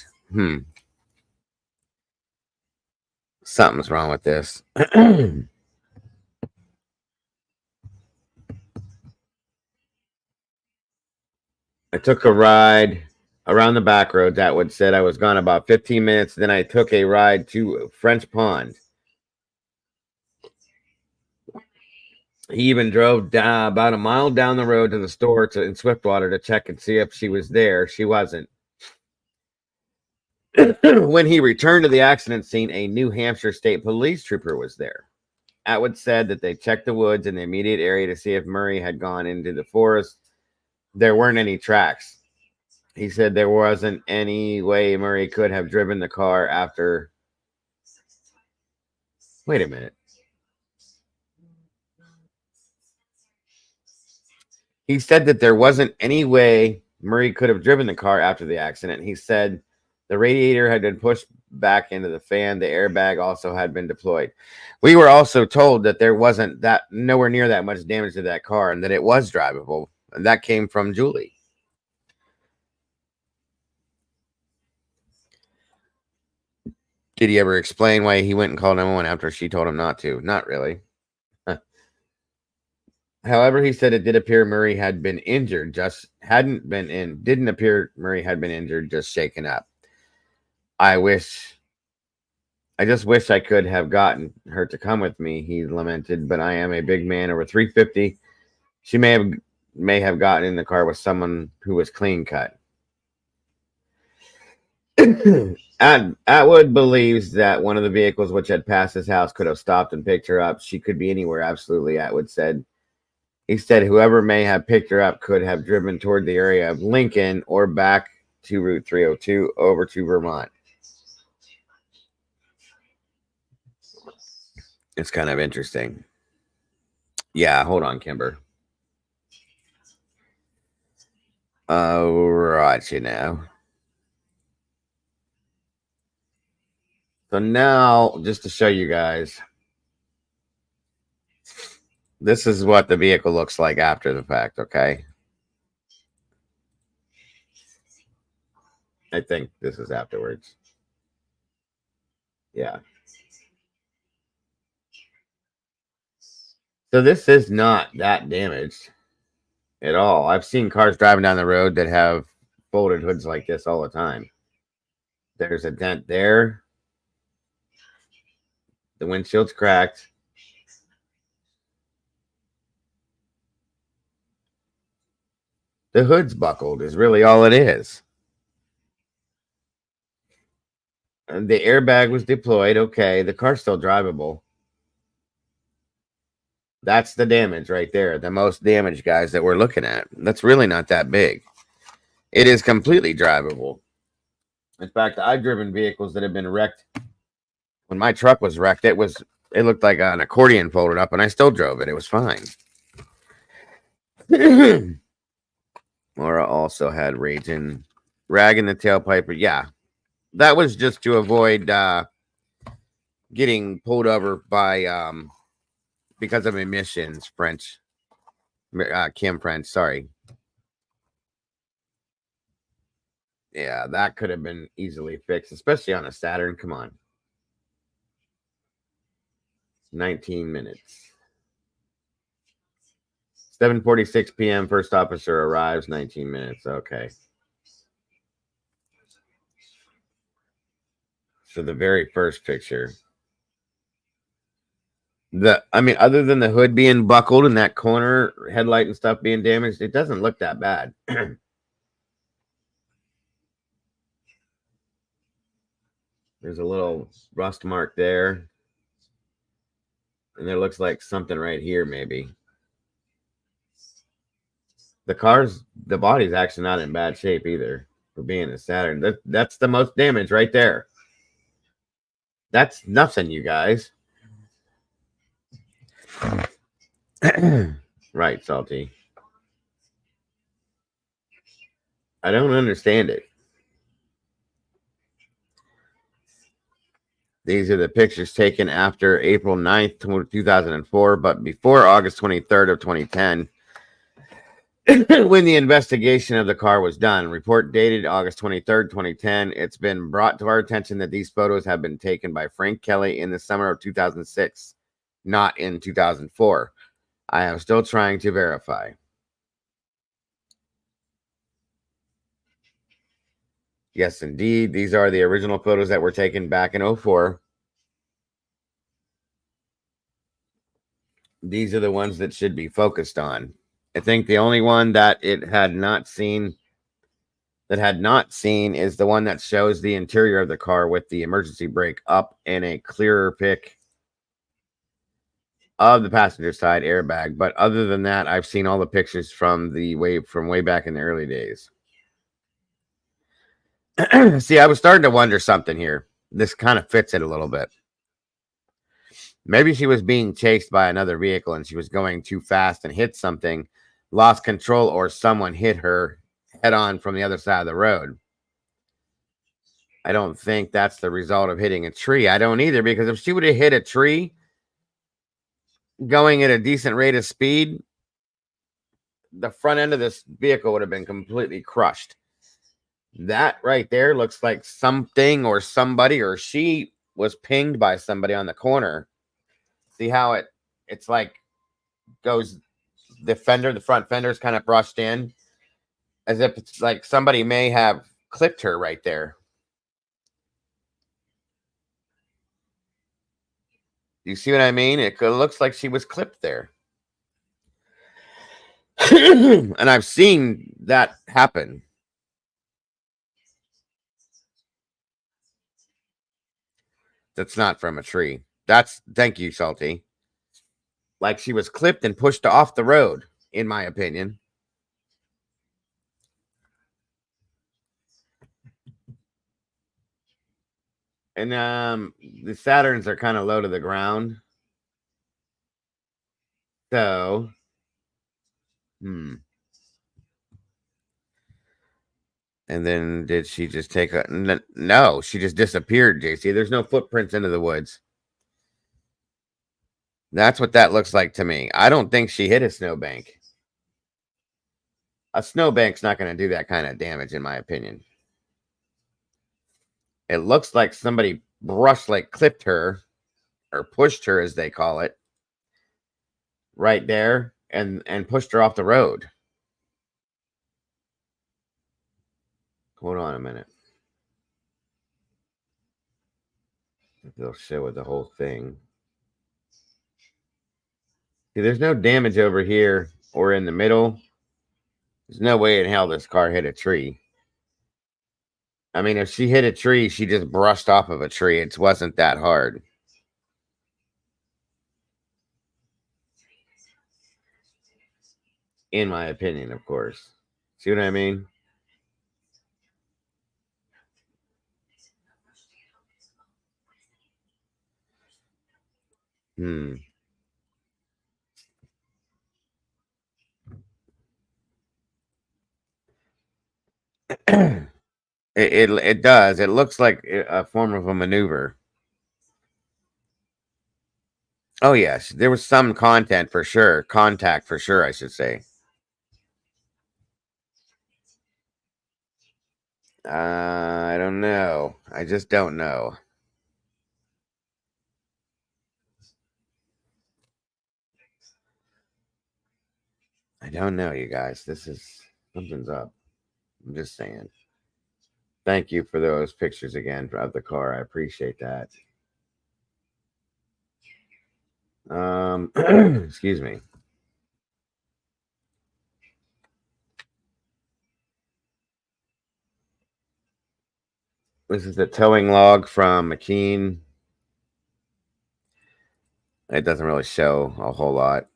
Something's wrong with this. I took a ride around the back roads. Atwood said I was gone about 15 minutes. Then I took a ride to French Pond. He even drove down about a mile down the road to the store in Swiftwater to check and see if she was there. She wasn't. When he returned to the accident scene, a New Hampshire State Police trooper was there. Atwood said that they checked the woods in the immediate area to see if Murray had gone into the forest. There weren't any tracks. He said there wasn't any way Murray could have driven the car after. Wait a minute. He said that there wasn't any way Murray could have driven the car after the accident. He said the radiator had been pushed back into the fan. The airbag also had been deployed. We were also told that there wasn't nowhere near that much damage to that car and that it was drivable. And that came from Julie. Did he ever explain why he went and called 911 after she told him not to? Not really. However, he said it did appear Murray had been injured, just didn't appear Murray had been injured, just shaken up. I just wish I could have gotten her to come with me, he lamented, but I am a big man over 350. She may have gotten in the car with someone who was clean cut. Atwood believes that one of the vehicles which had passed his house could have stopped and picked her up. She could be anywhere, absolutely, Atwood said. He said whoever may have picked her up could have driven toward the area of Lincoln or back to Route 302 over to Vermont. It's kind of interesting. Yeah, hold on, Kimber. Right, you know. So now, just to show you guys, this is what the vehicle looks like after the fact, okay? I think this is afterwards. Yeah. So this is not that damaged at all. I've seen cars driving down the road that have folded hoods like this all the time. There's a dent there. The windshield's cracked. The hood's buckled is really all it is. And the airbag was deployed. Okay, the car's still drivable. That's the damage right there. The most damage, guys, that we're looking at. That's really not that big. It is completely drivable. In fact, I've driven vehicles that have been wrecked. When my truck was wrecked, it looked like an accordion folded up, and I still drove it. It was fine. Maura also had rag in the tailpipe. But yeah, that was just to avoid getting pulled over by because of emissions. Kim French, sorry. Yeah, that could have been easily fixed, especially on a Saturn. Come on. 19 minutes. 7:46 p.m. First officer arrives. 19 minutes. Okay. So the very first picture. Other than the hood being buckled and that corner headlight and stuff being damaged, it doesn't look that bad. There's a little rust mark there. And there looks like something right here, maybe. The body's actually not in bad shape either for being a Saturn. That's the most damage right there. That's nothing, you guys. Right, Salty. I don't understand it. These are the pictures taken after April 9th, 2004, but before August 23rd of 2010, when the investigation of the car was done. Report dated August 23rd, 2010. It's been brought to our attention that these photos have been taken by Frank Kelly in the summer of 2006, not in 2004. I am still trying to verify. Yes, indeed. These are the original photos that were taken back in 2004. These are the ones that should be focused on. I think the only one that it had not seen is the one that shows the interior of the car with the emergency brake up and a clearer pic of the passenger side airbag. But other than that, I've seen all the pictures from way back in the early days. See, I was starting to wonder something here. This kind of fits it a little bit. Maybe she was being chased by another vehicle and she was going too fast and hit something, lost control, or someone hit her head on from the other side of the road. I don't think that's the result of hitting a tree. I don't either, because if she would have hit a tree going at a decent rate of speed, the front end of this vehicle would have been completely crushed. That right there looks like something or somebody, or she was pinged by somebody on the corner. See how it's like goes, the front fender is kind of brushed in, as if it's like somebody may have clipped her right there. You see what I mean? It looks like she was clipped there. And I've seen that happen. That's not from a tree. Thank you, Salty. Like she was clipped and pushed off the road, in my opinion. And the Saturns are kind of low to the ground. So, And then did she just take a... No, she just disappeared, JC. There's no footprints into the woods. That's what that looks like to me. I don't think she hit a snowbank. A snowbank's not going to do that kind of damage, in my opinion. It looks like somebody clipped her, or pushed her, as they call it, right there, and pushed her off the road. Hold on a minute. They'll show it the whole thing. See, there's no damage over here or in the middle. There's no way in hell this car hit a tree. I mean, if she hit a tree, she just brushed off of a tree. It wasn't that hard. In my opinion, of course. See what I mean? It does. It looks like a form of a maneuver. Oh yes, there was some contact for sure, I should say. I don't know. I just don't know. I don't know, you guys. Something's up. I'm just saying. Thank you for those pictures again of the car. I appreciate that. Excuse me. This is the towing log from McKean. It doesn't really show a whole lot.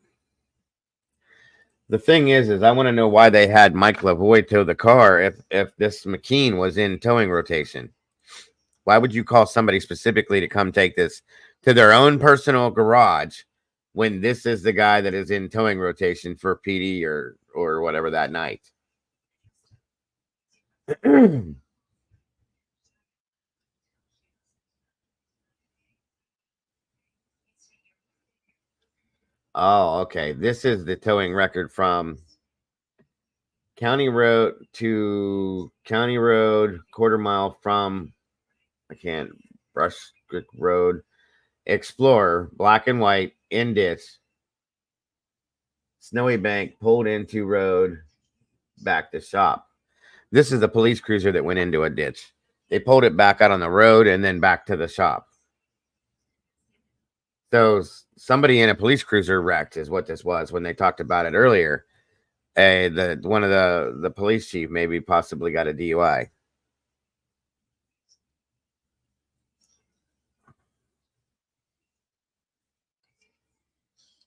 The thing is I want to know why they had Mike Lavoie tow the car if this McKean was in towing rotation. Why would you call somebody specifically to come take this to their own personal garage when this is the guy that is in towing rotation for PD or whatever that night? Oh, okay. This is the towing record from County Road to County Road, quarter mile from Brush Creek Road, Explorer, black and white, in ditch, Snowy Bank, pulled into road, back to shop. This is the police cruiser that went into a ditch. They pulled it back out on the road and then back to the shop. So somebody in a police cruiser wrecked is what this was when they talked about it earlier. One of the police chief maybe possibly got a DUI.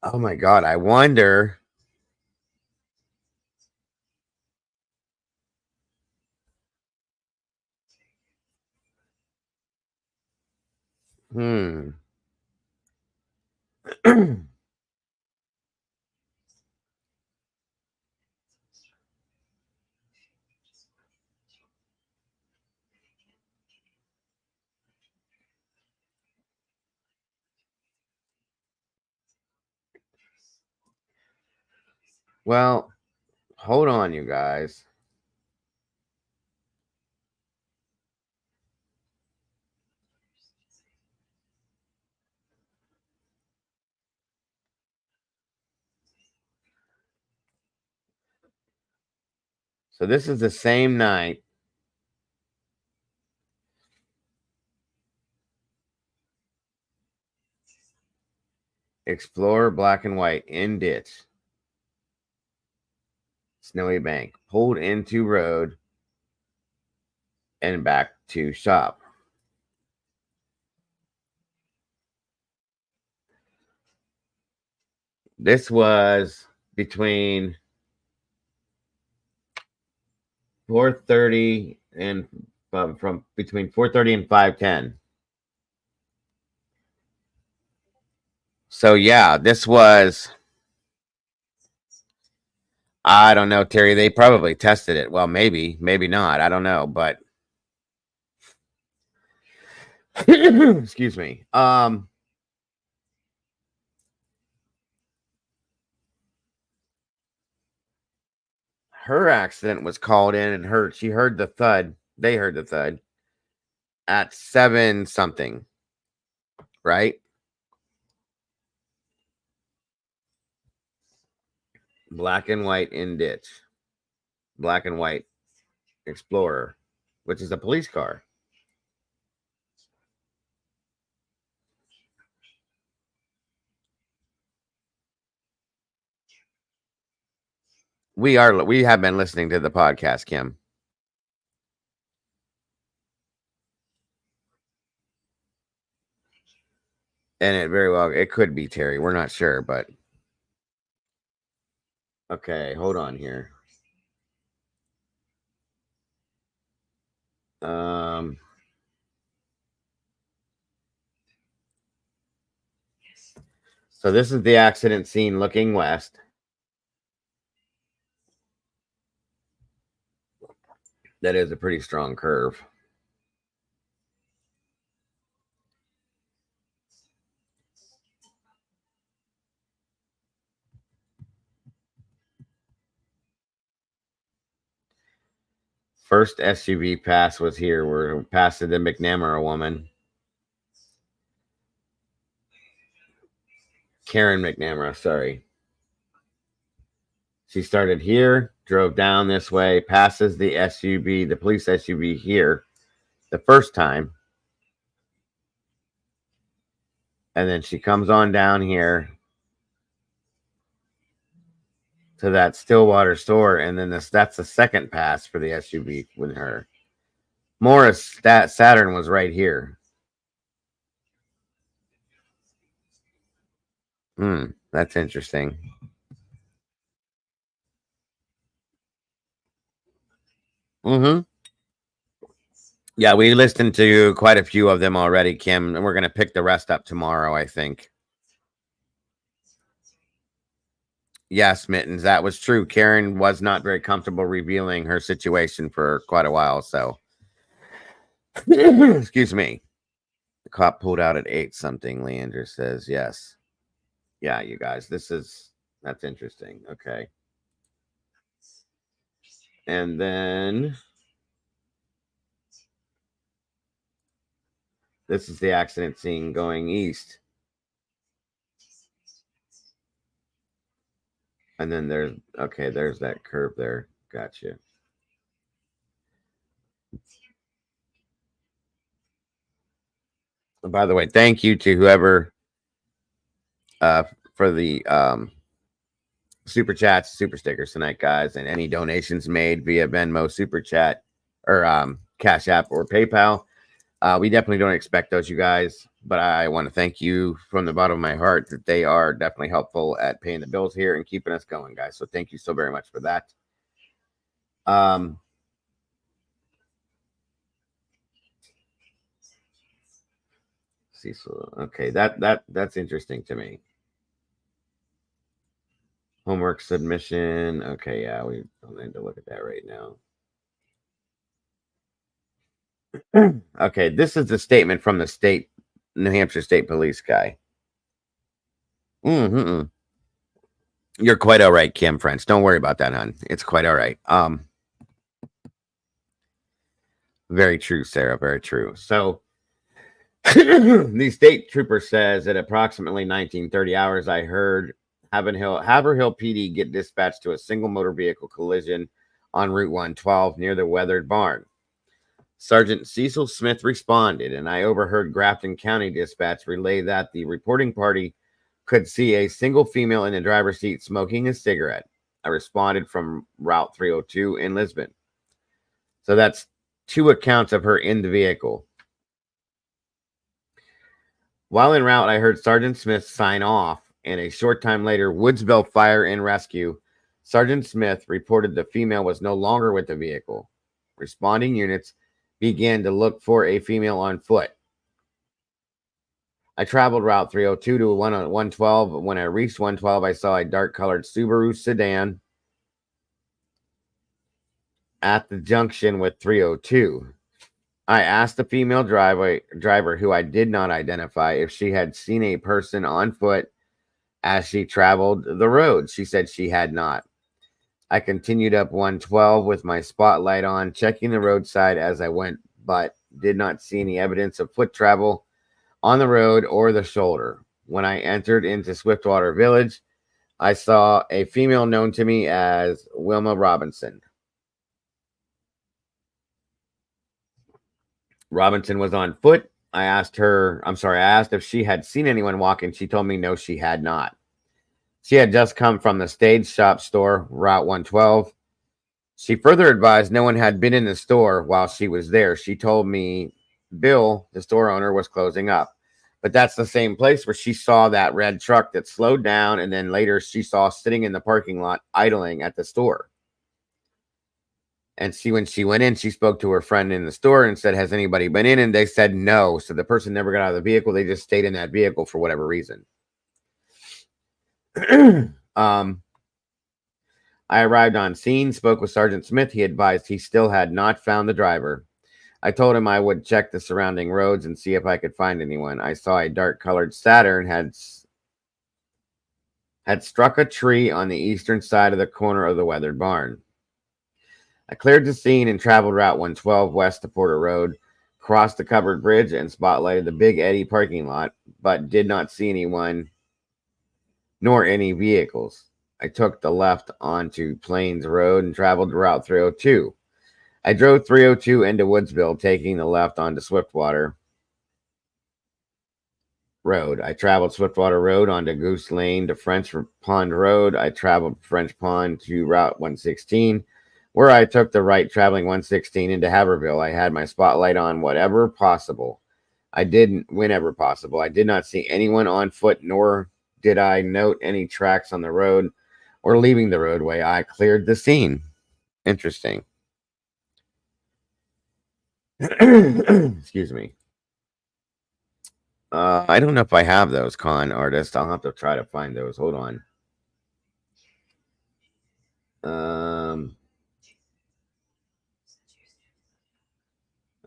Oh my God, I wonder. Well, hold on, you guys. So this is the same night. Explorer, black and white, in ditch. Snowy Bank, pulled into road and back to shop. This was between 4:30 and from between 4:30 and 5:10. So yeah, this was, I don't know, Terry. They probably tested it. Well, maybe not. I don't know, but excuse me. Her accident was called in and she heard the thud. They heard the thud at 7 something, right? Black and white, in ditch. Black and white Explorer, which is a police car. We have been listening to the podcast, Kim. And it could be Terry. We're not sure, but okay, hold on here. So this is the accident scene looking west. That is a pretty strong curve. First SUV pass was here. We're past the McNamara woman. Karen McNamara, sorry. She started here, drove down this way, passes the SUV, the police SUV here the first time. And then she comes on down here to that Stillwater store. And then that's the second pass for the SUV with her. Morris, that Saturn was right here. That's interesting. Yeah, we listened to quite a few of them already, Kim, and we're going to pick the rest up tomorrow, I think. Yes, Mittens, that was true. Karen was not very comfortable revealing her situation for quite a while, so. Excuse me. The cop pulled out at 8 something, Leander says. Yes. Yeah, you guys, that's interesting. Okay. And then this is the accident scene going east. And then there's that curve there. Gotcha. By the way, thank you to whoever for the super chats, super stickers tonight, guys, and any donations made via Venmo, super chat, or Cash App or PayPal. We definitely don't expect those, you guys, but I want to thank you from the bottom of my heart that they are definitely helpful at paying the bills here and keeping us going, guys. So thank you so very much for that. Cecil, okay, that's interesting to me. Homework submission. Okay, yeah, we don't need to look at that right now. Okay, this is the statement from the state, New Hampshire State Police guy. You're quite all right, Kim French. Don't worry about that, hon. It's quite all right. Very true, Sarah. Very true. So the state trooper says at approximately 1930 hours, I heard Haverhill PD get dispatched to a single motor vehicle collision on Route 112 near the weathered barn. Sergeant Cecil Smith responded, and I overheard Grafton County Dispatch relay that the reporting party could see a single female in the driver's seat smoking a cigarette. I responded from Route 302 in Lisbon. So that's 2 accounts of her in the vehicle. While en route, I heard Sergeant Smith sign off, and a short time later, Woodsville Fire and Rescue. Sergeant Smith reported the female was no longer with the vehicle. Responding units began to look for a female on foot. I traveled Route 302 to 112. When I reached 112, I saw a dark-colored Subaru sedan at the junction with 302. I asked the female driver, who I did not identify, if she had seen a person on foot as she traveled the road. She said she had not. I continued up 112 with my spotlight on, checking the roadside as I went, but did not see any evidence of foot travel on the road or the shoulder. When I entered into Swiftwater Village, I saw a female known to me as Wilma Robinson. Robinson was on foot. I asked if she had seen anyone walking. She told me no, she had not. She had just come from the stage shop store, Route 112. She further advised no one had been in the store while she was there. She told me Bill, the store owner, was closing up. But that's the same place where she saw that red truck that slowed down, and then later she saw sitting in the parking lot idling at the store. And when she went in, she spoke to her friend in the store and said, has anybody been in? And they said no. So the person never got out of the vehicle. They just stayed in that vehicle for whatever reason. I arrived on scene, spoke with Sergeant Smith. He advised he still had not found the driver. I told him I would check the surrounding roads and see if I could find anyone. I saw a dark-colored Saturn had struck a tree on the eastern side of the corner of the weathered barn. I cleared the scene and traveled Route 112 west to Porter Road, crossed the covered bridge, and spotlighted the Big Eddie parking lot, but did not see anyone nor any vehicles. I took the left onto Plains Road and traveled to Route 302. I drove 302 into Woodsville, taking the left onto Swiftwater Road. I traveled Swiftwater Road onto Goose Lane to French Pond Road. I traveled French Pond to Route 116, where I took the right, traveling 116 into Haverville. I had my spotlight on whenever possible. Whenever possible. I did not see anyone on foot, nor did I note any tracks on the road or leaving the roadway. I cleared the scene. Interesting. Excuse me. I don't know if I have those, con artists. I'll have to try to find those. Hold on.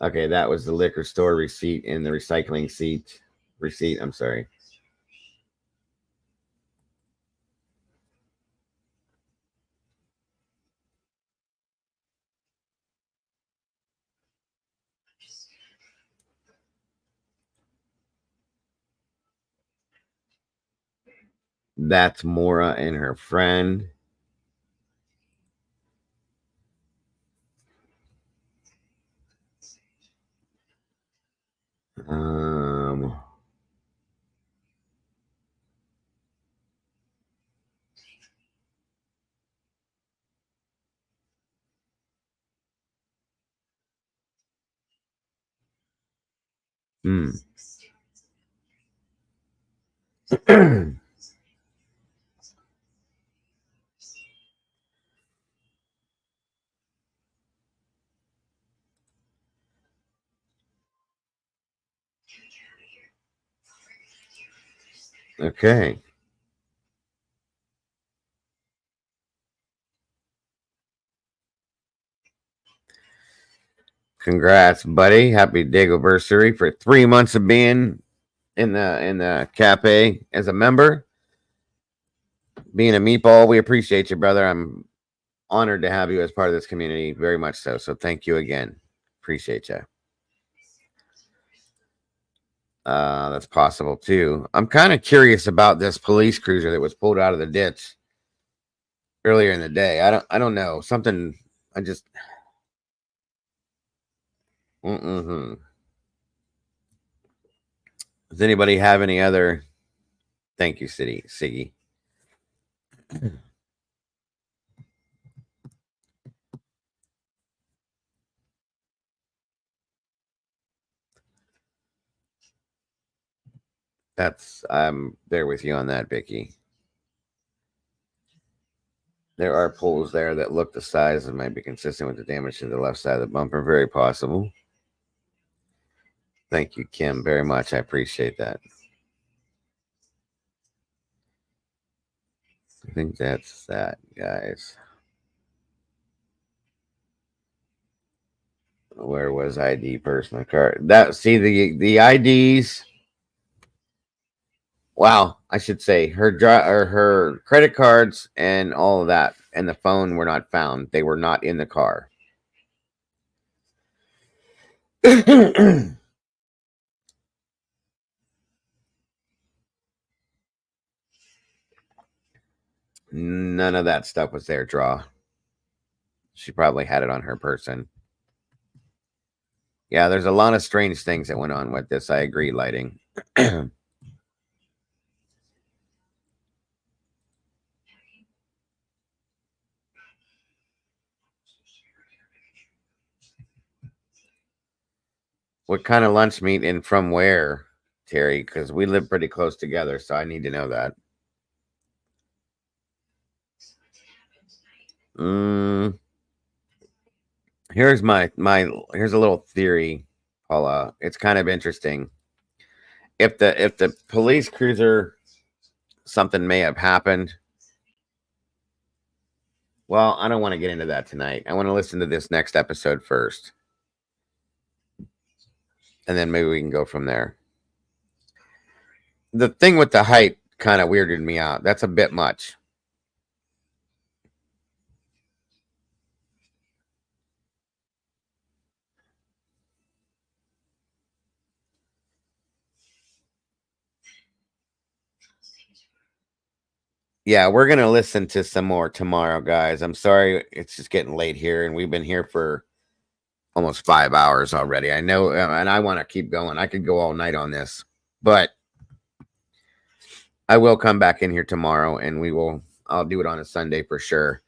Okay, that was the liquor store receipt and the recycling receipt. I'm sorry. That's Maura and her friend. Okay. Congrats, buddy. Happy Dagoversary for 3 months of being in the cafe as a member. Being a meatball, we appreciate you, brother. I'm honored to have you as part of this community, very much so. So thank you again. Appreciate you. That's possible too. I'm kind of curious about this police cruiser that was pulled out of the ditch earlier in the day. I don't know. Something I just Does anybody have any other? Thank you, Siggy. I'm there with you on that, Vicky. There are poles there that look the size and might be consistent with the damage to the left side of the bumper. Very possible. Thank you, Kim, very much. I appreciate that. I think that's that, guys. Where was ID personal card? See the IDs. Wow, I should say her credit cards and all of that and the phone were not found. They were not in the car. None of that stuff was there, Draw. She probably had it on her person. Yeah, there's a lot of strange things that went on with this. I agree, Lighting. What kind of lunch meat and from where, Terry? Because we live pretty close together, so I need to know that. Here's here's a little theory, Paula. It's kind of interesting. If the police cruiser, something may have happened. Well, I don't want to get into that tonight. I want to listen to this next episode first. And then maybe we can go from there. The thing with the height kind of weirded me out. That's a bit much. Yeah, we're going to listen to some more tomorrow, guys. I'm sorry. It's just getting late here, and we've been here for almost 5 hours already. I know, and I want to keep going. I could go all night on this, but I will come back in here tomorrow, and I'll do it on a Sunday for sure,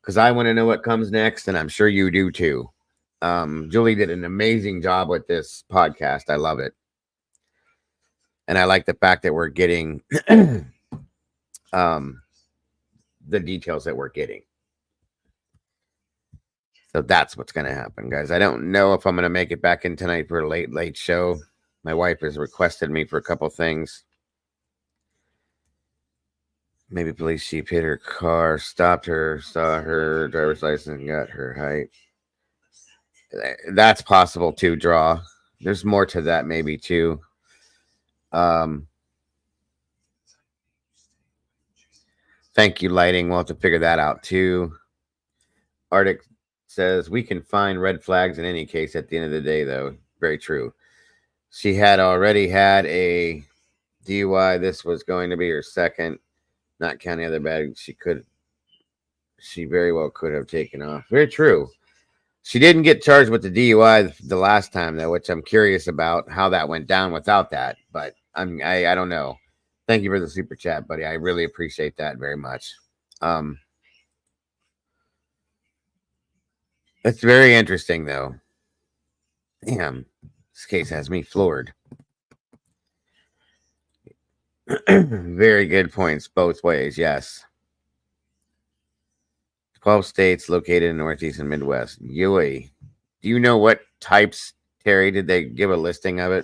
because I want to know what comes next, and I'm sure you do too. Julie did an amazing job with this podcast. I love it. And I like the fact that we're getting the details that we're getting. So that's what's going to happen, guys. I don't know if I'm going to make it back in tonight for a late show. My wife has requested me for a couple things. Maybe police chief hit her car, stopped her, saw her driver's license, and got her height. That's possible too, Draw. There's more to that maybe too. Thank you, Lighting. We'll have to figure that out too. Arctic says we can find red flags in any case at the end of the day, though. Very true. She had already had a DUI. This was going to be her second, not counting other bags. She very well could have taken off. Very true. She didn't get charged with the DUI the last time, though, which I'm curious about how that went down without that. But I don't know. Thank you for the super chat, buddy. I really appreciate that very much. It's very interesting, though. Damn, this case has me floored. Very good points both ways, yes. 12 states located in Northeast and Midwest. Yui. Do you know what types, Terry? Did they give a listing of it?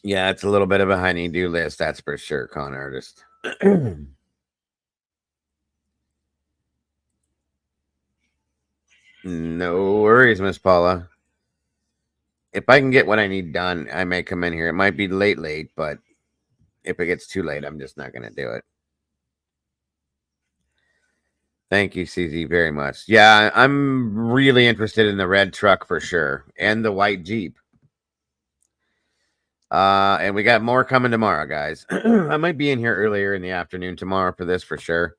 Yeah, it's a little bit of a honey-do list, that's for sure, con artist. No worries, Miss Paula. If I can get what I need done, I may come in here. It might be late, but if it gets too late, I'm just not going to do it. Thank you, CZ, very much. Yeah, I'm really interested in the red truck for sure, and the white Jeep. And we got more coming tomorrow, guys. I might be in here earlier in the afternoon tomorrow for this for sure.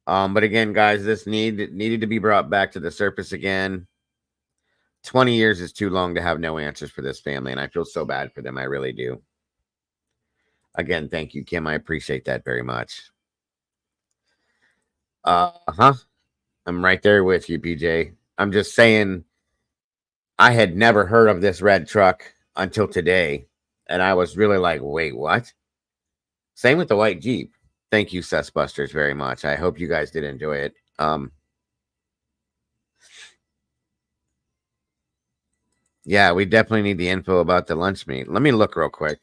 But again, guys, this needed to be brought back to the surface again. 20 years is too long to have no answers for this family, and I feel so bad for them. I really do. Again, thank you, Kim. I appreciate that very much. I'm right there with you, PJ. I'm just saying, I had never heard of this red truck until today, and I was really like, wait, what? Same with the white Jeep. Thank you, Sussbusters, very much. I hope you guys did enjoy it. Yeah, we definitely need the info about the lunch meat. Let me look real quick.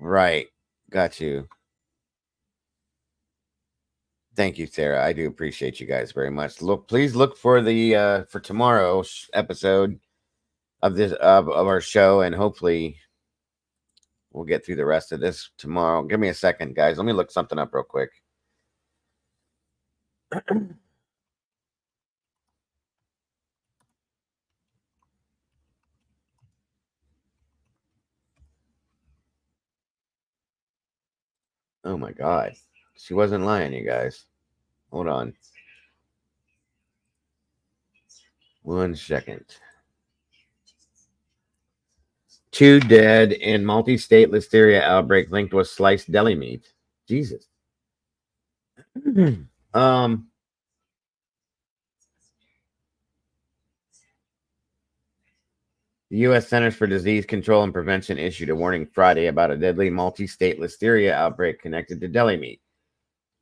Right. Got you. Thank you, Sarah. I do appreciate you guys very much. Please look for the for tomorrow's episode of this of our show, and hopefully we'll get through the rest of this tomorrow. Give me a second, guys. Let me look something up real quick. Oh my God. She wasn't lying, you guys. Hold on. 1 second. 2 dead in multi-state listeria outbreak linked with sliced deli meat. Jesus. The U.S. Centers for Disease Control and Prevention issued a warning Friday about a deadly multi-state listeria outbreak connected to deli meat.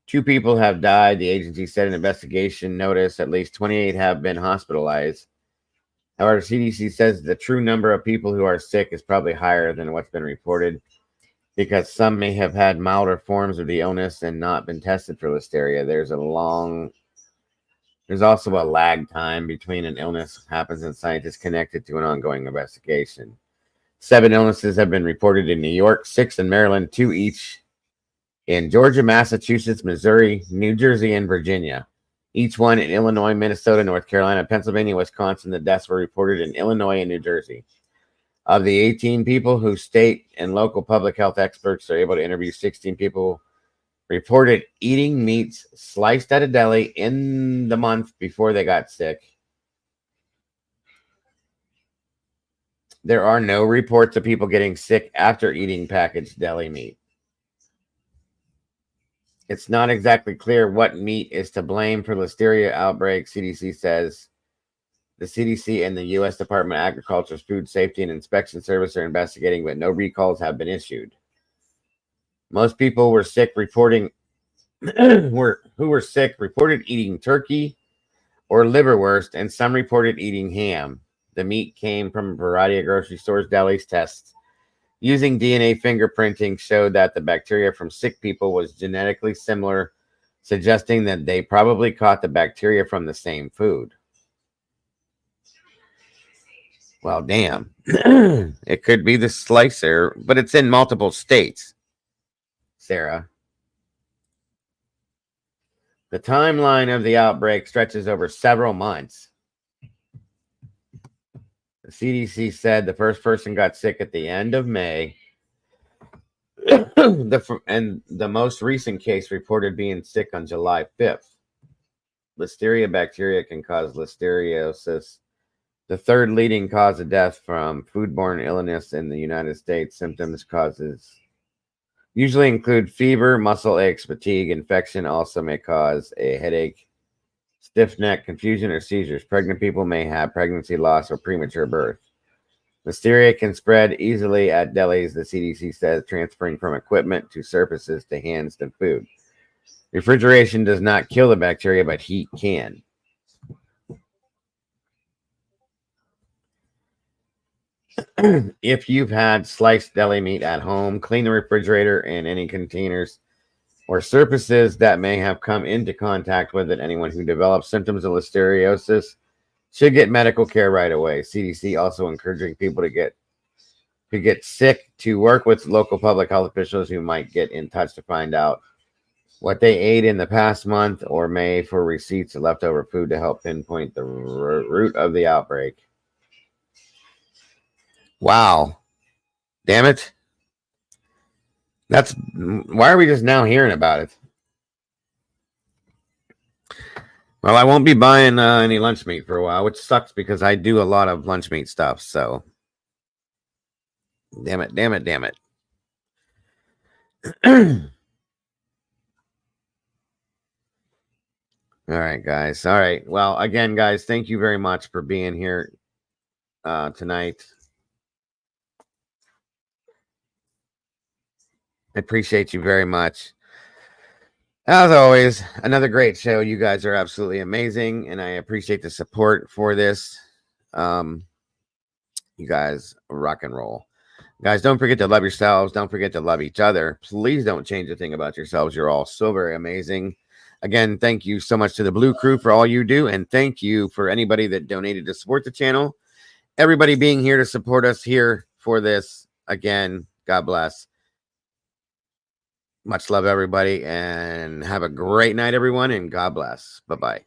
2 people have died. The agency said in an investigation notice at least 28 have been hospitalized. However, CDC says the true number of people who are sick is probably higher than what's been reported because some may have had milder forms of the illness and not been tested for listeria. There's also a lag time between an illness happens and scientists connect it to an ongoing investigation. 7 illnesses have been reported in New York, 6 in Maryland, 2 each in Georgia, Massachusetts, Missouri, New Jersey, and Virginia. Each one in Illinois, Minnesota, North Carolina, Pennsylvania, Wisconsin. The deaths were reported in Illinois and New Jersey. Of the 18 people who state and local public health experts are able to interview, 16 people reported eating meats sliced at a deli in the month before they got sick. There are no reports of people getting sick after eating packaged deli meat. It's not exactly clear what meat is to blame for listeria outbreak, CDC says. The CDC and the U.S. Department of Agriculture's Food Safety and Inspection Service are investigating, but no recalls have been issued. Most people were sick reported eating turkey or liverwurst, and some reported eating ham. The meat came from a variety of grocery stores. Delis tests using DNA fingerprinting showed that the bacteria from sick people was genetically similar, suggesting that they probably caught the bacteria from the same food. Well, damn. It could be the slicer, but it's in multiple states, Sarah. The timeline of the outbreak stretches over several months. The CDC said the first person got sick at the end of May. And the most recent case reported being sick on July 5th. Listeria bacteria can cause listeriosis, the third leading cause of death from foodborne illness in the United States. Symptoms causes usually include fever, muscle aches, fatigue. Infection also may cause a headache, stiff neck, confusion, or seizures. Pregnant people may have pregnancy loss or premature birth. Listeria can spread easily at delis, the CDC says, transferring from equipment to surfaces to hands to food. Refrigeration does not kill the bacteria, but heat can. If you've had sliced deli meat at home, clean the refrigerator and any containers or surfaces that may have come into contact with it. Anyone who develops symptoms of listeriosis should get medical care right away. CDC also encouraging people to get sick to work with local public health officials who might get in touch to find out what they ate in the past month or may for receipts of leftover food to help pinpoint the root of the outbreak. Wow. Damn it. Why are we just now hearing about it? Well, I won't be buying any lunch meat for a while, which sucks because I do a lot of lunch meat stuff, so. Damn it. All right, guys. All right. Well, again, guys, thank you very much for being here tonight. I appreciate you very much. As always, another great show. You guys are absolutely amazing, and I appreciate the support for this. You guys rock and roll. Guys, don't forget to love yourselves. Don't forget to love each other. Please don't change a thing about yourselves. You're all so very amazing. Again, thank you so much to the Blue Crew for all you do, and thank you for anybody that donated to support the channel. Everybody being here to support us here for this. Again, God bless. Much love, everybody, and have a great night, everyone, and God bless. Bye-bye.